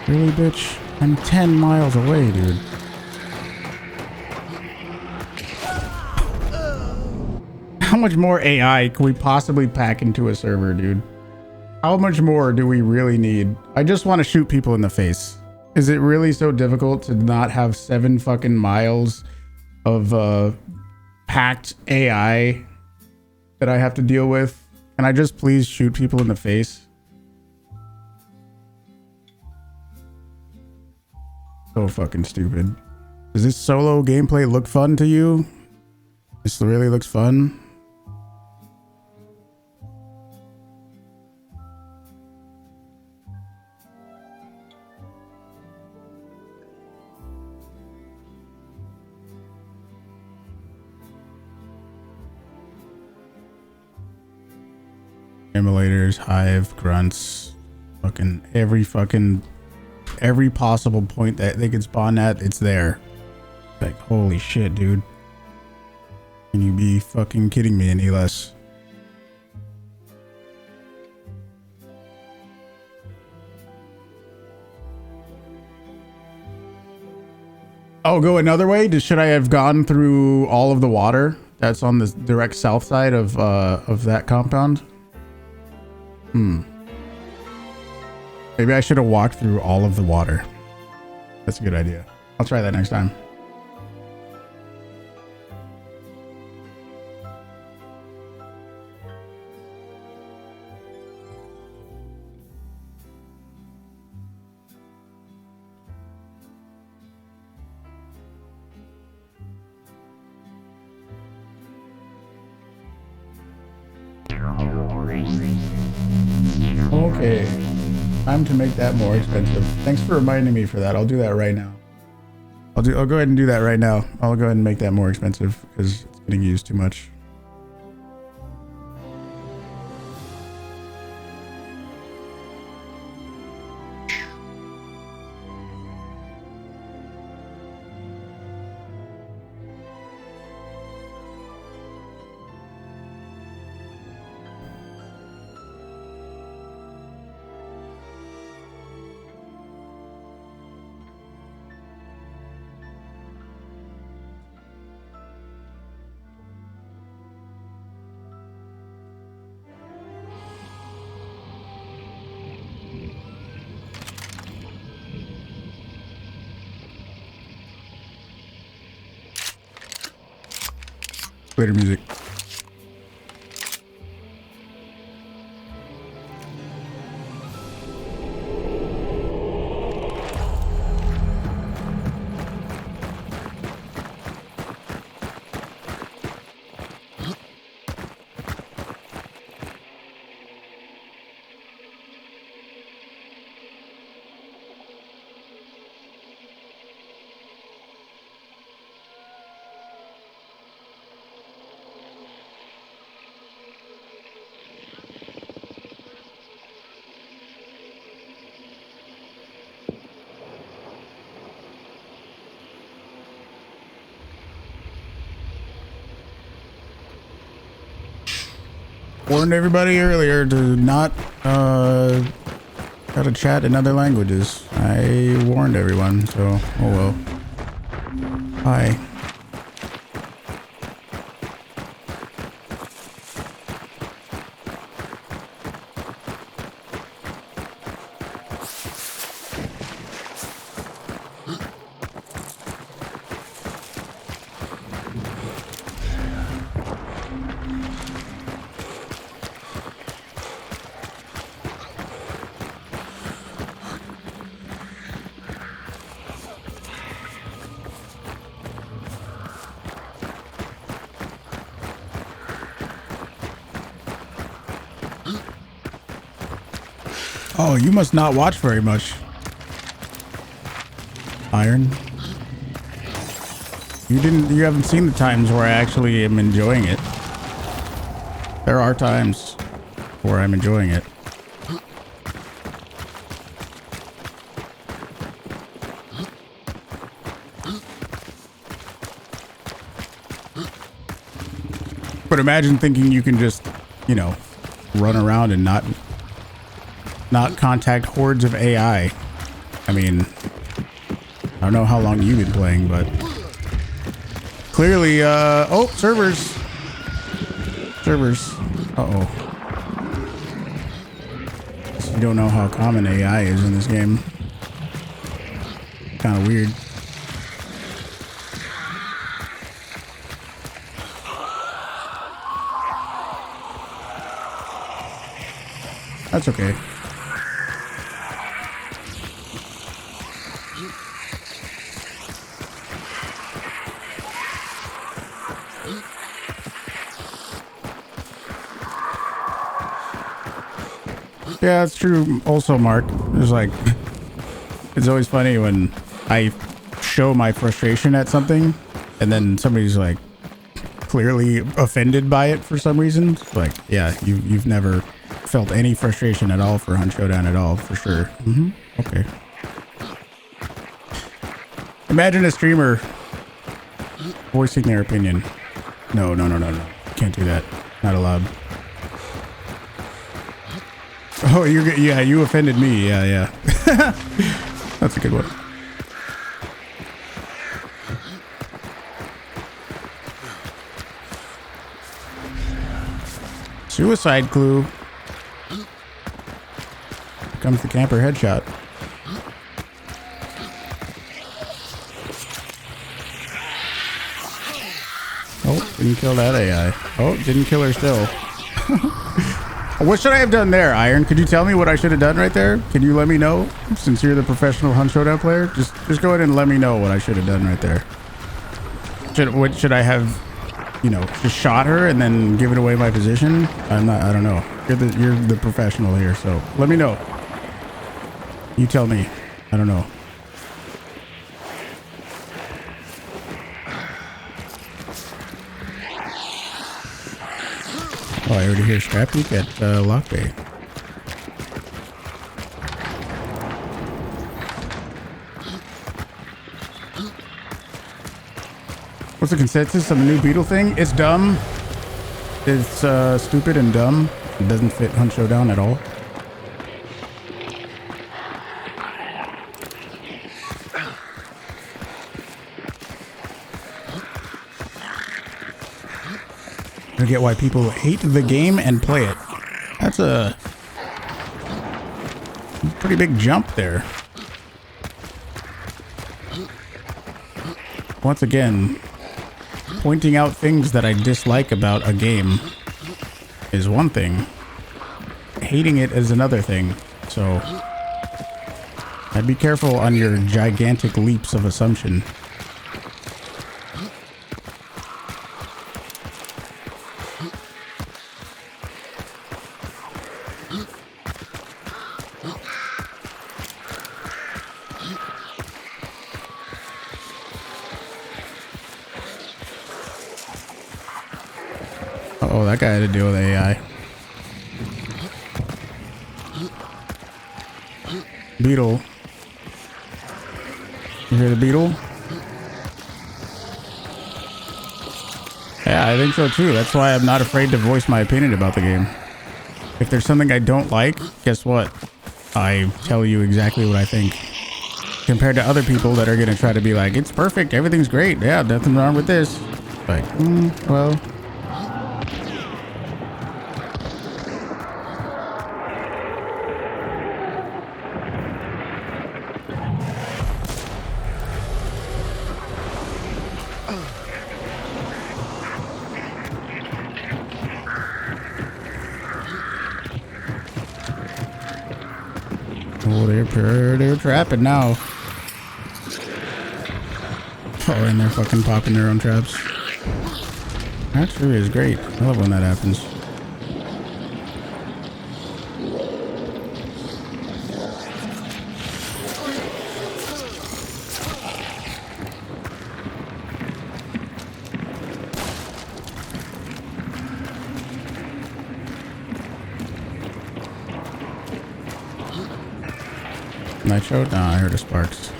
Really, bitch? I'm 10 miles away, dude. How much more AI can we possibly pack into a server, dude? How much more do we really need? I just want to shoot people in the face. Is it really so difficult to not have 7 fucking miles of packed AI that I have to deal with? Can I just please shoot people in the face? So fucking stupid. Does this solo gameplay look fun to you? This really looks fun. Emulators, Hive, Grunts, fucking every possible point that they could spawn at, it's there. Like, holy shit, dude. Can you be fucking kidding me any less? Oh, go another way? Should I have gone through all of the water that's on the direct south side of that compound? Maybe I should have walked through all of the water. That's a good idea. I'll try that next time. Okay. Time to make that more expensive. Thanks for reminding me for that. I'll do that right now. I'll go ahead and do that right now. I'll go ahead and make that more expensive because it's getting used too much. Later music. Warned everybody earlier to not try to chat in other languages. I warned everyone, so oh well. Hi. Oh, you must not watch very much. Iron. You haven't seen the times where I actually am enjoying it. There are times where I'm enjoying it. But imagine thinking you can just, you know, run around and not contact hordes of AI. I mean, I don't know how long you've been playing, but clearly, oh, servers. Uh-oh. You don't know how common AI is in this game. Kind of weird. That's okay. Yeah, that's true. Also, Mark, there's like, it's always funny when I show my frustration at something and then somebody's like clearly offended by it for some reason. It's like, yeah, you've never felt any frustration at all for Hunt Showdown at all, for sure. Okay. Imagine a streamer voicing their opinion. No. Can't do that. Not allowed. Oh, you offended me. Yeah. That's a good one. Suicide clue. Here comes the camper headshot. Oh, didn't kill that AI. Oh, didn't kill her still. What should I have done there, Iron? Could you tell me what I should have done right there? Can you let me know? Since you're the professional Hunt Showdown player, just go ahead and let me know what I should have done right there. Should I have, you know, just shot her and then given away my position? I don't know. You're the professional here, so let me know. You tell me. I don't know. Oh, I already hear Scrap Peek at Lock Bay. What's the consensus on the new Beetle thing? It's dumb. It's stupid and dumb. It doesn't fit Hunt Showdown at all. I get why people hate the game and play it. That's a pretty big jump there. Once again, pointing out things that I dislike about a game is one thing. Hating it is another thing. So I'd be careful on your gigantic leaps of assumption. Oh, that guy had to deal with AI. Beetle. You hear the beetle? Yeah, I think so too. That's why I'm not afraid to voice my opinion about the game. If there's something I don't like, guess what? I tell you exactly what I think. Compared to other people that are going to try to be like, it's perfect, everything's great. Yeah, nothing wrong with this. Like, well... Oh, they're trapping now. Oh, and they're fucking popping their own traps. That sure is great. I love when that happens. Nitro? No, I heard of sparks.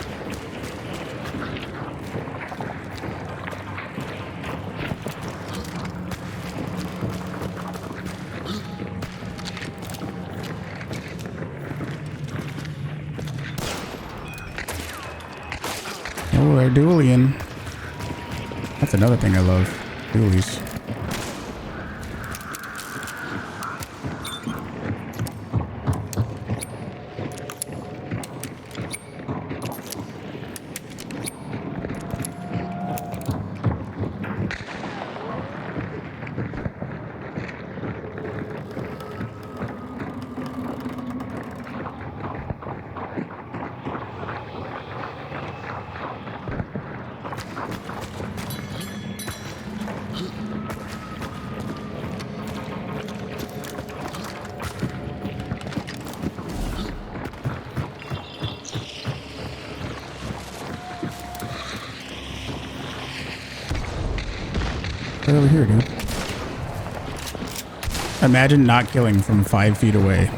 Oh, they're dueling. That's another thing I love. Dualies. Right over here, dude. Imagine not killing from 5 feet away.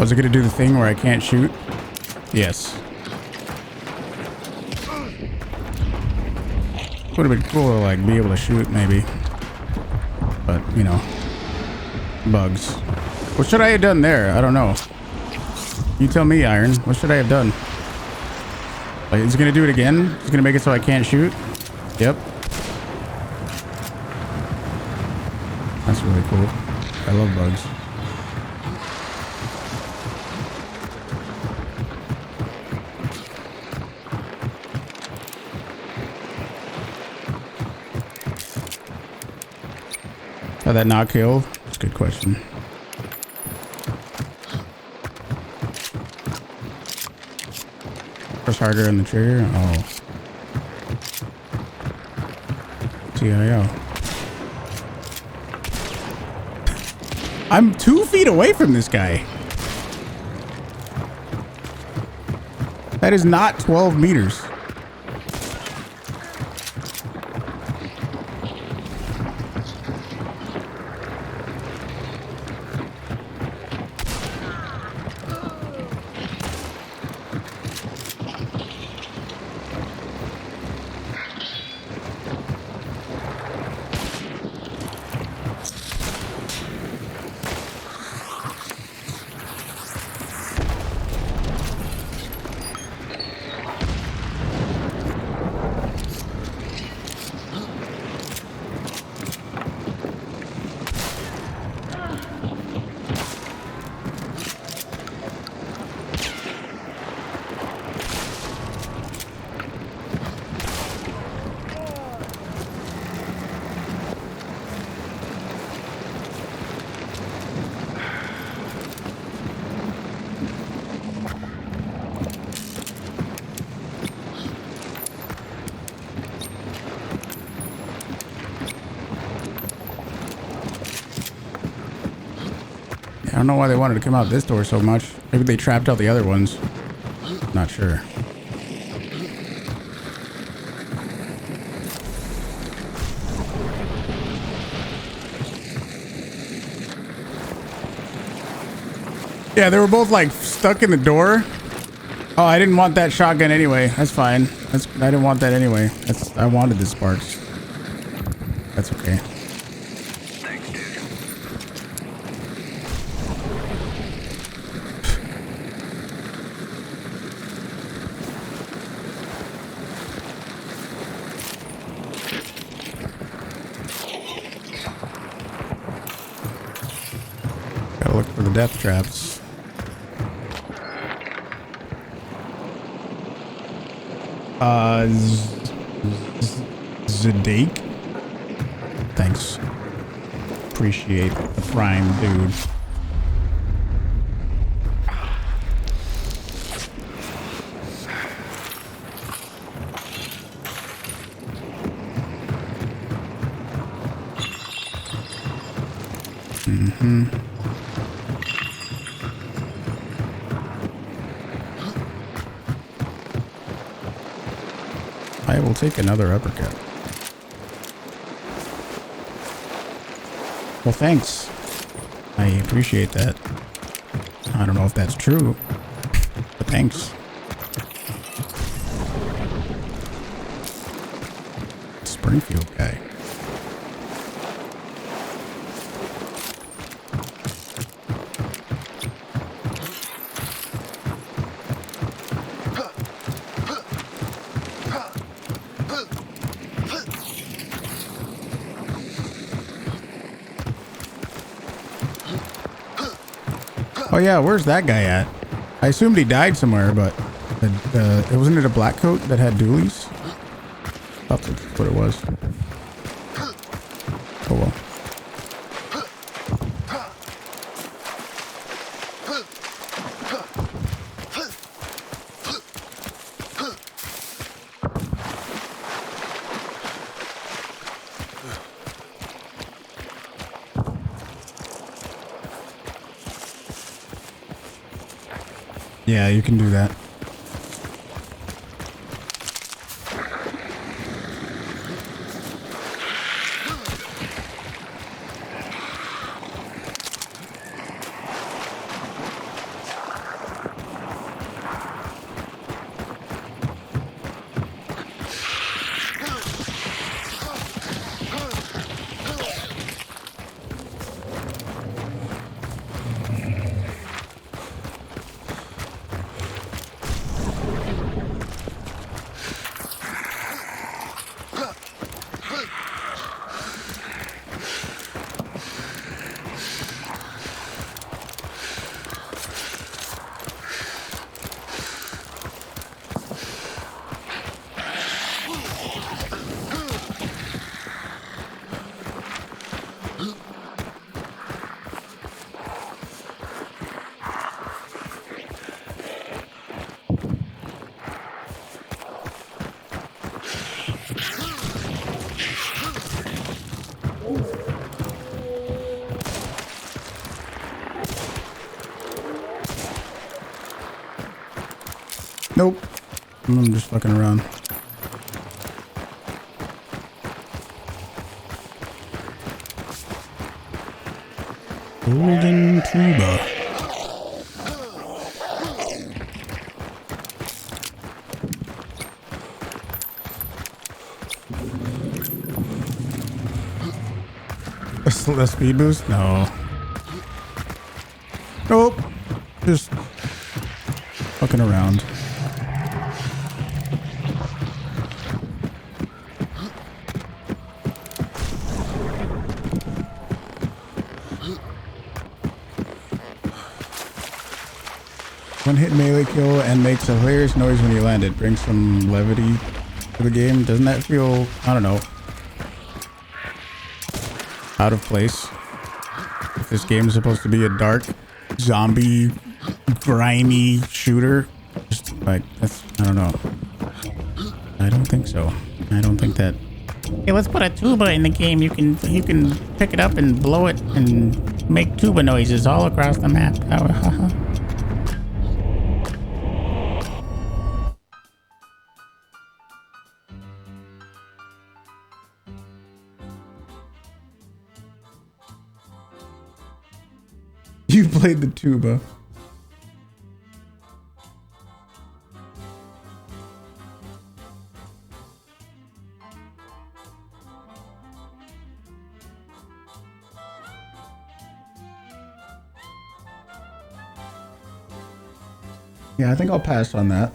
Oh, is it gonna do the thing where I can't shoot? Yes. Would have been cool to like be able to shoot maybe. But, you know. Bugs. What should I have done there? I don't know. You tell me, Iron. What should I have done? Like, is it gonna do it again? It's gonna make it so I can't shoot? Yep. That's really cool. I love bugs. How that not kill? That's a good question. Press harder on the trigger. Oh. TIO. I'm 2 feet away from this guy. That is not 12 meters. I don't know why they wanted to come out this door so much. Maybe they trapped out the other ones. Not sure. Yeah, they were both like stuck in the door. Oh, I didn't want that shotgun anyway. That's fine. I didn't want that anyway. I wanted the sparks. That's okay. Thanks, dude. death traps. Zedek. Thanks. Appreciate the prime, dude. I will take another uppercut. Well, thanks. I appreciate that. I don't know if that's true, but thanks. Springfield guy. Oh yeah, where's that guy at? I assumed he died somewhere, but it wasn't it a black coat that had dualies? That's what it was. Oh well. Yeah, you can do that. Nope. I'm just fucking around. Golden tuba. A speed boost? No. Nope. Just fucking around. One hit melee kill and makes a hilarious noise when you land it. Brings some levity to the game. Doesn't that feel, I don't know, out of place? If this game is supposed to be a dark, zombie, grimy shooter. Just like, that's, I don't know. I don't think so. I don't think that. Hey, let's put a tuba in the game. You can pick it up and blow it and make tuba noises all across the map. You played the tuba. Yeah, I think I'll pass on that.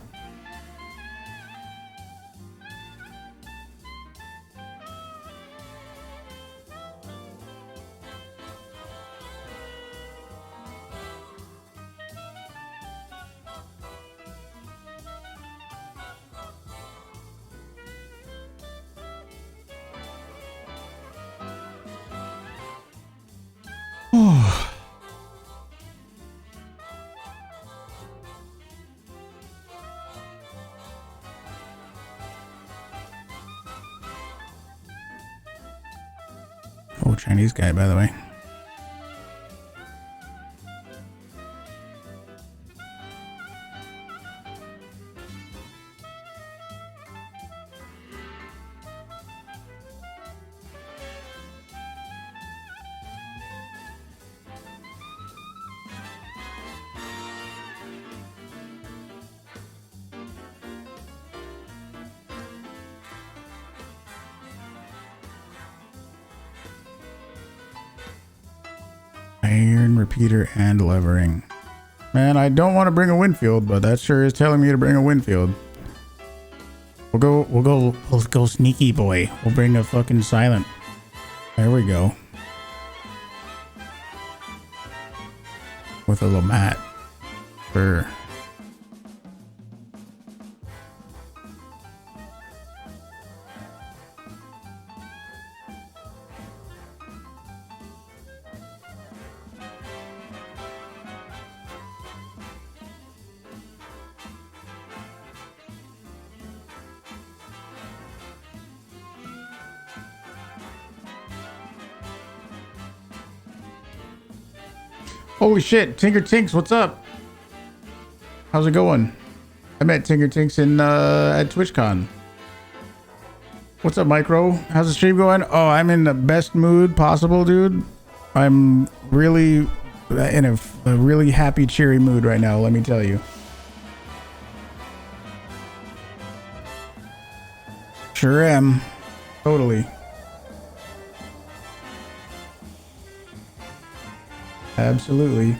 Oh, Chinese guy, by the way. Iron repeater and levering. Man, I don't want to bring a Winfield, but that sure is telling me to bring a Winfield. We'll go sneaky boy. We'll bring a fucking silent. There we go. With a Lamat. Sure. Holy shit, Tinker Tinks, what's up? How's it going? I met Tinker Tinks in at TwitchCon. What's up, Micro? How's the stream going? Oh, I'm in the best mood possible, dude. I'm really in a really happy, cheery mood right now, let me tell you. Sure am. Totally. Absolutely.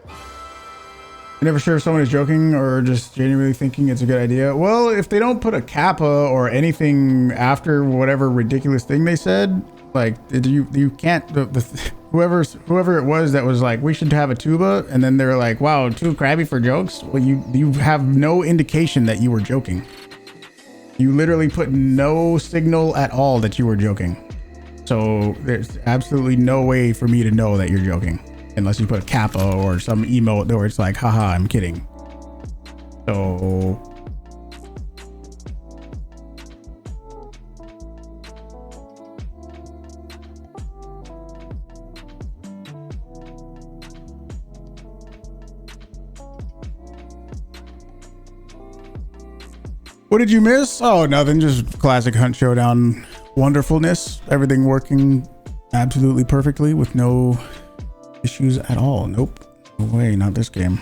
You're never sure if someone is joking or just genuinely thinking it's a good idea. Well, if they don't put a kappa or anything after whatever ridiculous thing they said, like you can't. Whoever it was that was like, we should have a tuba, and then they're like, wow, too crabby for jokes. Well, you have no indication that you were joking. You literally put no signal at all that you were joking. So there's absolutely no way for me to know that you're joking unless you put a kappa or some emote where it's like, haha, I'm kidding. So what did you miss? Oh, nothing, just classic Hunt Showdown wonderfulness, everything working absolutely perfectly with no issues at all. Nope, no way, not this game.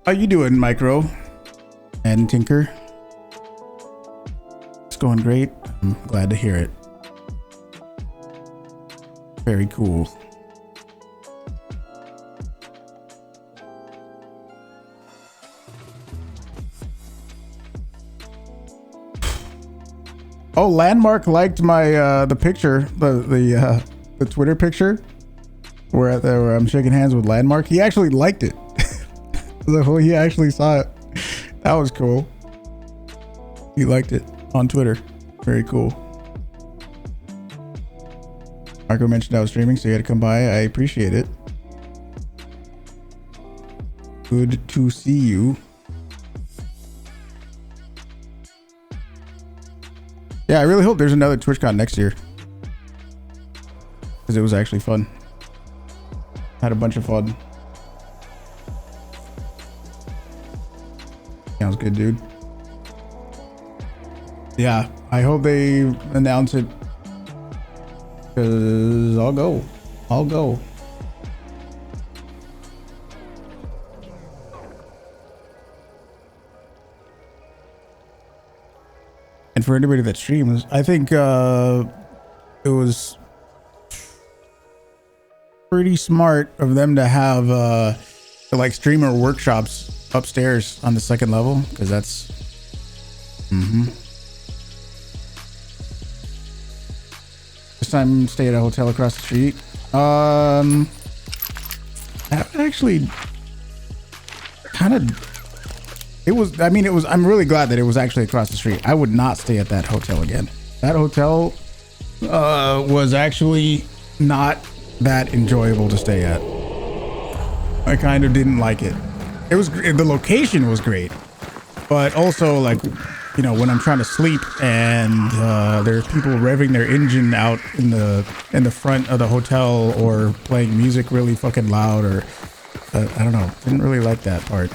How you doing, Micro and Tinker? It's going great. I'm glad to hear it. Very cool. Oh, Landmark liked my the picture, the Twitter picture where I'm shaking hands with Landmark. He actually liked it. He actually saw it. That was cool. He liked it on Twitter. Very cool. Marco mentioned I was streaming, so you had to come by. I appreciate it. Good to see you. Yeah, I really hope there's another TwitchCon next year, because it was actually fun. Had a bunch of fun. Sounds good, dude. Yeah, I hope they announce it, because I'll go. I'll go. And for anybody that streams, I think it was pretty smart of them to have like streamer workshops upstairs on the second level, because that's this time stay at a hotel across the street. That actually kind of, it was, I mean, it was, I'm really glad that it was actually across the street. I would not stay at that hotel again. That hotel was actually not that enjoyable to stay at. I kind of didn't like it. It was, the location was great, But also, like, you know, when I'm trying to sleep and there's people revving their engine out in the front of the hotel or playing music really fucking loud, or I don't know, didn't really like that part.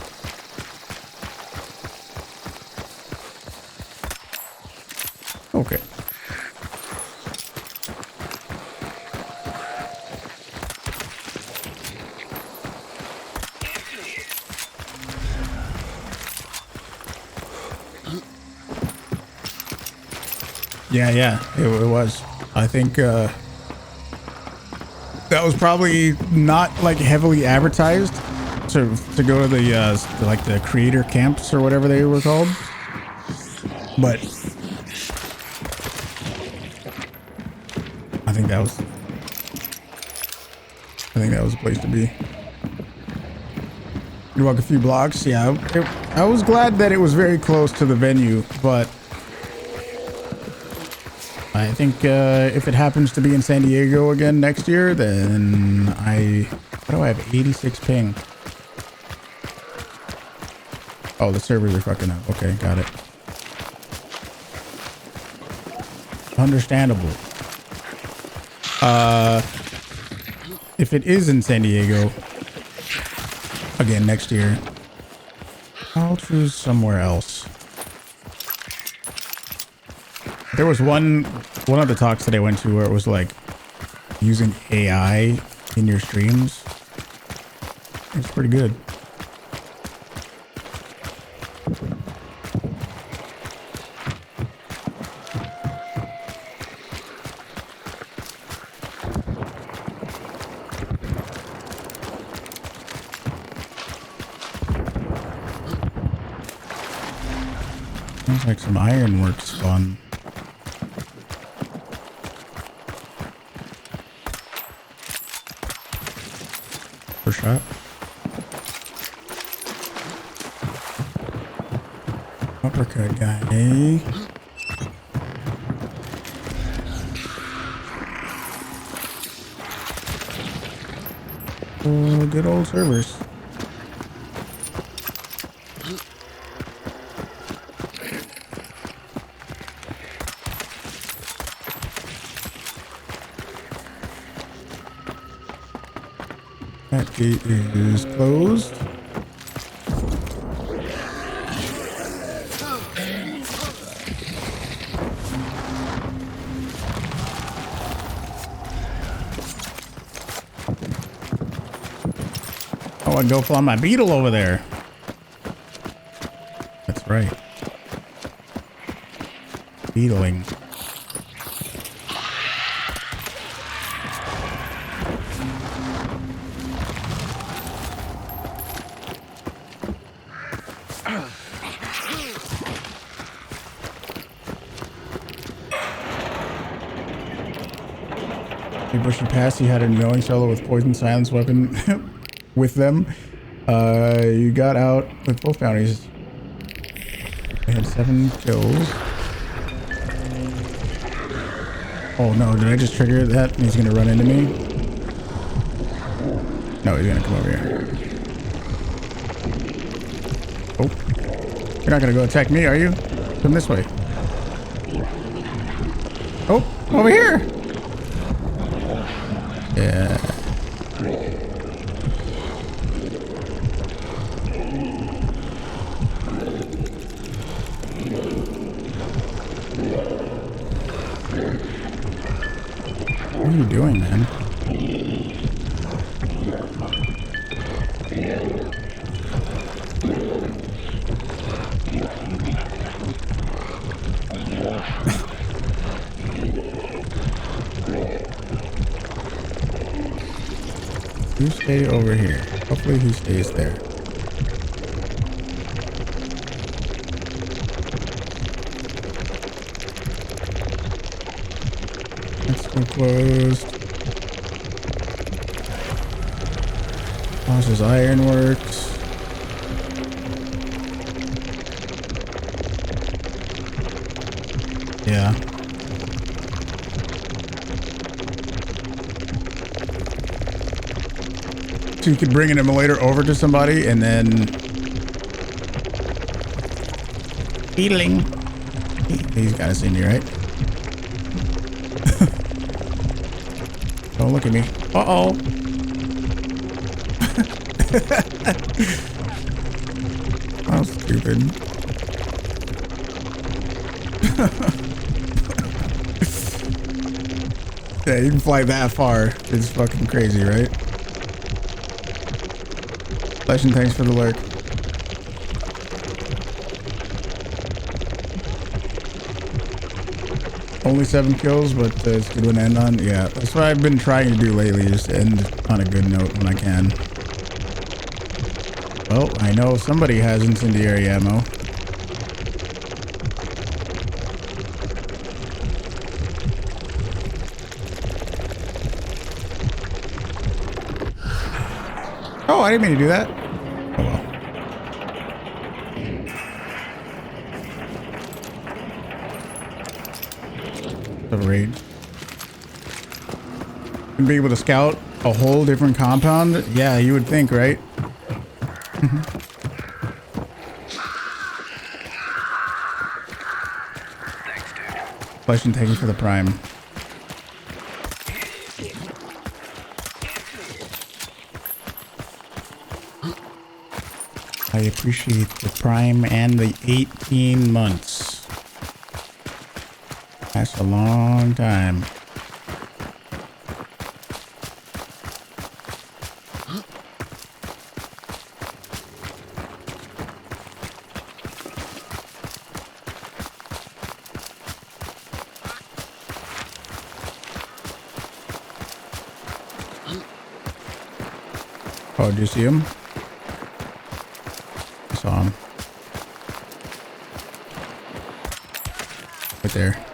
Okay. Yeah, it was. I think that was probably not like heavily advertised to go to the like the creator camps or whatever they were called, but I think that was the place to be. You walk a few blocks. Yeah, I was glad that it was very close to the venue, but I think if it happens to be in San Diego again next year, then what do I have? 86 ping. Oh, the servers are fucking up. Okay, got it. Understandable. If it is in San Diego again next year, I'll choose somewhere else. There was one of the talks that I went to where it was like using AI in your streams. It's pretty good. Sounds like some ironworks fun. Shot. Uppercut guy. Oh, good old servers. That gate is closed. Oh, I go fly my beetle over there. That's right. Beetling. Bushy past, he had a knowing solo with poison silence weapon with them. You got out with both bounties. I had 7 kills. Oh no, did I just trigger that? He's gonna run into me. No, he's gonna come over here. Oh, you're not gonna go attack me, are you? Come this way. Oh, over here. Yeah. What are you doing, man? You stay over here. Hopefully he stays there. Let's go closed. House's ironworks. Yeah. So you could bring an immolator over to somebody and then Healing. He's got us in here, right? Don't look at me. Uh-oh. How stupid. Yeah, you can fly that far. It's fucking crazy, right? Legend, thanks for the lurk. Only 7 kills, but it's a good one to end on. Yeah, that's what I've been trying to do lately, just end on a good note when I can. Well, I know somebody has incendiary ammo. Oh, I didn't mean to do that. Oh well. The raid. And be able to scout a whole different compound? Yeah, you would think, right? Question, thank you for the prime. I appreciate the prime and the 18 months. That's a long time. Oh, did you see him? I saw him. Right there.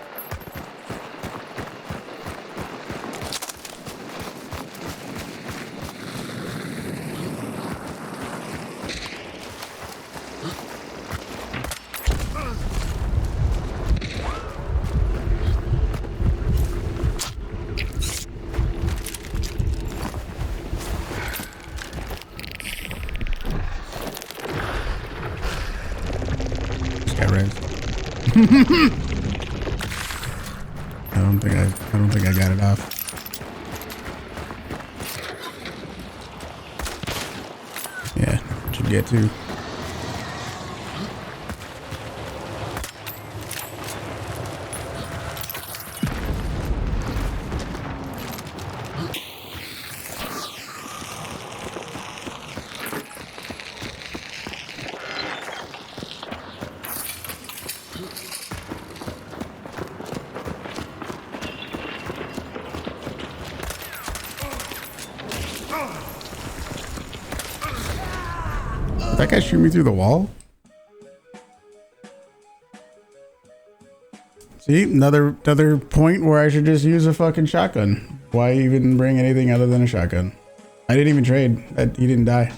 I don't think I got it off. Yeah, should get to. That guy shoot me through the wall? See, another point where I should just use a fucking shotgun. Why even bring anything other than a shotgun? I didn't even trade. He didn't die.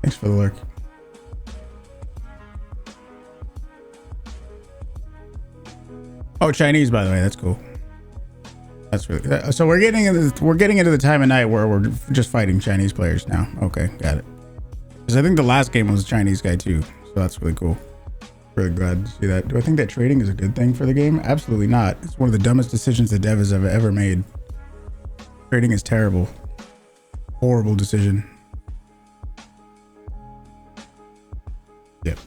Thanks for the lurk. Oh, Chinese, by the way. That's cool. That's really so we're getting into the time of night where we're just fighting Chinese players now. Okay, got it. Because I think the last game was a Chinese guy too, so that's really cool. Really glad to see that. Do I think that trading is a good thing for the game? Absolutely not. It's one of the dumbest decisions the devs have ever made. Trading is terrible. Horrible decision. Yep.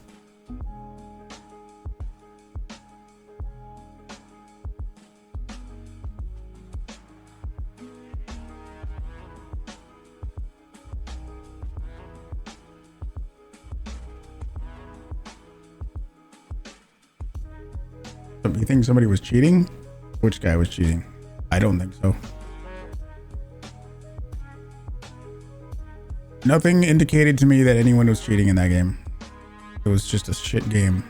You think somebody was cheating? Which guy was cheating? I don't think so. Nothing indicated to me that anyone was cheating in that game. It was just a shit game.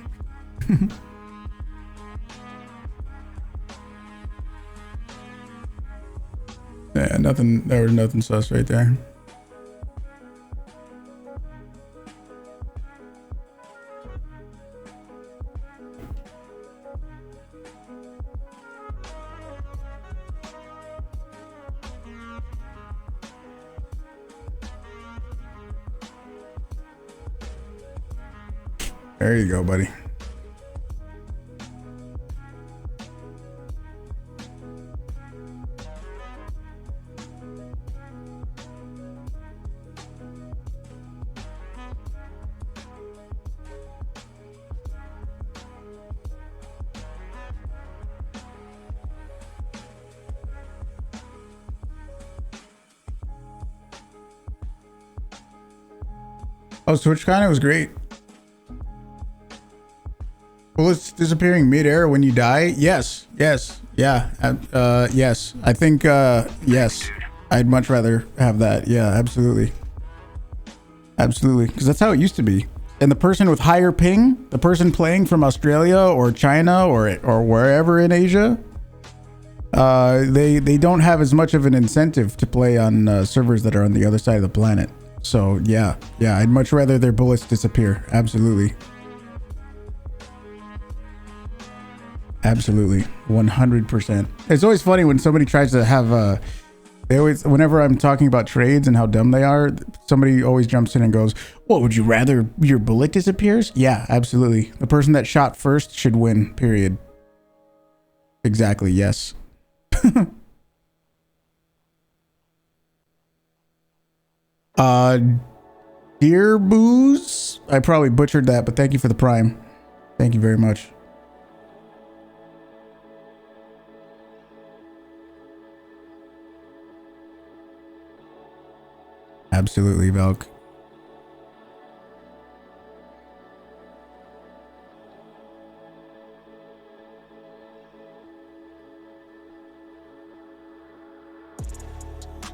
Yeah, nothing. There was nothing sus right there. There you go, buddy. Oh, TwitchCon, it was great. Well, it's disappearing midair when you die. Yes, yes, yeah, yes. I think, yes. I'd much rather have that. Yeah, absolutely, absolutely. Because that's how it used to be. And the person with higher ping, the person playing from Australia or China or wherever in Asia, they don't have as much of an incentive to play on servers that are on the other side of the planet. So yeah, I'd much rather their bullets disappear. Absolutely. Absolutely. 100%. It's always funny when somebody tries to have whenever I'm talking about trades and how dumb they are, somebody always jumps in and goes, "What, would you rather your bullet disappears?" Yeah, absolutely. The person that shot first should win, period. Exactly, yes. Deer Booze? I probably butchered that, but thank you for the prime. Thank you very much. Absolutely, Valk.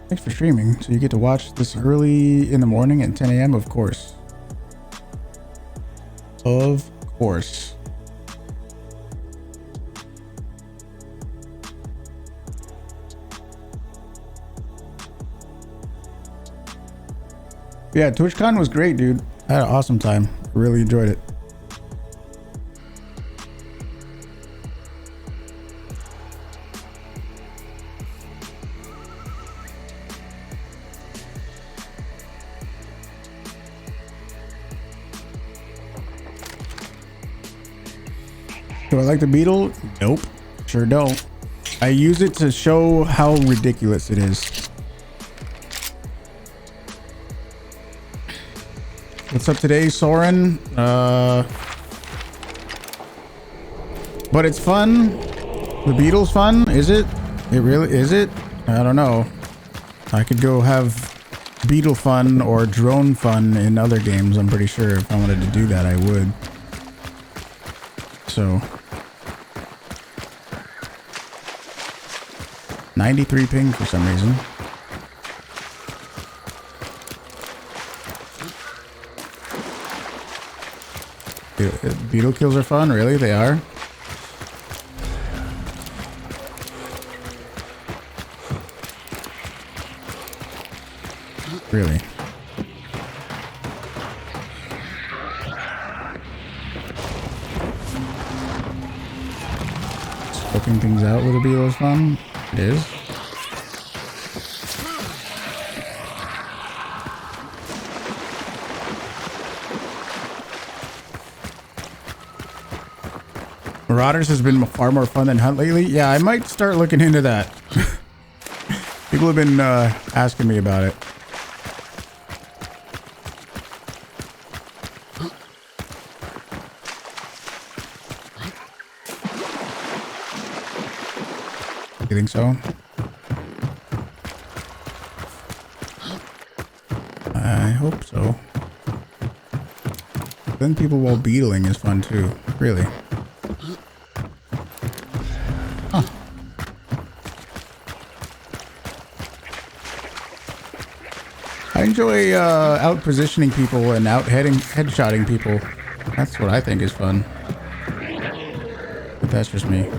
Thanks for streaming. So you get to watch this early in the morning at 10 a.m. Of course. Of course. Yeah, TwitchCon was great, dude. I had an awesome time. Really enjoyed it. Do I like the beetle? Nope. Sure don't. I use it to show how ridiculous it is. What's up today, Soren? But it's fun. The beetle's fun, is it? It really is it? I don't know. I could go have beetle fun or drone fun in other games. I'm pretty sure if I wanted to do that, I would. So 93 ping for some reason. Beetle kills are fun, really? They are? Really? Scoping things out with a beetle is fun? It is. Marauders has been far more fun than Hunt lately. Yeah, I might start looking into that. People have been asking me about it. You think so? I hope so. Then people while beetling is fun too. Really. Huh. I enjoy out positioning people and out headshotting people. That's what I think is fun. But that's just me.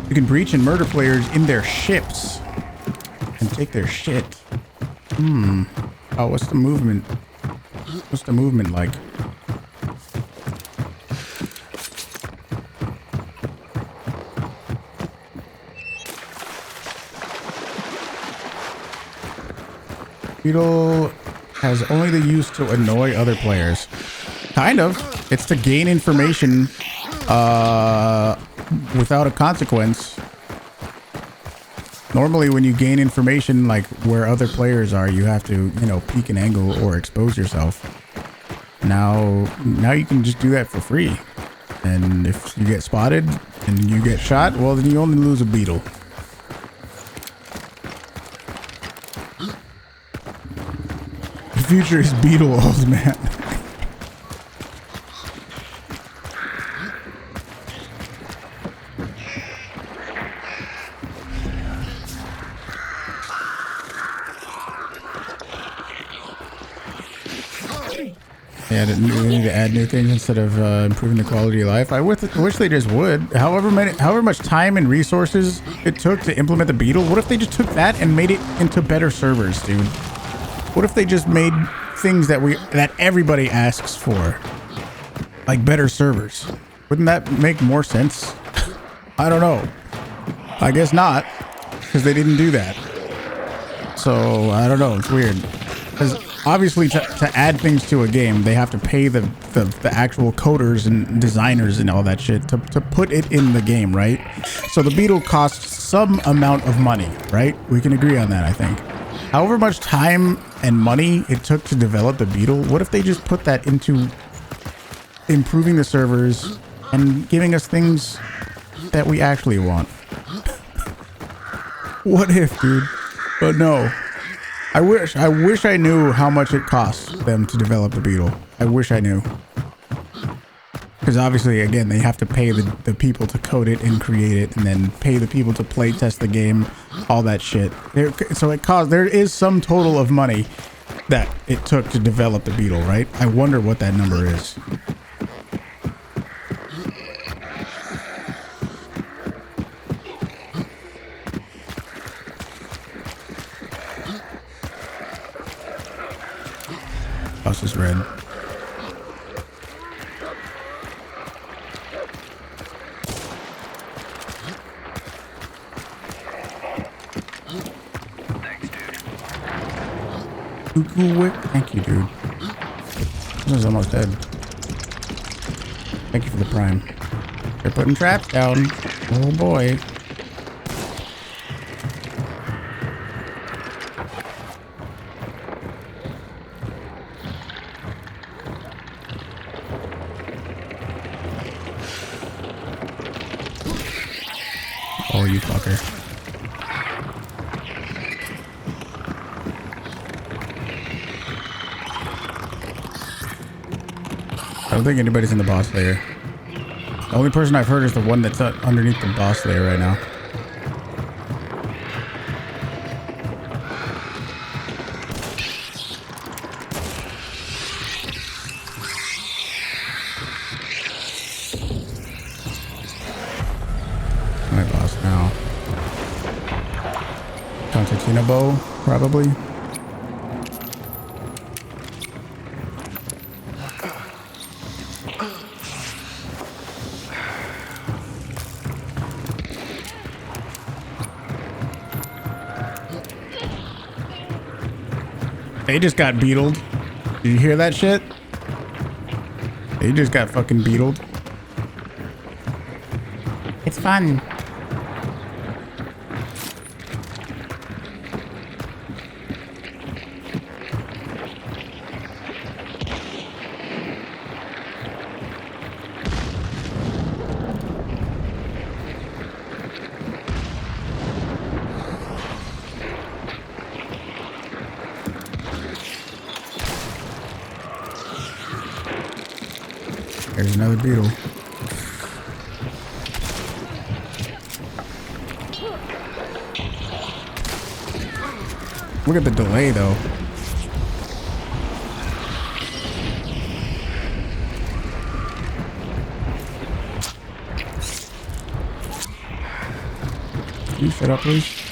You can breach and murder players in their ships and take their shit. Oh, what's the movement? What's the movement like? Beetle has only the use to annoy other players. Kind of. It's to gain information without a consequence. Normally when you gain information like where other players are, you have to, you know, peek an angle or expose yourself. Now you can just do that for free. And if you get spotted and you get shot, well, then you only lose a beetle. The future is beetle walls, man. Yeah, they need to add new things instead of improving the quality of life. I wish they just would. However much time and resources it took to implement the beetle, what if they just took that and made it into better servers, dude? What if they just made things that everybody asks for, like better servers? Wouldn't that make more sense? I don't know. I guess not, because they didn't do that. So I don't know. It's weird. Because obviously to add things to a game, they have to pay the actual coders and designers and all that shit to put it in the game, right? So the beetle costs some amount of money, right? We can agree on that, I think. However much time and money it took to develop the beetle, what if they just put that into improving the servers and giving us things that we actually want? What if, dude? But no. I wish I knew how much it costs them to develop the beetle. I wish I knew. Because obviously, again, they have to pay the people to code it and create it, and then pay the people to play test the game, all that shit. So there is some total of money that it took to develop the beetle, right? I wonder what that number is. House is red. Thanks, dude. Cuckoo whip. Thank you, dude. This is almost dead. Thank you for the prime. They're putting traps down. Oh boy. Oh, you fucker. I don't think anybody's in the boss layer. The only person I've heard is the one that's underneath the boss layer right now. My boss now. Concertina bow, probably. They just got beetled. Did you hear that shit? They just got fucking beetled. It's fun. There's another beetle. Look at the delay, though. Can you shut up, please?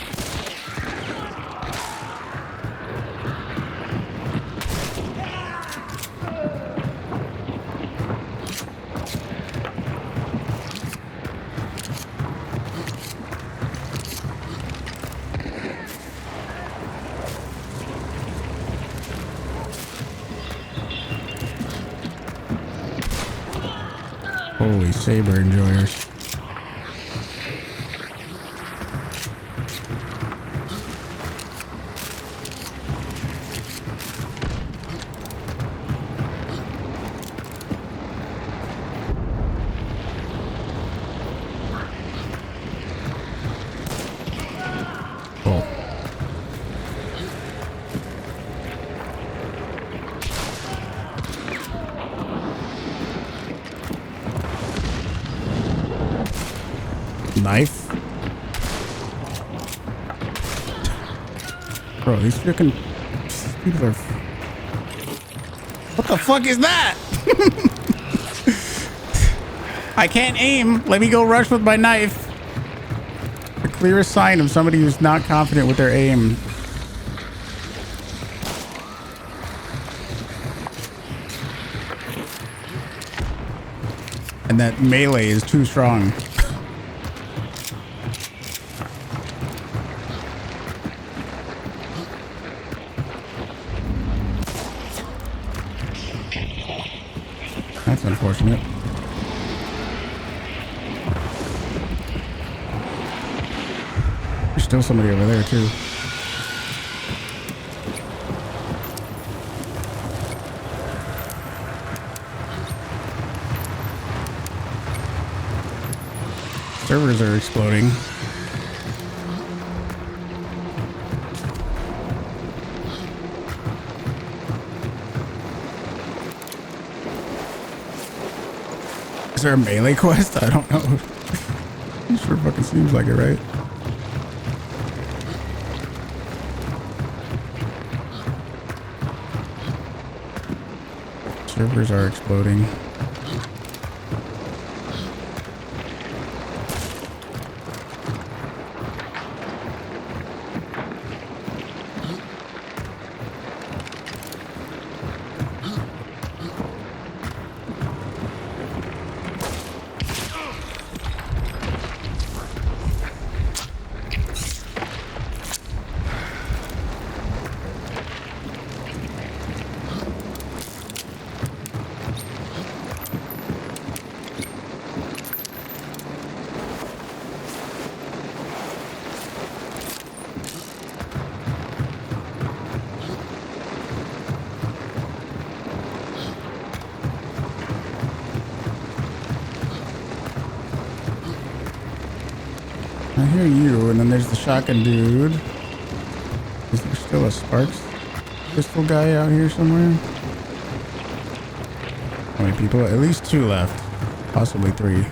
Holy saber enjoyers. Oh. Knife. Bro, these freaking people are. What the fuck is that? I can't aim. Let me go rush with my knife. The clearest sign of somebody who's not confident with their aim. And that melee is too strong. That's unfortunate. There's still somebody over there too. Servers are exploding. Is there a melee quest? I don't know. It sure fucking seems like it, right? Servers are exploding. I hear you, and then there's the shotgun dude. Is there still a Sparks pistol guy out here somewhere? How many people? At least 2 left. Possibly 3.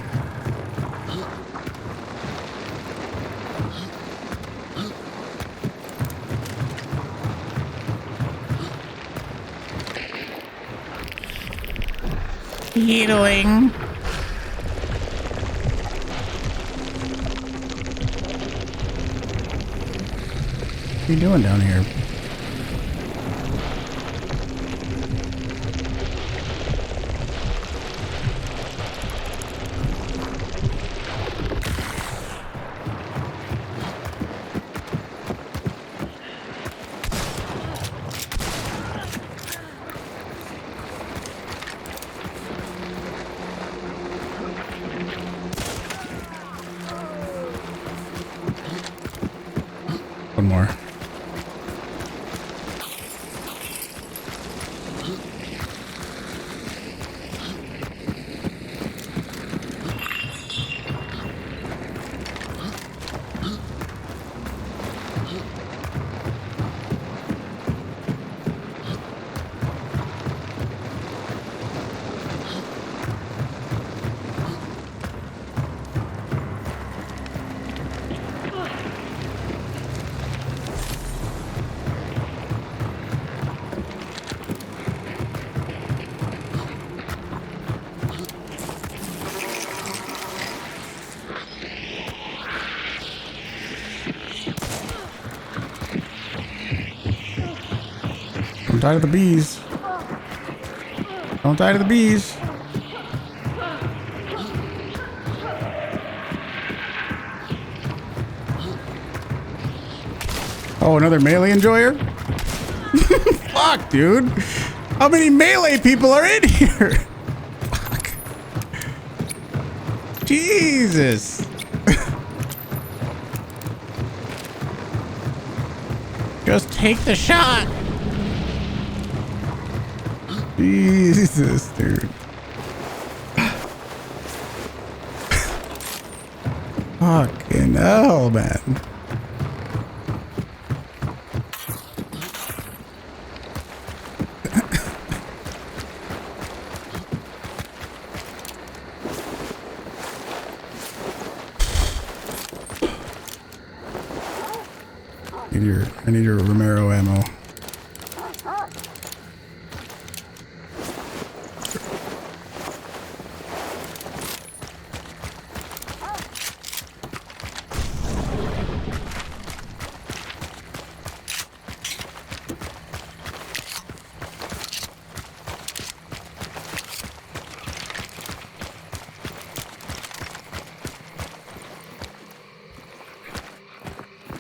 Healing. What are you doing down here? One more. Don't die to the bees. Don't die to the bees. Oh, another melee enjoyer? Fuck, dude. How many melee people are in here? Fuck. Jesus. Just take the shot. Jesus, dude. Fucking hell, man. I need your Romero ammo.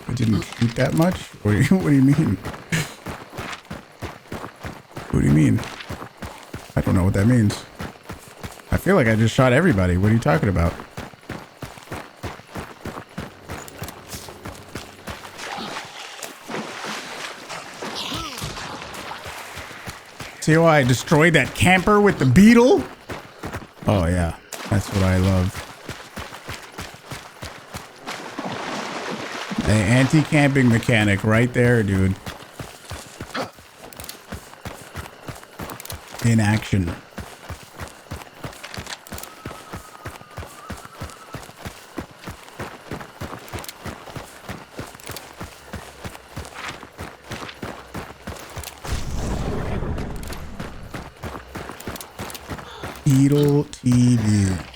I didn't shoot that much? What do you mean? What do you mean? I don't know what that means. I feel like I just shot everybody. What are you talking about? See how I destroyed that camper with the beetle? Oh yeah, that's what I love. An anti-camping mechanic right there, dude. In action. Beetle TV.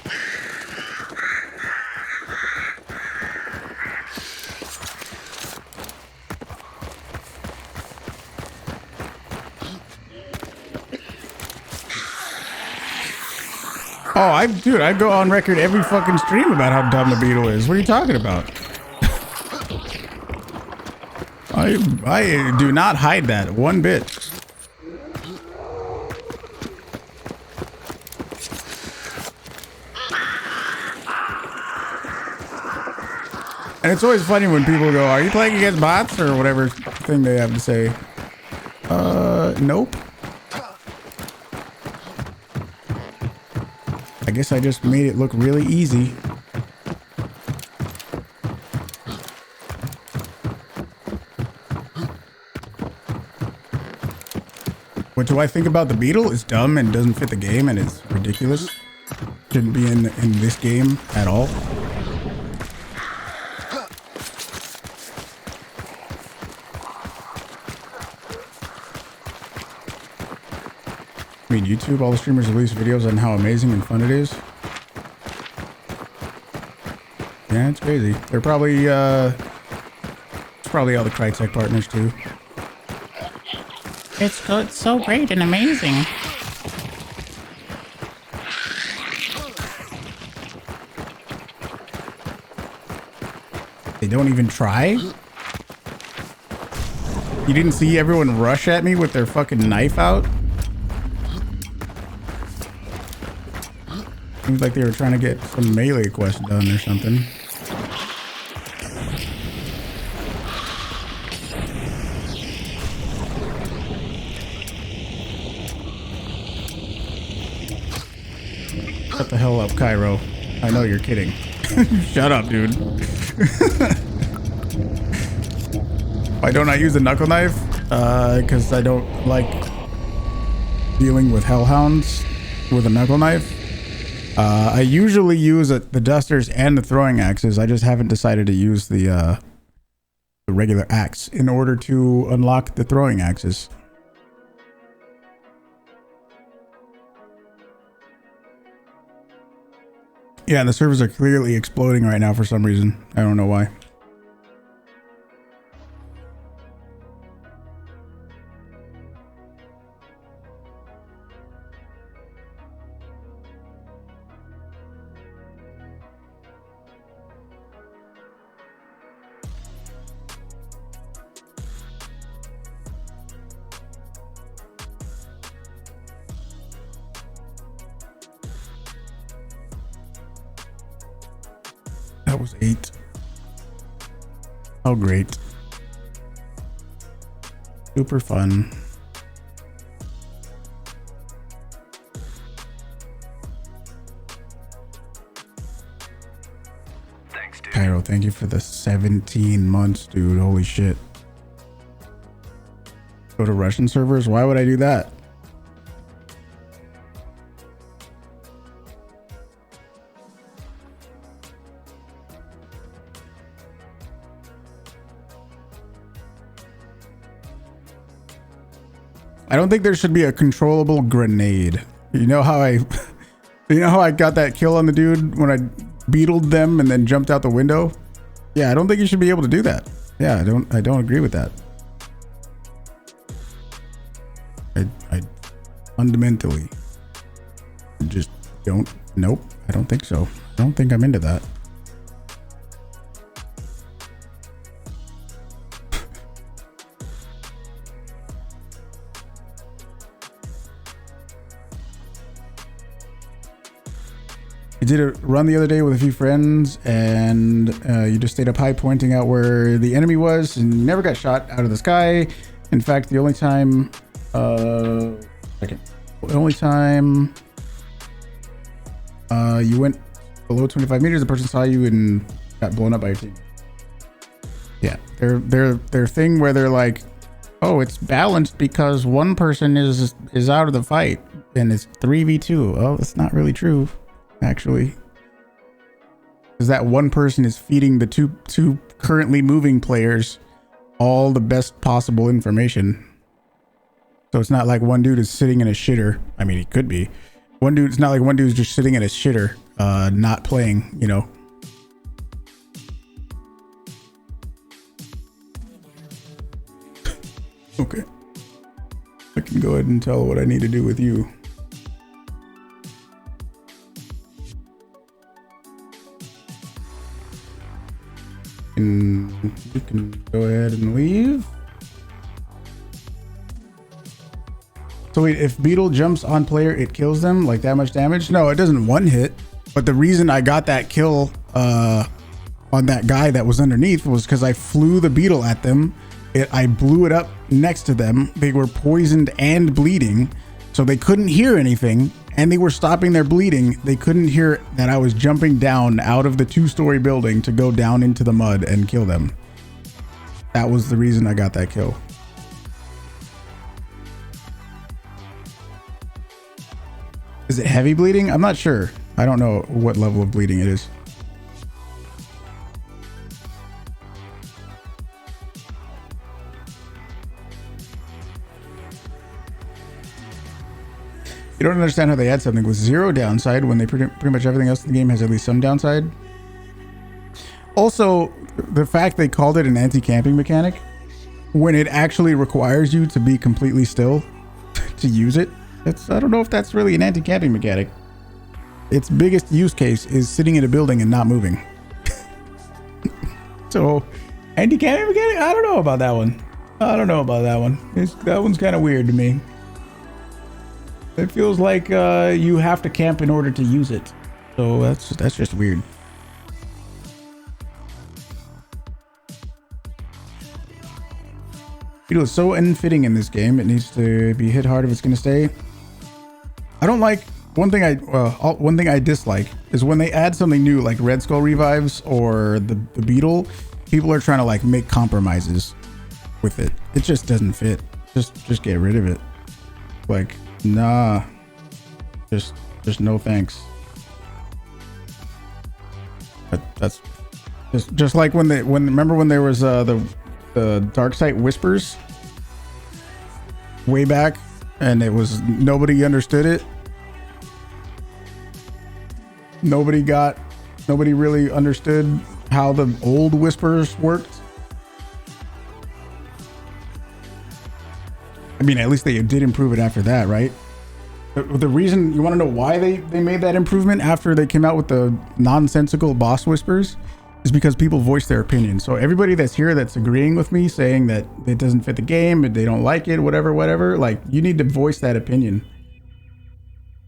Oh, I go on record every fucking stream about how dumb the beetle is. What are you talking about? I do not hide that one bit. And it's always funny when people go, "Are you playing against bots?" or whatever thing they have to say. Nope. I guess I just made it look really easy. What do I think about the beetle? It's dumb and doesn't fit the game and it's ridiculous. Shouldn't be in this game at all. I mean, YouTube, all the streamers release videos on how amazing and fun it is. Yeah, it's crazy. They're probably, it's probably all the Crytek partners too. It's good, so great and amazing. They don't even try? You didn't see everyone rush at me with their fucking knife out? Seems like they were trying to get some melee quest done or something. Shut the hell up, Cairo. I know you're kidding. Shut up, dude. Why don't I use a knuckle knife? Because I don't like dealing with hellhounds with a knuckle knife. I usually use the dusters and the throwing axes. I just haven't decided to use the regular axe in order to unlock the throwing axes. Yeah, the servers are clearly exploding right now for some reason. I don't know why. That was 8. Oh, great. Super fun. Thanks, dude. Cairo, thank you for the 17 months, dude. Holy shit. Go to Russian servers? Why would I do that? I don't think there should be a controllable grenade. You know how I you know how I got that kill on the dude when I beetled them and then jumped out the window? Yeah, I don't think you should be able to do that. Yeah, I don't agree with that. I fundamentally just don't. Nope, I don't think so. I don't think I'm into that. I did a run the other day with a few friends, and you just stayed up high pointing out where the enemy was and never got shot out of the sky. In fact, the only time you went below 25 meters, the person saw you and got blown up by your team. Yeah, their thing where they're like, oh, it's balanced because one person is out of the fight and it's 3v2. Oh, that's not really true, actually, because that one person is feeding the two currently moving players all the best possible information. So it's not like one dude is sitting in a shitter. I mean, he could be. It's not like one dude's just sitting in a shitter, not playing, you know. Okay. I can go ahead and tell what I need to do with you. And you can go ahead and leave. So wait, if Beetle jumps on player, it kills them like that much damage? No, it doesn't one hit. But the reason I got that kill on that guy that was underneath was because I flew the Beetle at them. I blew it up next to them. They were poisoned and bleeding, so they couldn't hear anything, and they were stopping their bleeding. They couldn't hear that I was jumping down out of the 2-story building to go down into the mud and kill them. That was the reason I got that kill. Is it heavy bleeding? I'm not sure. I don't know what level of bleeding it is. You don't understand how they add something with 0 downside when they pretty much everything else in the game has at least some downside. Also, the fact they called it an anti-camping mechanic when it actually requires you to be completely still to use it. I don't know if that's really an anti-camping mechanic. Its biggest use case is sitting in a building and not moving. So, anti-camping mechanic? I don't know about that one. That one's kind of weird to me. It feels like you have to camp in order to use it. So that's just weird. Beetle is so unfitting in this game. It needs to be hit hard if it's going to stay. I don't like one thing I dislike is when they add something new like Red Skull revives or the Beetle. People are trying to like make compromises with it. It just doesn't fit. Just get rid of it. Like, nah. Just no thanks. That's just like remember when there was the Darkseid Whispers way back, and it was nobody understood it. Nobody really understood how the old Whispers worked. I mean, at least they did improve it after that, right? The reason, you want to know why they made that improvement after they came out with the nonsensical boss whispers is because people voiced their opinion. So everybody that's here that's agreeing with me, saying that it doesn't fit the game, they don't like it, whatever, like, you need to voice that opinion.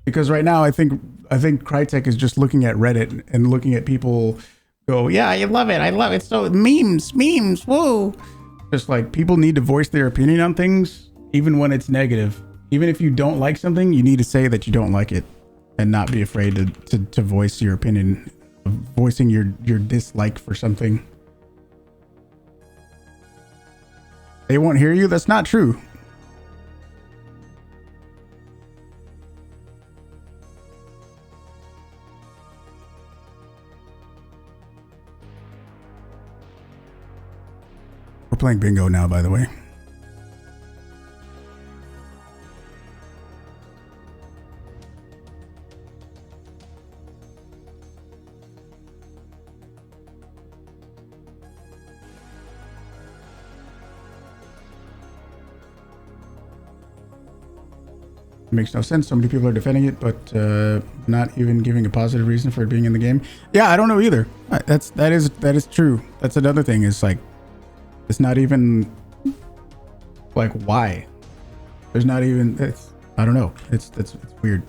Because right now, I think Crytek is just looking at Reddit and looking at people go, yeah, I love it. I love it. So memes, whoa. Just like people need to voice their opinion on things, even when it's negative. Even if you don't like something, you need to say that you don't like it and not be afraid to voice your opinion, voicing your dislike for something. They won't hear you. That's not true. We're playing bingo now, by the way. It makes no sense. So many people are defending it, but not even giving a positive reason for it being in the game. Yeah, I don't know either. That is true. That's another thing. Is like, it's not even like why. There's not even. It's, I don't know. It's weird.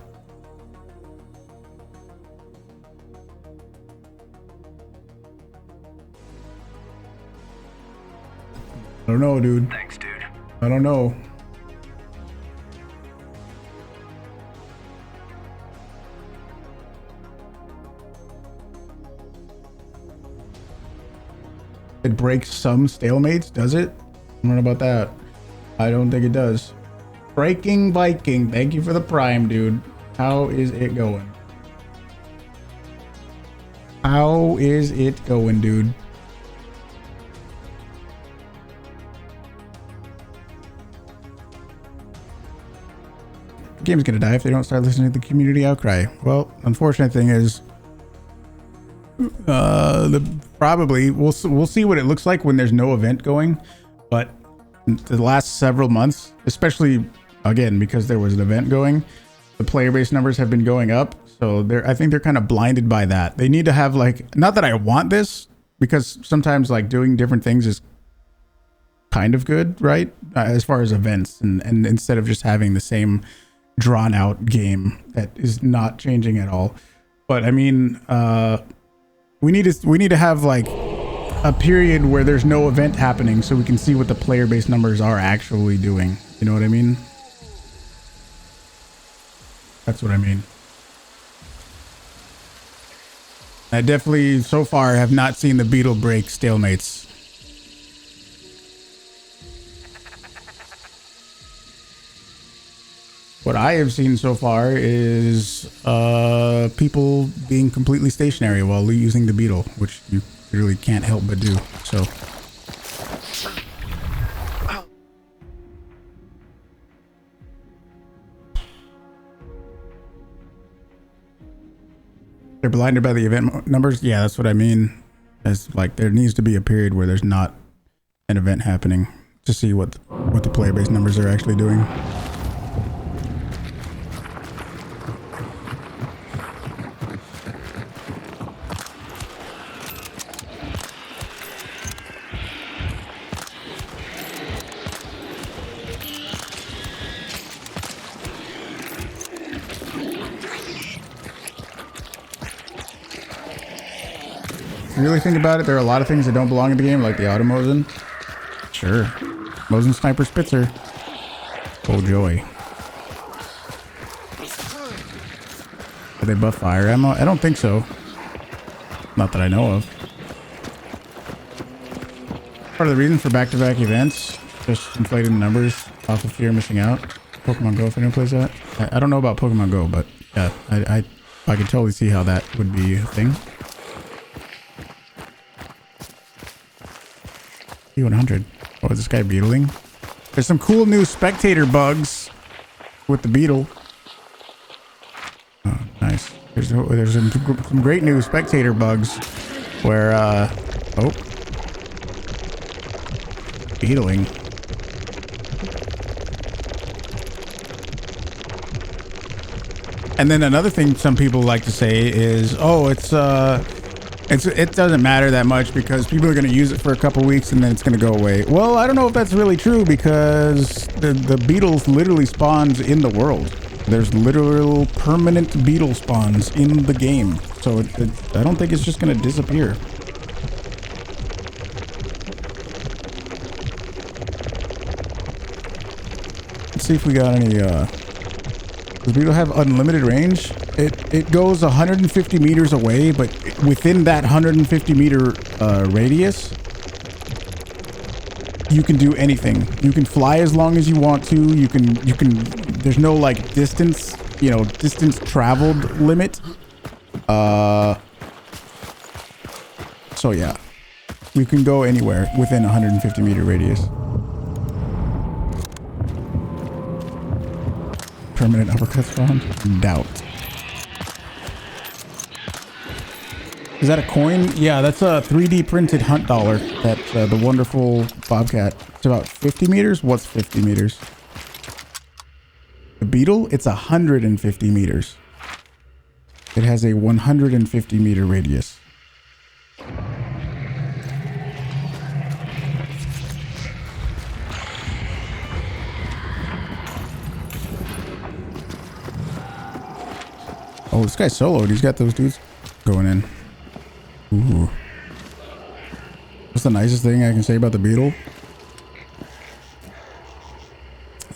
I don't know, dude. Thanks, dude. I don't know. It breaks some stalemates, does it? I don't know about that. I don't think it does. Breaking Viking, thank you for the prime, dude. How is it going? How is it going, dude? The game's gonna die if they don't start listening to the community outcry. Well, unfortunate thing is, probably we'll see what it looks like when there's no event going, but the last several months, especially again because there was an event going, the player base numbers have been going up. So I think they're kind of blinded by that. They need to have like, not that I want this, because sometimes like doing different things is kind of good, right? As far as events, and instead of just having the same drawn out game that is not changing at all. But I mean, we need to have like a period where there's no event happening so we can see what the player base numbers are actually doing. You know what I mean? That's what I mean. I definitely so far have not seen the beetle break stalemates. What I have seen so far is people being completely stationary while using the beetle, which you really can't help but do. So they're blinded by the event numbers. Yeah, that's what I mean. It's like there needs to be a period where there's not an event happening to see what the player base numbers are actually doing. If you really think about it, there are a lot of things that don't belong in the game, like the auto Mosin. Sure. Mosin Sniper Spitzer. Oh joy. Did they buff fire ammo? I don't think so. Not that I know of. Part of the reason for back-to-back events, just inflating the numbers off of fear of missing out. Pokemon Go, if anyone plays that. I don't know about Pokemon Go, but yeah, I can totally see how that would be a thing. P100. Oh, is this guy beetling? There's some cool new spectator bugs with the beetle. Oh, nice. There's some great new spectator bugs where, oh. Beetling. And then another thing some people like to say is, oh, it doesn't matter that much because people are going to use it for a couple weeks and then it's going to go away. Well, I don't know if that's really true because the beetles literally spawns in the world. There's literal permanent beetle spawns in the game. So I don't think it's just going to disappear. Let's see if we got any, does Beetle have unlimited range? It goes 150 meters away, but within that 150 meter radius, you can do anything. You can fly as long as you want to. You can, there's no like distance, distance traveled limit. So yeah, you can go anywhere within 150 meter radius. Permanent uppercut spawn? Doubt. Is that a coin? Yeah, that's a 3D printed hunt dollar. That the wonderful Bobcat. It's about 50 meters. What's 50 meters? The Beetle? It's 150 meters. It has a 150 meter radius. Oh, this guy's soloed. He's got those dudes going in. Ooh. What's the nicest thing I can say about the Beetle?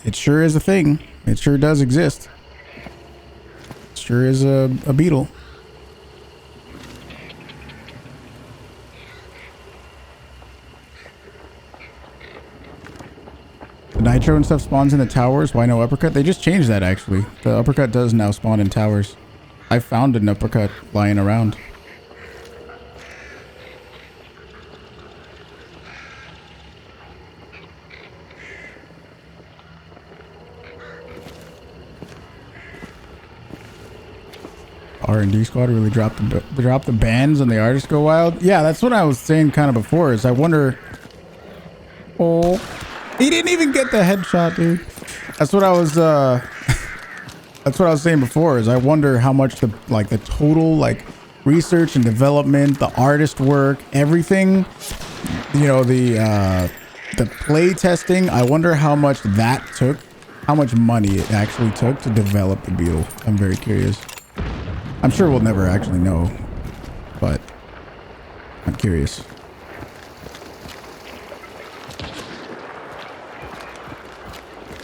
It sure is a thing. It sure does exist. It sure is a Beetle. The nitro and stuff spawns in the towers. Why no uppercut? They just changed that actually. The uppercut does now spawn in towers. I found an uppercut lying around. R&D squad really dropped the bands and the artists go wild. Yeah, that's what I was saying kind of before. Is I wonder. Oh, he didn't even get the headshot, dude. That's what I was. That's what I was saying before. Is I wonder how much the total research and development, the artist work, everything. The play testing. I wonder how much that took. How much money it actually took to develop the Beetle. I'm very curious. I'm sure we'll never actually know, but I'm curious.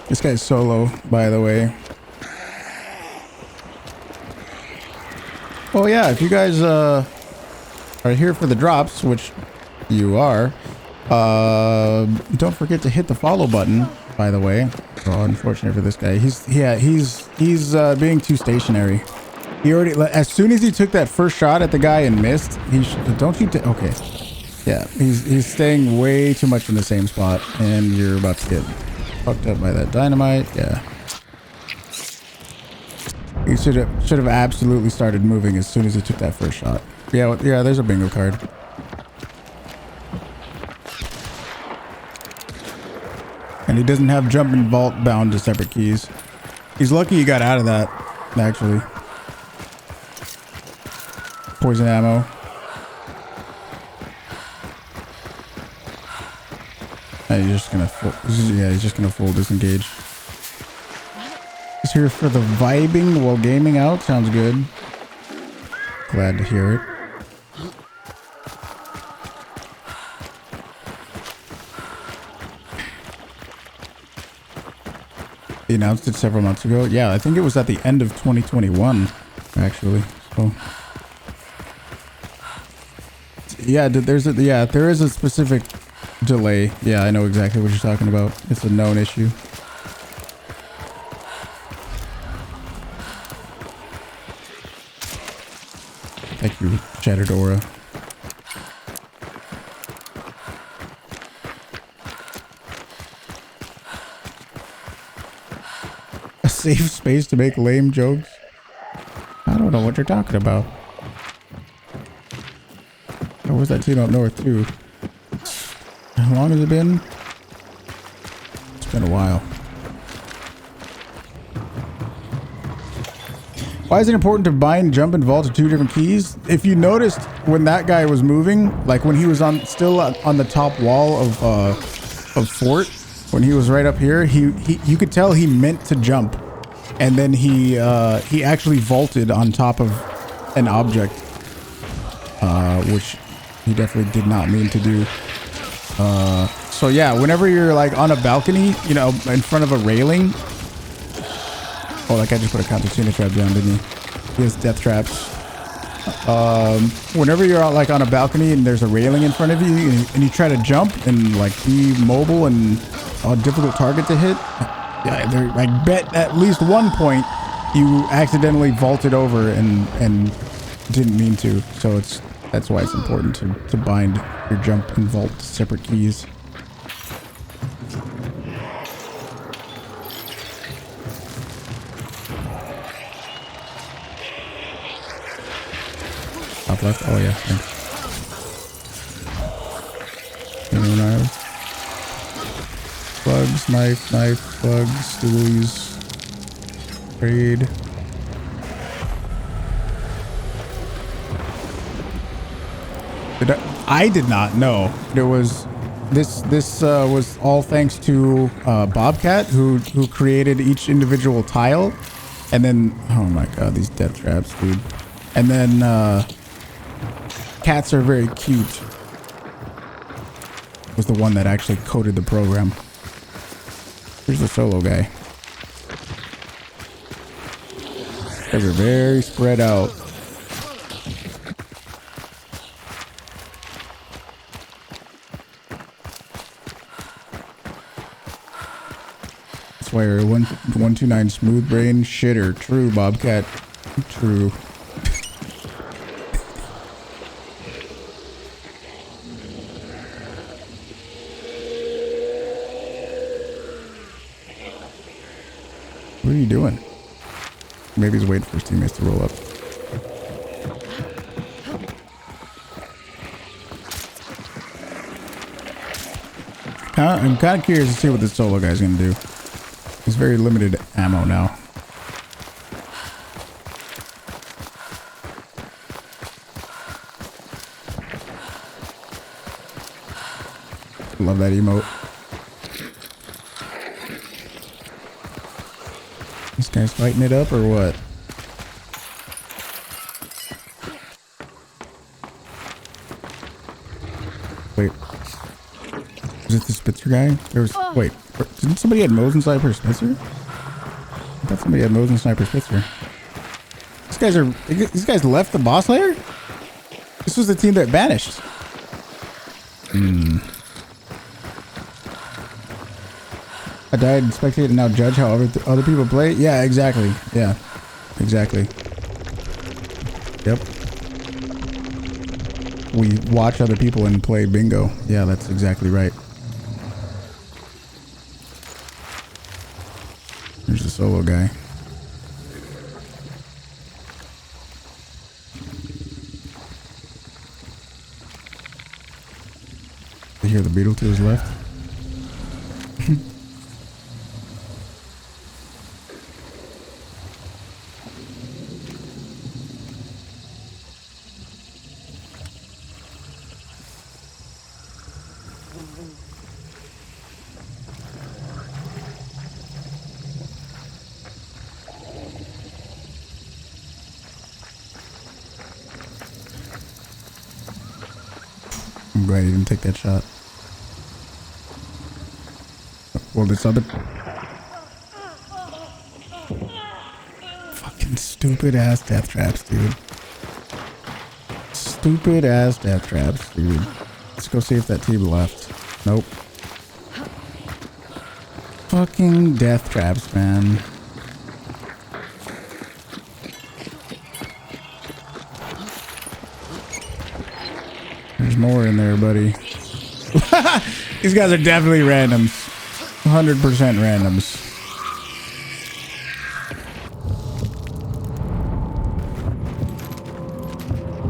This guy's solo, by the way. Oh yeah, if you guys are here for the drops, which you are, don't forget to hit the follow button, by the way. Oh, unfortunate for this guy. He's being too stationary. He already, as soon as he took that first shot at the guy and missed, okay. Yeah, he's staying way too much in the same spot, and you're about to get fucked up by that dynamite. Yeah. He should have absolutely started moving as soon as he took that first shot. Yeah, there's a bingo card. And he doesn't have jump and vault bound to separate keys. He's lucky he got out of that, actually. Poison ammo. He's just gonna full disengage. He's here for the vibing while gaming out. Sounds good. Glad to hear it. He announced it several months ago. Yeah, I think it was at the end of 2021, actually. So. Yeah, there is a specific delay. Yeah, I know exactly what you're talking about. It's a known issue. Thank you, Shattered Aura. A safe space to make lame jokes? I don't know what you're talking about. Oh, where's that team up north too? How long has it been? It's been a while. Why is it important to bind jump and vault to two different keys? If you noticed when that guy was moving, like when he was still on the top wall of fort, when he was right up here, you could tell he meant to jump, and then he actually vaulted on top of an object, which he definitely did not mean to do. So yeah, whenever you're like on a balcony, in front of a railing, Oh, that guy just put a concertina trap down, didn't he? He has death traps. Whenever you're out like on a balcony and there's a railing in front of you and you try to jump and like be mobile and a difficult target to hit, yeah, I bet at least one point you accidentally vaulted over and didn't mean to. So that's why it's important to bind your jump and vault to separate keys. Top left. Oh yeah. Thanks. Anyone else? Bugs, knife, bugs, stools, trade. I did not know. There was this was all thanks to Bobcat who created each individual tile, and then oh my god, these death traps, dude. And then Cats Are Very Cute was the one that actually coded the program. Here's the solo guy. These guys are very spread out. That's why you're 129 smooth brain shitter. True, Bobcat. True. What are you doing? Maybe he's waiting for his teammates to roll up. I'm kind of curious to see what this solo guy's gonna do. He's very limited ammo now. Love that emote. This guy's fighting it up or what? Wait. Is it the Spitzer guy? There was. Wait. Didn't somebody had Mosin Sniper Spitzer? I thought somebody had Mosin Sniper Spitzer. These guys left the boss lair? This was the team that vanished. I died and spectated and now judge how other people play? Yeah, exactly. Yeah, exactly. Yep. We watch other people and play bingo. Yeah, that's exactly right. There's the solo guy. I hear the beetle to his left. I'm glad he didn't take that shot. Well, this other... Fucking stupid ass death traps, dude. Stupid ass death traps, dude. Let's go see if that team left. Nope. Fucking death traps, man. There's more in there, buddy. These guys are definitely randoms. 100% randoms.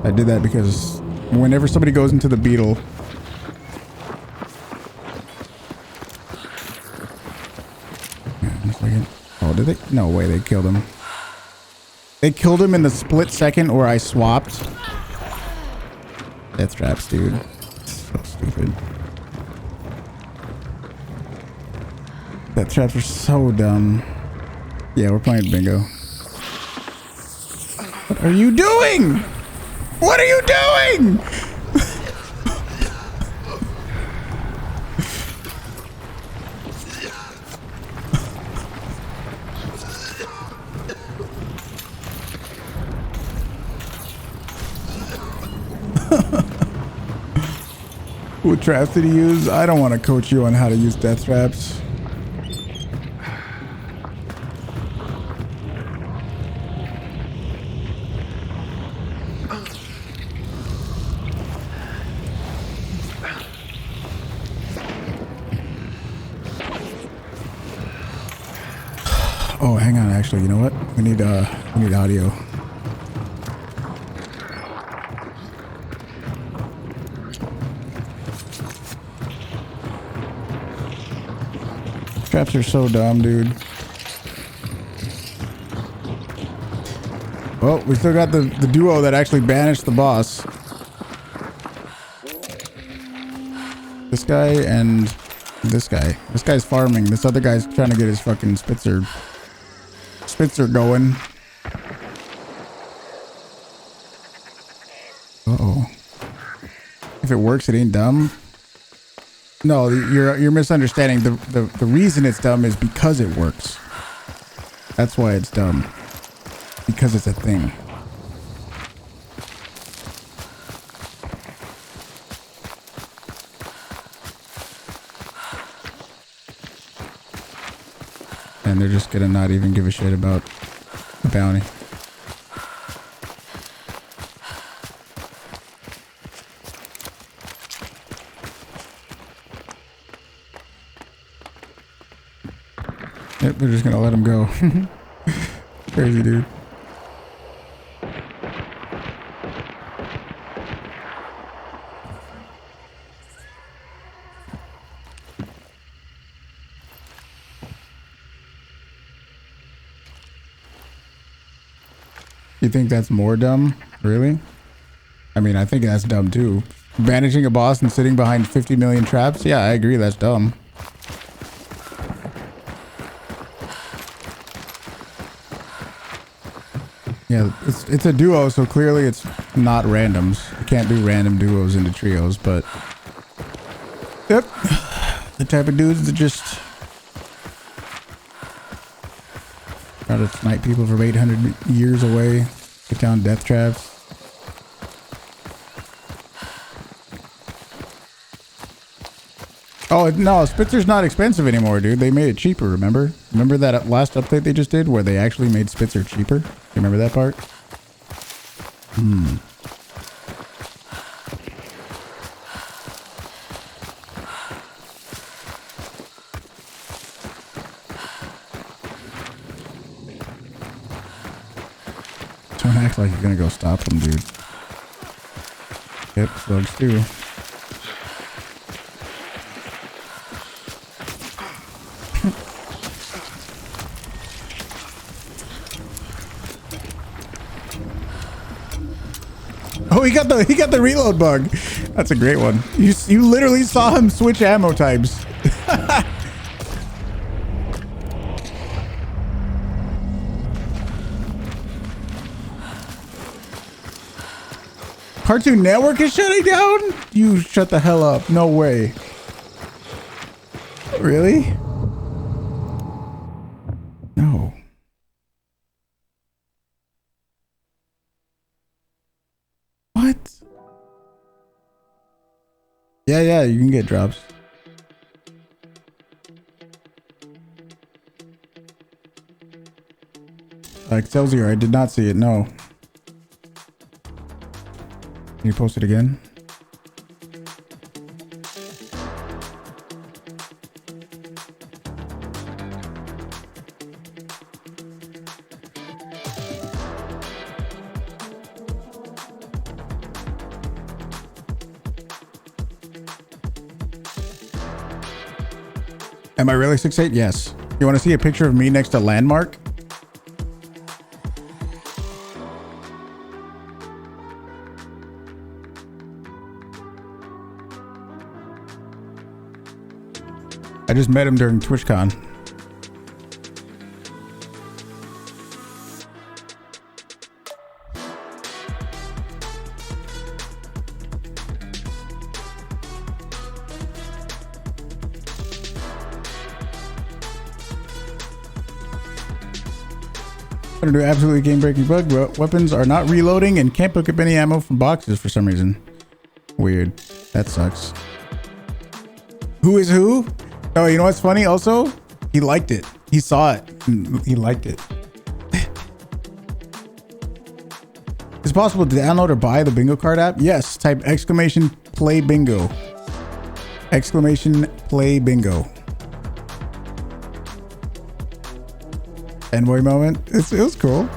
I did that because whenever somebody goes into the beetle... Oh, did they? No way, they killed him. They killed him in the split second where I swapped. Death traps, dude. So stupid. Death traps are so dumb. Yeah, we're playing bingo. What are you doing? What are you doing? What traps did he use? I don't want to coach you on how to use death traps. Oh, hang on. Actually, you know what? We need audio. Traps are so dumb, dude. Oh, we still got the duo that actually banished the boss. This guy and this guy. This guy's farming. This other guy's trying to get his fucking Spitzer going. Uh-oh. If it works, it ain't dumb. No, you're misunderstanding. The reason it's dumb is because it works. That's why it's dumb. Because it's a thing. And they're just gonna not even give a shit about the bounty. Yep, they're just gonna let him go. Crazy, dude. You think that's more dumb? Really? I mean, I think that's dumb too. Banishing a boss and sitting behind 50 million traps? Yeah, I agree, that's dumb. Yeah, it's a duo, so clearly it's not randoms. You can't do random duos into trios, but... Yep. The type of dudes that just... try to snipe people from 800 years away. Get down death traps. Oh, no, Spitzer's not expensive anymore, dude. They made it cheaper, remember? Remember that last update they just did where they actually made Spitzer cheaper? You remember that part? Don't act like you're gonna go stop them, dude. Yep, slugs too. Oh, he got the reload bug. That's a great one. You literally saw him switch ammo types. Cartoon Network is shutting down? You shut the hell up. No way. Really? No. What? Yeah, you can get drops. Excelsior, I did not see it, no. Can you post it again? Am I really 6'8"? Yes. You want to see a picture of me next to Landmark? I just met him during TwitchCon. I'm gonna do absolutely game-breaking bug. Weapons are not reloading and can't pick up any ammo from boxes for some reason. Weird. That sucks. Who is who? Oh, you know what's funny? Also, he liked it. He saw it. And he liked it. It's possible to download or buy the bingo card app. Yes. Type exclamation play bingo. Exclamation play bingo. Envoy moment. It was cool.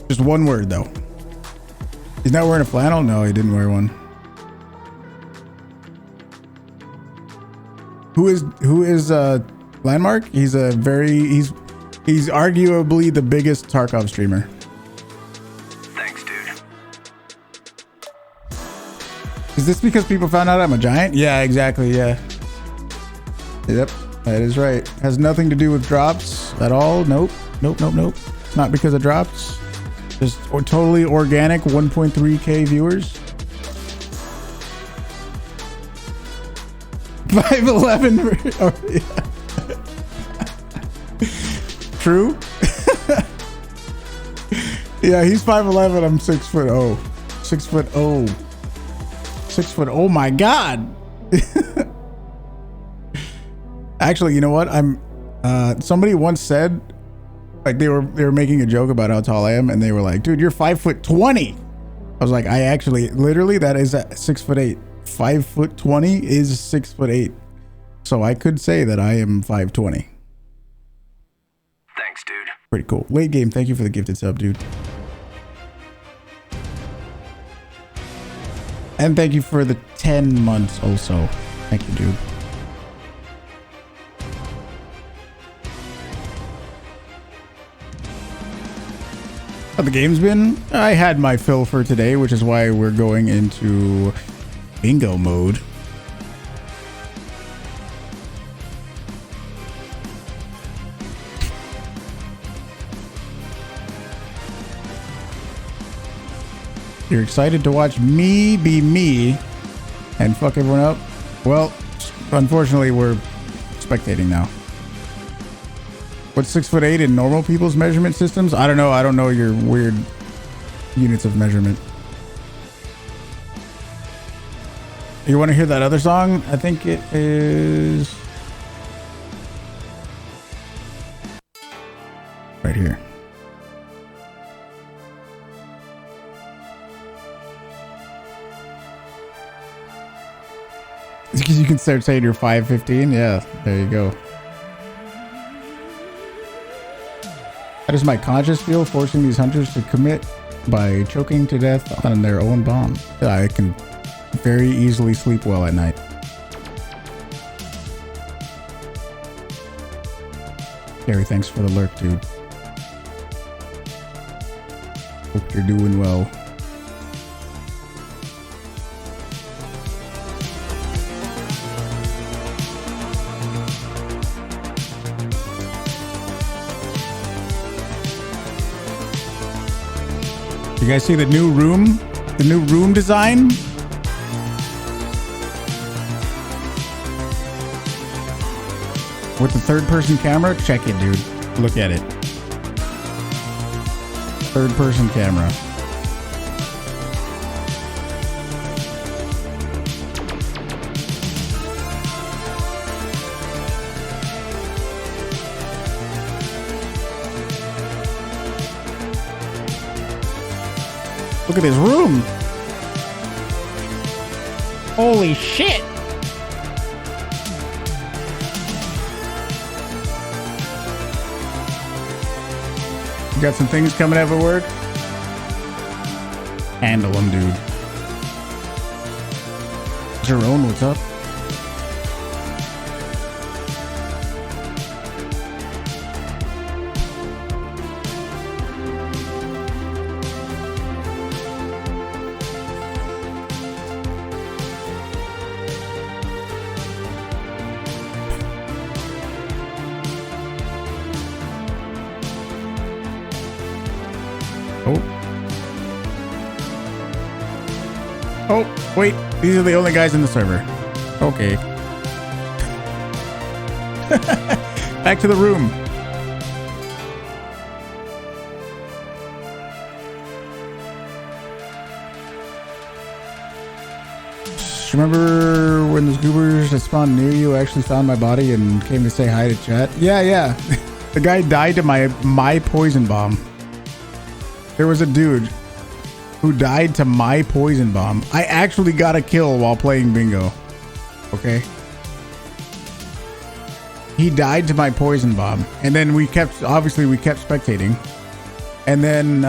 Just one word though. He's not wearing a flannel? No, he didn't wear one. Who is Landmark? He's arguably the biggest Tarkov streamer. Thanks, dude. Is this because people found out I'm a giant? Yeah, exactly. Yeah. Yep, that is right. Has nothing to do with drops at all. Nope. It's not because of drops. Just totally organic 1.3k viewers. 5'11". Oh, yeah. True. Yeah, he's 5'11". I'm 6'0". 6'0". 6'0". Oh my god. Actually, you know what? Somebody once said, like, they were making a joke about how tall I am, and they were like, "Dude, you're 5'20". I was like, I actually, literally, that is 6'8". 5'20" is 6'8". So I could say that I am 5'20". Thanks, dude. Pretty cool. Late game, thank you for the gifted sub, dude. And thank you for the 10 months also. Thank you, dude. How the game's been? I had my fill for today, which is why we're going into bingo mode. You're excited to watch me be me and fuck everyone up? Well, unfortunately, we're spectating now. What's 6'8" in normal people's measurement systems? I don't know. I don't know your weird units of measurement. You want to hear that other song? I think it is right here. Because you can start saying you're 5'15". Yeah, there you go. How does my conscience feel forcing these hunters to commit by choking to death on their own bomb? I can very easily sleep well at night. Gary, thanks for the lurk, dude. Hope you're doing well. You guys see the new room? The new room design? With the third person camera? Check it, dude. Look at it. Third person camera. Look at his room. Holy shit. You got some things coming up at work? Handle them, dude. Jerome, what's up? Oh, wait. These are the only guys in the server. Okay. Back to the room. Remember when those goobers that spawned near you actually found my body and came to say hi to chat? Yeah. The guy died to my poison bomb. There was a dude who died to my poison bomb. I actually got a kill while playing bingo. Okay. He died to my poison bomb. And then we kept spectating. And then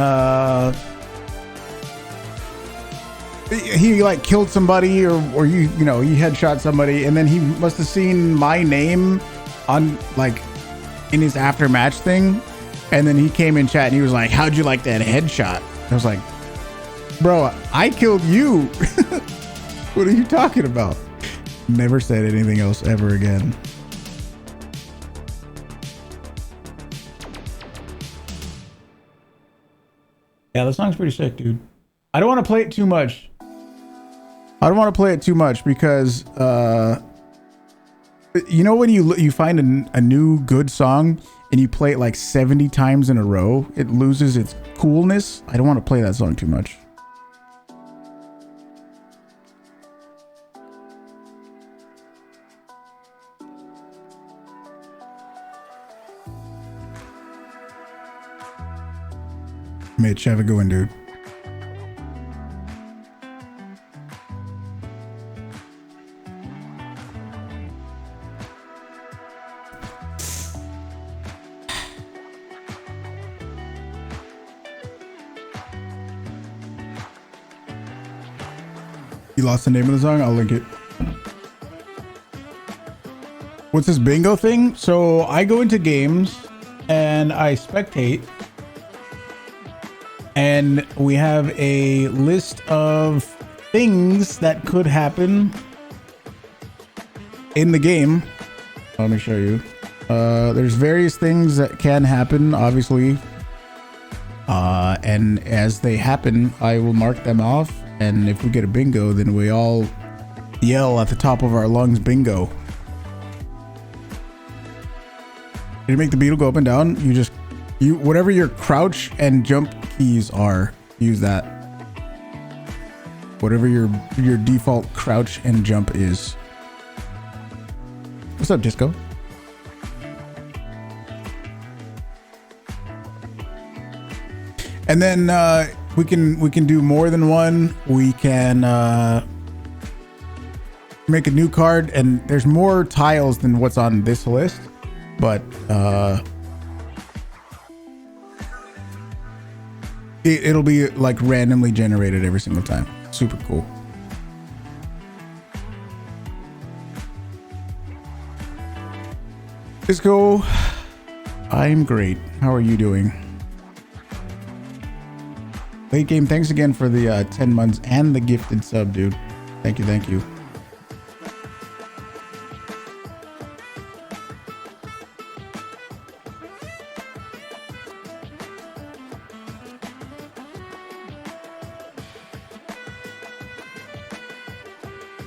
he like killed somebody or he headshot somebody, and then he must have seen my name on like in his after match thing, and then he came in chat and he was like, how'd you like that headshot? I was like, bro, I killed you. What are you talking about? Never said anything else ever again. Yeah, the song's pretty sick, dude. I don't want to play it too much. Because you know when you find a new good song and you play it like 70 times in a row, it loses its coolness. I don't want to play that song too much. Mitch, have a good one, dude. You lost the name of the song? I'll link it. What's this bingo thing? So I go into games and I spectate, and we have a list of things that could happen in the game. Let me show you. There's various things that can happen, obviously. And as they happen, I will mark them off. And if we get a bingo, then we all yell at the top of our lungs, bingo. Did you make the beetle go up and down? You whatever your crouch and jump keys are, use that. Whatever your default crouch and jump is. What's up, Disco? And then we can do more than one. We can make a new card, and there's more tiles than what's on this list, but it'll be like randomly generated every single time. Super cool. Disco, I'm great. How are you doing? Late game, thanks again for the 10 months and the gifted sub, dude. Thank you.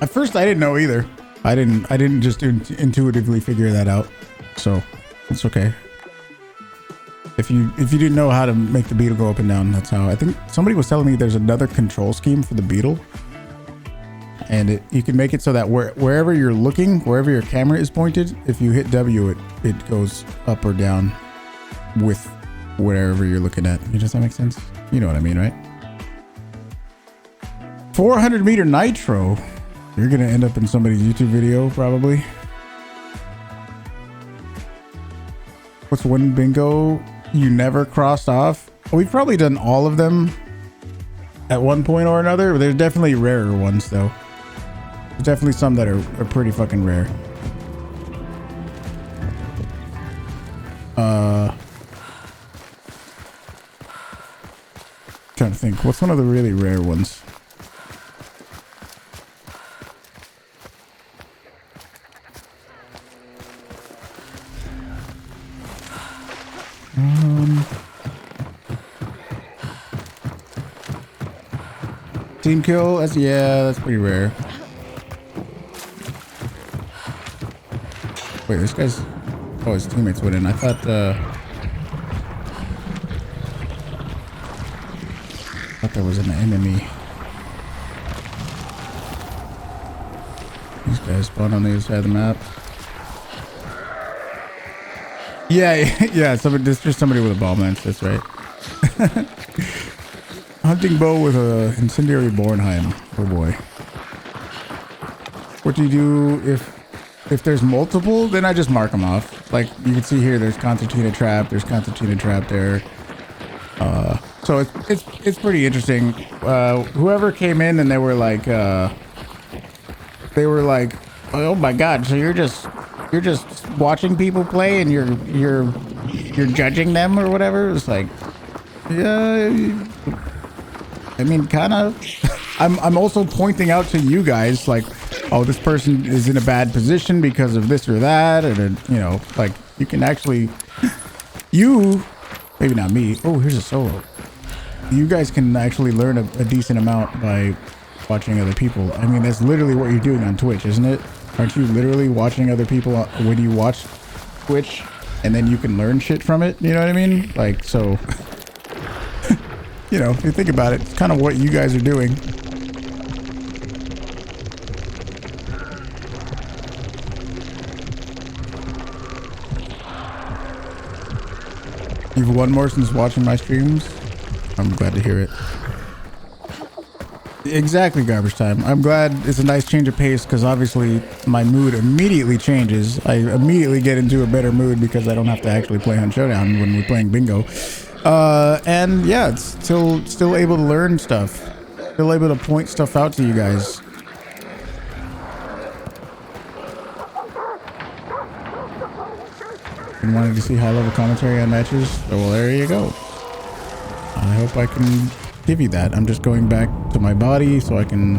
At first, I didn't know either. I didn't just intuitively figure that out. So it's okay. If you didn't know how to make the beetle go up and down, that's how. I think somebody was telling me there's another control scheme for the beetle, and you can make it so that wherever you're looking, wherever your camera is pointed, if you hit W, it goes up or down with wherever you're looking at. Does that make sense? You know what I mean, right? 400 meter nitro. You're gonna end up in somebody's YouTube video probably. What's one bingo you never crossed off? We've probably done all of them at one point or another, but there's definitely rarer ones though. There's definitely some that are pretty fucking rare. Trying to think, what's one of the really rare ones? Team kill? That's pretty rare. Wait, this guy's... Oh, his teammates went in. I thought there was an enemy. I spawned on the other side of the map. Yeah, yeah. There's just somebody with a bomb lance. That's right. Hunting bow with a incendiary Bornheim. Oh boy. What do you do if there's multiple? Then I just mark them off. Like you can see here, there's concertina trap. There's concertina trap there. So it's pretty interesting. Whoever came in and they were like, oh my god, so you're just watching people play and you're judging them or whatever. It's like, yeah, I mean, kind of. I'm also pointing out to you guys like, oh, this person is in a bad position because of this or that, and you know, like you can actually, maybe not me. Oh, here's a solo. You guys can actually learn a decent amount by watching other people. I mean, that's literally what you're doing on Twitch, isn't it? Aren't you literally watching other people when you watch Twitch, and then you can learn shit from it? You know what I mean? Like, so, you know, if you think about it, it's kind of what you guys are doing. You've won more since watching my streams? I'm glad to hear it. Exactly, garbage time. I'm glad it's a nice change of pace because obviously my mood immediately changes. I immediately get into a better mood because I don't have to actually play Hunt Showdown when we're playing bingo. And yeah, it's still able to learn stuff. Still able to point stuff out to you guys. And wanted to see high-level commentary on matches. Oh, well, there you go. I hope I can give you that. I'm just going back to my body so I can.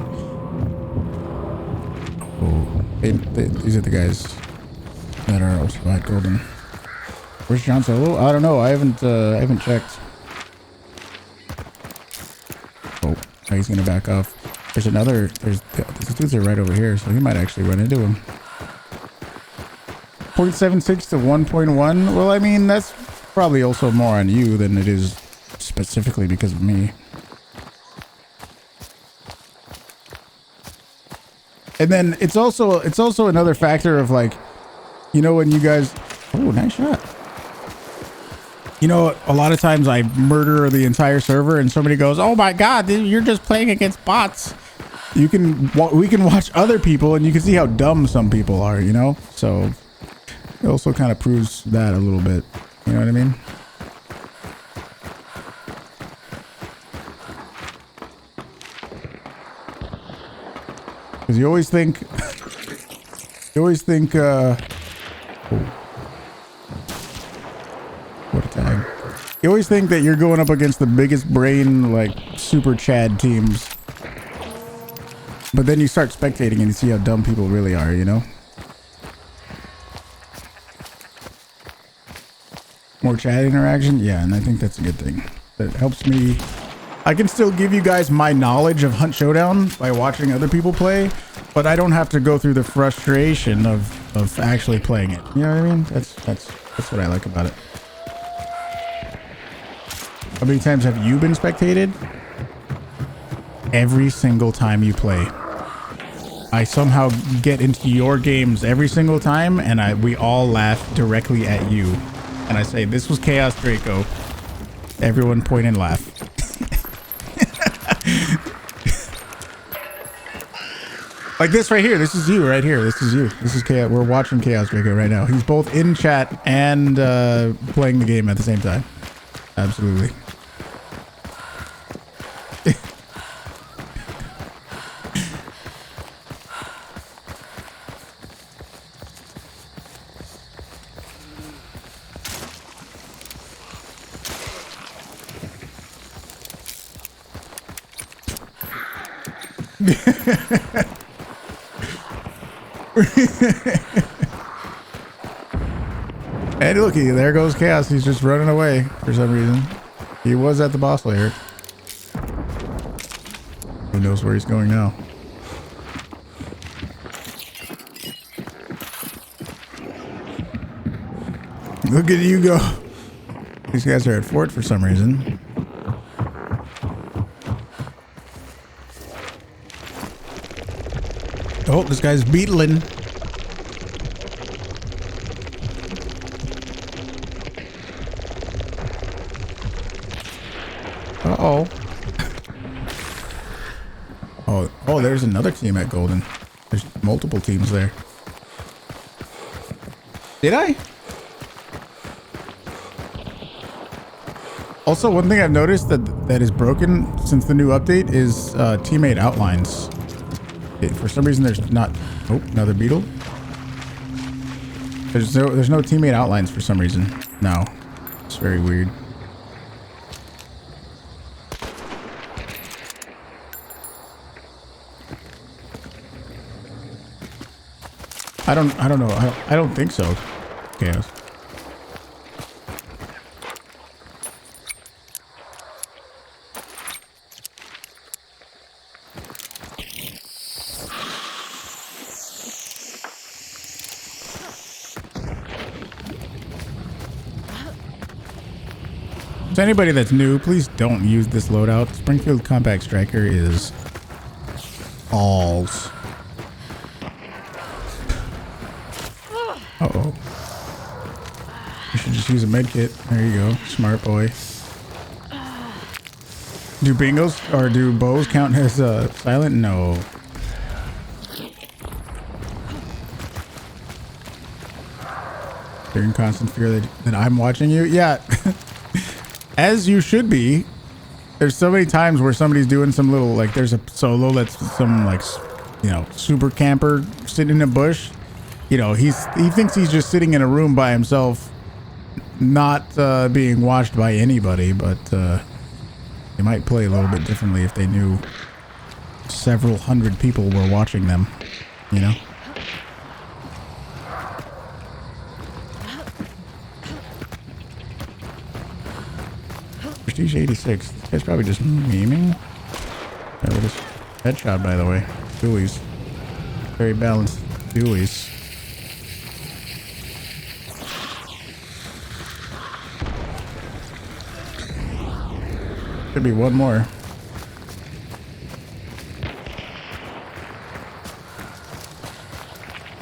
Oh, these are the guys that are also at Golden. Where's John Solo? I don't know. I haven't checked. Oh, he's gonna back off. There's another. These dudes are right over here, so he might actually run into him. 0.76 to 1.1. Well, I mean, that's probably also more on you than it is specifically because of me. And then it's also another factor of like, you know, when you guys, oh, nice shot. You know, a lot of times I murder the entire server and somebody goes, oh my god, you're just playing against bots. We can watch other people and you can see how dumb some people are, you know? So it also kind of proves that a little bit. You know what I mean? Because you always think, oh, what a tag. You always think that you're going up against the biggest brain, like, super Chad teams. But then you start spectating and you see how dumb people really are, you know? More chat interaction? Yeah, and I think that's a good thing. That helps me. I can still give you guys my knowledge of Hunt Showdown by watching other people play, but I don't have to go through the frustration of actually playing it. You know what I mean? That's what I like about it. How many times have you been spectated? Every single time you play. I somehow get into your games every single time, and we all laugh directly at you. And I say, this was Chaos Draco. Everyone point and laugh. Like this right here. This is you right here. This is you. This is Chaos. We're watching Chaos Draco right now. He's both in chat and playing the game at the same time. Absolutely. And looky, there goes Chaos. He's just running away for some reason. He was at the boss lair. Who knows where he's going now? Look at you go. These guys are at fort for some reason. Oh, this guy's beetling. Uh-oh. Oh, there's another team at Golden. There's multiple teams there. Did I? Also, one thing I've noticed that is broken since the new update is teammate outlines. For some reason, there's not. Oh, another beetle. There's no teammate outlines for some reason. No, it's very weird. I don't know. I don't think so. Chaos. So anybody that's new, please don't use this loadout. Springfield Compact Striker is alls. Uh-oh. You should just use a med kit. There you go. Smart boy. Do bingos or do bows count as silent? No. You're in constant fear that I'm watching you? Yeah. As you should be. There's so many times where somebody's doing some little, like, there's a solo that's some, like, you know, super camper sitting in a bush. You know, he thinks he's just sitting in a room by himself, not being watched by anybody, but they might play a little bit differently if they knew several hundred people were watching them, you know? Prestige 86. This guy's probably just memeing. There it is. Headshot, by the way. Dualies. Very balanced dualies. Could be one more.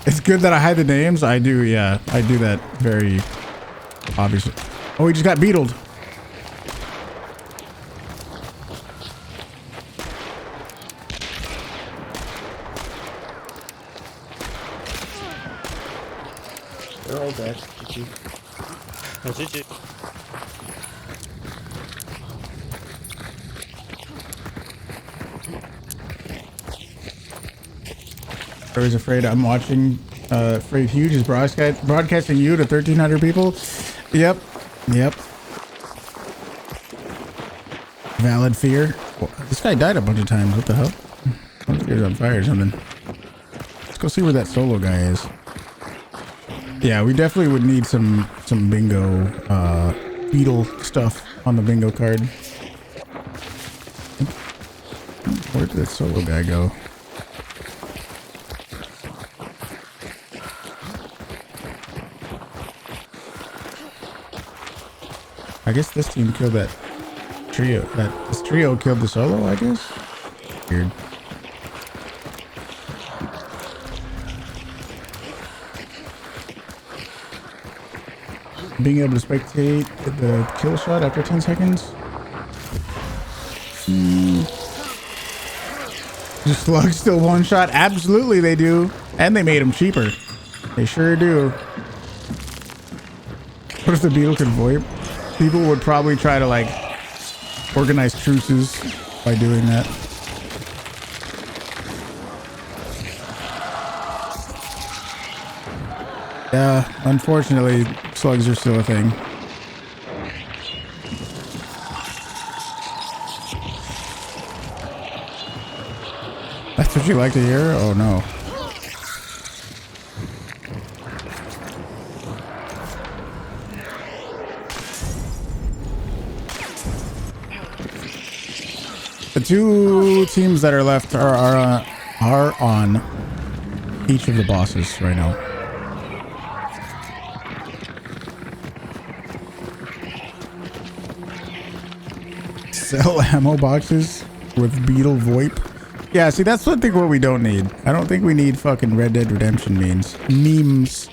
It's good that I hide the names. I do, yeah. I do that very obviously. Oh, he just got beetled. They're all dead. GG. Oh, GG. I was afraid I'm watching Afraid Huge is broadcasting you to 1,300 people. Yep. Valid fear. Well, this guy died a bunch of times. What the hell? I wonder if he was on fire or something. Let's go see where that solo guy is. Yeah, we definitely would need some bingo beetle stuff on the bingo card. Where did that solo guy go? I guess this team killed that trio. This trio killed the solo, I guess? Weird. Being able to spectate the kill shot after 10 seconds. Do slugs still one shot? Absolutely they do. And they made them cheaper. They sure do. What if the beetle could VoIP? People would probably try to, like, organize truces by doing that. Yeah, unfortunately, slugs are still a thing. That's what you like to hear? Oh no. The two teams that are left are on each of the bosses right now. Sell ammo boxes with beetle VoIP. Yeah, see, that's what I think what we don't need. I don't think we need fucking Red Dead Redemption memes.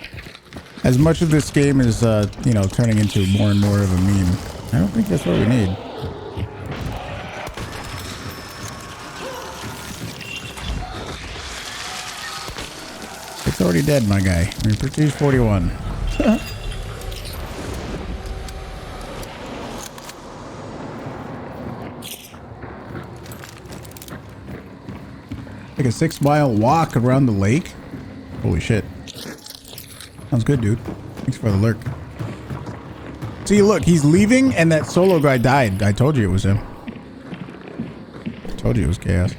As much of this game is, you know, turning into more and more of a meme. I don't think that's what we need. It's already dead, my guy. I mean, Prestige 41. Like a 6-mile walk around the lake. Holy shit. Sounds good, dude. Thanks for the lurk. See, look, he's leaving and that solo guy died. I told you it was him. I told you it was chaos.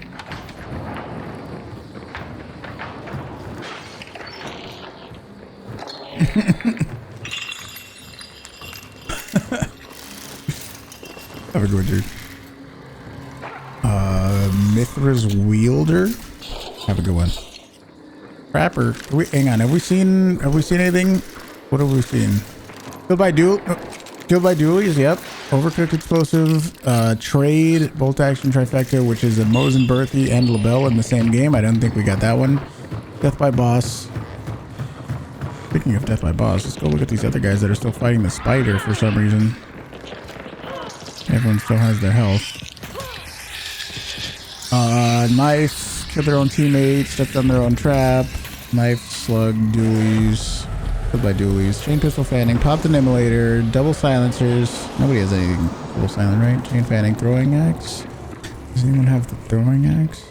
Have a good one, dude. Mithra's Wielder. Have a good one. Crapper. Hang on. Have we seen anything? What have we seen? Killed by dualies. Yep. Overcooked explosive. Trade. Bolt action trifecta, which is a Mosin Berthy and LaBelle in the same game. I don't think we got that one. Death by boss. Speaking of death by boss, let's go look at these other guys that are still fighting the spider for some reason. Everyone still has their health. Knife, killed their own teammates, stepped on their own trap. Knife, slug, dualies, killed by dualies. Chain pistol fanning, popped an immolator, double silencers. Nobody has anything double silent, right? Chain fanning, throwing axe. Does anyone have the throwing axe?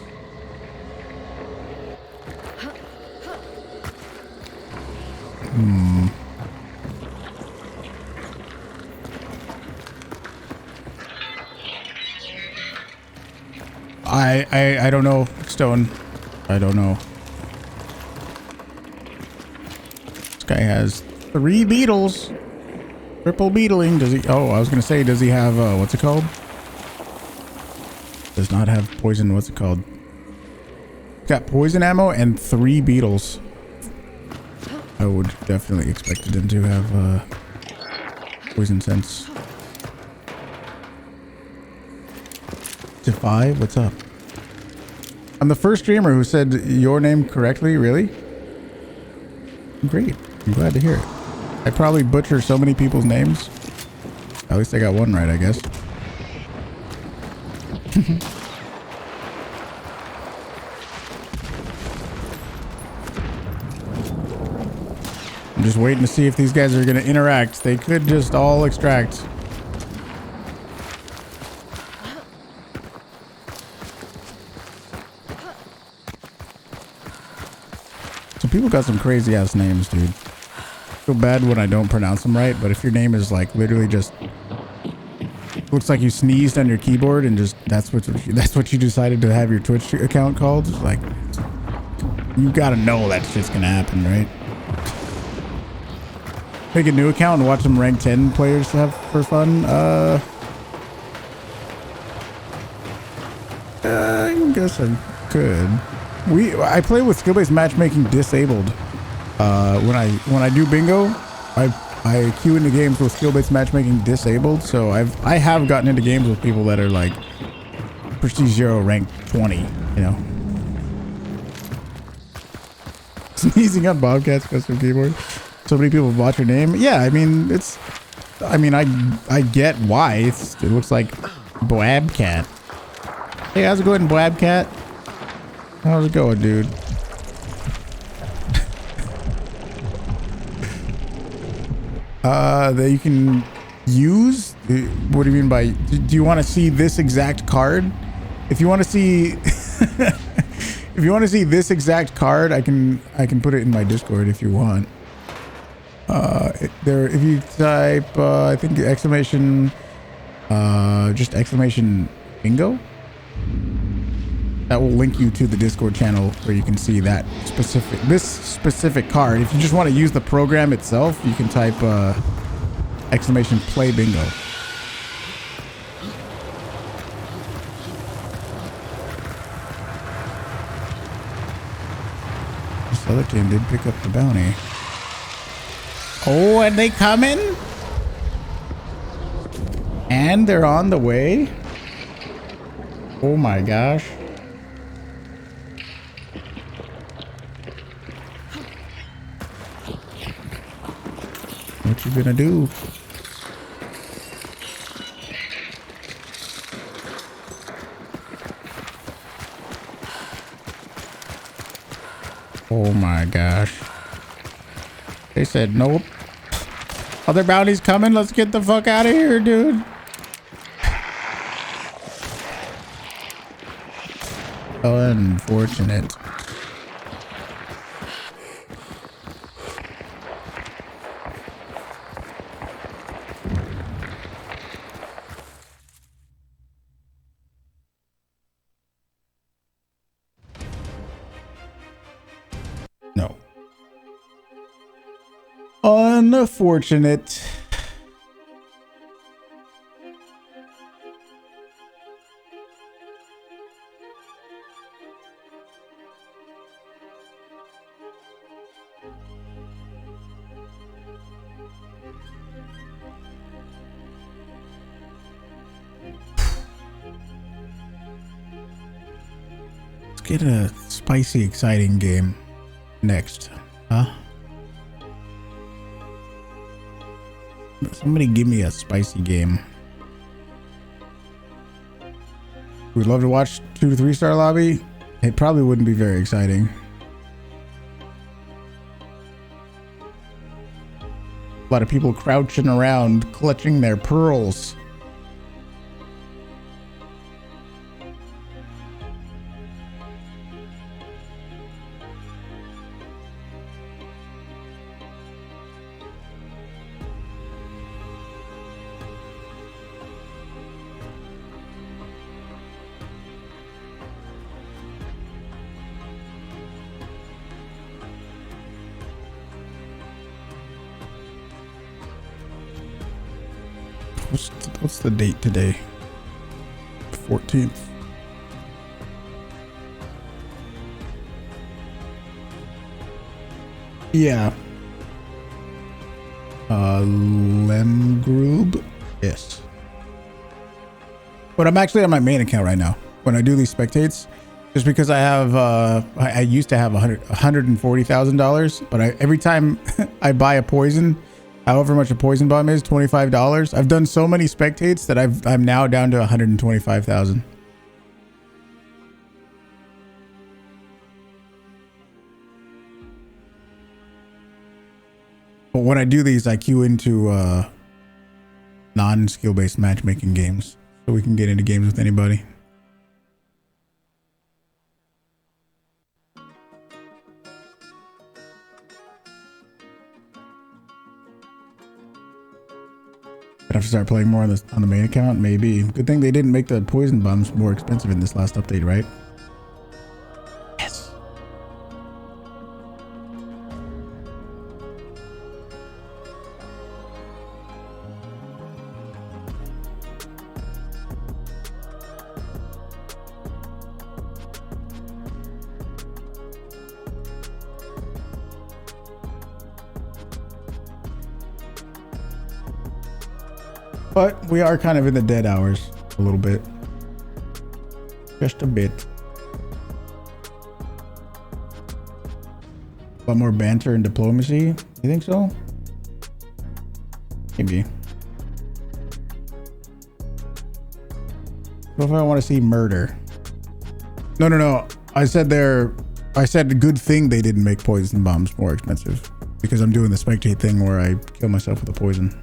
I don't know, Stone. I don't know. This guy has 3 beetles. Triple beetling. Does he? Oh, I was gonna say, does he have what's it called? Does not have poison. What's it called? Got poison ammo and 3 beetles. I would definitely expected him to have poison sense. Defy, what's up? I'm the first streamer who said your name correctly. Really? Great. I'm glad to hear it. I probably butcher so many people's names. At least I got one right, I guess. I'm just waiting to see if these guys are going to interact. They could just all extract. So people got some crazy ass names, dude. I feel bad when I don't pronounce them right, but if your name is like literally just looks like you sneezed on your keyboard and just that's what you decided to have your Twitch account called, like you gotta know that's just gonna happen, right? Make a new account and watch some rank 10 players have for fun. I guess I could. I play with skill-based matchmaking disabled. When I do bingo, I queue into games with skill-based matchmaking disabled. So I have gotten into games with people that are like Prestige 0 rank 20, you know. Sneezing on Bobcat's custom keyboard. So many people bought your name. Yeah, I mean I get why. It looks like Boabcat. Hey, how's it going, Boabcat? How's it going, dude? That you can use? What do you mean by, do you want to see this exact card? If you want to see if you want to see this exact card, I can put it in my Discord if you want. If you type I think exclamation just exclamation bingo, that will link you to the Discord channel where you can see that this specific card. If you just want to use the program itself, you can type exclamation play bingo. This other team did pick up the bounty. Oh, are they coming? And they're on the way? Oh my gosh. What you gonna do? Oh my gosh. They said nope. Other bounties coming. Let's get the fuck out of here, dude. Unfortunate. No. Unfortunate. Let's get a spicy, exciting game next, huh? Somebody give me a spicy game. We'd love to watch 2 to 3 star lobby. It probably wouldn't be very exciting. A lot of people crouching around, clutching their pearls. What's the date today? 14th. Yeah. Lemgrube? Yes. But I'm actually on my main account right now when I do these spectates, just because I have I used to have $140,000, but every time I buy a poison, however much a poison bomb is, $25. I've done so many spectates that I'm now down to 125,000. But when I do these, I queue into non-skill based matchmaking games, so we can get into games with anybody. I'd have to start playing more on the main account, maybe. Good thing they didn't make the poison bombs more expensive in this last update, right? Yes. But we are kind of in the dead hours a little bit. Just a bit. A lot more banter and diplomacy. You think so? Maybe. What if I want to see murder? No. I said a good thing they didn't make poison bombs more expensive, because I'm doing the spectate thing where I kill myself with a poison.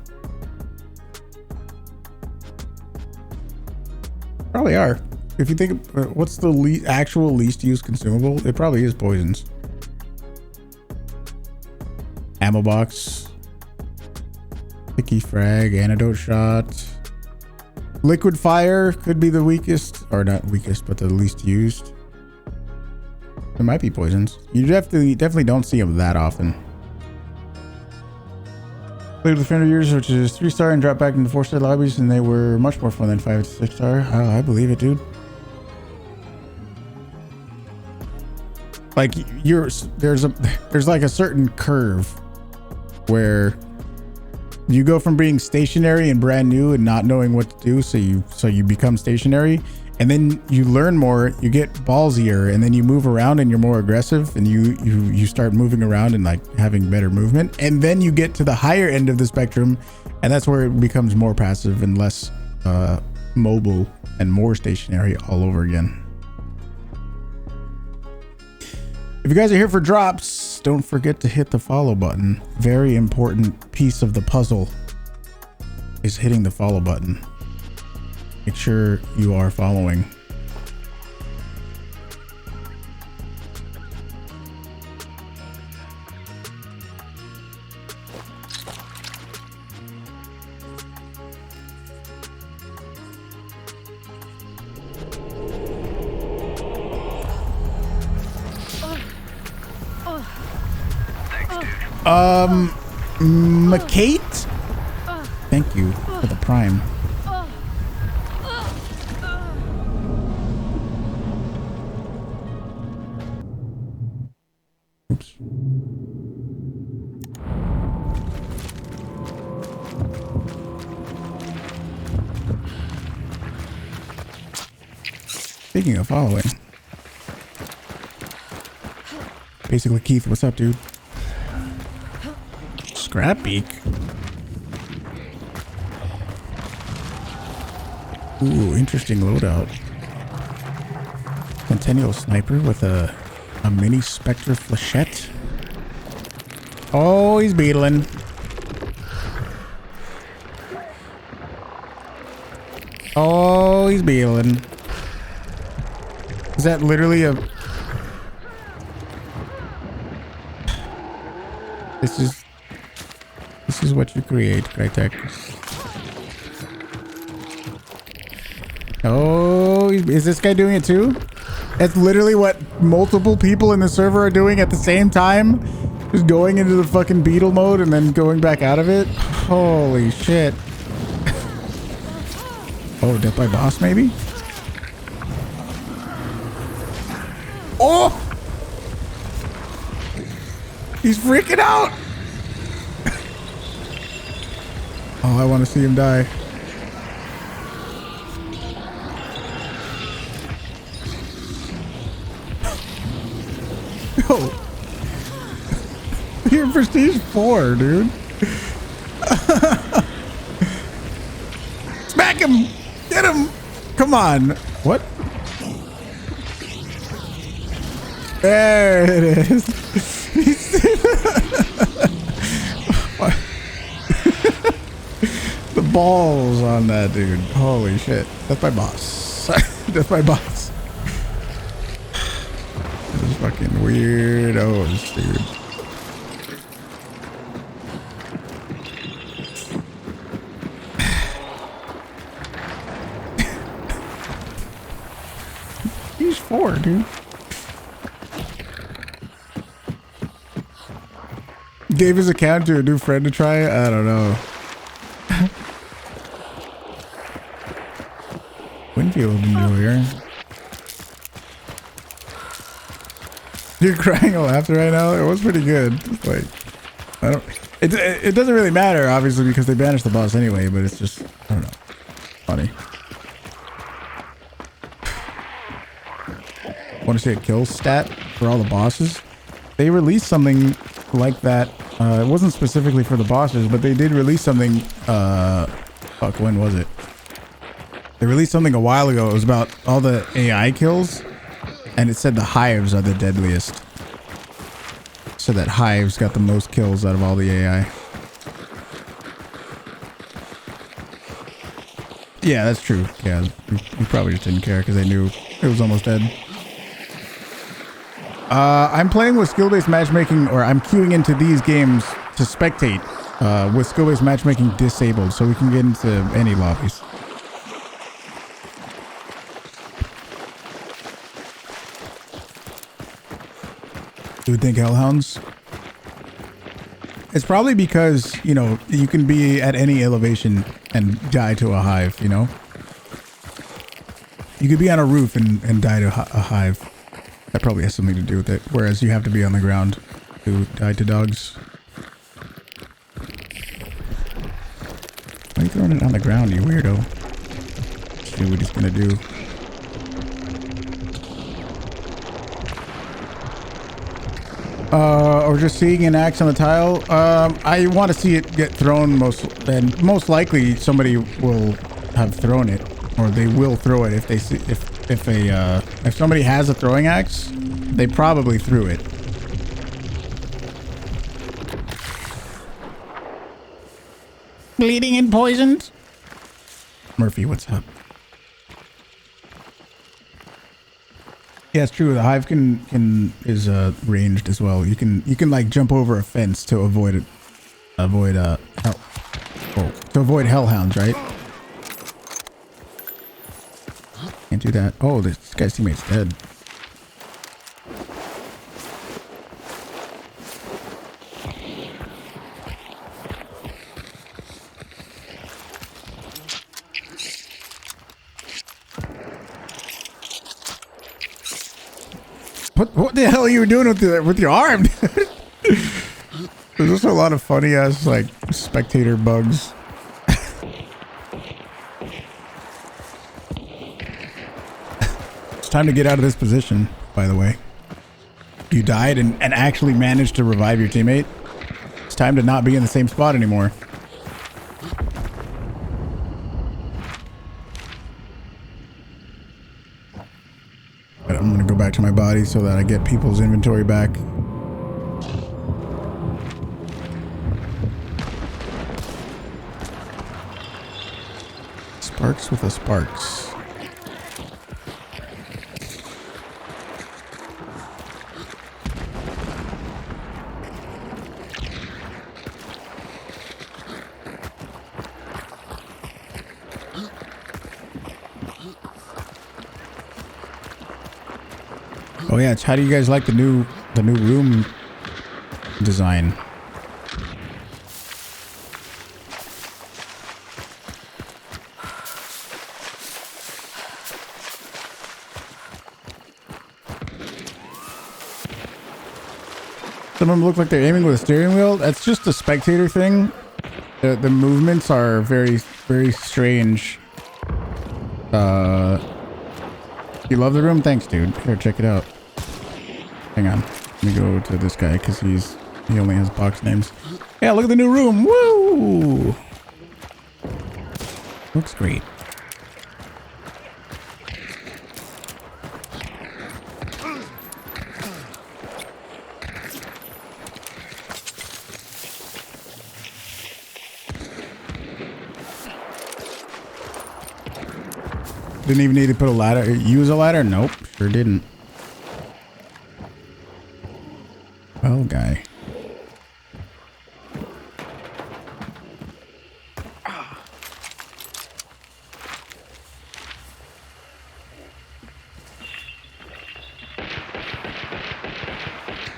Probably are. If you think, what's the actual least used consumable? It probably is poisons. Ammo box, picky frag, antidote shot, liquid fire could be the weakest, or not weakest, but the least used. There might be poisons. You definitely don't see them that often. Played with Defender Years, which is 3-star, and dropped back into 4-star lobbies, and they were much more fun than 5 to 6-star. Oh, I believe it, dude. Like there's like a certain curve where you go from being stationary and brand new and not knowing what to do, so you become stationary, And then you learn more, you get ballsier, and then you move around and you're more aggressive, and you start moving around and like having better movement. And then you get to the higher end of the spectrum, and that's where it becomes more passive and less mobile and more stationary all over again. If you guys are here for drops, don't forget to hit the follow button. Very important piece of the puzzle is hitting the follow button. Make sure you are following. McKate? Thank you for the prime. Oops. Speaking of following. Basically, Keith, what's up, dude? Scrapbeak. Ooh, interesting loadout. Centennial sniper with a mini Spectre flechette. Oh, he's beetling. Oh, he's beetling. Is that literally a... This is what you create, Crytek. Oh, is this guy doing it too? That's literally what multiple people in the server are doing at the same time. Just going into the fucking beetle mode and then going back out of it. Holy shit. Oh, death by boss maybe? Oh! He's freaking out! Oh, I want to see him die. Yo. You're prestige 4, dude. Smack him! Get him! Come on. What? There it is. The balls on that dude. Holy shit. That's my boss. That's my boss. Those fucking weirdos, dude. He's 4, dude. Gave his account to a new friend to try. I don't know. Winfield enjoyer. You're crying of laughter right now. It was pretty good. Like, I don't. It doesn't really matter, obviously, because they banished the boss anyway. But it's just, I don't know, funny. Want to see a kill stat for all the bosses? They released something like that. It wasn't specifically for the bosses, but they did release something. Fuck, when was it? They released something a while ago. It was about all the AI kills, and it said the hives are the deadliest. So that hives got the most kills out of all the AI. Yeah, that's true. Yeah, you probably just didn't care because they knew it was almost dead. I'm playing with skill-based matchmaking, or I'm queuing into these games to spectate with skill-based matchmaking disabled, so we can get into any lobbies. You would think hellhounds? It's probably because, you know, you can be at any elevation and die to a hive, you know? You could be on a roof and die to a hive. That probably has something to do with it. Whereas you have to be on the ground to die to dogs. Why are you throwing it on the ground, you weirdo? See what he's gonna do. or just seeing an axe on the tile. I want to see it get thrown most likely somebody will have thrown it, or they will throw it if they see if somebody has a throwing axe, they probably threw it. Bleeding and poisoned. Murphy, what's up? Yeah, it's true. The hive is ranged as well. You can like jump over a fence to avoid hellhounds, right? Can't do that. Oh, this guy's teammate's dead. What the hell are you doing with your arm? There's also a lot of funny ass like spectator bugs. It's time to get out of this position, by the way. You died and actually managed to revive your teammate. It's time to not be in the same spot anymore. But I'm gonna go back to my body so that I get people's inventory back. Sparks with a sparks. Oh yeah, how do you guys like the new room design? Some of them look like they're aiming with a steering wheel. That's just a spectator thing. The movements are very, very strange. You love the room? Thanks, dude. Here, check it out. Hang on. Let me go to this guy because he only has box names. Yeah, look at the new room. Woo! Looks great. Didn't even need to put a ladder. Use a ladder? Nope. Sure didn't. Well, guy.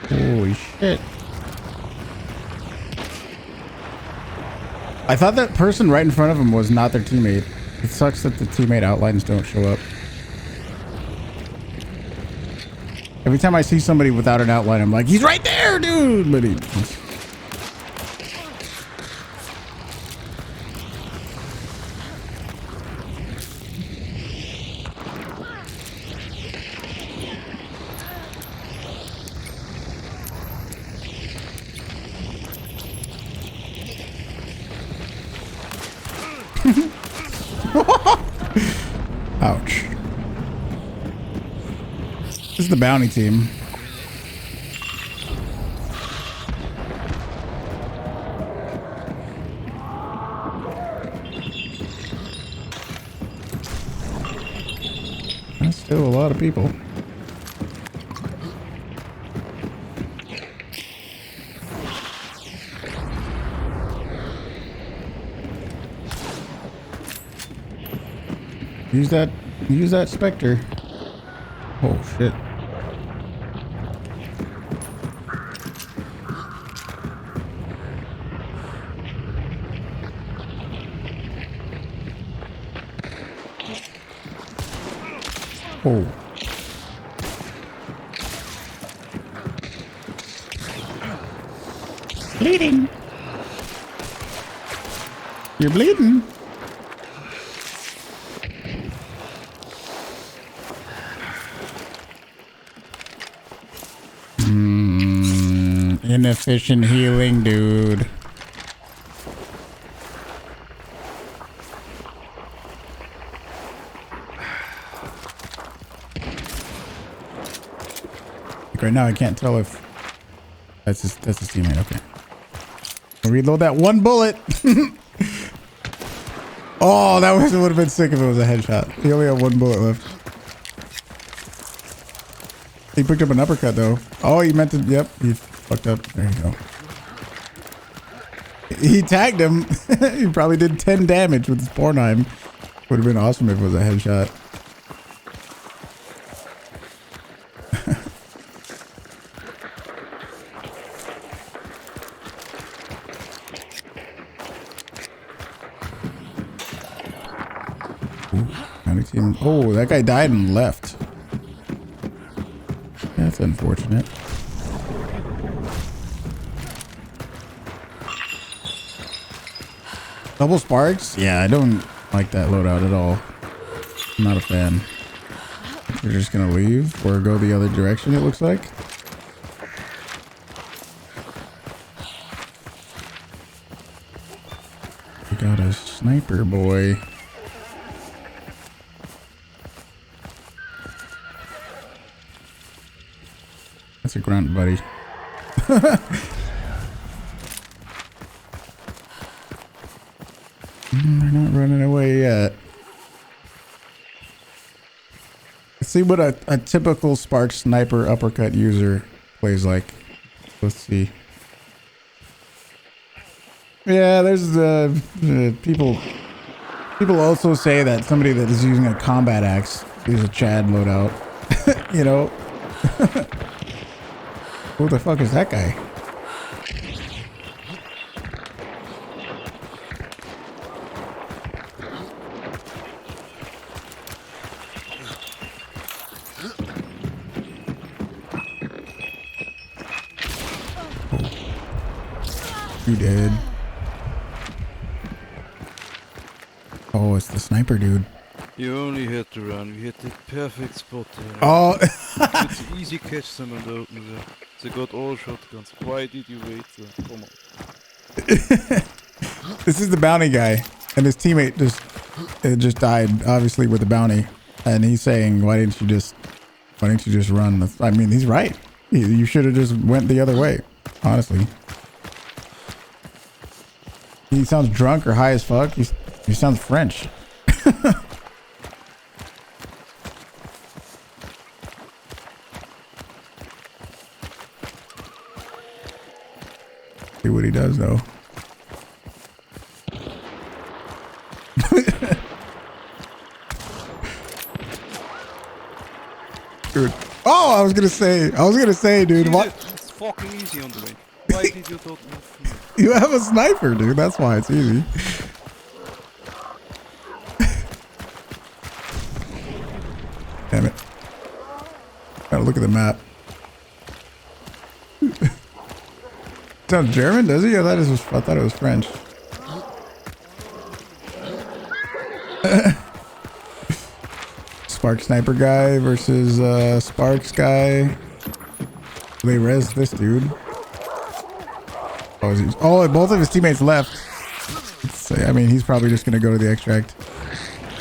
Holy shit. I thought that person right in front of him was not their teammate. It sucks that the teammate outlines don't show up. Every time I see somebody without an outline, I'm like, he's right there, dude! But he... Ouch. This is the bounty team. That's still a lot of people. Use that Spectre. Oh shit. Oh. Bleeding. You're bleeding. Inefficient healing, dude. Like right now, I can't tell if that's his teammate. Okay. I'll reload that one bullet. Oh, would have been sick if it was a headshot. He only had one bullet left. He picked up an uppercut though. Oh, he meant to. Yep, he fucked up. There you go. He tagged him. He probably did 10 damage with his Bornheim. Would have been awesome if it was a headshot. Oh, that guy died and left. That's unfortunate. Double sparks? Yeah, I don't like that loadout at all. I'm not a fan. We're just gonna leave or go the other direction, it looks like. We got a sniper boy. That's a grunt, buddy. They're not running away yet. Let's see what a typical Spark sniper uppercut user plays like. Let's see. Yeah, there's people. People also say that somebody that is using a combat axe is a Chad loadout. You know. Who the fuck is that guy? Oh. You dead. Oh, it's the sniper dude. You only had to run. We hit the perfect spot there. Oh. It's easy catch them in the open there. They got all shotguns. Why did you wait there? Come on. This is the bounty guy, and his teammate just died, obviously with the bounty, and he's saying, "Why didn't you just run?" I mean, he's right. You should have just went the other way. Honestly, he sounds drunk or high as fuck. He sounds French. See what he does though. Dude. Oh, I was gonna say, dude. What? It's fucking easy on the way. Why did you not move me? You have a sniper, dude. That's why it's easy. Damn it. Gotta look at the map. Sounds German, does he? I thought it was French. Spark sniper guy versus Sparks guy. They res this dude. Oh, both of his teammates left. I mean, he's probably just gonna go to the extract.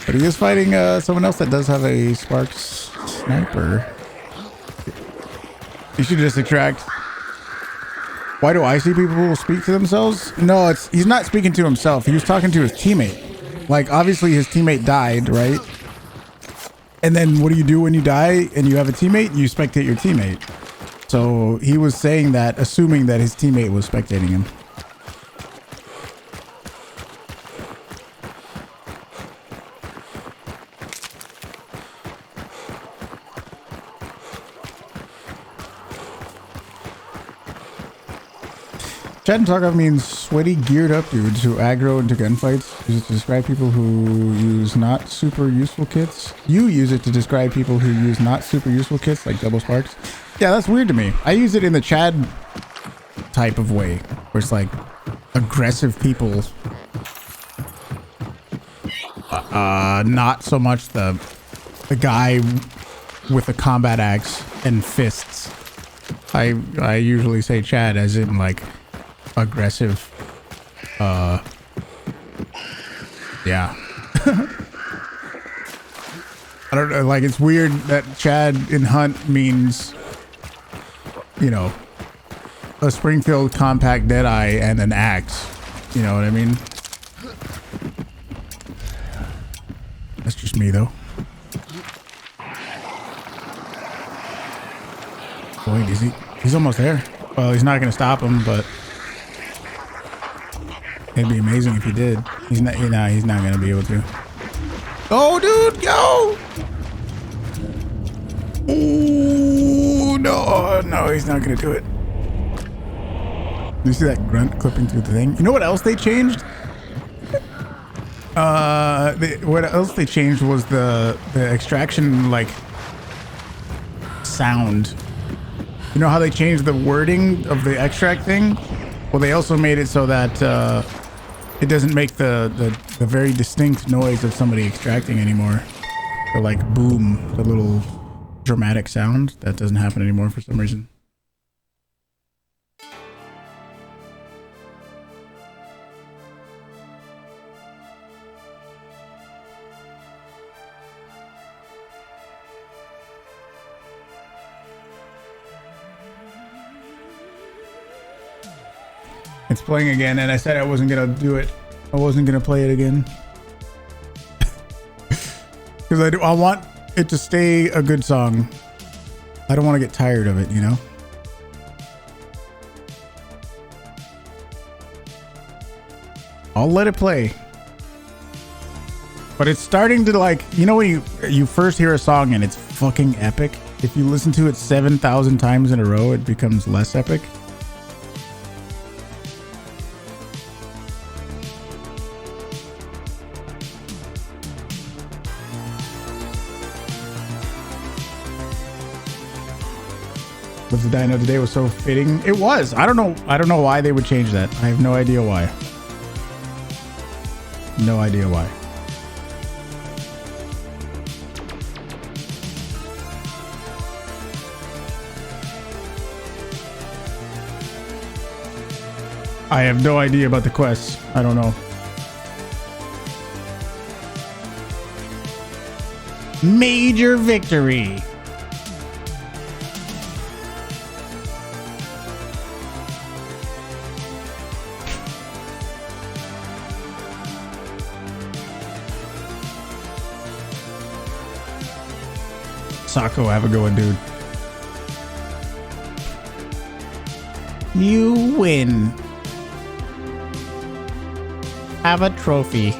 But he is fighting someone else that does have a Sparks sniper. He should just extract. Why do I see people speak to themselves? No, he's not speaking to himself. He was talking to his teammate. Like, obviously his teammate died, right? And then what do you do when you die and you have a teammate? You spectate your teammate. So he was saying that, assuming that his teammate was spectating him. Chat and Tarkov means sweaty, geared up dudes who aggro into gunfights. Use it to describe people who use not super useful kits. You use it to describe people who use not super useful kits like double sparks. Yeah, that's weird to me. I use it in the Chad type of way, where it's like aggressive people. Not so much the guy with a combat axe and fists. I usually say Chad as in like aggressive. Yeah. I don't know, like it's weird that Chad in Hunt means, you know, a Springfield compact Deadeye and an axe. You know what I mean? That's just me though. Wait, is he? He's almost there. Well, he's not gonna stop him, but it'd be amazing if he did. He's not. He's not gonna be able to. Oh, dude, go! Ooh, no, no, he's not gonna do it. You see that grunt clipping through the thing? You know what else they changed? What else they changed was the extraction like sound. You know how they changed the wording of the extract thing? Well, they also made it so that it doesn't make the very distinct noise of somebody extracting anymore. The like boom, the little dramatic sound that doesn't happen anymore for some reason. It's playing again, and I said I wasn't gonna do it. I wasn't gonna play it again because I want it to stay a good song. I don't want to get tired of it, you know. I'll let it play, but it's starting to like, you know, when you first hear a song and it's fucking epic. If you listen to it 7,000 times in a row, it becomes less epic. Was the dino today was so fitting? It was. I don't know why they would change that. I have no idea why. No idea why. I have no idea about the quests. I don't know. Major victory. Sako, have a good one, dude. You win. Have a trophy.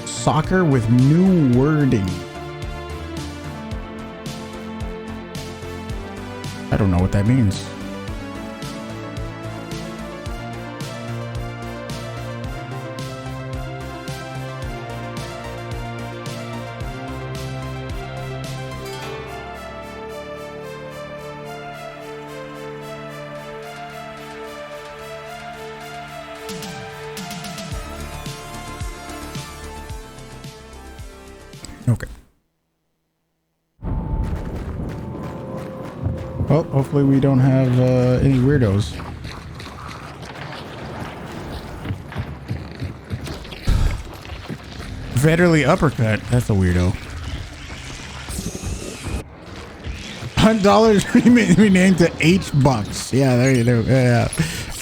Soccer with new wording. I don't know what that means. Okay. Well, hopefully we don't have any weirdos. Vetterly uppercut. That's a weirdo. $100 renamed to H-Bucks. Yeah, there you go. Yeah.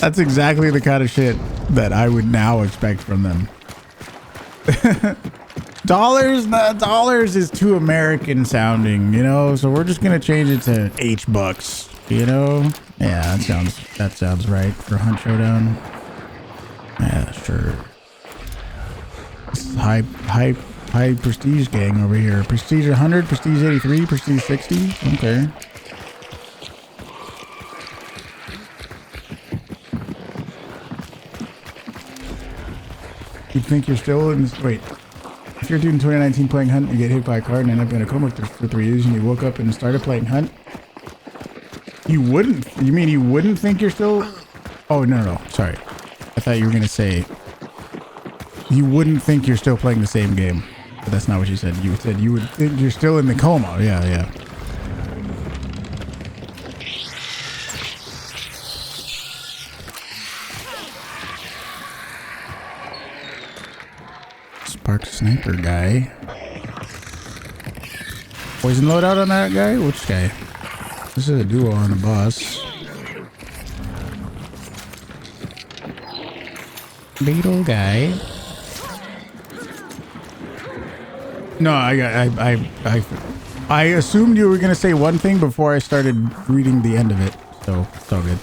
That's exactly the kind of shit that I would now expect from them. Dollars is too American sounding, you know, so we're just gonna change it to H-Bucks, you know. Yeah, that sounds right for Hunt Showdown. Yeah, sure. This is high prestige gang over here. Prestige 100, prestige 83, prestige 60. Okay. You think you're still in this? Wait. If you're a dude in 2019 playing Hunt, you get hit by a car and end up in a coma for 3 years, and you woke up and started playing Hunt, you wouldn't? You mean you wouldn't think you're still? Oh, no. Sorry. I thought you were going to say you wouldn't think you're still playing the same game. But that's not what you said. You said you would think you're still in the coma. Yeah, yeah. Spark sniper guy. Poison loadout on that guy? Which guy? This is a duo on the boss. Beetle guy. No, I assumed you were gonna say one thing before I started reading the end of it, so it's all good.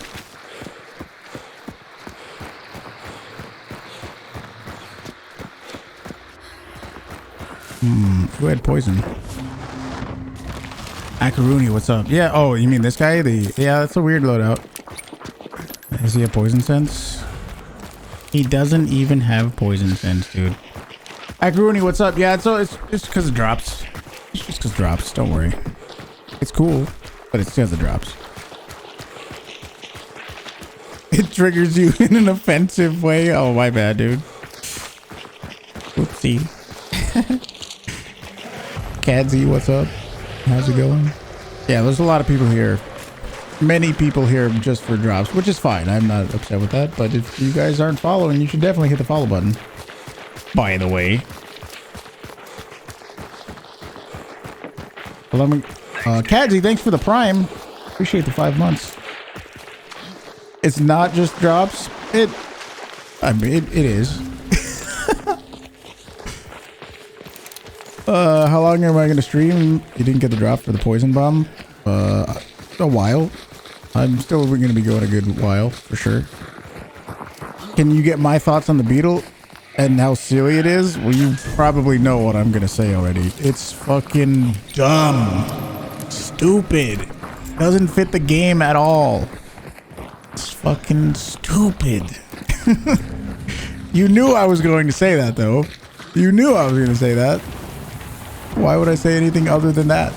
Who had poison? Akaruni, what's up? Yeah, oh, you mean this guy? Yeah, that's a weird loadout. Does he have poison sense? He doesn't even have poison sense, dude. Akaruni, what's up? Yeah, it's just because it drops. It's just because it drops, don't worry. It's cool, but it's because it drops. It triggers you in an offensive way. Oh, my bad, dude. Oopsie. Kadzi, what's up? How's it going? Yeah, there's a lot of people here. Many people here just for drops, which is fine. I'm not upset with that. But if you guys aren't following, you should definitely hit the follow button. By the way. Hello, Kadzi, thanks for the Prime. Appreciate the 5 months. It's not just drops. I mean, it is. How long am I going to stream? You didn't get the drop for the poison bomb? A while. I'm still going to be going a good while, for sure. Can you get my thoughts on the beetle and how silly it is? Well, you probably know what I'm going to say already. It's fucking dumb. Stupid. Doesn't fit the game at all. It's fucking stupid. You knew I was going to say that, though. You knew I was going to say that. Why would I say anything other than that?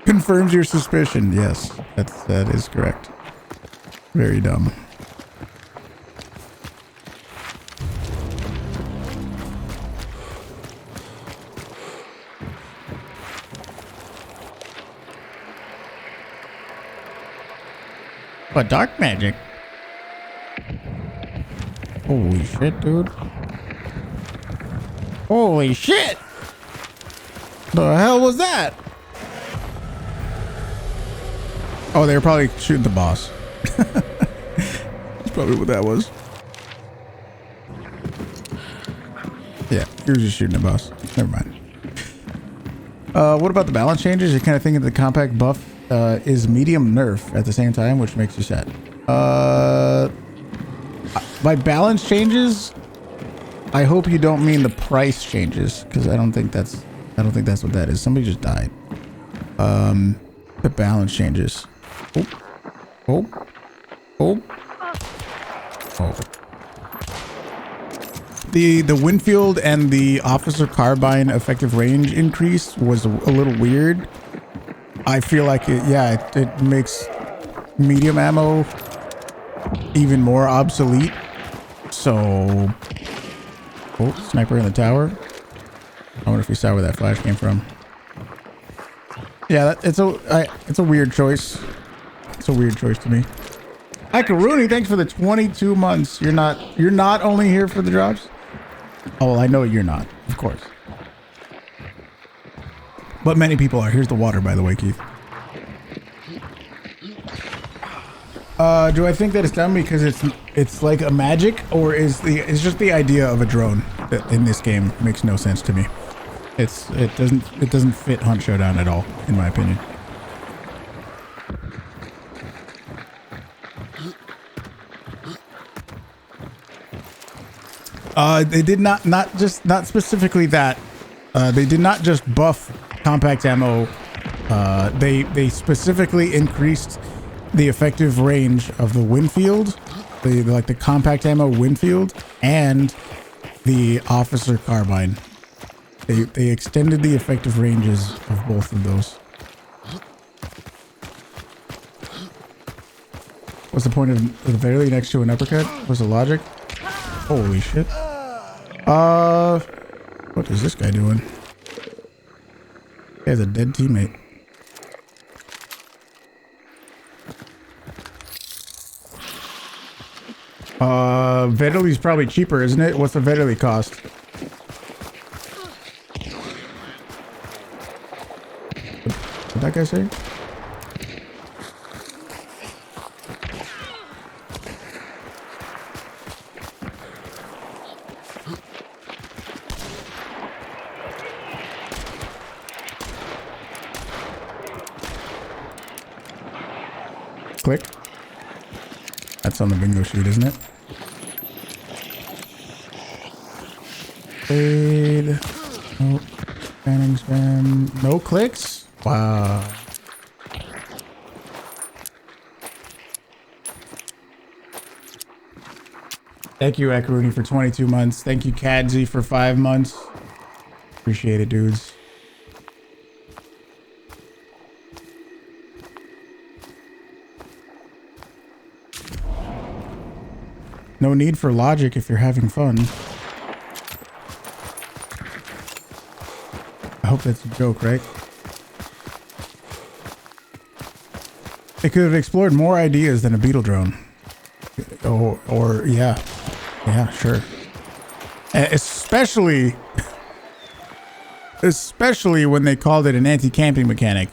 Confirms your suspicion. Yes, that is correct. Very dumb. But dark magic. Holy shit, dude. Holy shit! The hell was that? Oh, they were probably shooting the boss. That's probably what that was. Yeah, he was just shooting the boss. Never mind. What about the balance changes? You're kind of thinking the compact buff is medium nerf at the same time, which makes you sad. By balance changes, I hope you don't mean the price changes, because I don't think that's what that is. Somebody just died. The balance changes. Oh. The Winfield and the Officer Carbine effective range increase was a little weird. I feel like it makes medium ammo even more obsolete. So, sniper in the tower. I wonder if we saw where that flash came from. Yeah, it's a weird choice. It's a weird choice to me. Akaruni, thanks for the 22 months. You're not only here for the drops. Oh, well, I know you're not, of course. But many people are. Here's the water, by the way, Keith. Do I think that it's done because it's like a magic, or it's just the idea of a drone that in this game makes no sense to me. It doesn't fit Hunt Showdown at all, in my opinion. They did not specifically that. They did not just buff compact ammo. They specifically increased the effective range of the Winfield, the compact ammo Winfield, and the Officer Carbine. They extended the effective ranges of both of those. What's the point of the Verily next to an uppercut? What's the logic? Holy shit. What is this guy doing? He has a dead teammate. Verily's probably cheaper, isn't it? What's the Verily cost? What'd that guy say? Click. That's on the bingo sheet, isn't it? Fade. Nope. Spanning spam. No clicks? Wow. Thank you, Ekaruni, for 22 months. Thank you, Kadzi, for 5 months. Appreciate it, dudes. No need for logic if you're having fun. I hope that's a joke, right? They could have explored more ideas than a beetle drone. Or yeah. Yeah, sure. Especially when they called it an anti-camping mechanic.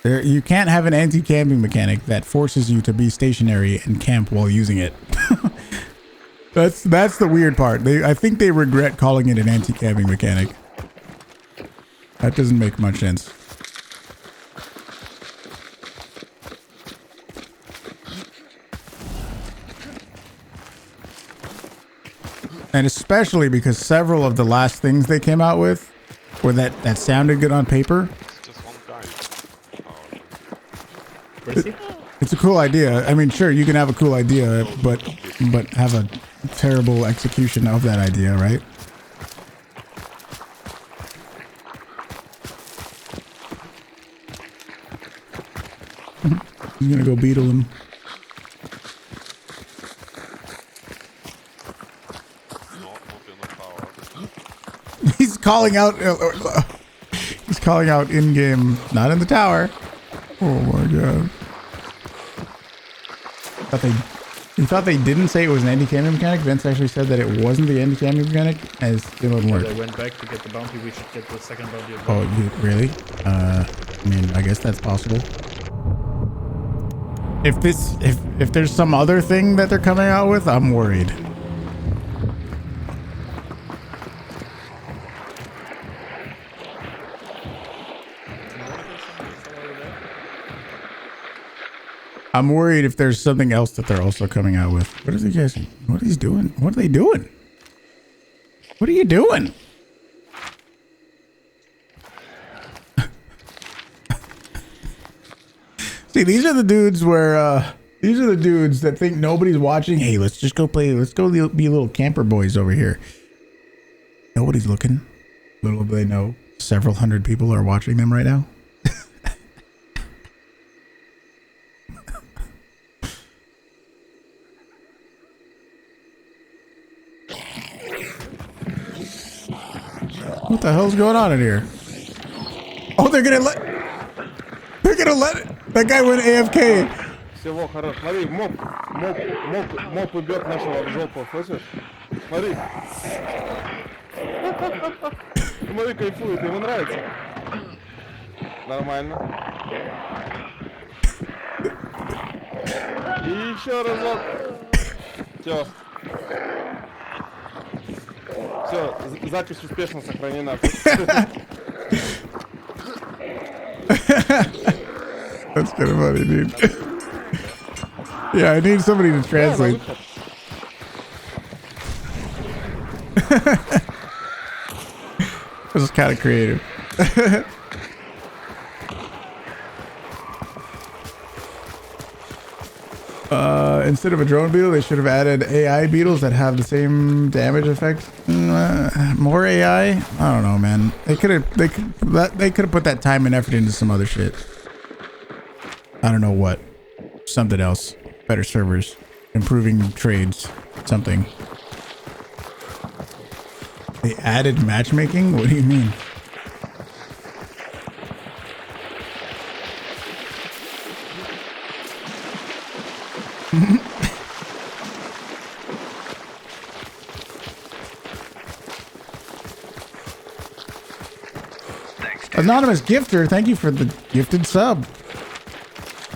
You can't have an anti-camping mechanic that forces you to be stationary and camp while using it. That's the weird part. I think they regret calling it an anti-camping mechanic. That doesn't make much sense. And especially because several of the last things they came out with were that sounded good on paper. It's a cool idea. I mean, sure, you can have a cool idea, but have a terrible execution of that idea, right? I'm gonna go beetle him. He's calling out. He's calling out in game, not in the tower. Oh my god! You thought they didn't say it was an anti-camping mechanic? Vince actually said that it wasn't the anti-camping mechanic, as it didn't work. They went back to get the bounty. We should get the second bounty. Oh, really? I mean, I guess that's possible. If there's some other thing that they're coming out with, I'm worried. I'm worried if there's something else that they're also coming out with. What is he guys? What are they doing? What are they doing? What are you doing? See, these are the dudes where these are the dudes that think nobody's watching. Hey, let's just go play. Let's go be little camper boys over here. Nobody's looking. Little do they know, several hundred people are watching them right now. What the hell's going on in here? Oh, they're gonna let that guy went AFK. Всего хорошо. Смотри, моб убьет нашего в жопу, слышишь? Смотри. Смотри, кайфует, ему нравится. Нормально. И еще разок. Все. Все, запись успешно сохранена. That's kind of funny, dude. Yeah, I need somebody to translate. This is kind of creative. Instead of a drone beetle, they should have added AI beetles that have the same damage effect. More AI? I don't know, man. They could have put that time and effort into some other shit. I don't know what. something else. Better servers, improving trades, something. They added matchmaking? What do you mean? Thanks, dude. Anonymous gifter, thank you for the gifted sub.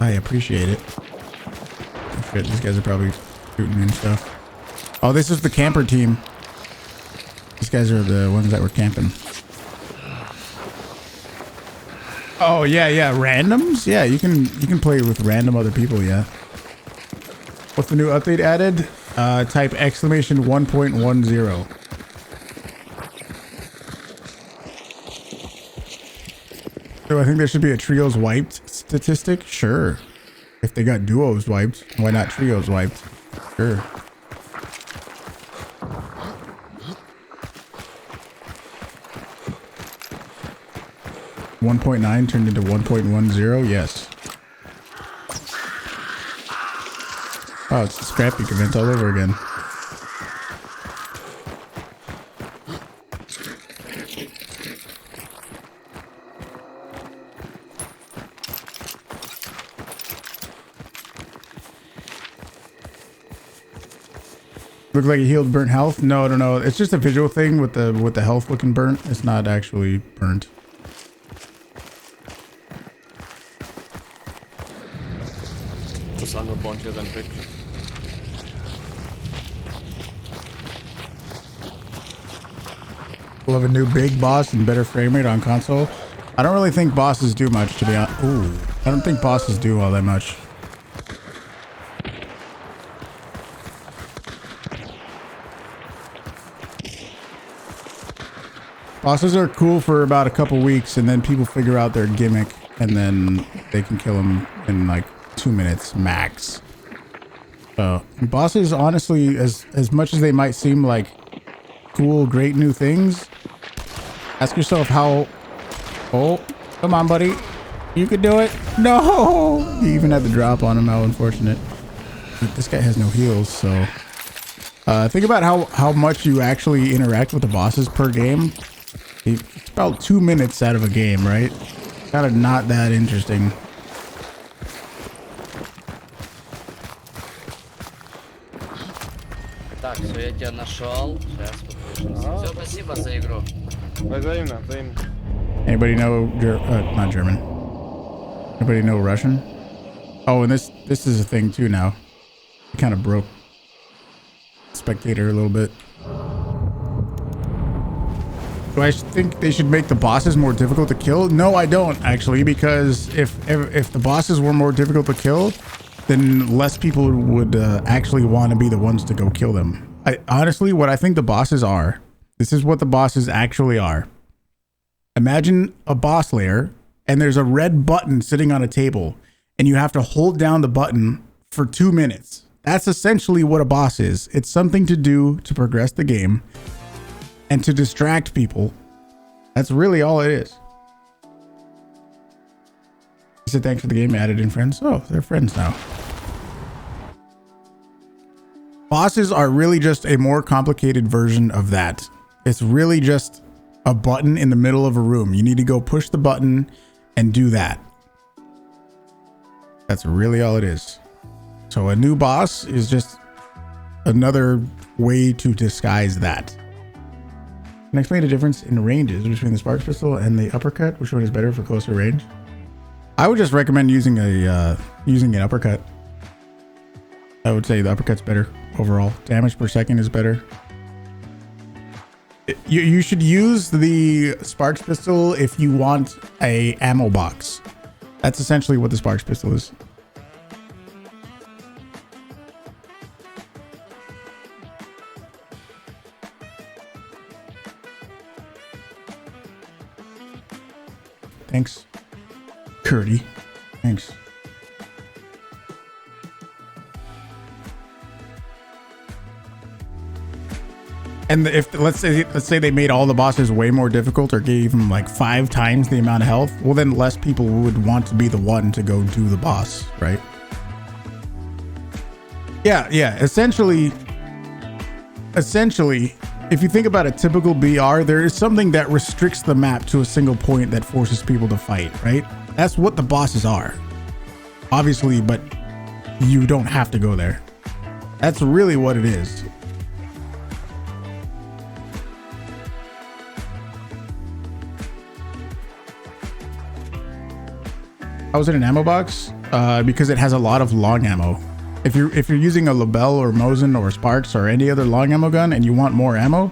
I appreciate it. Oh, shit, these guys are probably shooting and stuff. Oh, this is the camper team. These guys are the ones that were camping. Oh yeah, yeah, randoms. Yeah, you can play with random other people. Yeah. What's the new update added? Type exclamation 1.10. So I think there should be a trios wiped statistic. Sure. If they got duos wiped, why not trios wiped? Sure. .9 turned into 1.10. Yes. Oh, it's the scrap peak event all over again. Look like he healed burnt health. No, no. It's just a visual thing with the health looking burnt. It's not actually burnt. We'll have a new big boss and better frame rate on console. I don't really think bosses do much, to be honest. Ooh, I don't think bosses do all that much. Bosses are cool for about a couple weeks, and then people figure out their gimmick, and then they can kill them in like 2 minutes max. So bosses, honestly, as much as they might seem like cool, great new things, ask yourself how. Oh, come on, buddy, you could do it. No, you even had the drop on him. How unfortunate. This guy has no heals, so think about how much you actually interact with the bosses per game. It's about 2 minutes out of a game, right? Kind of not that interesting. Так, все, я тебя нашел. Сейчас послушаем. Все, спасибо за игру. Взаимно, взаимно. Anybody know not German? Anybody know Russian? Oh, and this is a thing too now. It kind of broke Spectator a little bit. Do I think they should make the bosses more difficult to kill? No, I don't actually, because if the bosses were more difficult to kill, then less people would actually want to be the ones to go kill them. Honestly, what I think the bosses are, this is what the bosses actually are. Imagine a boss layer, and there's a red button sitting on a table, and you have to hold down the button for 2 minutes. That's essentially what a boss is. It's something to do to progress the game and to distract people. That's really all it is. He said thanks for the game, added in friends. Oh, they're friends now. Bosses are really just a more complicated version of that. It's really just a button in the middle of a room. You need to go push the button and do that. That's really all it is. So a new boss is just another way to disguise that. Can I explain the difference in ranges between the Sparks Pistol and the uppercut? Which one is better for closer range? I would just recommend using an uppercut. I would say the uppercut's better overall. Damage per second is better. You should use the Sparks Pistol if you want a ammo box. That's essentially what the Sparks Pistol is. Thanks, Curdy. Thanks. And if let's say they made all the bosses way more difficult or gave them like 5 times the amount of health, well then less people would want to be the one to go do the boss, right? Yeah. Essentially, if you think about a typical BR, there is something that restricts the map to a single point that forces people to fight, right? That's what the bosses are. Obviously, but you don't have to go there. That's really what it is. I was in an ammo box because it has a lot of long ammo. If you're using a Lebel or Mosin or Sparks or any other long ammo gun and you want more ammo,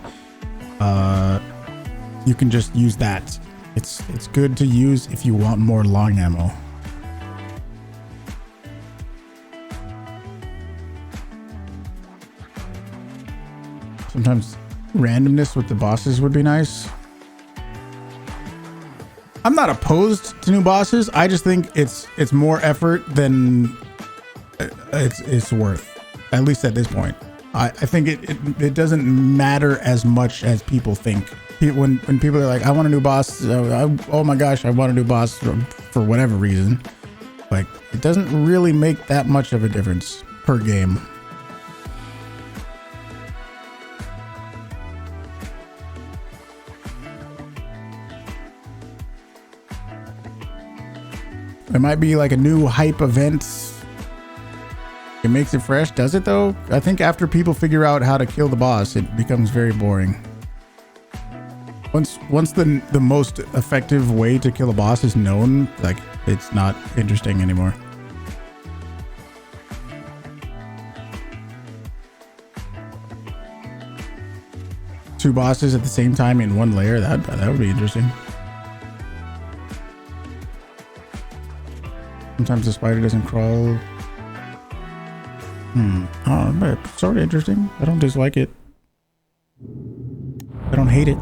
you can just use that. It's good to use if you want more long ammo. Sometimes randomness with the bosses would be nice. I'm not opposed to new bosses. I just think it's more effort than it's worth, at least at this point. I think it doesn't matter as much as people think. When people are like, I want a new boss, oh my gosh, I want a new boss for whatever reason. Like, it doesn't really make that much of a difference per game. It might be like a new hype event. It makes it fresh. Does it though? I think after people figure out how to kill the boss, it becomes very boring. Once the most effective way to kill a boss is known, like, it's not interesting anymore. Two bosses at the same time in one layer, that would be interesting. Sometimes the spider doesn't crawl. Oh, but it's sort of interesting. I don't dislike it. I don't hate it.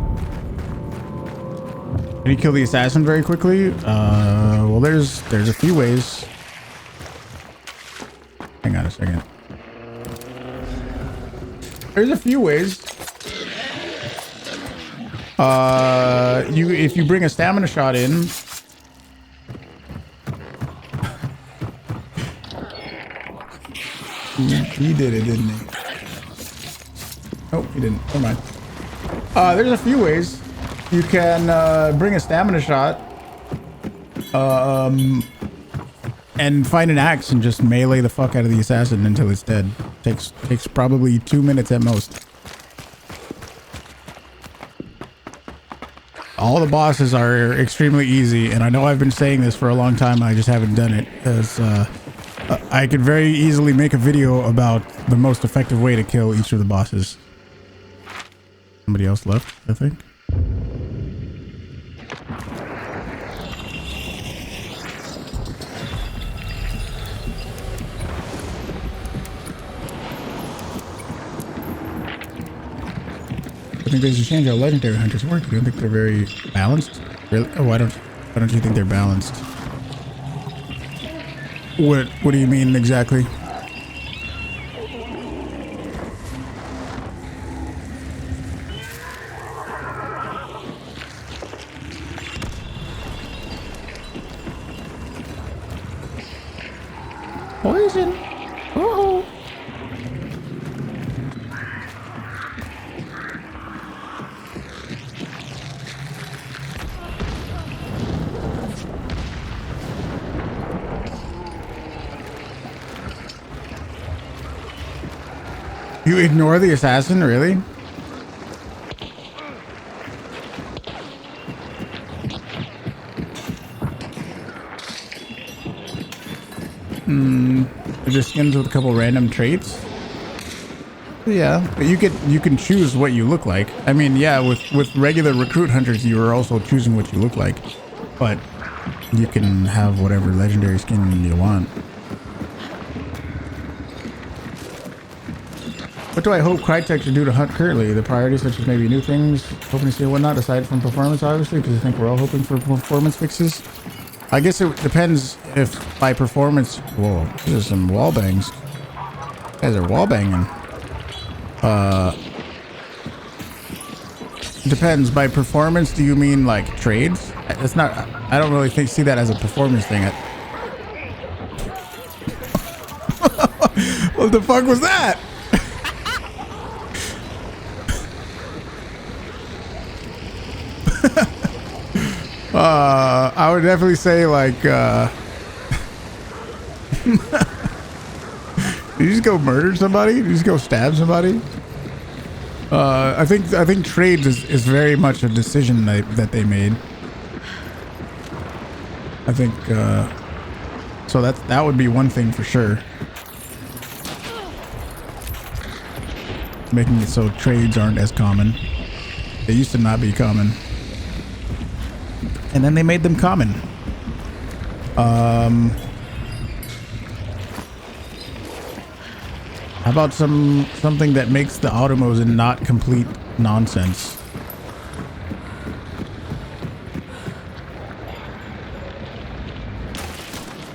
Can you kill the assassin very quickly? Well, there's a few ways. Hang on a second. There's a few ways. If you bring a stamina shot in. He did it, didn't he? Oh, he didn't. Never mind. There's a few ways. You can bring a stamina shot, and find an axe and just melee the fuck out of the assassin until it's dead. Takes probably 2 minutes at most. All the bosses are extremely easy, and I know I've been saying this for a long time. I just haven't done it, as I could very easily make a video about the most effective way to kill each of the bosses. Somebody else left, I think. I think there's a change how legendary hunters work. You don't think they're very balanced? Really? Oh, why don't you think they're balanced? What do you mean exactly? Poison. Oh. You ignore the assassin, really? It just skins with a couple random traits. Yeah, but you can choose what you look like. I mean, yeah, with regular recruit hunters, you are also choosing what you look like, but you can have whatever legendary skin you want. What do I hope Crytek should do to hunt currently? The priorities such as maybe new things, hoping to see and whatnot, aside from performance, obviously, because I think we're all hoping for performance fixes. I guess it depends if by performance... Whoa, there's some wall bangs. You guys are wall banging. Depends. By performance, do you mean like trades? It's not... I don't really see that as a performance thing. What the fuck was that? I would definitely say like did you just go murder somebody? Did you just go stab somebody? I think trades is very much a decision that they made. I think so that would be one thing for sure. Making it so trades aren't as common. They used to not be common. And then they made them common. How about something that makes the Automosin not complete nonsense?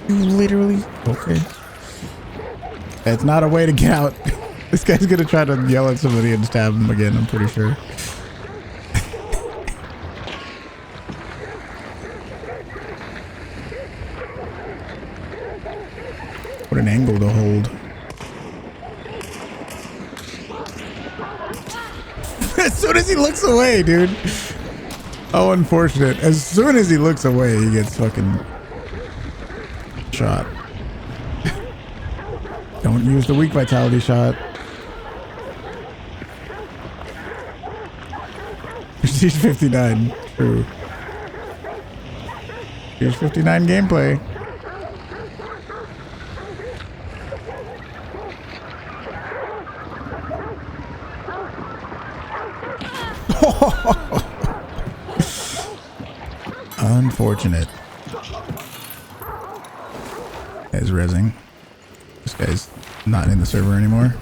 You literally... Okay. It's not a way to get out. This guy's gonna try to yell at somebody and stab him again, I'm pretty sure. What an angle to hold. As soon as he looks away, dude. Oh, unfortunate. As soon as he looks away, he gets fucking shot. Don't use the weak vitality shot. Prestige 59. True. Here's 59 gameplay. Unfortunate. Guy's rezzing. This guy's not in the server anymore.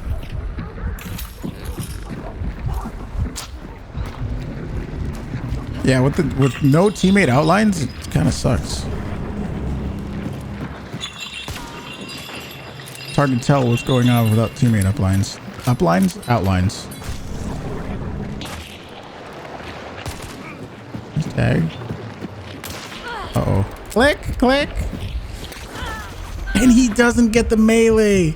Yeah, with no teammate outlines, it kind of sucks. It's hard to tell what's going on without teammate uplines. Uplines? Outlines. Tag. Uh-oh. Click, click. And he doesn't get the melee.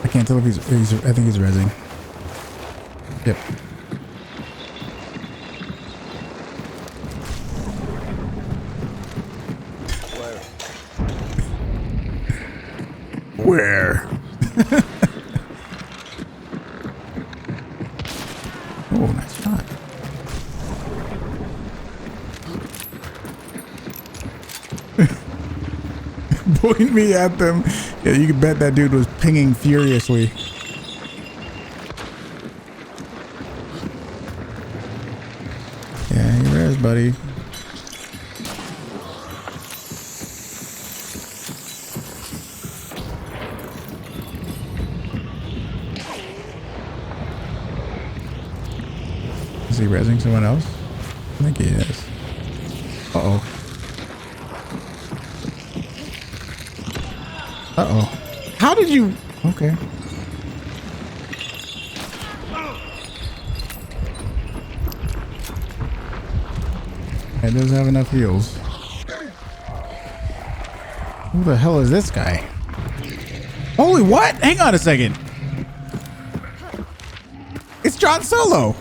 I can't tell if he's I think he's rezzing. Yep. Where? Oh, nice shot. Point me at them. Yeah, you can bet that dude was pinging furiously. Yeah, you res, buddy. Is he rezzing someone else? I think he is. Uh-oh. Uh-oh. How did you... Okay. It doesn't have enough heals. Who the hell is this guy? Holy what? Hang on a second. It's John Solo.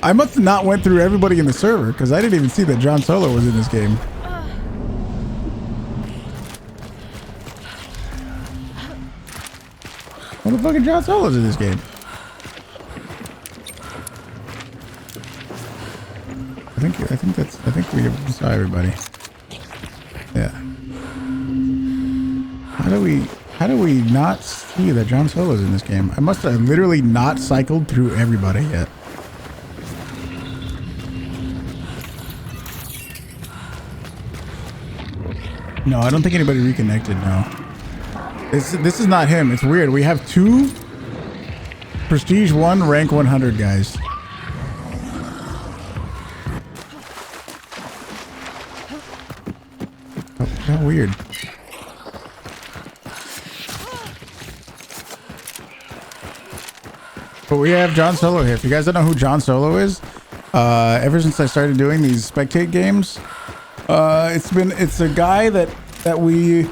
I must have not went through everybody in the server because I didn't even see that John Solo was in this game. What the fucking John Solo's in this game? I think we saw everybody. Yeah. How do we not see that John Solo's in this game? I must have literally not cycled through everybody yet. No, I don't think anybody reconnected, no. This is not him. It's weird. We have 2 Prestige 1 rank 100 guys. Oh, how weird. But we have John Solo here. If you guys don't know who John Solo is, ever since I started doing these spectate games, it's a guy that we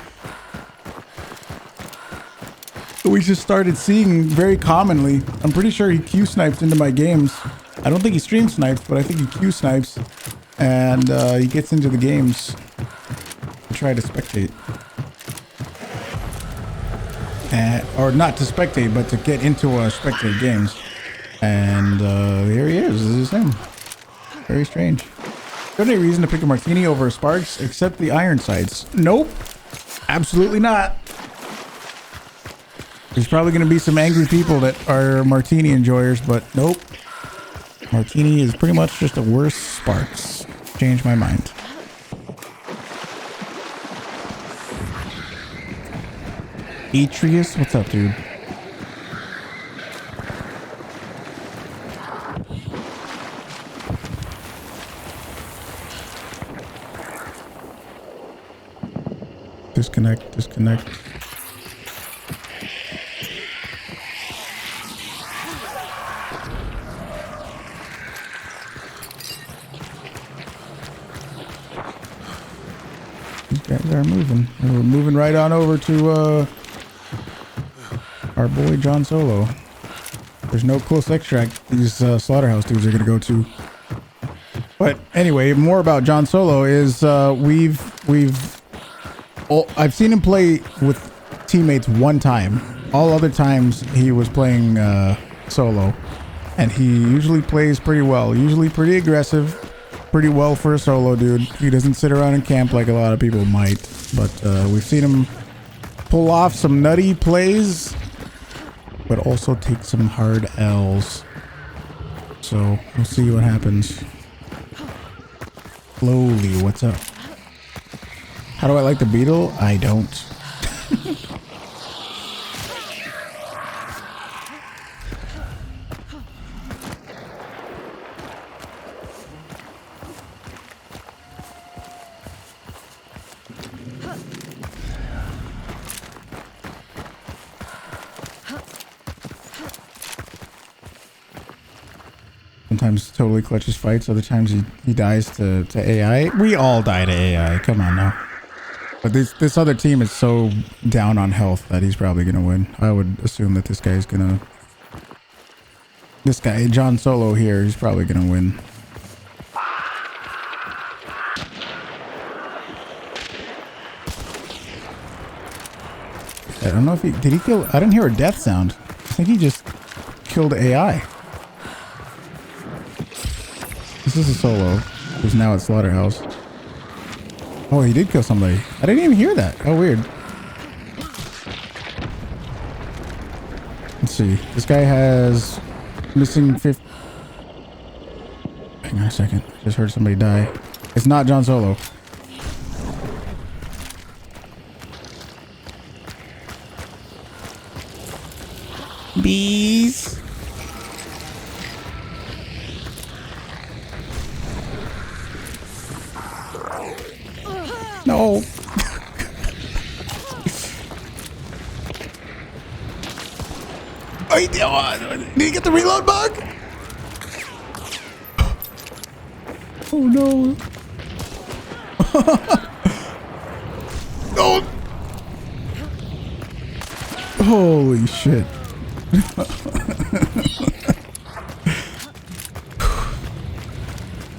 just started seeing very commonly. I'm pretty sure he Q snipes into my games. I don't think he stream snipes, but I think he Q snipes, and he gets into the games to try to spectate. Or not to spectate, but to get into spectate games. And here he is. This is him. Very strange. Is there any reason to pick a martini over Sparks except the iron sights? Nope. Absolutely not. There's probably going to be some angry people that are martini enjoyers, but nope. Martini is pretty much just a worse Sparks. Changed my mind. Atreus, what's up, dude? Disconnect. These guys are moving. We're moving right on over to our boy John Solo. There's no close extract these slaughterhouse dudes are gonna go to. But anyway, more about John Solo is I've seen him play with teammates one time. All other times he was playing solo, and he usually plays pretty well. Usually pretty aggressive, pretty well for a solo dude. He doesn't sit around and camp like a lot of people might. But we've seen him pull off some nutty plays, but also take some hard L's. So we'll see what happens. Slowly, what's up? How do I like the beetle? I don't. Sometimes totally clutches fights, other times he dies to AI. We all die to AI, come on now. But this other team is so down on health that he's probably gonna win. I would assume that this guy, John Solo here, he's probably gonna win. I don't know if did he kill? I didn't hear a death sound. I think he just killed AI. This is a solo who's now at Slaughterhouse. Oh, he did kill somebody. I didn't even hear that. Oh, weird. Let's see. This guy has missing 50. Hang on a second. I just heard somebody die. It's not John Solo. Bees. No. Did he get the reload bug? Oh no. Oh. Holy shit.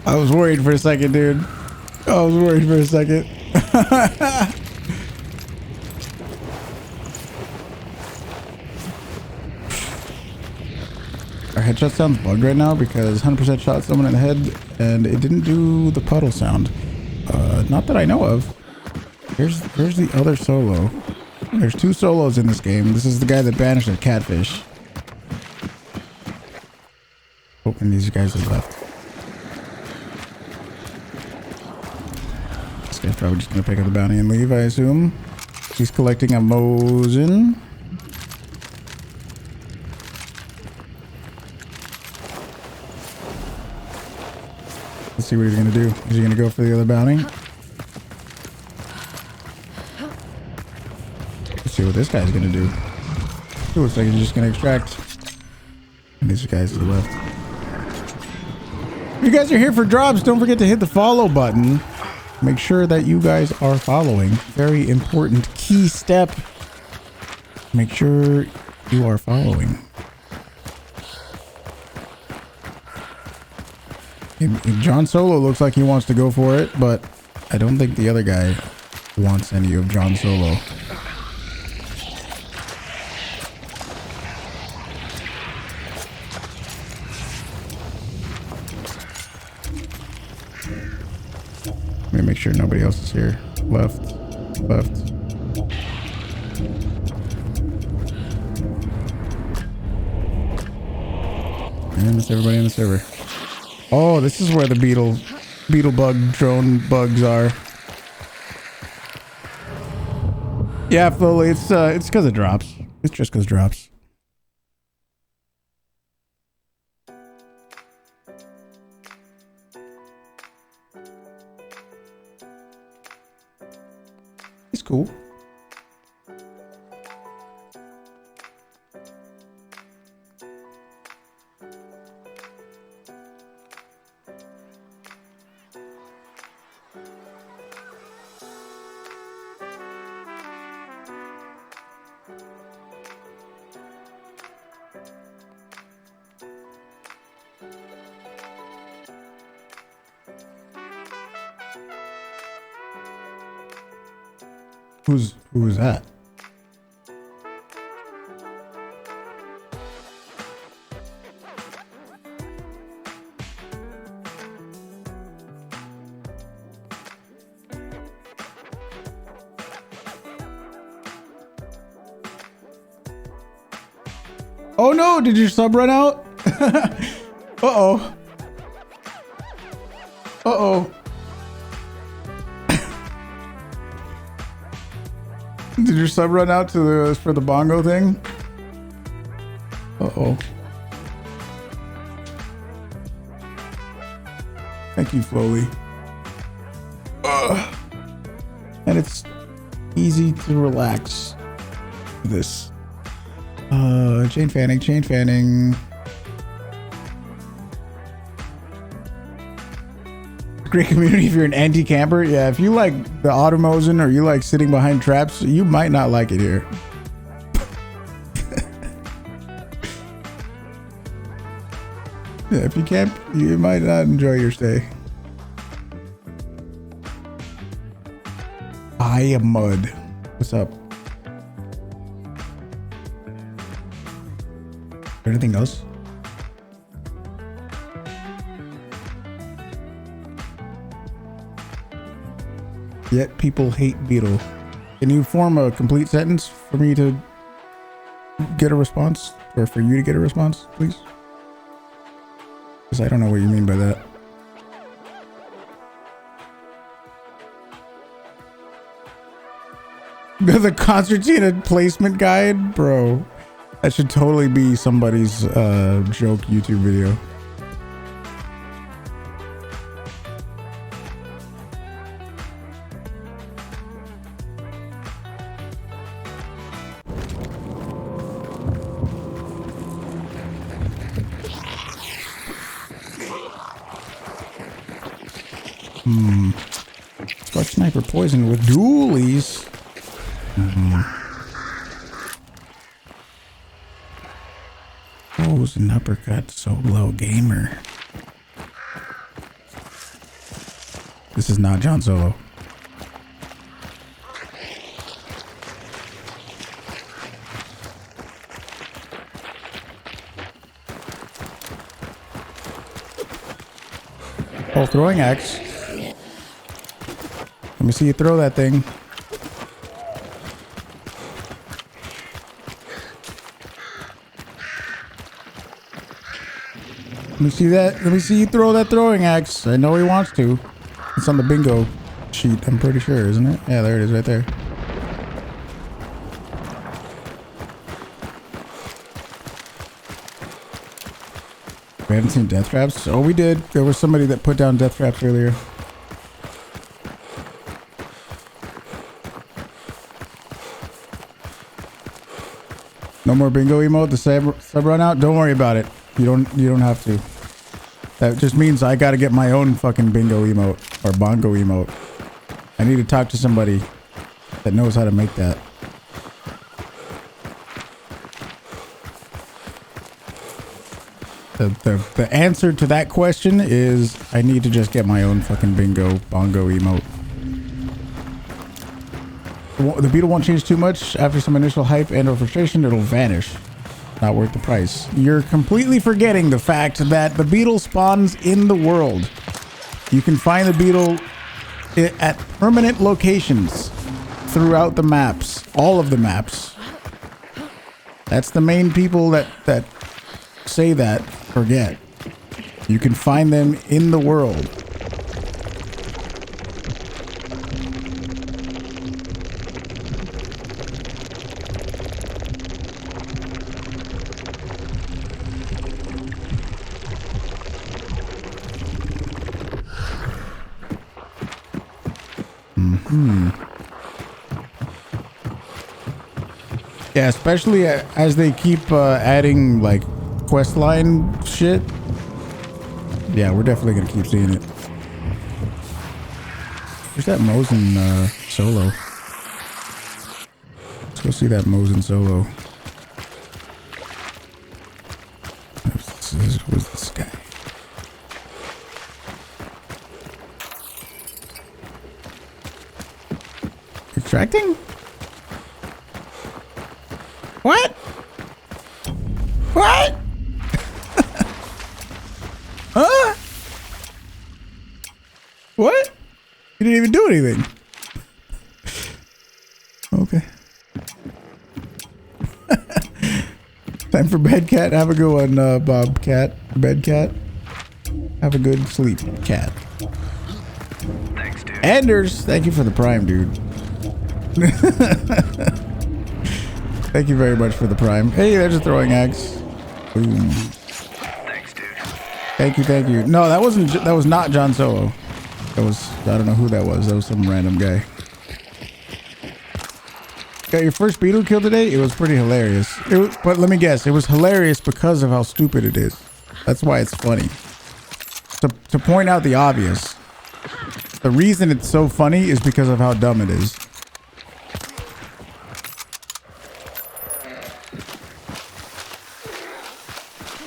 I was worried for a second, dude. I was worried for a second. Our headshot sounds bugged right now because 100% shot someone in the head and it didn't do the puddle sound. Not that I know of. Here's the other solo. There's two solos in this game. This is the guy that banished a catfish. Hoping these guys have left. This guy's probably just gonna pick up the bounty and leave, I assume. He's collecting a Mosin. Let's see what he's gonna do. Is he gonna go for the other bounty? Let's see what this guy's gonna do. It looks like he's just gonna extract. And these guys to the left. If you guys are here for drops, don't forget to hit the follow button. Make sure that you guys are following. Very important key step. Make sure you are following. John Solo looks like he wants to go for it, but I don't think the other guy wants any of John Solo. Let me make sure nobody else is here. Left. And that's everybody in the server. Oh, this is where the beetle bug drone bugs are. Yeah, fully. It's because it drops. It's just because it drops. It's cool. Who was that? Oh no, did your sub run out? Uh-oh. Uh-oh. Did your sub run out to the for the bongo thing? Uh-oh. Thank you, Flowly. And it's easy to relax this. Chain fanning. Great community if you're an anti-camper. Yeah, if you like the automosin or you like sitting behind traps, you might not like it here. Yeah, if you camp, you might not enjoy your stay. I am Mud. What's up? Anything else? Yet people hate Beetle. Can you form a complete sentence for me to get a response? Or for you to get a response, please? Because I don't know what you mean by that. The concertina placement guide? Bro. That should totally be somebody's joke YouTube video. Spark sniper poison with dualies. Oh, an uppercut solo gamer. This is not John Solo. Oh, throwing axe. Let me see you throw that thing. Let me see that. Let me see you throw that throwing axe. I know he wants to. It's on the bingo sheet, I'm pretty sure, isn't it? Yeah, there it is right there. We haven't seen death traps. Oh, we did. There was somebody that put down death traps earlier. No more bingo emote. The sub run out. Don't worry about it. You don't have to. That just means I gotta get my own fucking bingo emote or bongo emote. I need to talk to somebody that knows how to make that. The answer to that question is I need to just get my own fucking bingo bongo emote. The beetle won't change too much. After some initial hype and or frustration, it'll vanish. Not worth the price. You're completely forgetting the fact that the beetle spawns in the world. You can find the beetle at permanent locations throughout the maps. All of the maps. That's the main people that say that forget. You can find them in the world. Yeah, especially as they keep adding like questline shit. Yeah, we're definitely gonna keep seeing it. Where's that Mosin solo? Let's go see that Mosin solo. Who's this guy? Extracting? What? What? Huh? What? You didn't even do anything. Okay. Time for bed, cat. Have a good one, Bob Cat. Bed, cat. Have a good sleep, cat. Thanks, dude. Anders, thank you for the prime, dude. Thank you very much for the prime. Hey, there's a throwing axe. Boom. Thanks, dude. Thank you, thank you. No, that was not John Solo. That was, I don't know who that was. That was some random guy. Got your first beetle kill today? It was pretty hilarious. But let me guess, it was hilarious because of how stupid it is. That's why it's funny. To point out the obvious. The reason it's so funny is because of how dumb it is.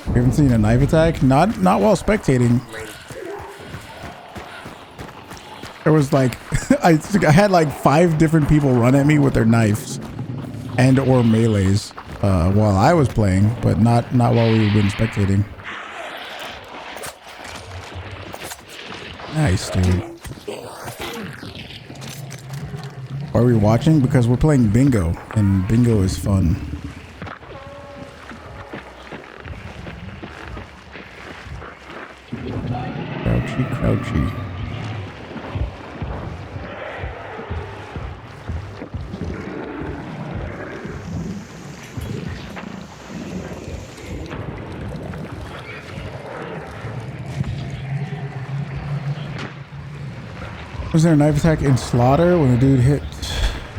You haven't seen a knife attack? Not while spectating. There was like, I had like 5 different people run at me with their knives and or melees while I was playing, but not while we've been spectating. Nice, dude. Why are we watching? Because we're playing bingo, and bingo is fun. Crouchy, crouchy. Was there a knife attack in Slaughter when the dude hit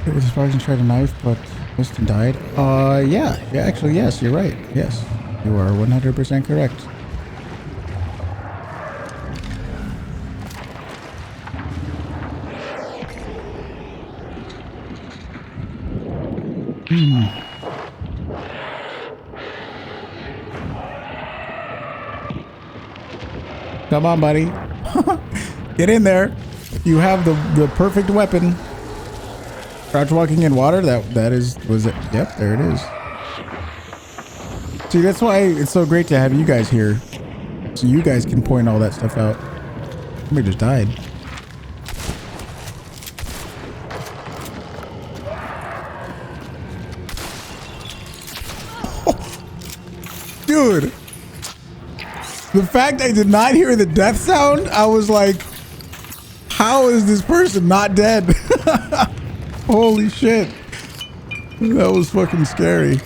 with his sparks and tried to knife but missed and died? Yeah, actually, yes, you're right. Yes, you are 100% correct. Come on, buddy. Get in there. You have the perfect weapon. Crouch walking in water. Was it? Yep, there it is. See, that's why it's so great to have you guys here, so you guys can point all that stuff out. Somebody just died. Dude, the fact I did not hear the death sound, I was like, how is this person not dead? Holy shit. That was fucking scary.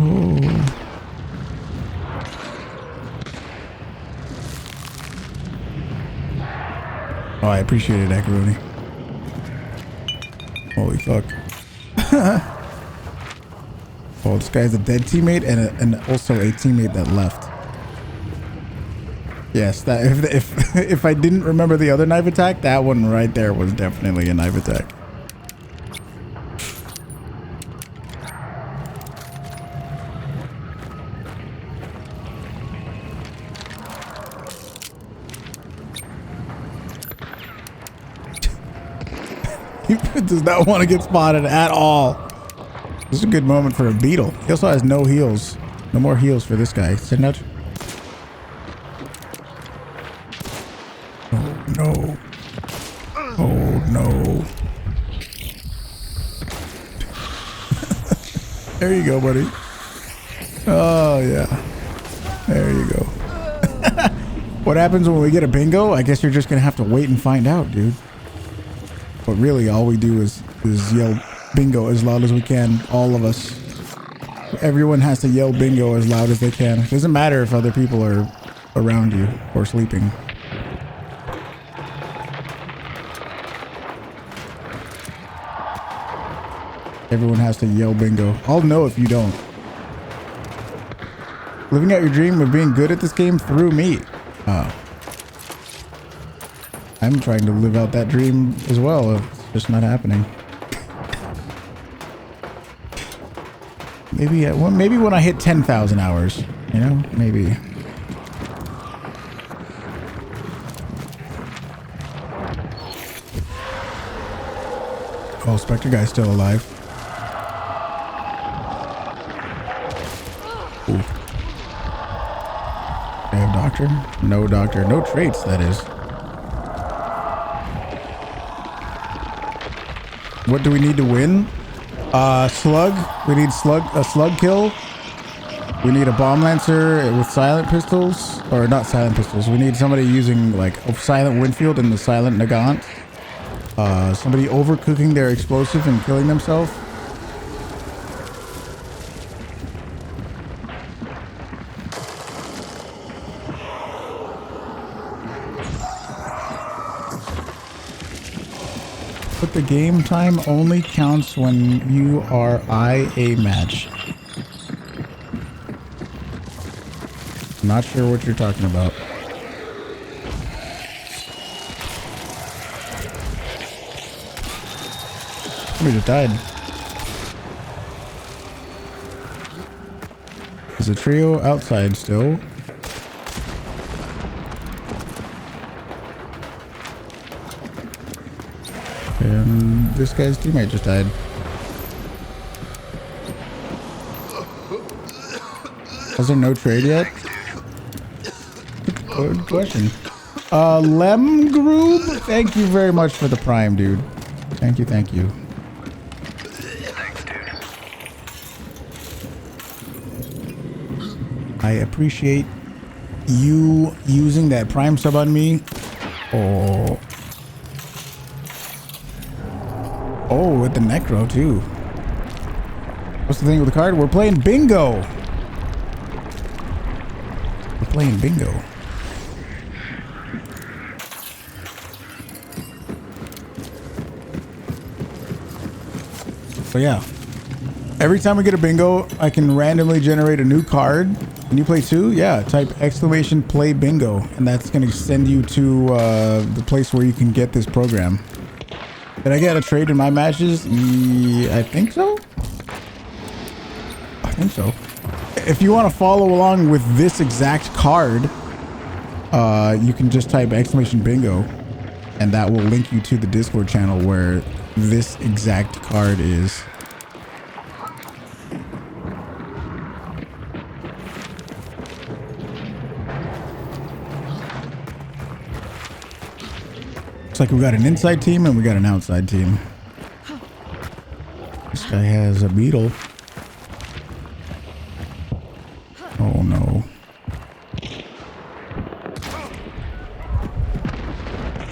Oh. Oh, I appreciate it, Acaroni. Holy fuck. Oh, this guy's a dead teammate and also a teammate that left. Yes, that if I didn't remember the other knife attack, that one right there was definitely a knife attack. He does not want to get spotted at all. This is a good moment for a beetle. He also has no heals. No more heals for this guy. Send out. Oh no. Oh no. There you go, buddy. Oh yeah. There you go. What happens when we get a bingo? I guess you're just gonna have to wait and find out, dude. But really, all we do is yell bingo as loud as we can. All of us. Everyone has to yell bingo as loud as they can. It doesn't matter if other people are around you or sleeping. Everyone has to yell bingo. I'll know if you don't. Living out your dream of being good at this game through me. I'm trying to live out that dream as well. It's just not happening. Maybe maybe when I hit 10,000 hours, you know, maybe. Oh, Spectre guy's still alive. Ooh. I have doctor? No doctor. No traits, that is. What do we need to win? Slug. We need a slug kill. We need a bomb lancer with silent pistols. Or not silent pistols. We need somebody using like a silent Winfield and the silent Nagant. Somebody overcooking their explosive and killing themselves. But the game time only counts when you are IA match. Not sure what you're talking about. Somebody just died. There's a trio outside still. And this guy's teammate just died. Was there no trade yet? Good question. Lemgrube, thank you very much for the prime, dude. Thank you, thank you. Thanks, dude. I appreciate you using that prime sub on me. Oh. Oh, with the Necro too. What's the thing with the card? We're playing bingo. We're playing bingo. So yeah, every time we get a bingo, I can randomly generate a new card. Can you play too? Yeah, type exclamation play bingo, and that's going to send you to the place where you can get this program. Did I get a trade in my matches? I think so. I think so. If you want to follow along with this exact card, you can just type exclamation bingo, and that will link you to the Discord channel where this exact card is. Looks like we got an inside team and we got an outside team. This guy has a beetle. Oh no.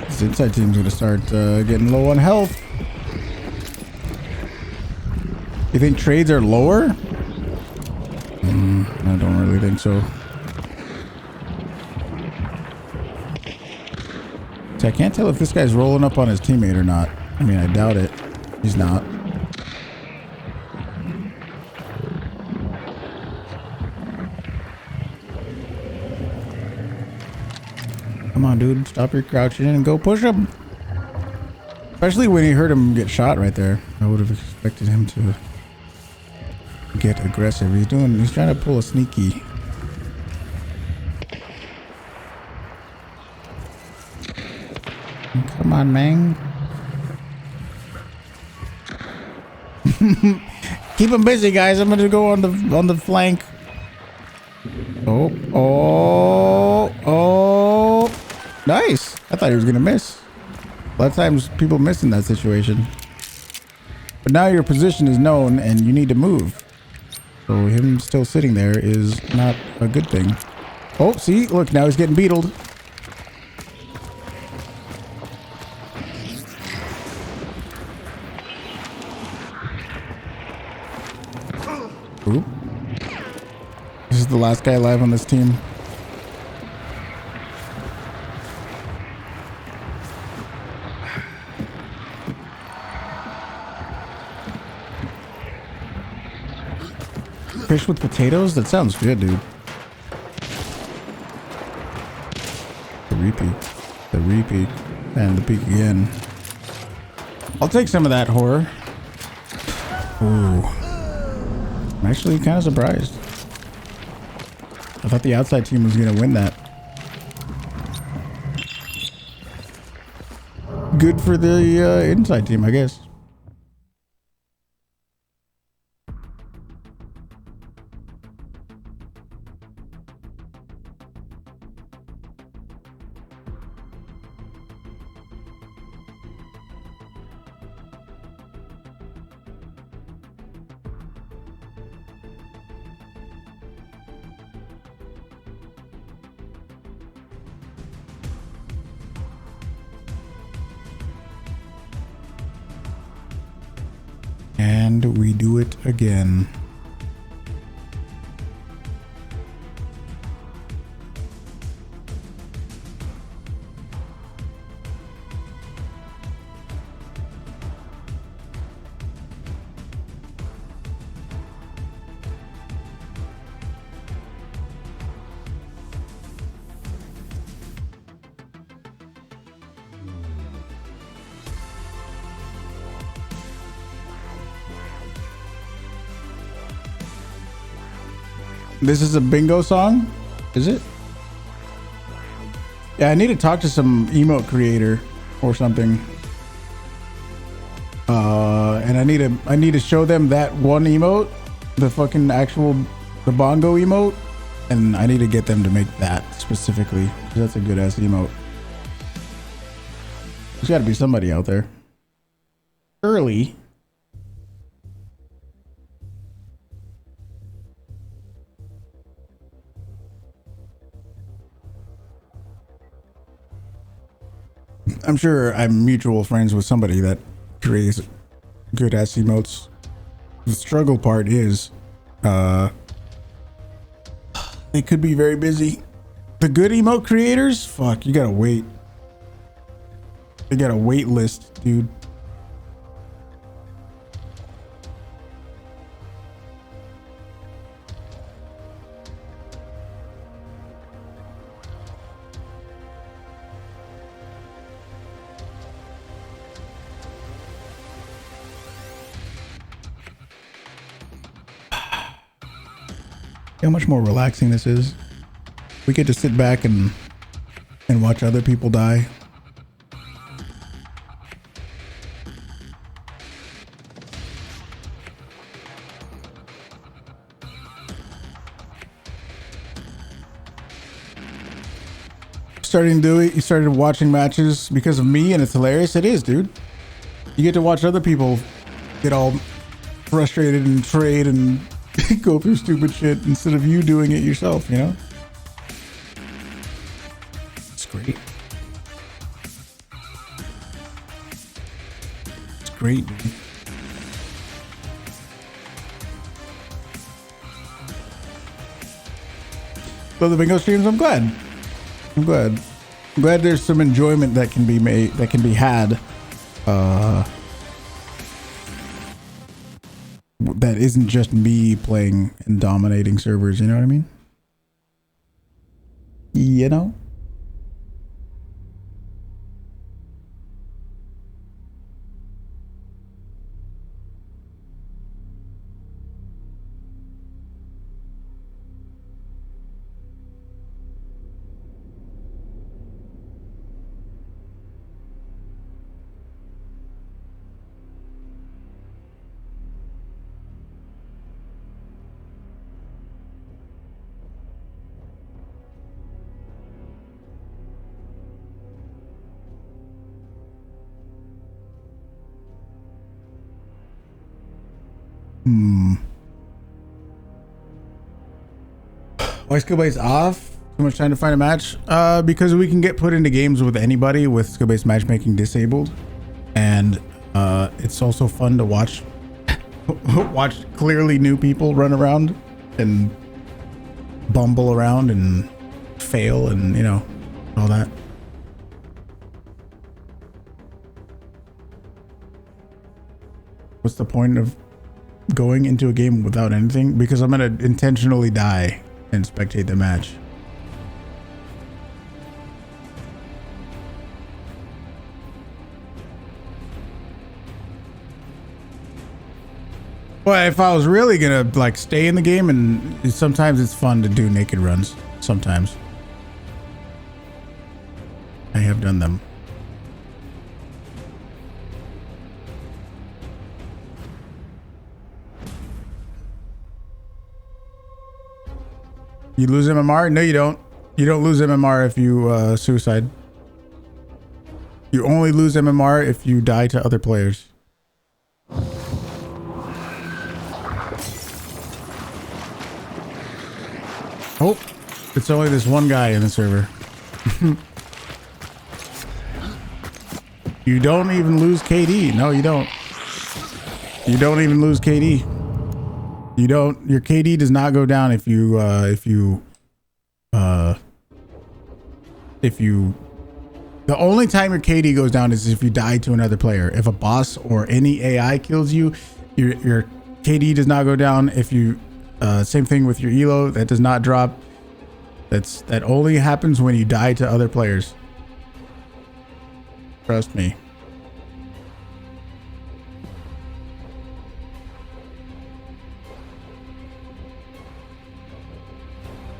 This inside team's gonna start getting low on health. You think trades are lower? I don't really think so. So I can't tell if this guy's rolling up on his teammate or not. I mean, I doubt it. He's not. Come on, dude. Stop your crouching and go push him. Especially when he heard him get shot right there. I would have expected him to get aggressive. He's trying to pull a sneaky. Come on, man. Keep him busy, guys. I'm gonna go on the flank. Oh. Nice. I thought he was gonna miss. A lot of times people miss in that situation. But now your position is known and you need to move. So him still sitting there is not a good thing. Oh, see? Look, now he's getting beetled. Oop. This is the last guy alive on this team. Fish with potatoes? That sounds good, dude. The repeat. The repeat. And the peak again. I'll take some of that horror. Ooh. I'm actually kind of surprised. I thought the outside team was going to win that. Good for the inside team, I guess. And we do it again. This is a bingo song? Is it? Yeah, I need to talk to some emote creator or something. And I need to show them that one emote, the fucking the bongo emote, and I need to get them to make that specifically. That's a good ass emote. There's got to be somebody out there. Early. I'm sure I'm mutual friends with somebody that creates good ass emotes. The struggle part is, they could be very busy. The good emote creators, fuck, you gotta wait. They got a wait list, dude. How much more relaxing this is. We get to sit back and watch other people die. Starting to do it, you started watching matches because of me, and it's hilarious. It is, dude. You get to watch other people get all frustrated and trade and go through stupid shit instead of you doing it yourself, you know? It's great. It's great, dude. So the bingo streams, I'm glad. I'm glad there's some enjoyment that can be made, that can be had. That isn't just me playing and dominating servers, you know what I mean? You know? Why Skill-based off? Too much time to find a match? Because we can get put into games with anybody with skill-based matchmaking disabled. And it's also fun to watch clearly new people run around and bumble around and fail and, you know, all that. What's the point of going into a game without anything? Because I'm going to intentionally die and spectate the match. Well, if I was really gonna like stay in the game, and sometimes it's fun to do naked runs. Sometimes I have done them. You lose MMR? No, you don't. You don't lose MMR if you suicide. You only lose MMR if you die to other players. Oh, it's only this one guy in the server. You don't even lose KD. No, you don't. You don't even lose KD. You don't. Your KD does not go down if you the only time your KD goes down is if you die to another player. If a boss or any AI kills you, your KD does not go down. If you same thing with your elo, that does not drop. That only happens when you die to other players. Trust me.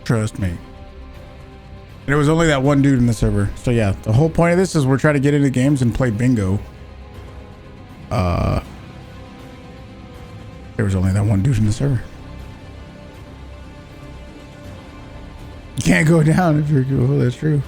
Trust me. And it was only that one dude in the server. So yeah, the whole point of this is we're trying to get into games and play bingo. There was only that one dude in the server. You can't go down if you're cool. That's true.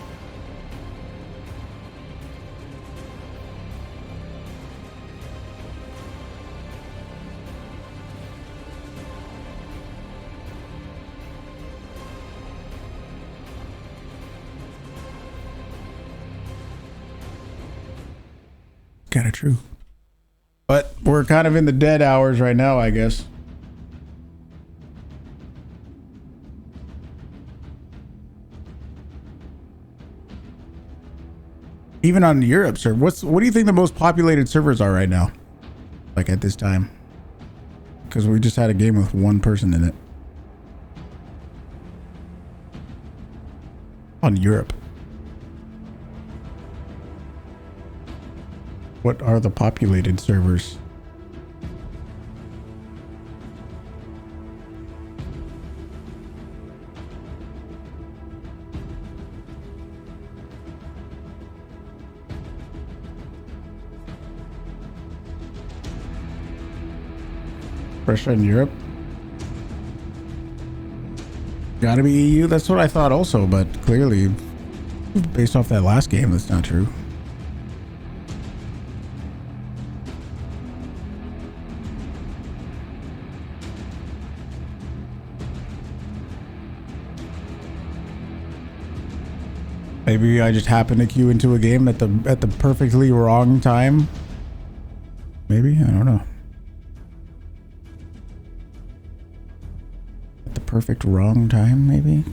Kind of true. But we're kind of in the dead hours right now, I guess. Even on the Europe server, what do you think the most populated servers are right now? Like at this time? Because we just had a game with one person in it. On Europe. What are the populated servers? Russia and Europe? Gotta be EU? That's what I thought also, but clearly, based off that last game, that's not true. Maybe I just happened to queue into a game at the perfectly wrong time. Maybe, I don't know. At the perfect wrong time, maybe.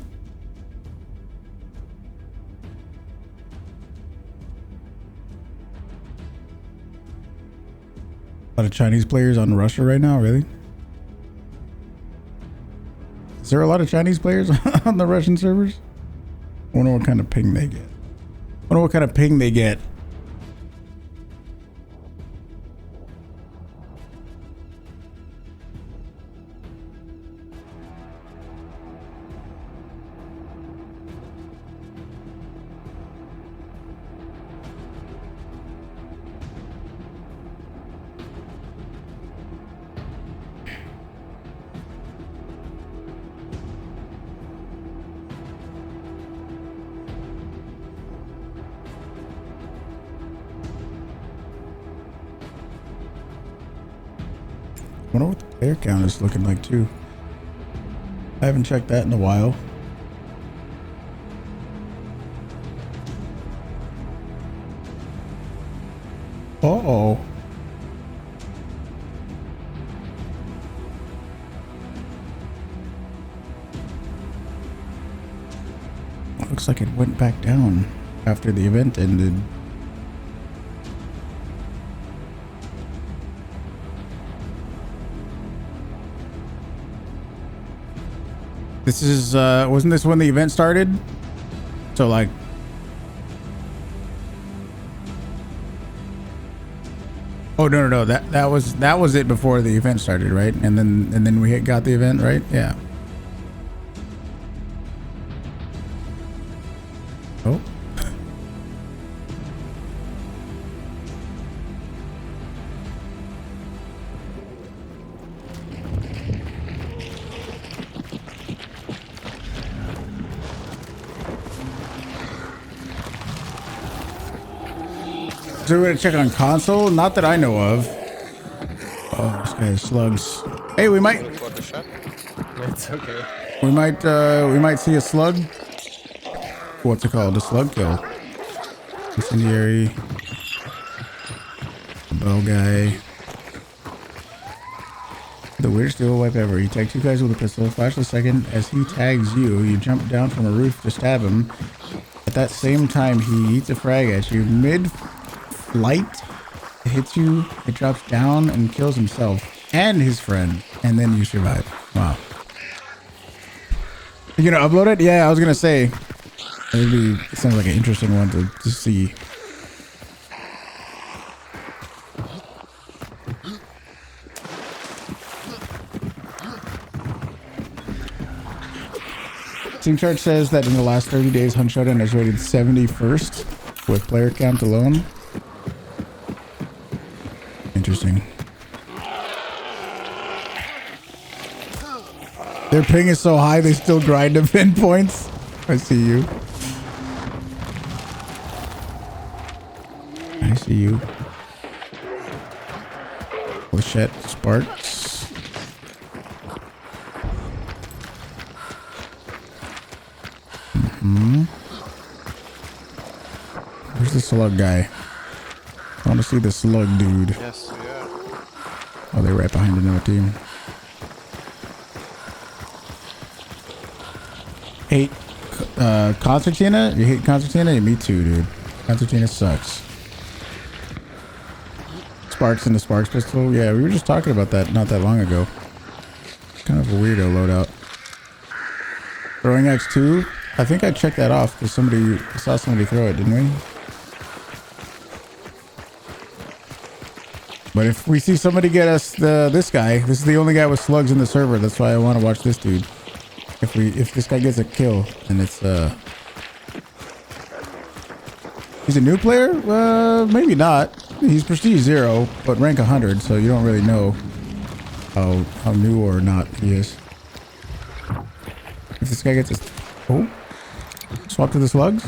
A lot of Chinese players on Russia right now, really? Is there a lot of Chinese players on the Russian servers? I wonder what kind of ping they get. I wonder what kind of ping they get. wonder what the player count is looking like too. I haven't checked that in a while. Uh-oh. Looks like it went back down after the event ended. This is, wasn't this when the event started? So like... Oh, no. That was it before the event started, right? And then we got the event, right? Yeah. Oh. So we're gonna check on console? Not that I know of. Oh, this guy has slugs. Hey, we might. It's okay. We might see a slug. What's it called? A slug kill. Incendiary. Bow guy. The weirdest dual wipe ever. You tag two guys with a pistol. Flash the second. As he tags you, you jump down from a roof to stab him. At that same time, he eats a frag at you. Mid-flight, it hits you, it drops down and kills himself and his friend. And then you survive. Wow. You gonna upload it? Yeah, I was gonna say. Maybe it sounds like an interesting one to see. Team Chart says that in the last 30 days, Hunt Showdown has rated 71st with player count alone. Interesting. Their ping is so high, they still grind to pin points. I see you. I see you. Flechette Sparks. Where's the slug guy? I want to see the slug dude. Yes, we are. Oh, they're right behind another team. Hate Concertina? You hate Concertina? Yeah, me too, dude. Concertina sucks. Sparks in the Sparks pistol? Yeah, we were just talking about that not that long ago. Kind of a weirdo loadout. Throwing X2? I think I checked that off because I saw somebody throw it, didn't we? But if we see somebody get us this guy, this is the only guy with slugs in the server. That's why I want to watch this dude. If this guy gets a kill, and it's he's a new player? Maybe not. He's prestige 0, but rank 100, so you don't really know how new or not he is. If this guy gets his swap to the slugs.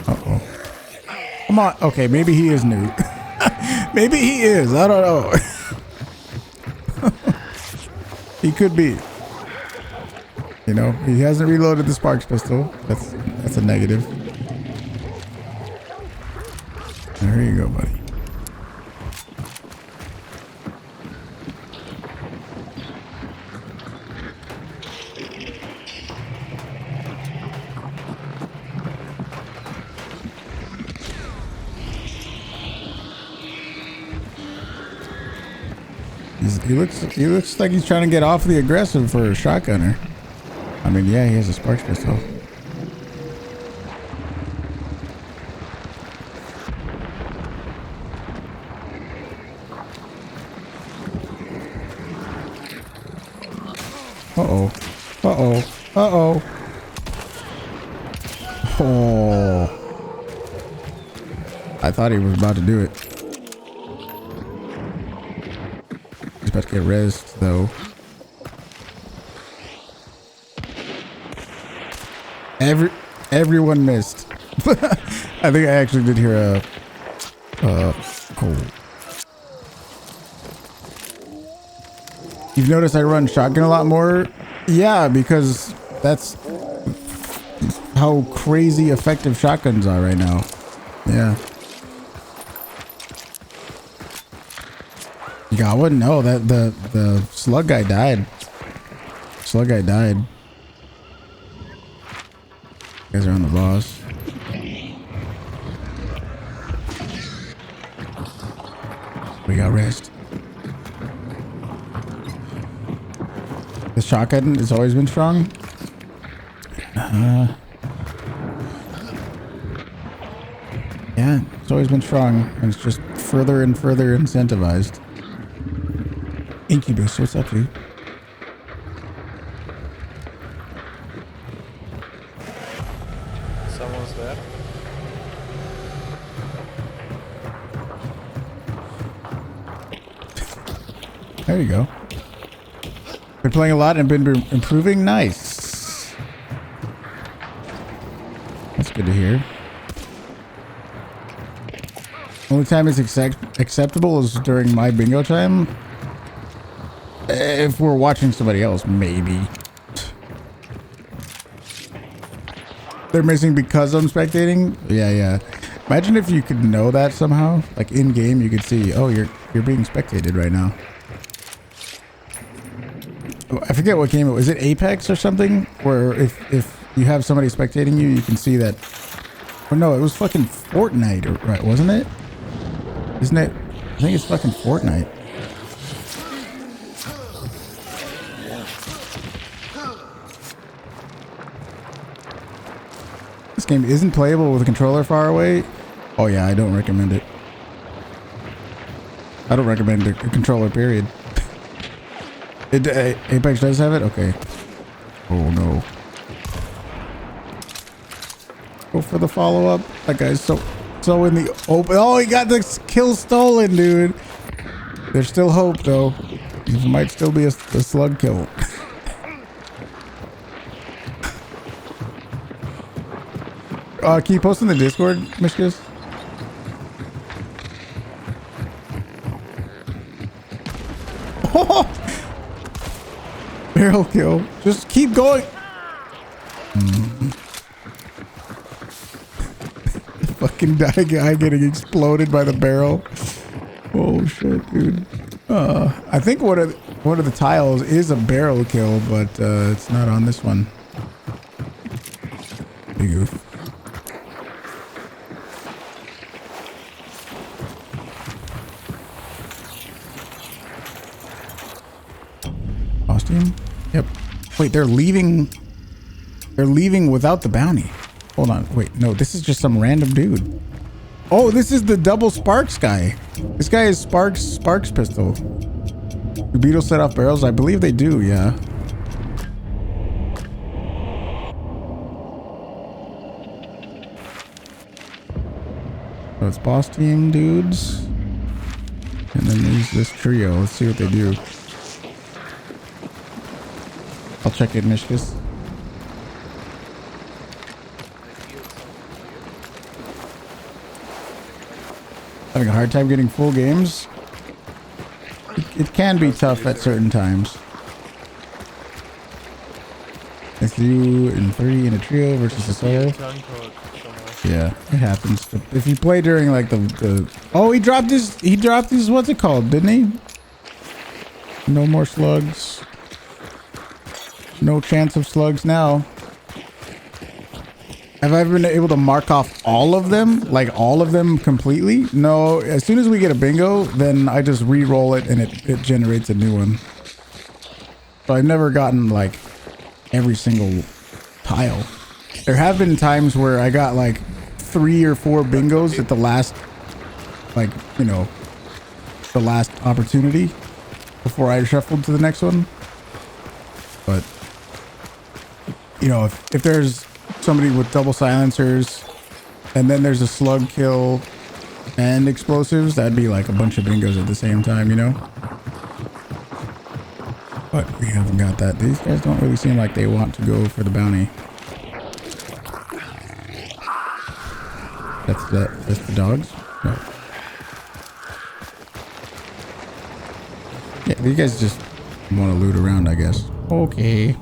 Uh-oh. Come on. Okay, maybe he is new. Maybe he is. I don't know. He could be. You know, he hasn't reloaded the Sparks pistol. That's a negative. There you go, buddy. He looks like he's trying to get off the aggressive for a shotgunner. I mean, yeah, he has a Sparks pistol. Uh-oh. Uh-oh. Uh-oh. Oh. I thought he was about to do it. He's about to get rezzed, though. Everyone missed. I think I actually did hear a oh. You've noticed I run shotgun a lot more? Yeah, because that's how crazy effective shotguns are right now. Yeah. You got one? No, that the slug guy died. Slug guy died. You guys are on the boss. We got rest. The shotgun has always been strong. Yeah, it's always been strong, and it's just further and further incentivized. Incubus, what's up, dude? Someone's there. There you go. Been playing a lot and been improving. Nice. That's good to hear. Only time it's acceptable is during my bingo time. If we're watching somebody else, maybe. They're missing because I'm spectating? Yeah. Imagine if you could know that somehow. Like in game you could see, oh, you're being spectated right now. I forget what game it was. Is it Apex or something? Where if you have somebody spectating you, you can see that. Oh no, it was fucking Fortnite, right? Wasn't it? Isn't it? I think it's fucking Fortnite. This game isn't playable with a controller far away. Oh yeah, I don't recommend it. I don't recommend a controller, period. Apex does have it? Okay. Oh no. Go for the follow-up. That guy's so in the open. Oh, he got the kill stolen, dude. There's still hope, though. It might still be a slug kill. Can you post in the Discord, Mishkas? Oh! Barrel kill. Just keep going. Fucking guy getting exploded by the barrel. Oh shit, dude. I think one of the tiles is a barrel kill, but it's not on this one. Big oof. Costume? Yep. Wait, they're leaving without the bounty. Hold on. Wait, no, this is just some random dude. Oh, this is the double Sparks guy. This guy is Sparks pistol. Do beetles set off barrels? I believe they do, yeah. So it's boss team dudes. And then there's this trio. Let's see what they do. I'll check it, Mishkas. Having a hard time getting full games. It can be tough at certain times. It's you in 3 in a trio versus a solo. Yeah, it happens. If you play during like the oh, he dropped his what's it called, didn't he? No more slugs. No chance of slugs now. Have I ever been able to mark off all of them? Like all of them completely? No, as soon as we get a bingo, then I just re-roll it and it generates a new one. So I've never gotten like every single tile. There have been times where I got like 3 or 4 bingos at the last, like, you know, the last opportunity before I shuffled to the next one. But, you know, if there's somebody with double silencers and then there's a slug kill and explosives, that'd be like a bunch of bingos at the same time, you know? But we haven't got that. These guys don't really seem like they want to go for the bounty. That's That's the dogs? No. Yeah, you guys just want to loot around, I guess. Okay.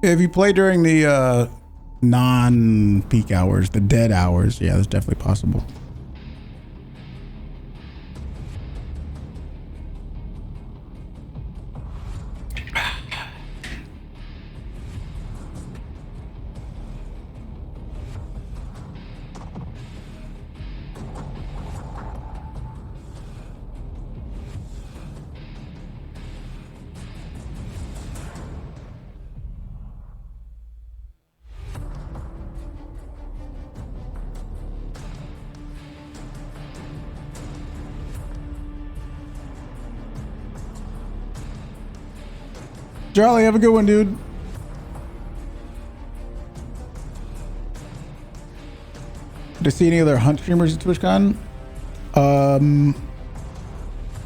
If you play during the non-peak hours, the dead hours, yeah, that's definitely possible. Charlie, have a good one, dude. Did I see any other hunt streamers at TwitchCon?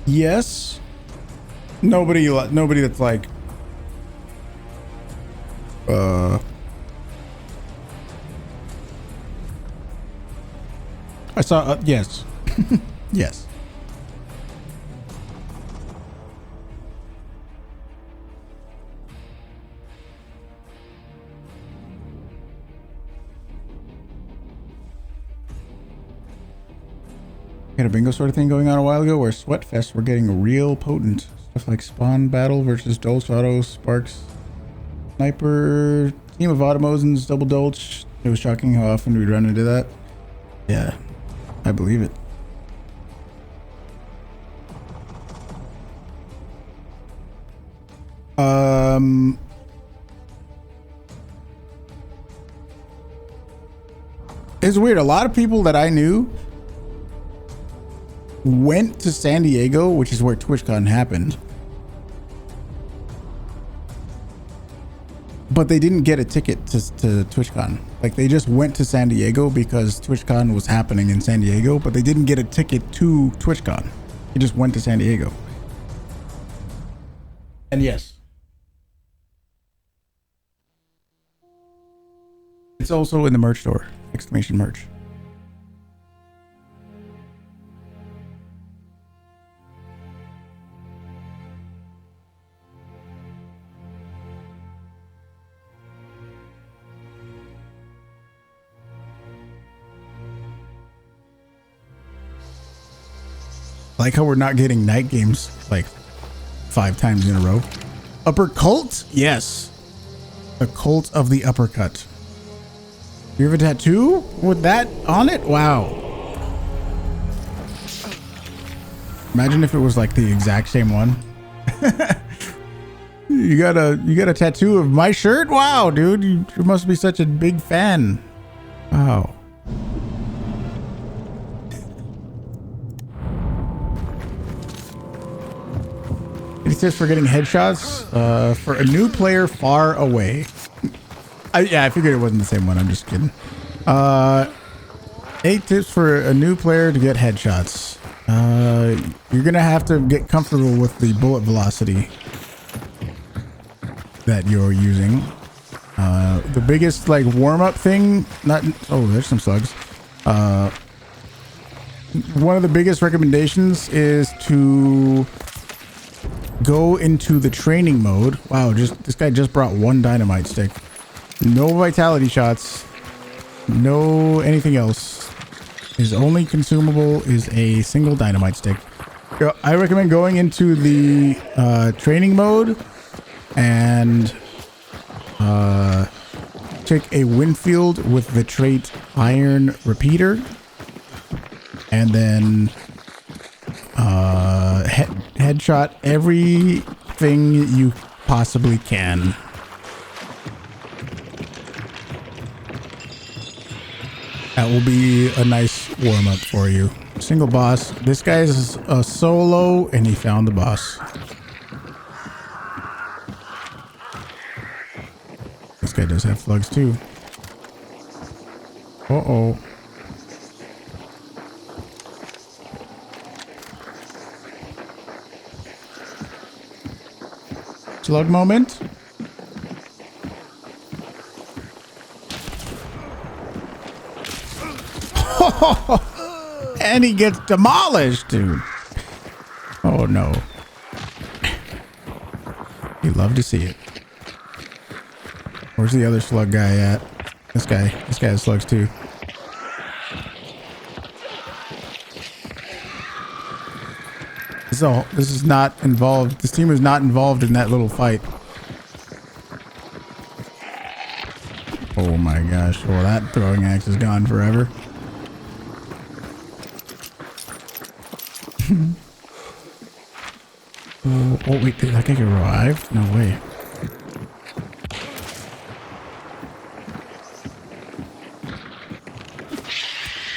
Yes. Nobody that's like, I saw, yes. Yes. Had a bingo sort of thing going on a while ago where Sweatfests were getting real potent. Stuff like Spawn Battle versus Dolch Auto, Sparks, Sniper, Team of Automosins, Double Dolch. It was shocking how often we'd run into that. Yeah, I believe it. It's weird. A lot of people that I knew went to San Diego, which is where TwitchCon happened, but they didn't get a ticket to TwitchCon. Like, they just went to San Diego because TwitchCon was happening in San Diego, but they didn't get a ticket to TwitchCon. They just went to San Diego. And yes, it's also in the merch store, exclamation merch. Like how we're not getting night games like 5 times in a row. Upper cult? Yes. The cult of the uppercut. You have a tattoo with that on it? Wow. Imagine if it was like the exact same one. You got a tattoo of my shirt? Wow, dude. You must be such a big fan. Wow. It says for getting headshots for a new player far away. Yeah, I figured it wasn't the same one. I'm just kidding. 8 tips for a new player to get headshots. You're gonna have to get comfortable with the bullet velocity that you're using. The biggest like warm-up thing, oh, there's some slugs. One of the biggest recommendations is to go into the training mode. Wow, this guy just brought 1 dynamite stick. No vitality shots. No anything else. His only consumable is a single dynamite stick. I recommend going into the training mode and take a Winfield with the trait Iron Repeater, and then headshot everything you possibly can. That will be a nice warm-up for you. Single boss. This guy's a solo, and he found the boss. This guy does have slugs too. Uh-oh. Slug moment. And he gets demolished, dude. Oh no. You love to see it. Where's the other slug guy at? This guy has slugs too. This is not involved. This team is not involved in that little fight. Oh my gosh. Well, that throwing axe is gone forever. Oh wait, did that guy get revived? No way.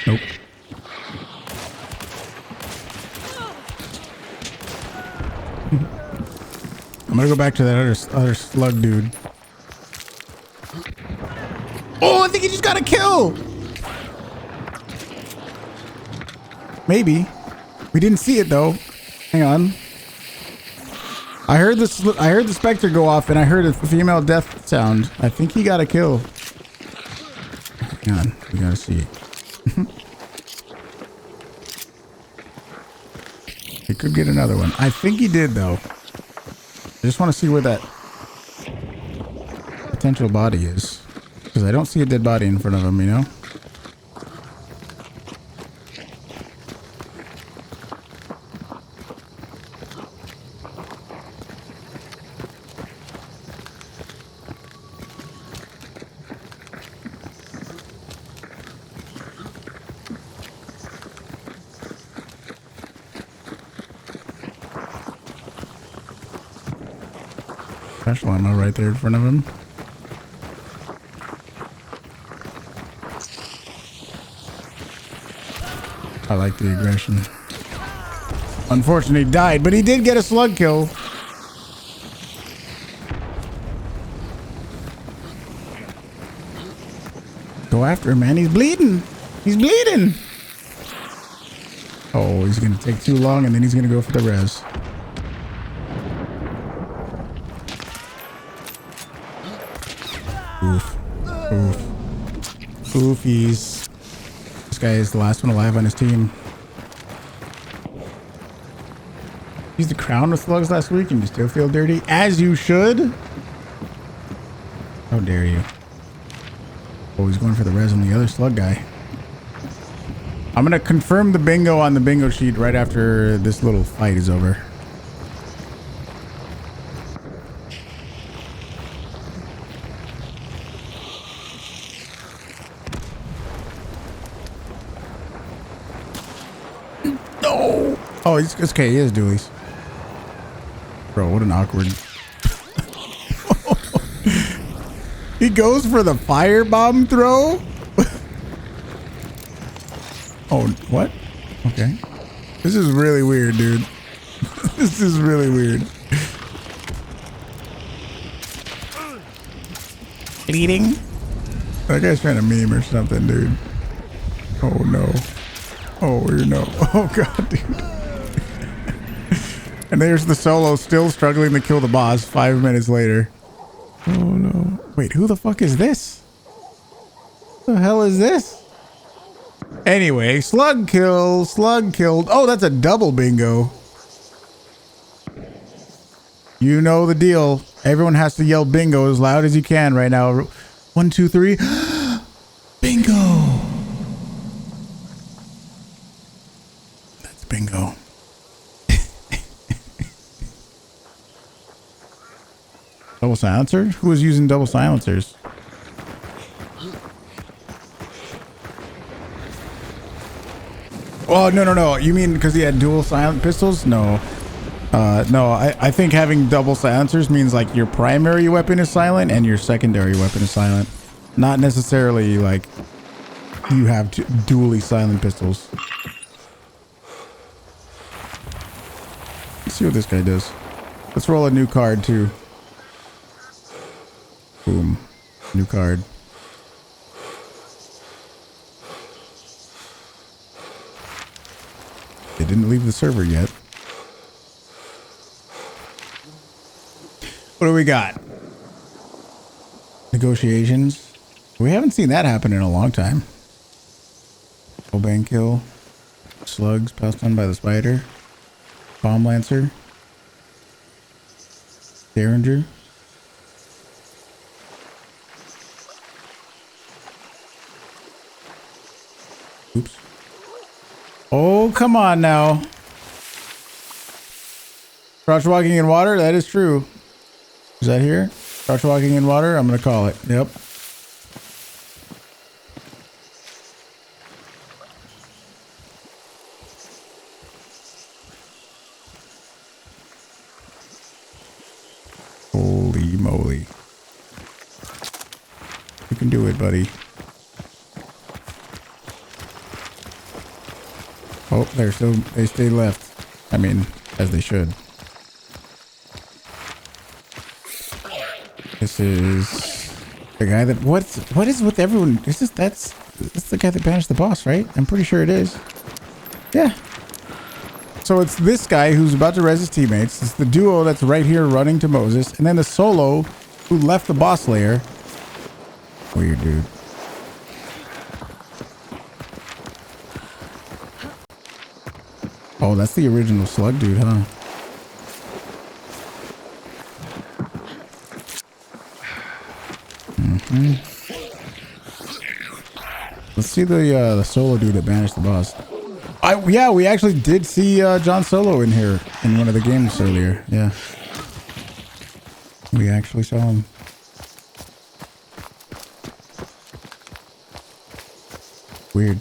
Nope. I'm gonna go back to that other slug dude. Oh, I think he just got a kill. Maybe. We didn't see it though. Hang on. I heard the Spectre go off and I heard a female death sound. I think he got a kill. Hang on, we gotta see. He could get another one. I think he did though. I just want to see where that potential body is. Because I don't see a dead body in front of him, you know? Special ammo right there in front of him. I like the aggression. Unfortunately, he died, but he did get a slug kill. Go after him, man. He's bleeding. He's bleeding. Oh, he's going to take too long, and then he's going to go for the res. Oof. Oof. Oofies. This guy is the last one alive on his team. Used the crown with slugs last week and you still feel dirty? As you should. How dare you. Oh, he's going for the res on the other slug guy. I'm going to confirm the bingo on the bingo sheet right after this little fight is over. No. Oh, it's okay. He is dualies. Bro, what an awkward. He goes for the firebomb throw. Oh, what? Okay. This is really weird, dude. This is really weird. Bleeding. That guy's trying to meme or something, dude. Oh no. Oh, you know. Oh god, dude. And there's the solo still struggling to kill the boss 5 minutes later. Oh no. Wait, who the fuck is this? What the hell is this? Anyway, slug kill, slug killed. Oh, that's a double bingo. You know the deal. Everyone has to yell bingo as loud as you can right now. 1, 2, 3. Bingo. That's bingo. Double silencer? Who was using double silencers? Oh, no. You mean because he had dual silent pistols? No. No, I think having double silencers means like your primary weapon is silent and your secondary weapon is silent. Not necessarily like you have dually silent pistols. Let's see what this guy does. Let's roll a new card too. Boom. New card. They didn't leave the server yet. What do we got? Negotiations. We haven't seen that happen in a long time. Bang kill. Slugs passed on by the spider. Bomb lancer. Derringer. Oops. Oh, come on now. Crouch walking in water? That is true. Is that here? Crouch walking in water? I'm going to call it. Yep. Holy moly. You can do it, buddy. Oh, they stay left. I mean, as they should. This is the guy that what is with everyone? That's the guy that banished the boss, right? I'm pretty sure it is. Yeah. So it's this guy who's about to res his teammates. It's the duo that's right here running to Moses, and then the solo who left the boss lair. Weird dude. Oh, that's the original slug dude, huh? Let's see the solo dude that banished the boss. Yeah, we actually did see John Solo in here in one of the games earlier. Yeah, we actually saw him. Weird.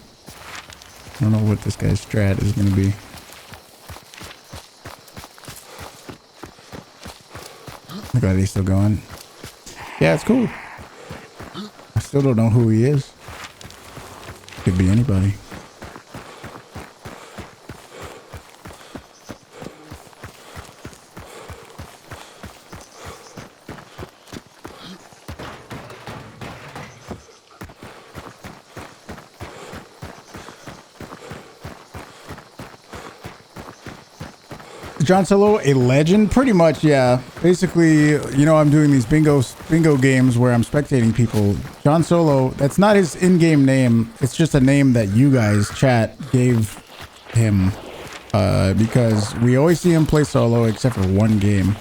I don't know what this guy's strat is going to be. I'm glad he's still going. Yeah, it's cool. I still don't know who he is. Could be anybody. John Solo, a legend? Pretty much, yeah. Basically, you know, I'm doing these bingo games where I'm spectating people. John Solo, that's not his in-game name. It's just a name that you guys, chat, gave him. Because we always see him play solo, except for one game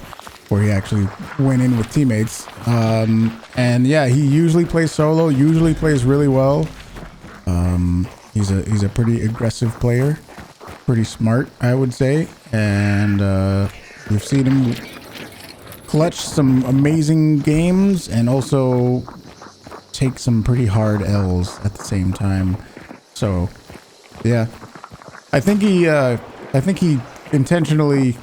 where he actually went in with teammates. And yeah, he usually plays solo, usually plays really well. He's a pretty aggressive player. Pretty smart, I would say, and we've seen him clutch some amazing games and also take some pretty hard L's at the same time. So, yeah, I think he intentionally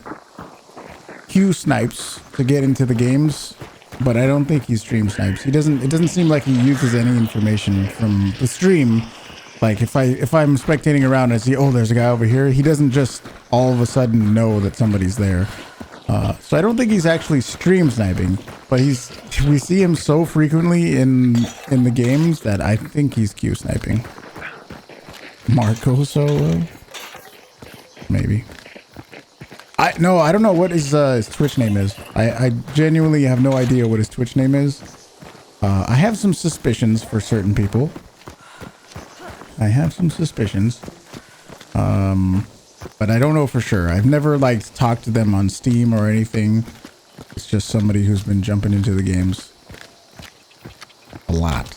Q snipes to get into the games, but I don't think he stream snipes. It doesn't seem like he uses any information from the stream. Like if I'm spectating around and I see, oh, there's a guy over here, he doesn't just all of a sudden know that somebody's there. So I don't think he's actually stream sniping, but we see him so frequently in the games that I think he's Q sniping. Marco Solo? Maybe. I don't know what his Twitch name is. I genuinely have no idea what his Twitch name is. I have some suspicions for certain people. I have some suspicions, but I don't know for sure. I've never like talked to them on Steam or anything. It's just somebody who's been jumping into the games a lot.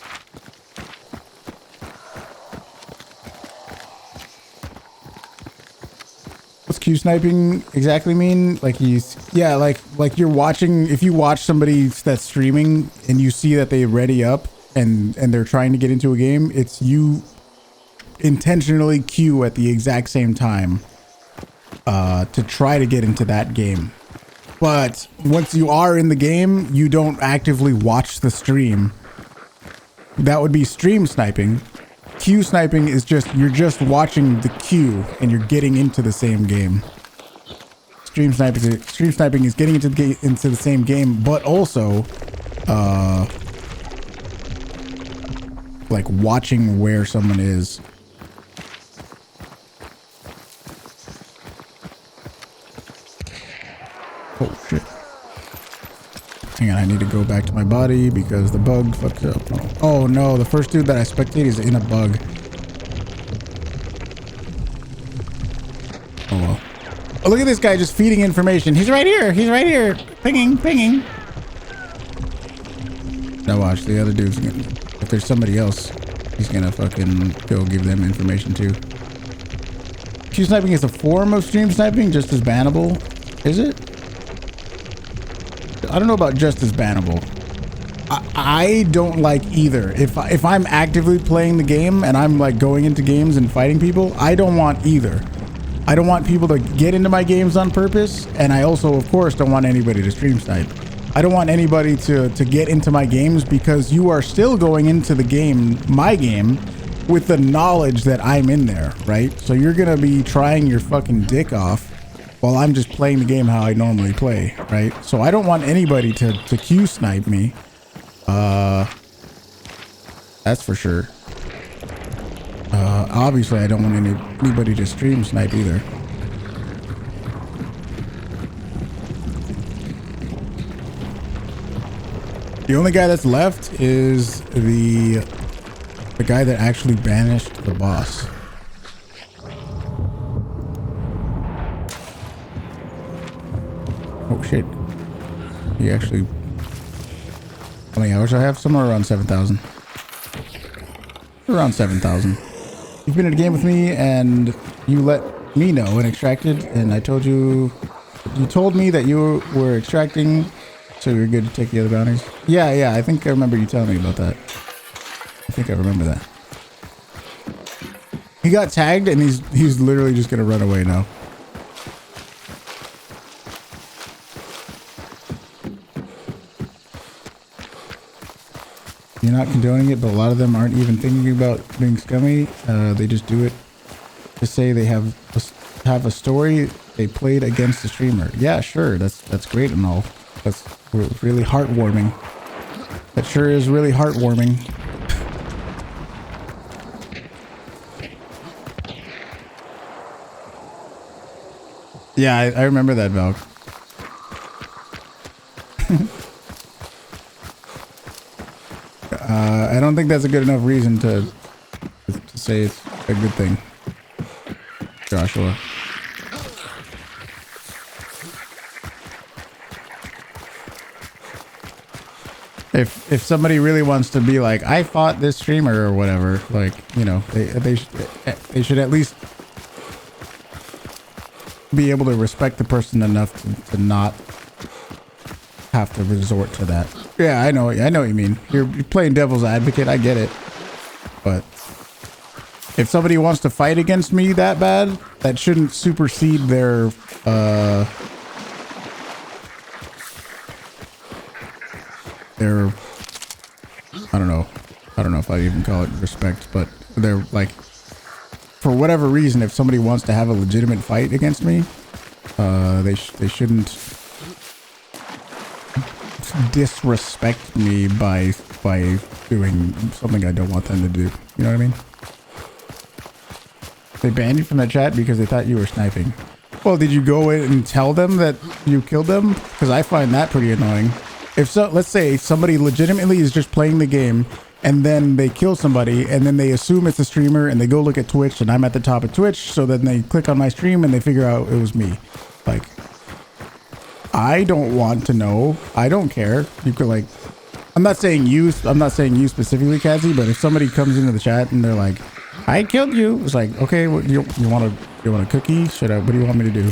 What's Q sniping exactly mean? Like like you're watching. If you watch somebody that's streaming and you see that they ready up and they're trying to get into a game, it's you intentionally queue at the exact same time to try to get into that game. But once you are in the game, you don't actively watch the stream. That would be stream sniping. Queue sniping is just you're just watching the queue and you're getting into the same game. Stream sniping is getting into the same game, but also like watching where someone is. Oh shit. And I need to go back to my body because the bug fucked up. Oh no, the first dude that I spectate is in a bug. Oh well. Oh, look at this guy just feeding information. He's right here. He's right here. Pinging, pinging. Now watch, the other dude's gonna, if there's somebody else, he's gonna fucking go give them information too. Q sniping is a form of stream sniping, just as bannable. Is it? I don't know about just as bannable. I don't like either. If I'm actively playing the game and I'm like going into games and fighting people, I don't want either. I don't want people to get into my games on purpose, and I also, of course, don't want anybody to stream snipe. I don't want anybody to get into my games because you are still going into the game, my game, with the knowledge that I'm in there, right? So you're gonna be trying your fucking dick off while I'm just playing the game how I normally play, right? So I don't want anybody to Q snipe me. That's for sure. Obviously, I don't want anybody to stream snipe either. The only guy that's left is the guy that actually banished the boss. Oh shit. He actually... How many hours I have? Somewhere around 7,000. Around 7,000. You've been in a game with me and you let me know when extracted, and I told you... You told me that you were extracting, so you're good to take the other bounties. Yeah, I think I remember you telling me about that. I think I remember that. He got tagged and he's literally just gonna run away now. You're not condoning it, but a lot of them aren't even thinking about being scummy. They just do it to say they have a story they played against the streamer. Yeah, sure, that's great and all. That's really heartwarming. That sure is really heartwarming. Yeah, I remember that, Valk. I don't think that's a good enough reason to say it's a good thing, Joshua. If somebody really wants to be like, I fought this streamer or whatever, like, you know, they should at least be able to respect the person enough to not have to resort to that. Yeah, I know what you mean. You're playing devil's advocate. I get it. But if somebody wants to fight against me that bad, that shouldn't supersede their I don't know if I even call it respect, but they're like, for whatever reason, if somebody wants to have a legitimate fight against me, they shouldn't disrespect me by doing something I don't want them to do. You know what I mean? They banned you from the chat because they thought you were sniping. Well, did you go in and tell them that you killed them? Because I find that pretty annoying. If so, let's say somebody legitimately is just playing the game and then they kill somebody and then they assume it's a streamer and they go look at Twitch and I'm at the top of Twitch, so then they click on my stream and they figure out it was me. Like, I don't want to know. I don't care. You could, like, I'm not saying you specifically, Kazi, but if somebody comes into the chat and they're like, I killed you, it's like, okay, what, you want a cookie? What do you want me to do?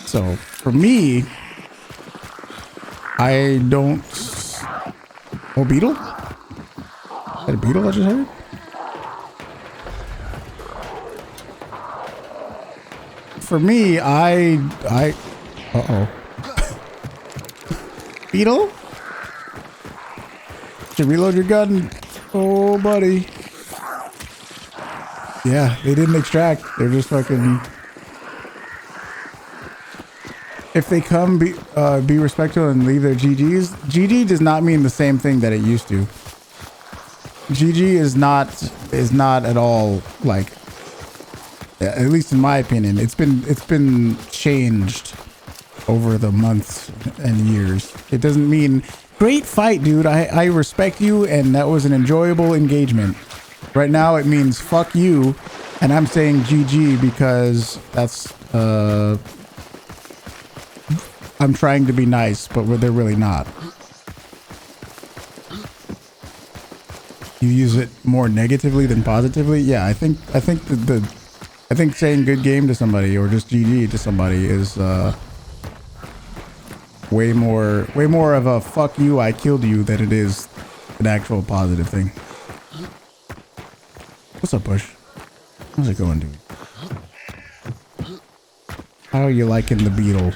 So for me, I don't... Oh, beetle? Is that a beetle I just heard? For me, uh-oh. Beetle? Did you reload your gun? Oh, buddy. Yeah, they didn't extract. They're just fucking... If they come, be respectful and leave their GGs. GG does not mean the same thing that it used to. GG is not at all like, at least in my opinion, it's been changed over the months and years. It doesn't mean great fight, dude. I respect you, and that was an enjoyable engagement. Right now, it means fuck you, and I'm saying GG because that's I'm trying to be nice, but they're really not. You use it more negatively than positively. Yeah, I think saying good game to somebody or just GG to somebody is way more of a fuck you, I killed you than it is an actual positive thing. What's up, Bush? How's it going, dude? How are you liking the beetle?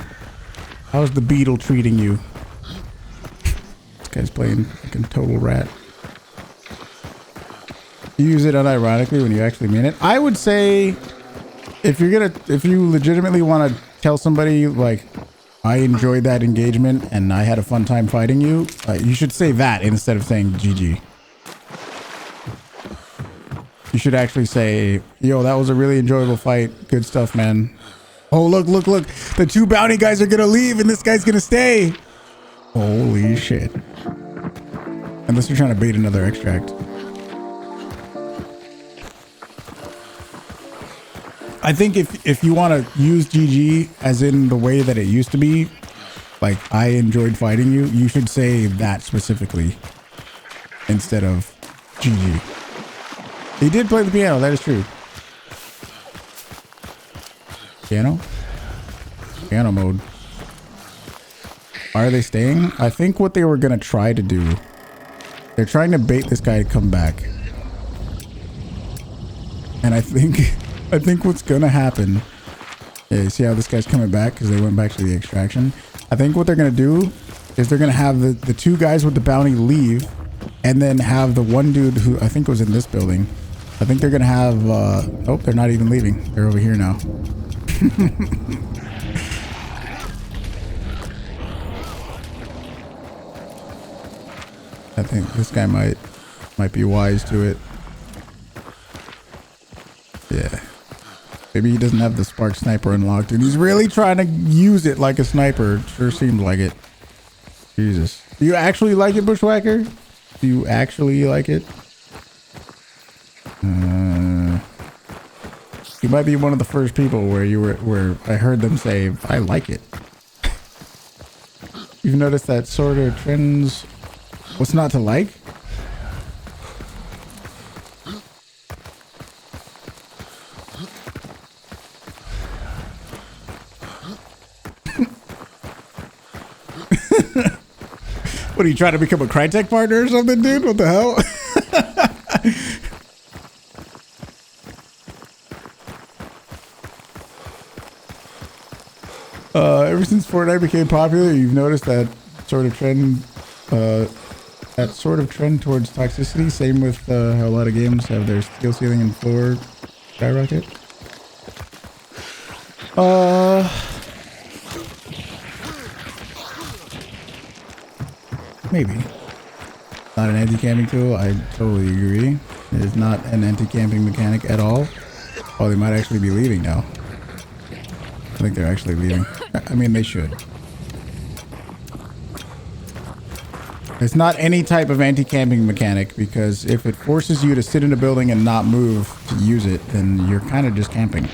How's the beetle treating you? This guy's playing fucking total rat. You use it unironically when you actually mean it. I would say if you legitimately want to tell somebody like, I enjoyed that engagement and I had a fun time fighting you, you should say that instead of saying GG. You should actually say, yo, that was a really enjoyable fight. Good stuff, man. Oh, look. The 2 bounty guys are going to leave and this guy's going to stay. Holy shit. Unless you're trying to bait another extract. I think if you want to use GG as in the way that it used to be, like I enjoyed fighting you, you should say that specifically instead of GG. He did play the piano, that is true. Piano mode. Why are they staying? I think what they were going to try to do, they're trying to bait this guy to come back. And I think what's going to happen, yeah, you see how this guy's coming back because they went back to the extraction. I think what they're going to do is they're going to have the 2 guys with the bounty leave and then have the one dude who I think was in this building. I think they're going to have, oh, they're not even leaving. They're over here now. I think this guy might be wise to it. Yeah. Maybe he doesn't have the Spark Sniper unlocked and he's really trying to use it like a sniper. It sure seems like it. Jesus. Do you actually like it, Bushwhacker? Do you actually like it? You might be one of the first people where I heard them say, I like it. You've noticed that sort of trends. What's not to like? What, are you trying to become a Crytek partner or something, dude? What the hell? Ever since Fortnite became popular, you've noticed that sort of trend towards toxicity. Same with how a lot of games have their skill ceiling and floor skyrocket. Maybe. Not an anti-camping tool. I totally agree. It is not an anti-camping mechanic at all. Oh, they might actually be leaving now. I think they're actually leaving. I mean, they should. It's not any type of anti-camping mechanic because if it forces you to sit in a building and not move to use it, then you're kind of just camping.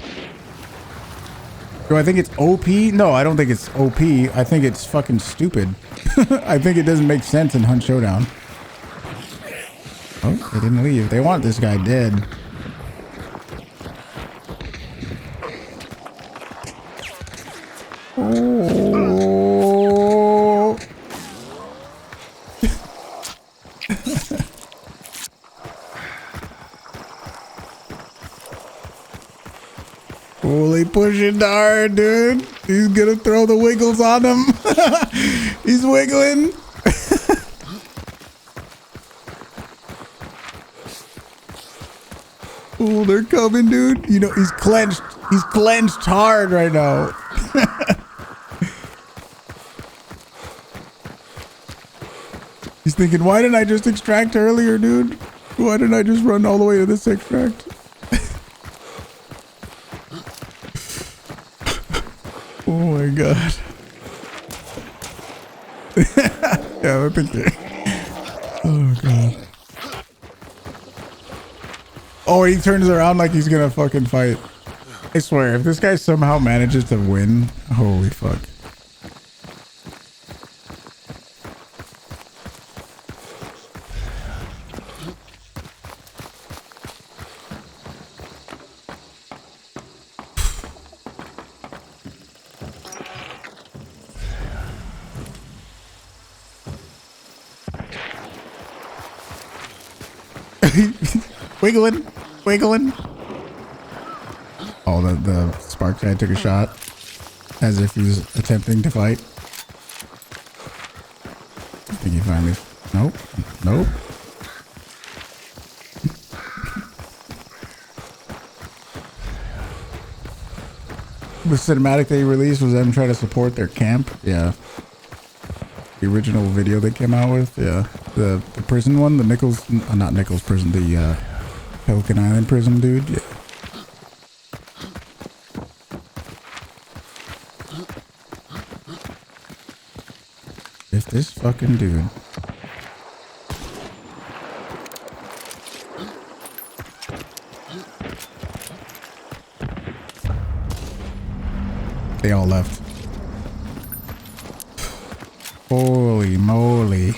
Do I think it's OP? No, I don't think it's OP. I think it's fucking stupid. I think it doesn't make sense in Hunt Showdown. Oh, they didn't leave. They want this guy dead. Oh. Holy pushing hard, dude. He's gonna throw the wiggles on him. He's wiggling. Oh, they're coming, dude. You know, he's clenched. He's clenched hard right now. He's thinking, why didn't I just extract earlier, dude? Why didn't I just run all the way to this extract? Oh my god. Yeah, I think they... Oh, God. Oh, he turns around like he's gonna fucking fight. I swear, if this guy somehow manages to win, holy fuck. Wiggling, wiggling. Oh, the spark guy took a shot as if he was attempting to fight. I think he finally... Nope. Nope. The cinematic they released was them trying to support their camp. Yeah. The original video they came out with. Yeah. The prison one, the Nichols... not Nichols prison, the Pelican Island prison dude. Yeah. If this fucking dude... They all left. Holy moly.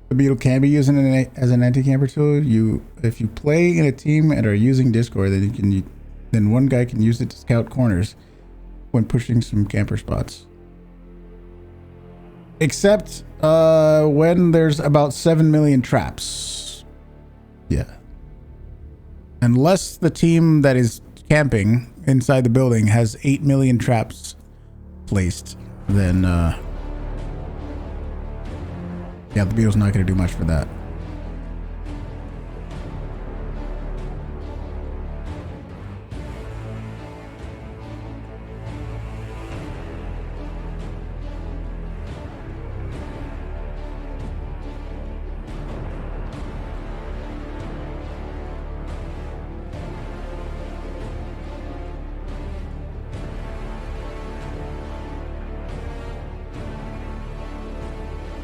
The beetle can be used as an anti-camper tool. If you play in a team and are using Discord, then one guy can use it to scout corners when pushing some camper spots. Except when there's about 7 million traps. Yeah. Unless the team that is camping inside the building has 8 million traps placed, then yeah, the beetle's not going to do much for that.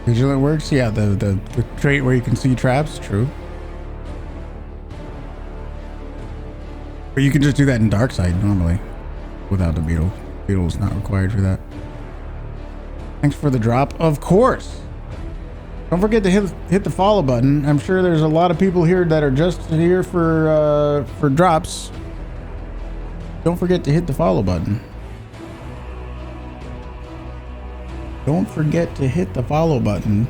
Vigilant works, yeah, the trait where you can see traps, true. But you can just do that in Dark Side normally without the beetle. Beetle's not required for that. Thanks for the drop, of course. Don't forget to hit the follow button. I'm sure there's a lot of people here that are just here for drops. Don't forget to hit the follow button. Don't forget to hit the follow button.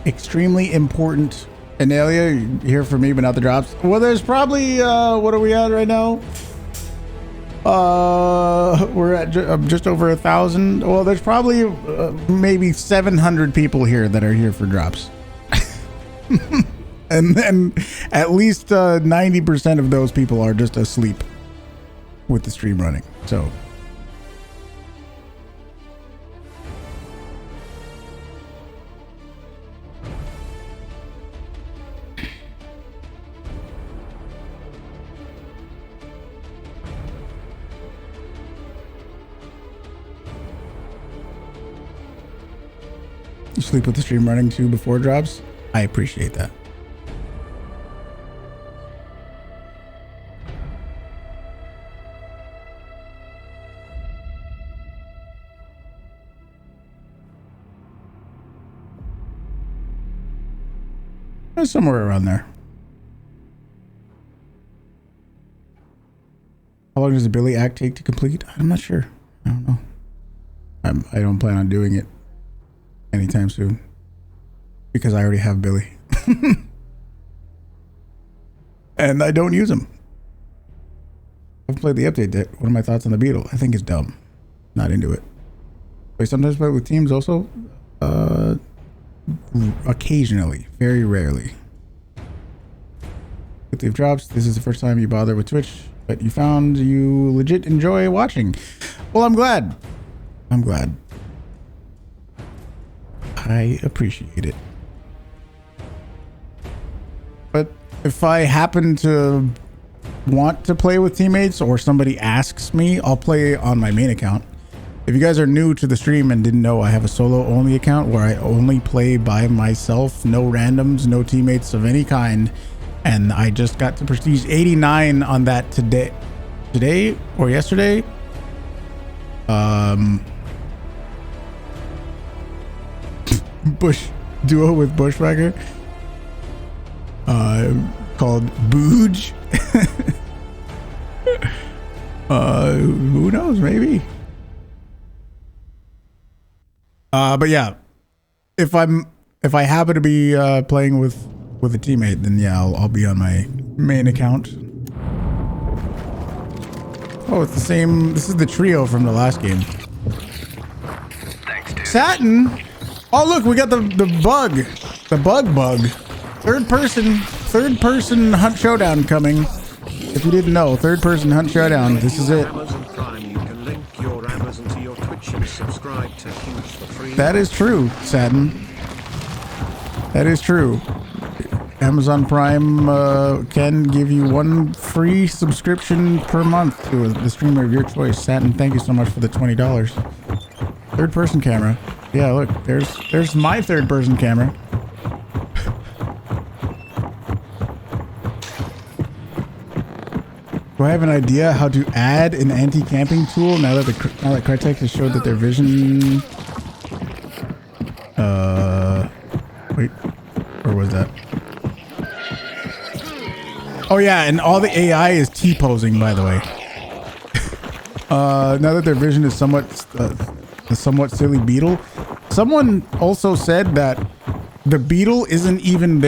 Extremely important. Analia, you hear from me, but not the drops. Well, there's probably, what are we at right now? We're at just over 1,000. Well, there's probably maybe 700 people here that are here for drops. And then at least 90% of those people are just asleep with the stream running. So you sleep with the stream running too before drops? I appreciate that. Somewhere around there. How long does the Billy act take to complete? I'm not sure. I don't know. I don't plan on doing it anytime soon because I already have Billy. And I don't use him. I've played the update yet. What are my thoughts on the beetle? I think it's dumb. Not into it. I sometimes play with teams also. Occasionally, very rarely. If drops, this is the first time you bother with Twitch. but you found you legit enjoy watching. Well, I'm glad. I'm glad. I appreciate it. But if I happen to want to play with teammates or somebody asks me, I'll play on my main account. If you guys are new to the stream and didn't know, I have a solo only account where I only play by myself, no randoms, no teammates of any kind. And I just got to prestige 89 on that today or yesterday. Bush duo with Bushwhacker, called Booge. Who knows, maybe. But yeah, if I happen to be playing with a teammate, then yeah, I'll be on my main account. Oh, it's the same. This is the trio from the last game. Thanks, dude. Satin. Oh, look, we got the bug. Third person hunt showdown coming. If you didn't know, third person hunt showdown. This is it. Amazon Prime, you can link your Amazon to your Twitch and subscribe to Huge for free. That is true, Satin. That is true. Amazon Prime can give you one free subscription per month to the streamer of your choice. Satin, thank you so much for the $20. Third person camera. Yeah, look, there's my third person camera. Do I have an idea how to add an anti-camping tool now that Crytek has showed that their vision? Wait, where was that? Oh yeah, and all the AI is T-posing, by the way. Now that their vision is somewhat a somewhat silly beetle. Someone also said that the beetle isn't even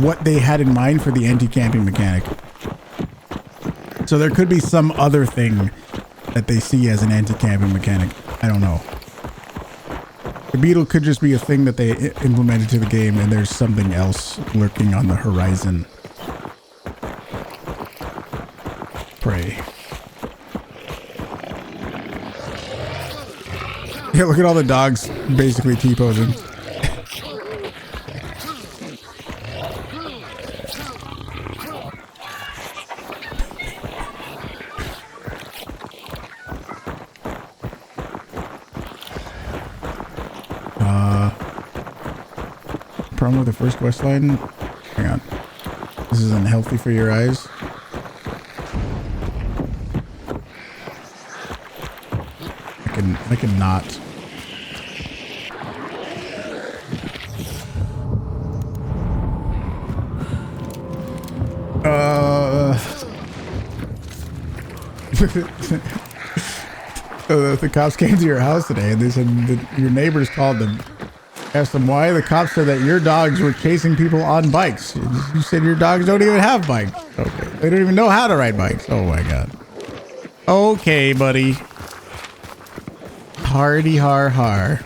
what they had in mind for the anti-camping mechanic. So there could be some other thing that they see as an anti-camping mechanic. I don't know. The beetle could just be a thing that they implemented to the game, and there's something else lurking on the horizon. Pray. Yeah, look at all the dogs basically T-posing. Problem with the first quest line? Hang on. This isn't healthy for your eyes. I can not. The cops came to your house today and they said that your neighbors called them. Asked them why. The cops said that your dogs were chasing people on bikes. You said your dogs don't even have bikes. Okay. They don't even know how to ride bikes. Oh my god. Okay, buddy. Hardy har har.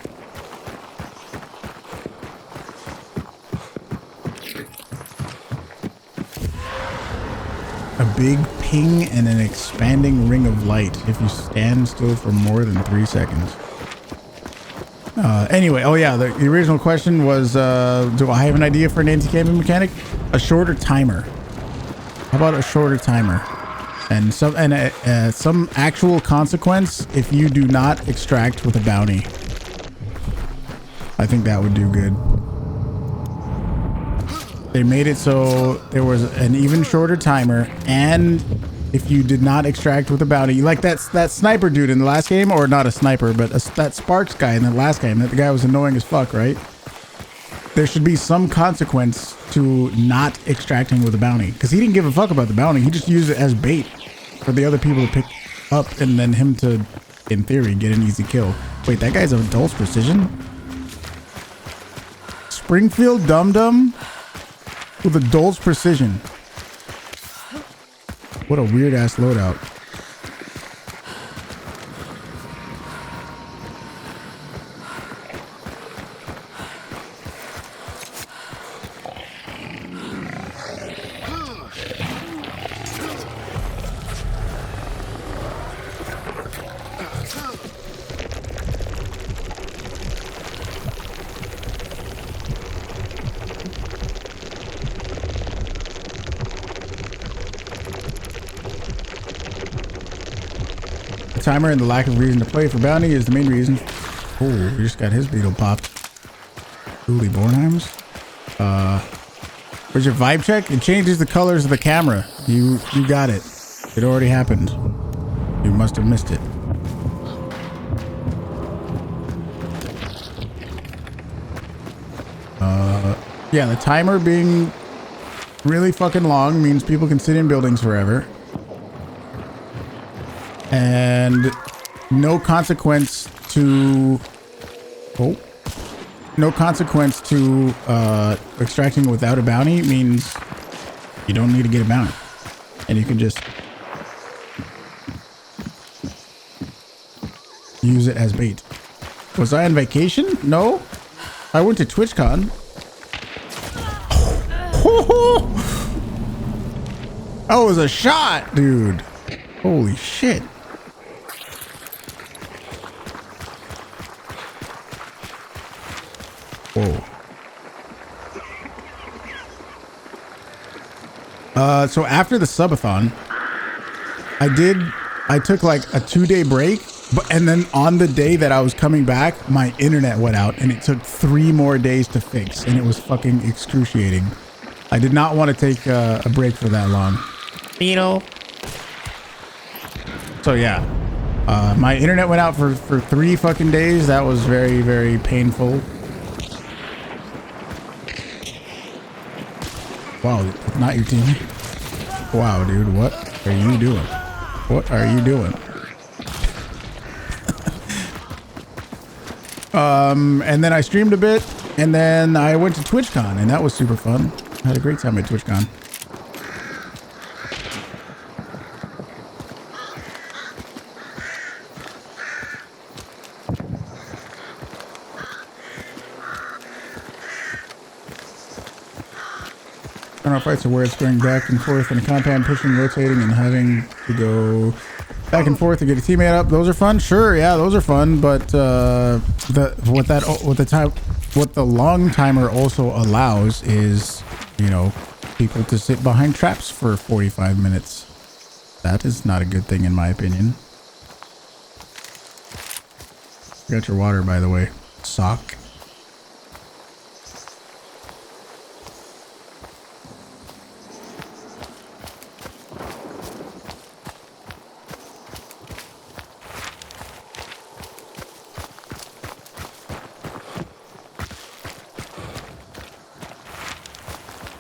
A big ping and an expanding ring of light if you stand still for more than 3 seconds. Anyway, oh yeah, the original question was, do I have an idea for an anti-camping mechanic? A shorter timer. How about a shorter timer? And some actual consequence if you do not extract with a bounty. I think that would do good. They made it so there was an even shorter timer, and if you did not extract with a bounty, like that sniper dude in the last game, or not a sniper, but that Sparks guy in the last game, that the guy was annoying as fuck, right? There should be some consequence to not extracting with a bounty, because he didn't give a fuck about the bounty. He just used it as bait for the other people to pick up, and then him to, in theory, get an easy kill. Wait, that guy's a Dulce Precision? Springfield Dum Dum with a Dulce Precision. What a weird ass loadout. timer and the lack of reason to play for bounty is the main reason. Oh, we just got his beetle popped. Uli Bornheims. Where's your vibe check? It changes the colors of the camera. You got it. It already happened. You must have missed it. Yeah, the timer being really fucking long means people can sit in buildings forever. And no consequence to extracting without a bounty means you don't need to get a bounty. And you can just use it as bait. Was I on vacation? No. I went to TwitchCon. That was a shot, dude. Holy shit. Whoa. So after the subathon, I took like a 2-day break, and then on the day that I was coming back, my internet went out and it took 3 more days to fix, and it was fucking excruciating. I did not want to take a break for that long. Beetle. So yeah, my internet went out for 3 fucking days. That was very, very painful. Wow, not your team. Wow, dude, what are you doing? What are you doing? And then I streamed a bit, and then I went to TwitchCon, and that was super fun. I had a great time at TwitchCon. Turn-off fights are where it's going back and forth in a compound, pushing, rotating, and having to go back and forth to get a teammate up. Those are fun, sure, yeah, those are fun. But what the long timer also allows is, you know, people to sit behind traps for 45 minutes. That is not a good thing in my opinion. Got your water, by the way. Sock.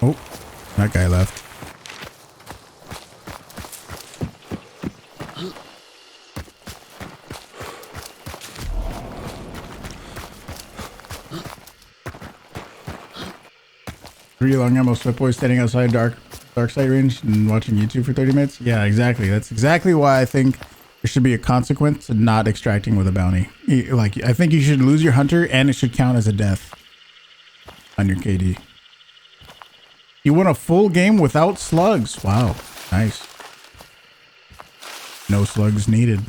Oh, that guy left. Three long ammo sweat boys standing outside dark sight range and watching YouTube for 30 minutes. Yeah, exactly. That's exactly why I think there should be a consequence to not extracting with a bounty. Like, I think you should lose your hunter and it should count as a death on your KD. You won a full game without slugs. Wow. Nice. No slugs needed.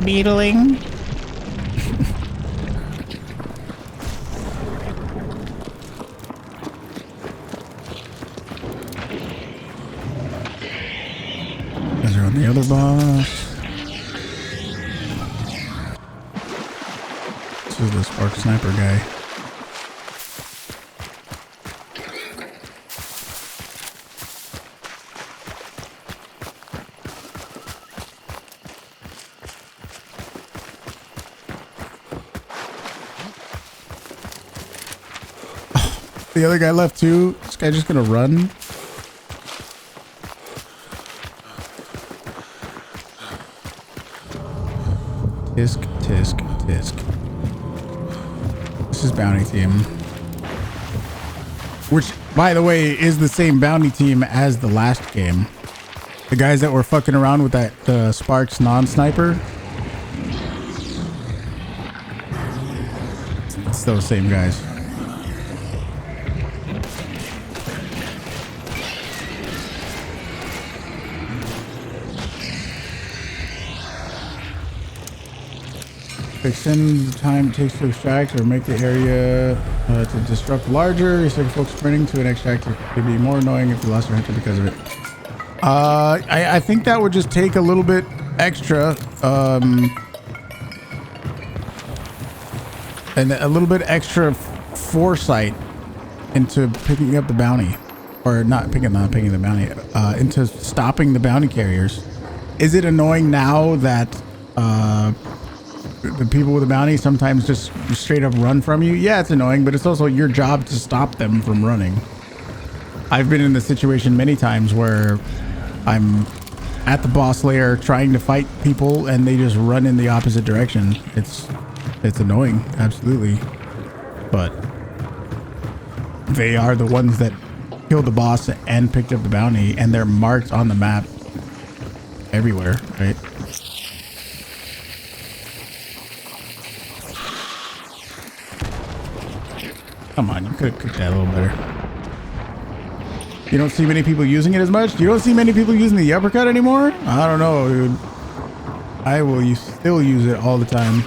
Beetling. Guys are on the other boss. This is the Spark Sniper guy. The other guy left too. This guy just gonna run. Tisk, tisk, tisk. This is bounty team. Which, by the way, is the same bounty team as the last game. The guys that were fucking around with that Sparks non-sniper. It's those same guys. Extend the time it takes to extract or make the area To disrupt larger, you take folks sprinting to an extract. It could be more annoying if you lost your hunter because of it. I think that would just take a little bit extra, and a little bit extra foresight into picking up the bounty, or not picking the bounty, into stopping the bounty carriers. Is it annoying now that the people with the bounty sometimes just straight up run from you? Yeah, it's annoying, but it's also your job to stop them from running. I've been in the situation many times where I'm at the boss lair trying to fight people and they just run in the opposite direction. It's annoying, absolutely. But they are the ones that killed the boss and picked up the bounty, and they're marked on the map everywhere, right? Come on, you could have cooked that a little better. You don't see many people using it as much? You don't see many people using the uppercut anymore? I don't know, dude. I will still use it all the time.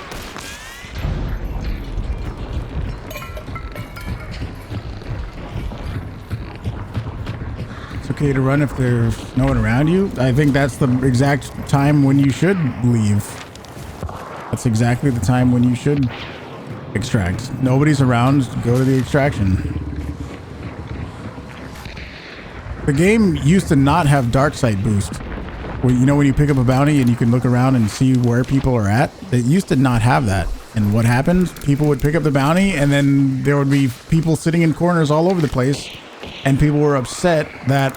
It's okay to run if there's no one around you. I think that's the exact time when you should leave. That's exactly the time when you should extract. Nobody's around, go to the extraction. The game used to not have dark sight boost. Well, you know, when you pick up a bounty and you can look around and see where people are at, it used to not have that. And what happened? People would pick up the bounty and then there would be people sitting in corners all over the place, and people were upset that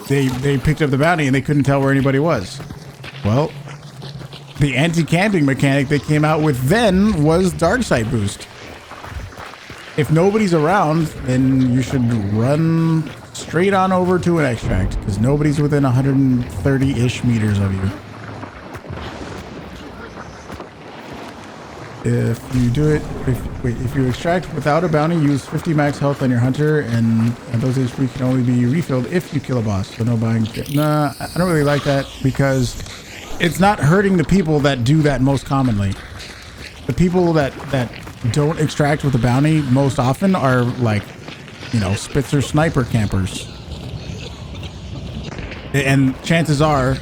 they picked up the bounty and they couldn't tell where anybody was. Well, the anti-camping mechanic they came out with then was dark sight boost. If nobody's around, then you should run straight on over to an extract, because nobody's within 130-ish meters of you. If you do it, if you extract without a bounty, use 50 max health on your hunter, and those HP can only be refilled if you kill a boss. So no buying. Nah, I don't really like that, because it's not hurting the people that do that most commonly. The people that don't extract with a bounty most often are, like, you know, Spitzer sniper campers. And chances are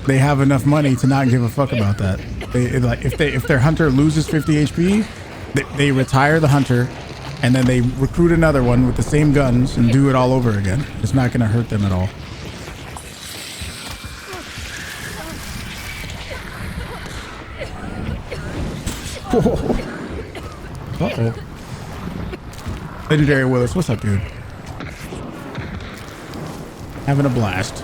they have enough money to not give a fuck about that. If their hunter loses 50 HP, they retire the hunter and then they recruit another one with the same guns and do it all over again. It's not going to hurt them at all. Uh-oh. Legendary Willis, what's up, dude? Having a blast.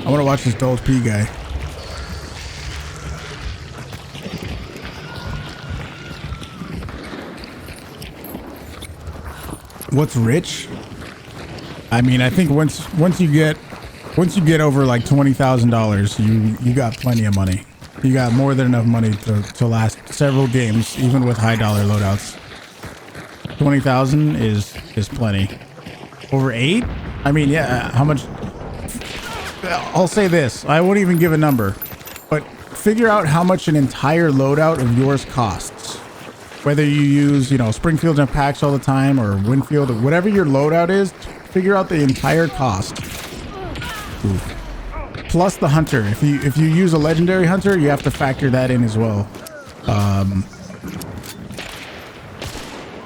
I want to watch this Dulce P guy. What's rich? I mean, I think once you get over like $20,000, you got plenty of money. You got more than enough money to last several games, even with high dollar loadouts. 20,000 is plenty. Over 8? I mean, yeah. How much? I'll say this. I won't even give a number, but figure out how much an entire loadout of yours costs. Whether you use, you know, Springfield and packs all the time, or Winfield, or whatever your loadout is, figure out the entire cost. Ooh. Plus the hunter. If you use a legendary hunter, you have to factor that in as well.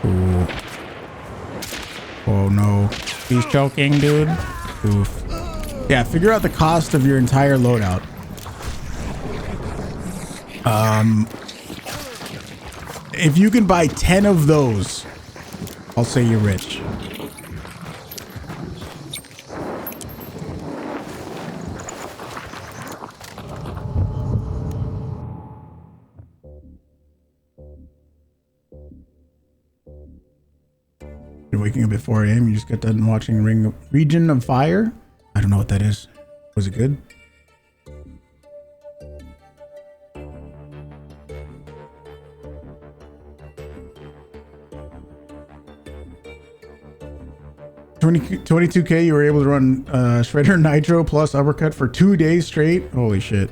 Ooh. Oh no. He's choking, dude. Oof. Yeah, figure out the cost of your entire loadout. If you can buy 10 of those, I'll say you're rich. You're waking up at 4 a.m. You just got done watching Region of Fire. I don't know what that is. Was it good? 22K, you were able to run Shredder Nitro plus uppercut for 2 days straight. Holy shit.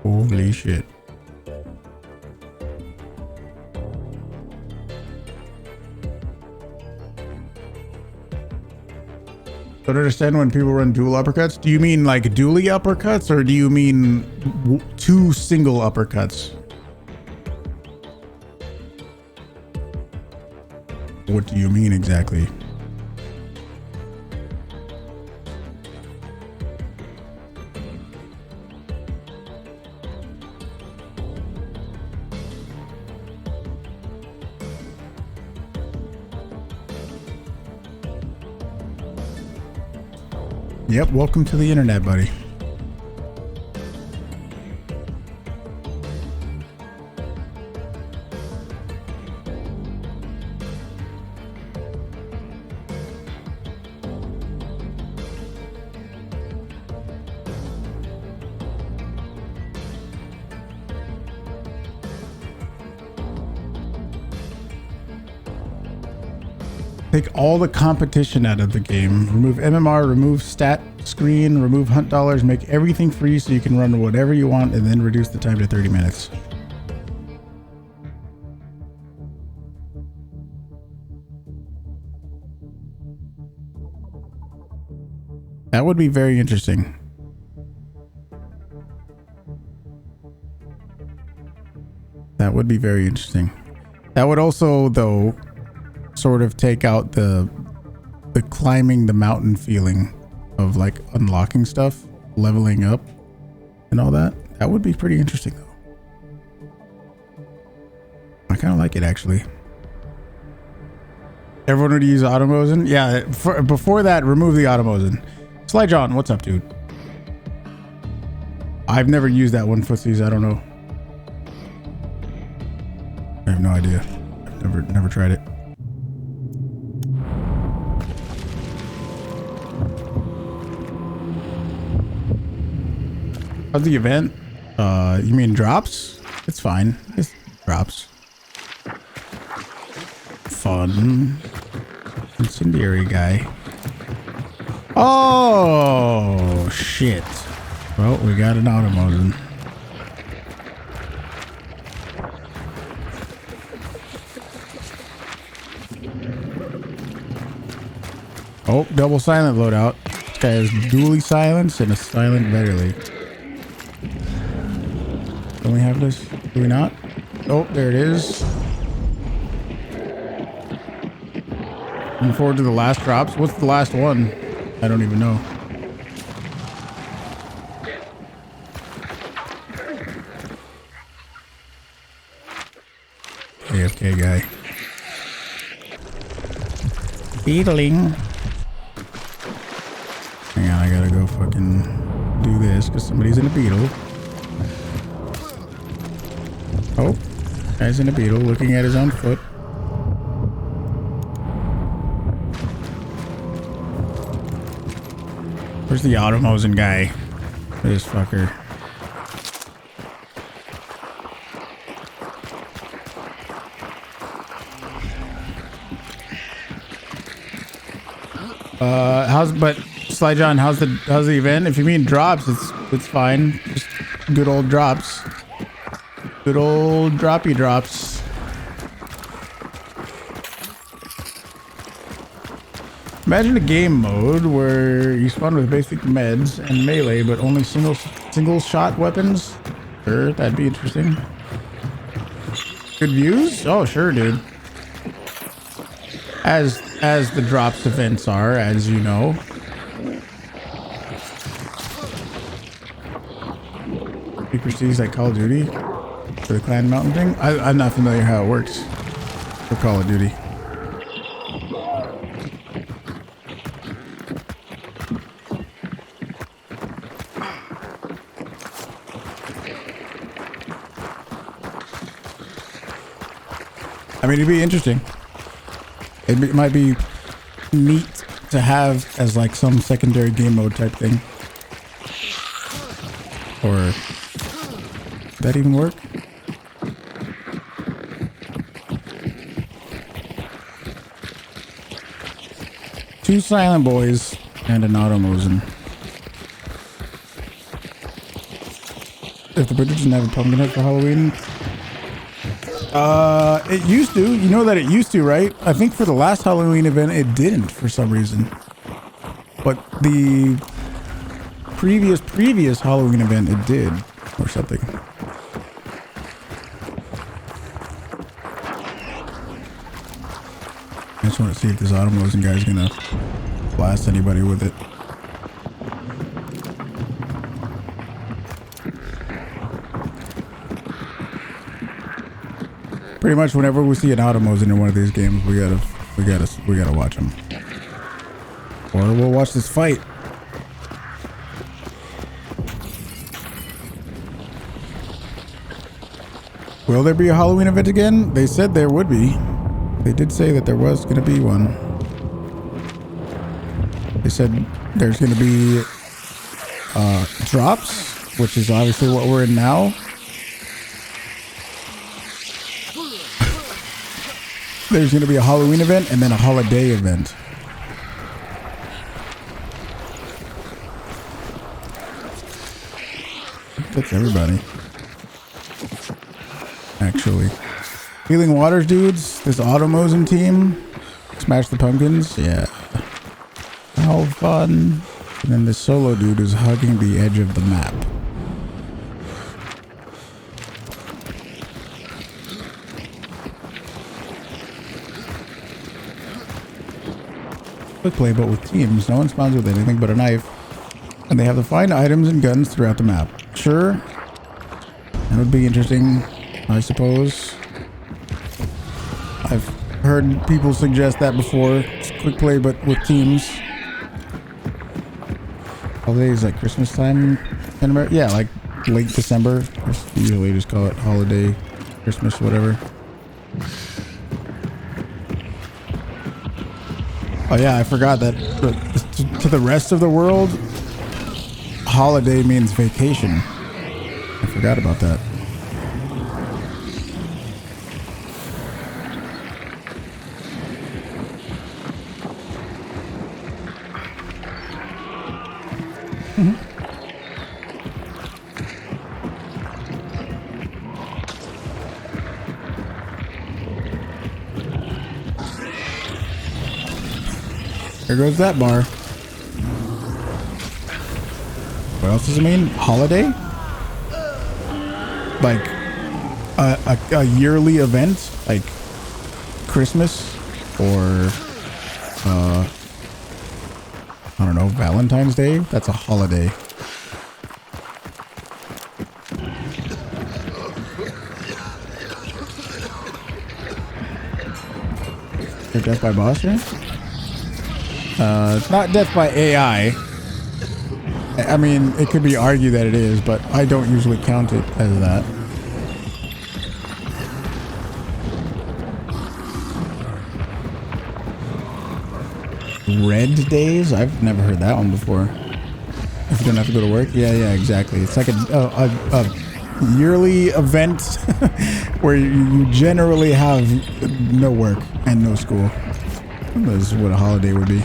Holy shit. Don't understand when people run dual uppercuts. Do you mean like dually uppercuts, or do you mean 2 single uppercuts? What do you mean exactly? Yep, welcome to the internet, buddy. Take all the competition out of the game. Remove MMR, remove stat screen, remove hunt dollars, make everything free so you can run whatever you want, and then reduce the time to 30 minutes. That would be very interesting. That would be very interesting. That would also, though, sort of take out the climbing the mountain feeling of like unlocking stuff, leveling up and all that. That would be pretty interesting though. I kind of like it actually. Everyone would use Automosin. Yeah, before that, remove the Automosin. Sly John, what's up, dude? I've never used that one, Footsies. I don't know. I have no idea. I've never tried it. How's the event? You mean drops? It's fine. It's drops. Fun. Incendiary guy. Oh, shit. Well, we got an Automosin. Oh, double silent loadout. This guy has dually silence and a silent verily. Don't we have this? Do we not? Oh, there it is. Looking forward to the last drops. What's the last one? I don't even know. AFK guy. Beetling. Hang on, I gotta go fucking do this because somebody's in a beetle. Oh, guy's in a beetle looking at his own foot. Where's the Automosin guy? This fucker. But Sly John, how's the event? If you mean drops, it's fine. Just good old drops. Good old droppy drops. Imagine a game mode where you spawn with basic meds and melee, but only single shot weapons. Sure, that'd be interesting. Good views? Oh, sure, dude. As the drops events are, as you know. He proceeds like Call of Duty for the Clan Mountain thing. I'm not familiar how it works for Call of Duty. I mean, it'd be interesting. It might be neat to have as like some secondary game mode type thing. Or did that even work? Two Silent Boys and an Automosin. If the British didn't have a pumpkin head for Halloween, it used to. You know that it used to, right? I think for the last Halloween event, it didn't for some reason. But the previous Halloween event, it did, or something. I just want to see if this Automosin guy's gonna blast anybody with it. Pretty much whenever we see an Automosin in one of these games, we gotta watch him, or we'll watch this fight. Will there be a Halloween event again? They said there would be. They did say that there was gonna be one. They said there's gonna be drops, which is obviously what we're in now. There's going to be a Halloween event and then a holiday event. That's everybody. Actually. Healing Waters dudes, this Automosin team. Smash the pumpkins. Yeah. How fun. And then this solo dude is hugging the edge of the map. Quick play, but with teams. No one spawns with anything but a knife. And they have to find items and guns throughout the map. Sure. That would be interesting, I suppose. I've heard people suggest that before. It's quick play, but with teams. Holidays like Christmas time in America? Yeah, like late December. Usually just call it holiday, Christmas, whatever. Oh yeah, I forgot that to the rest of the world, holiday means vacation. I forgot about that. There goes that bar. What else does it mean? Holiday? Like a yearly event? Like Christmas? Or I don't know, Valentine's Day? That's a holiday. Or death by boss, right? It's not death by AI. I mean, it could be argued that it is, but I don't usually count it as that. Red days? I've never heard that one before. If you don't have to go to work? Yeah, exactly. It's like a yearly event where you generally have no work and no school. This is what a holiday would be.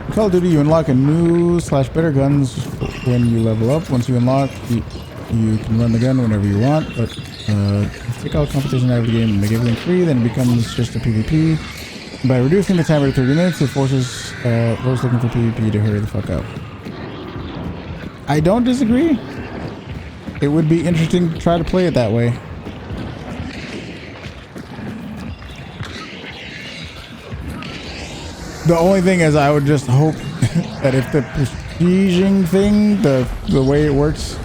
In Call of Duty, you unlock a new / better guns when you level up. Once you unlock, you can run the gun whenever you want, but take all competition out of the game and make everything free, then it becomes just a PvP. By reducing the timer to 30 minutes, it forces those looking for PvP to hurry the fuck up. I don't disagree. It would be interesting to try to play it that way. The only thing is, I would just hope that if the prestiging thing, the way it works,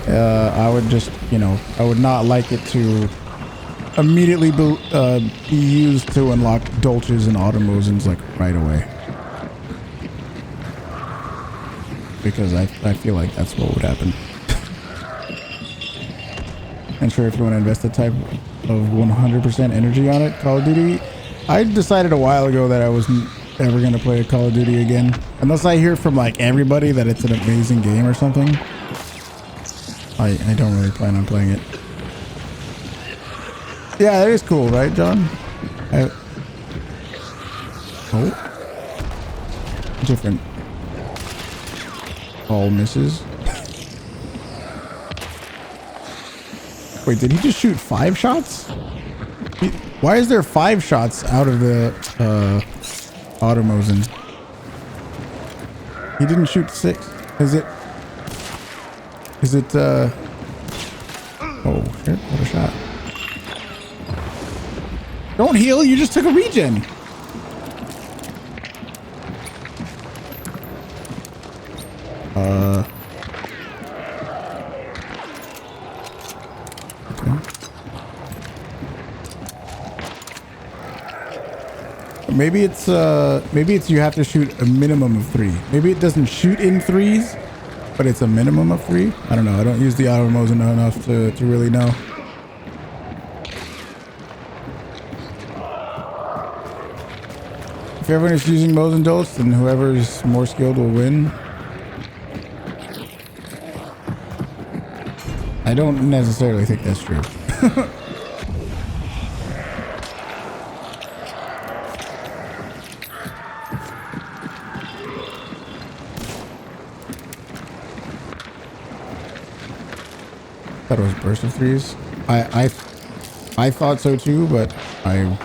I would just, I would not like it to immediately be used to unlock Dolches and Automosins like right away. Because I feel like that's what would happen. And sure, if you want to invest the type of 100% energy on it, Call of Duty, I decided a while ago that I wasn't ever going to play a Call of Duty again. Unless I hear from like everybody that it's an amazing game or something. I don't really plan on playing it. Yeah, it is cool, right, John? Oh. Different. All misses. Wait, did he just shoot 5 shots? Why is there 5 shots out of the Automosin? He didn't shoot 6. Is it oh shit, what a shot. Don't heal, you just took a regen. Okay. Maybe it's you have to shoot a minimum of 3. Maybe it doesn't shoot in 3s, but it's a minimum of 3. I don't know. I don't use the Automosin enough to really know. If everyone is using Mosin Dolts, then whoever is more skilled will win. I don't necessarily think that's true. Thought it was burst of 3s. I thought so too, but I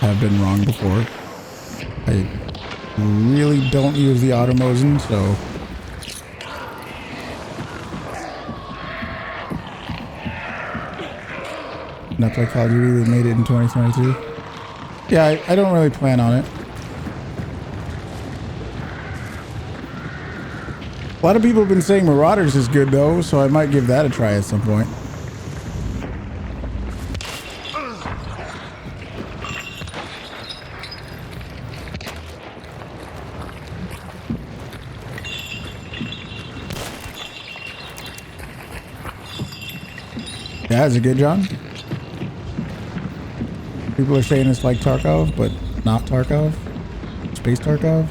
have been wrong before. I really don't use the Automosin, so not play Call of Duty. They made it in 2022. Yeah, I don't really plan on it. A lot of people have been saying Marauders is good though, so I might give that a try at some point. Yeah, is it good, John? People are saying it's like Tarkov, but not Tarkov. Space Tarkov.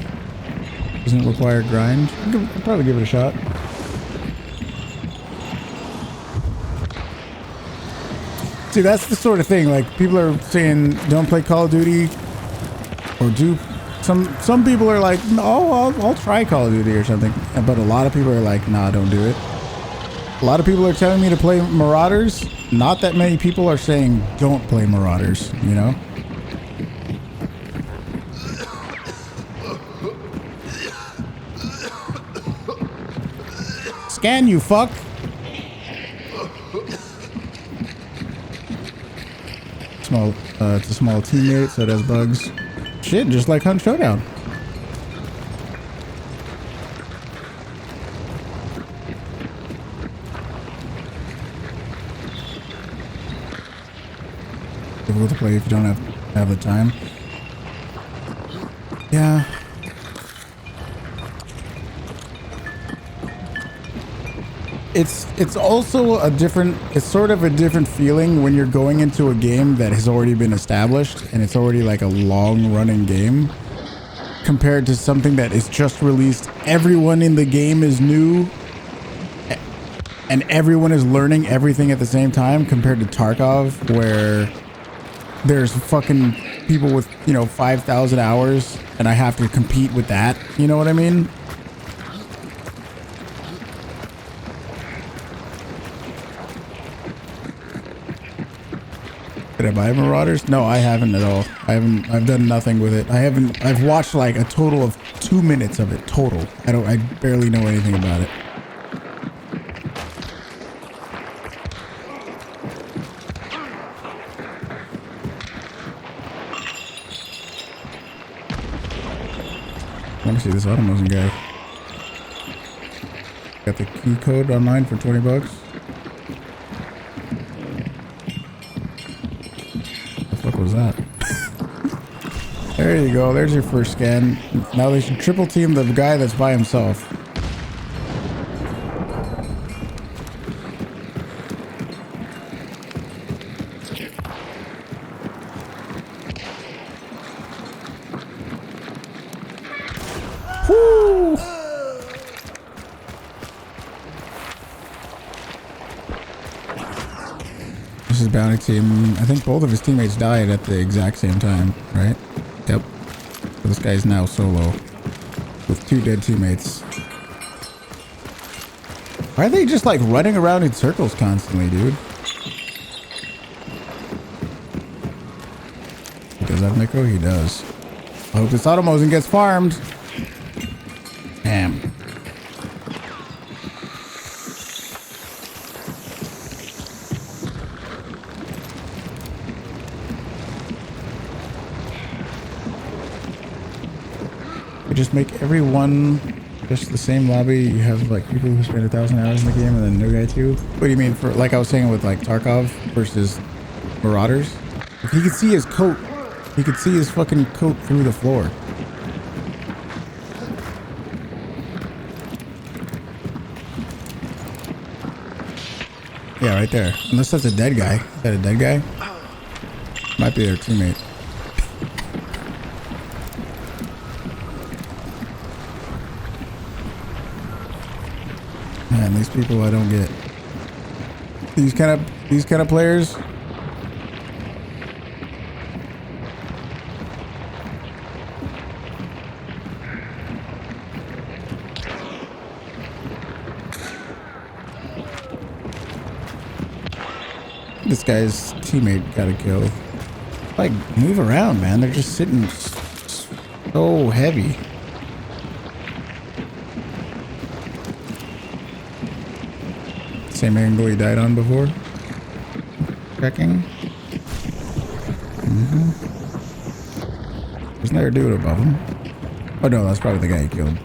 Doesn't require grind. I'll probably give it a shot. See, that's the sort of thing. Like, people are saying, don't play Call of Duty, or do. Some people are like, oh, I'll try Call of Duty or something. But a lot of people are like, nah, don't do it. A lot of people are telling me to play Marauders. Not that many people are saying don't play Marauders, you know? Scan, you fuck! It's a small teammate, so it has bugs. Shit, just like Hunt Showdown. Difficult to play if you don't have the time. Yeah. It's also a different, it's sort of a different feeling when you're going into a game that has already been established and it's already like a long running game compared to something that is just released. Everyone in the game is new and everyone is learning everything at the same time, compared to Tarkov where there's fucking people with, 5,000 hours and I have to compete with that. You know what I mean? Did I buy Marauders? No, I haven't at all. I've done nothing with it. I've watched like a total of 2 minutes of it total. I barely know anything about it. I want to see this Automosin guy. Got the key code online for 20 bucks. What was that? There you go. There's your first scan. Now they should triple team the guy that's by himself. Whoo! his bounty team. I think both of his teammates died at the exact same time, right? Yep. So this guy's now solo with 2 dead teammates. Why are they just like running around in circles constantly, dude? He does have Miko? He does. I hope this Automosin gets farmed. Damn. We just make everyone just the same lobby. You have like people who spend 1,000 hours in the game and then no guy too. What do you mean? For like I was saying with like Tarkov versus Marauders? If he could see his coat, he could see his fucking coat through the floor. Yeah, right there. Unless that's a dead guy. Is that a dead guy? Might be their teammate. Man, these people I don't get. These kind of players. This guy's teammate got a kill. Like, move around, man. They're just sitting so heavy. Same angle he died on before. Checking. Wasn't there a dude above him? Oh no, that's probably the guy he killed.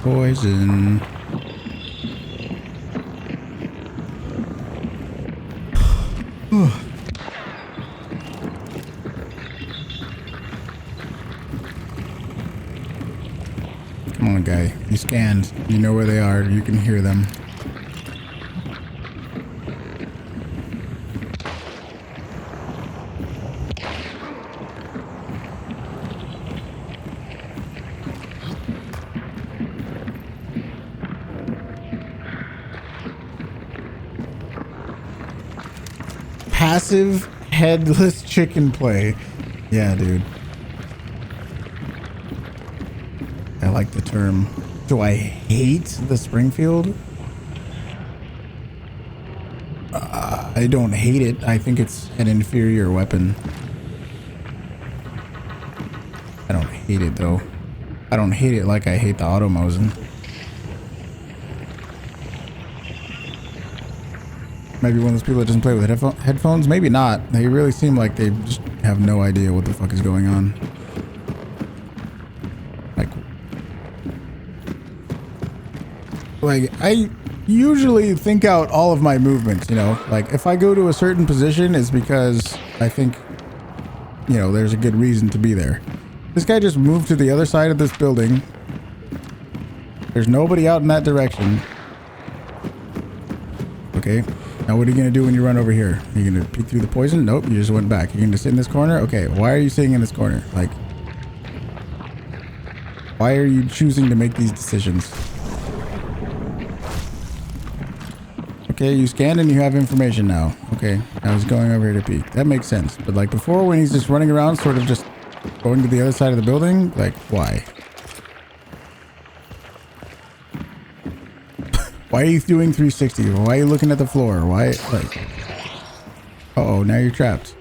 Poison. Come on, guy. You scanned. You know where they are. You can hear them. Passive headless chicken play. Yeah, dude. I like the term. Do I hate the Springfield? I don't hate it. I think it's an inferior weapon. I don't hate it though. I don't hate it like I hate the Automosin. Maybe one of those people that doesn't play with headphones? Maybe not. They really seem like they just have no idea what the fuck is going on. Like, I usually think out all of my movements, you know? Like, if I go to a certain position, it's because I think, you know, there's a good reason to be there. This guy just moved to the other side of this building. There's nobody out in that direction. Okay. Now what are you going to do when you run over here? Are you going to peek through the poison? Nope, you just went back. You're going to sit in this corner? Okay, why are you sitting in this corner? Like, why are you choosing to make these decisions? Okay, you scanned and you have information now. Okay, I was going over here to peek. That makes sense. But like before, when he's just running around, sort of just going to the other side of the building, like, why? Why are you doing 360? Why are you looking at the floor? Why, like... Uh-oh, now you're trapped.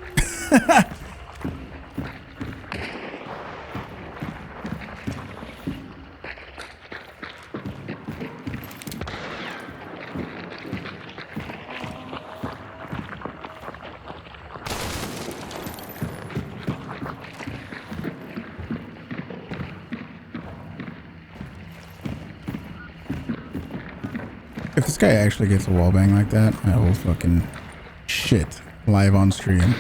If this guy actually gets a wallbang like that, I will fucking shit live on stream.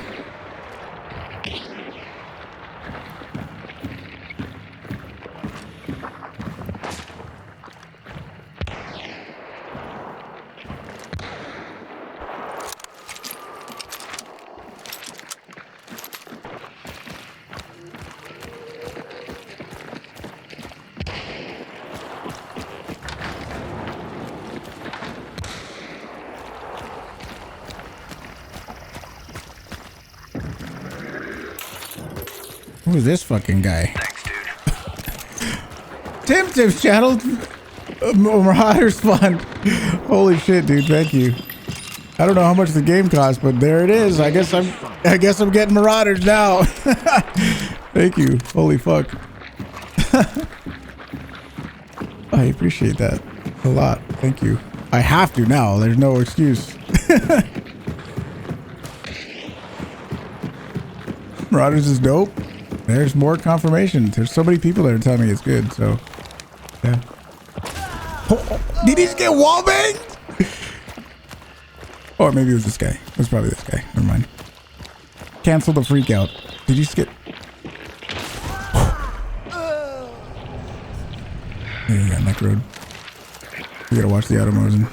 Who's this fucking guy? Thanks, dude. Tim's channel. Marauders Fund. Holy shit, dude. Thank you. I don't know how much the game costs, but there it is. I guess I'm getting Marauders now. Thank you. Holy fuck. I appreciate that a lot. Thank you. I have to now. There's no excuse. Marauders is dope. There's more confirmation. There's so many people that are telling me it's good. So, yeah. Did he just get wallbanged? Or maybe it was this guy. It was probably this guy. Never mind. Cancel the freak out. Did you just get... Yeah, you got neck road. You gotta watch the automosin.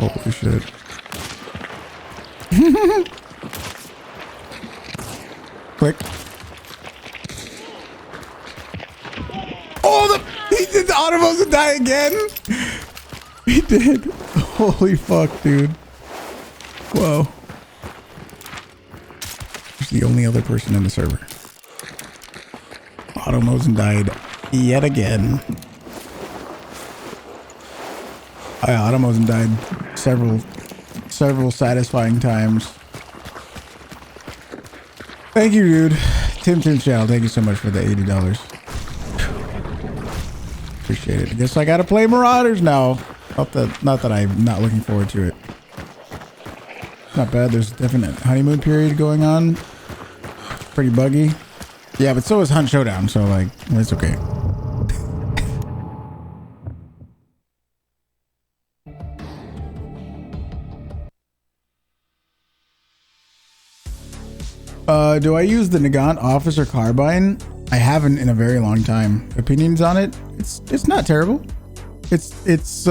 Holy shit. Click. Oh, he did the automosin die again? He did. Holy fuck, dude. Whoa. He's the only other person in the server. Automosin died yet again. Automosin died several satisfying times. Thank you, dude. Tim's channel. Thank you so much for the $80. Appreciate it. I guess I gotta play Marauders now. Not that I'm not looking forward to it. Not bad. There's a definite honeymoon period going on. Pretty buggy. Yeah, but so is Hunt Showdown, so like, it's okay. Do I use the Nagant Officer Carbine? I haven't in a very long time. Opinions on it? It's not terrible. It's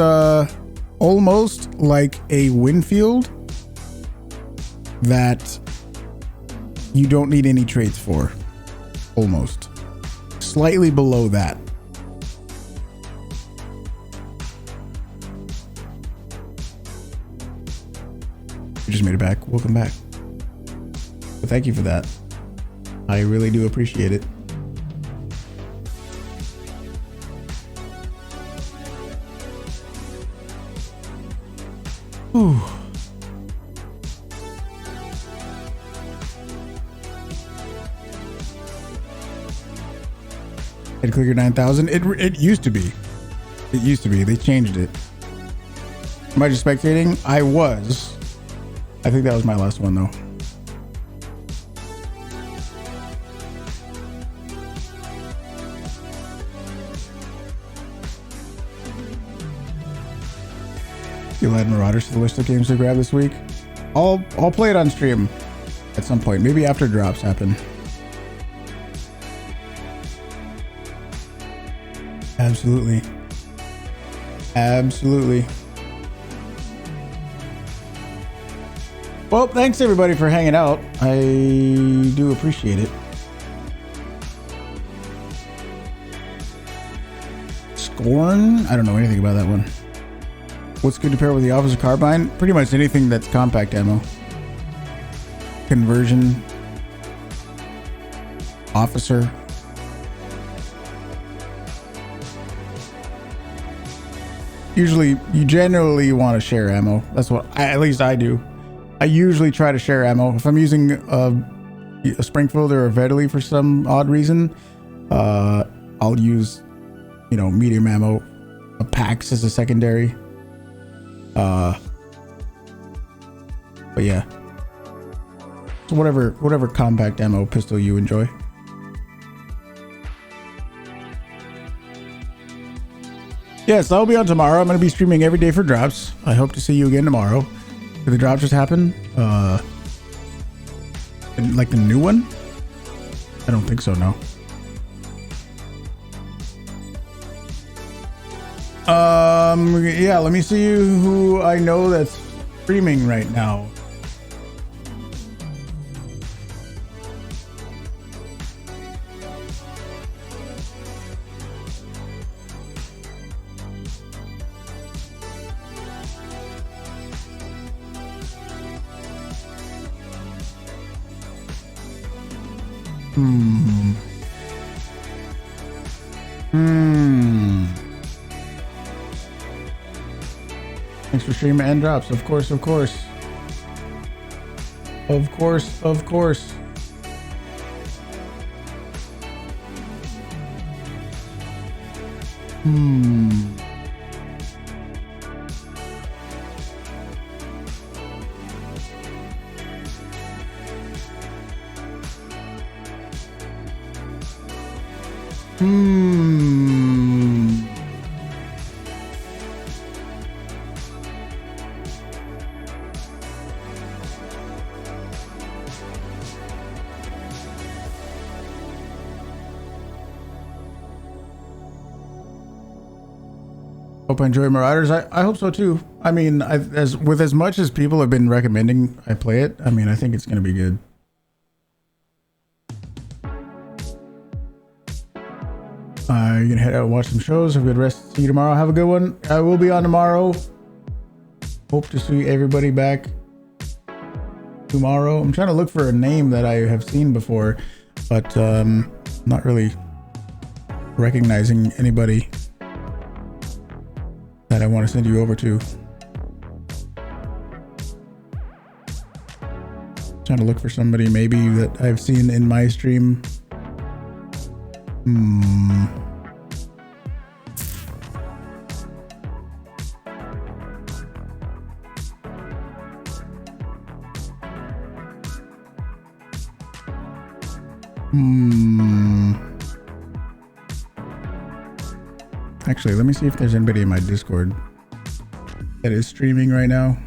almost like a Winfield that you don't need any traits for. Almost. Slightly below that. You just made it back. Welcome back. But thank you for that. I really do appreciate it. Whew. Head Clicker 9000. It used to be. It used to be. They changed it. Am I just spectating? I was. I think that was my last one though. You'll add Marauders to the list of games to grab this week. I'll play it on stream at some point. Maybe after drops happen. Absolutely. Absolutely. Well, thanks everybody for hanging out. I do appreciate it. Scorn? I don't know anything about that one. What's good to pair with the Officer Carbine? Pretty much anything that's compact ammo. Conversion. Officer. Usually, you generally want to share ammo. That's what, at least I do. I usually try to share ammo. If I'm using a Springfield or a Vedley for some odd reason, I'll use, medium ammo. A PAX as a secondary. But yeah. So whatever compact ammo pistol you enjoy. Yes, I'll be on tomorrow. I'm going to be streaming every day for drops. I hope to see you again tomorrow. Did the drop just happen? Like the new one? I don't think so, no. Yeah, let me see who I know that's streaming right now. Thanks for streaming and drops. Of course, of course. Of course, of course. Hope I enjoy Marauders. I hope so too. I mean, as much as people have been recommending I play it, I mean, I think it's going to be good. You're going to head out and watch some shows. Have a good rest. See you tomorrow. Have a good one. I will be on tomorrow. Hope to see everybody back tomorrow. I'm trying to look for a name that I have seen before, but not really recognizing anybody that I want to send you over to. Trying to look for somebody maybe that I've seen in my stream. Actually, let me see if there's anybody in my Discord that is streaming right now.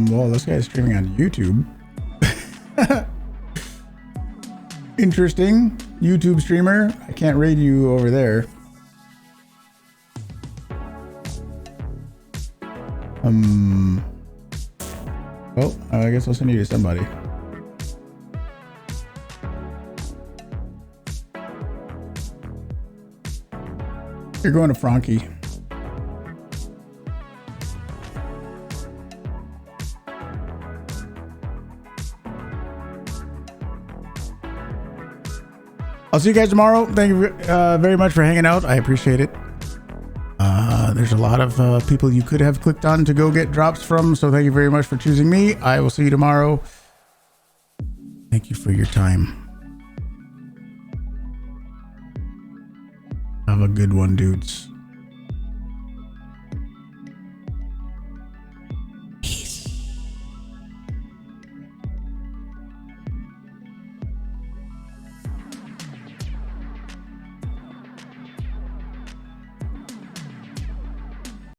Well, this guy's streaming on YouTube. Interesting. YouTube streamer. I can't raid you over there. Well, I guess I'll send you to somebody. You're going to Frankie. I'll see you guys tomorrow. Thank you very much for hanging out. I appreciate it. There's a lot of people you could have clicked on to go get drops from, so thank you very much for choosing me. I will see you tomorrow. Thank you for your time. Have a good one, dudes.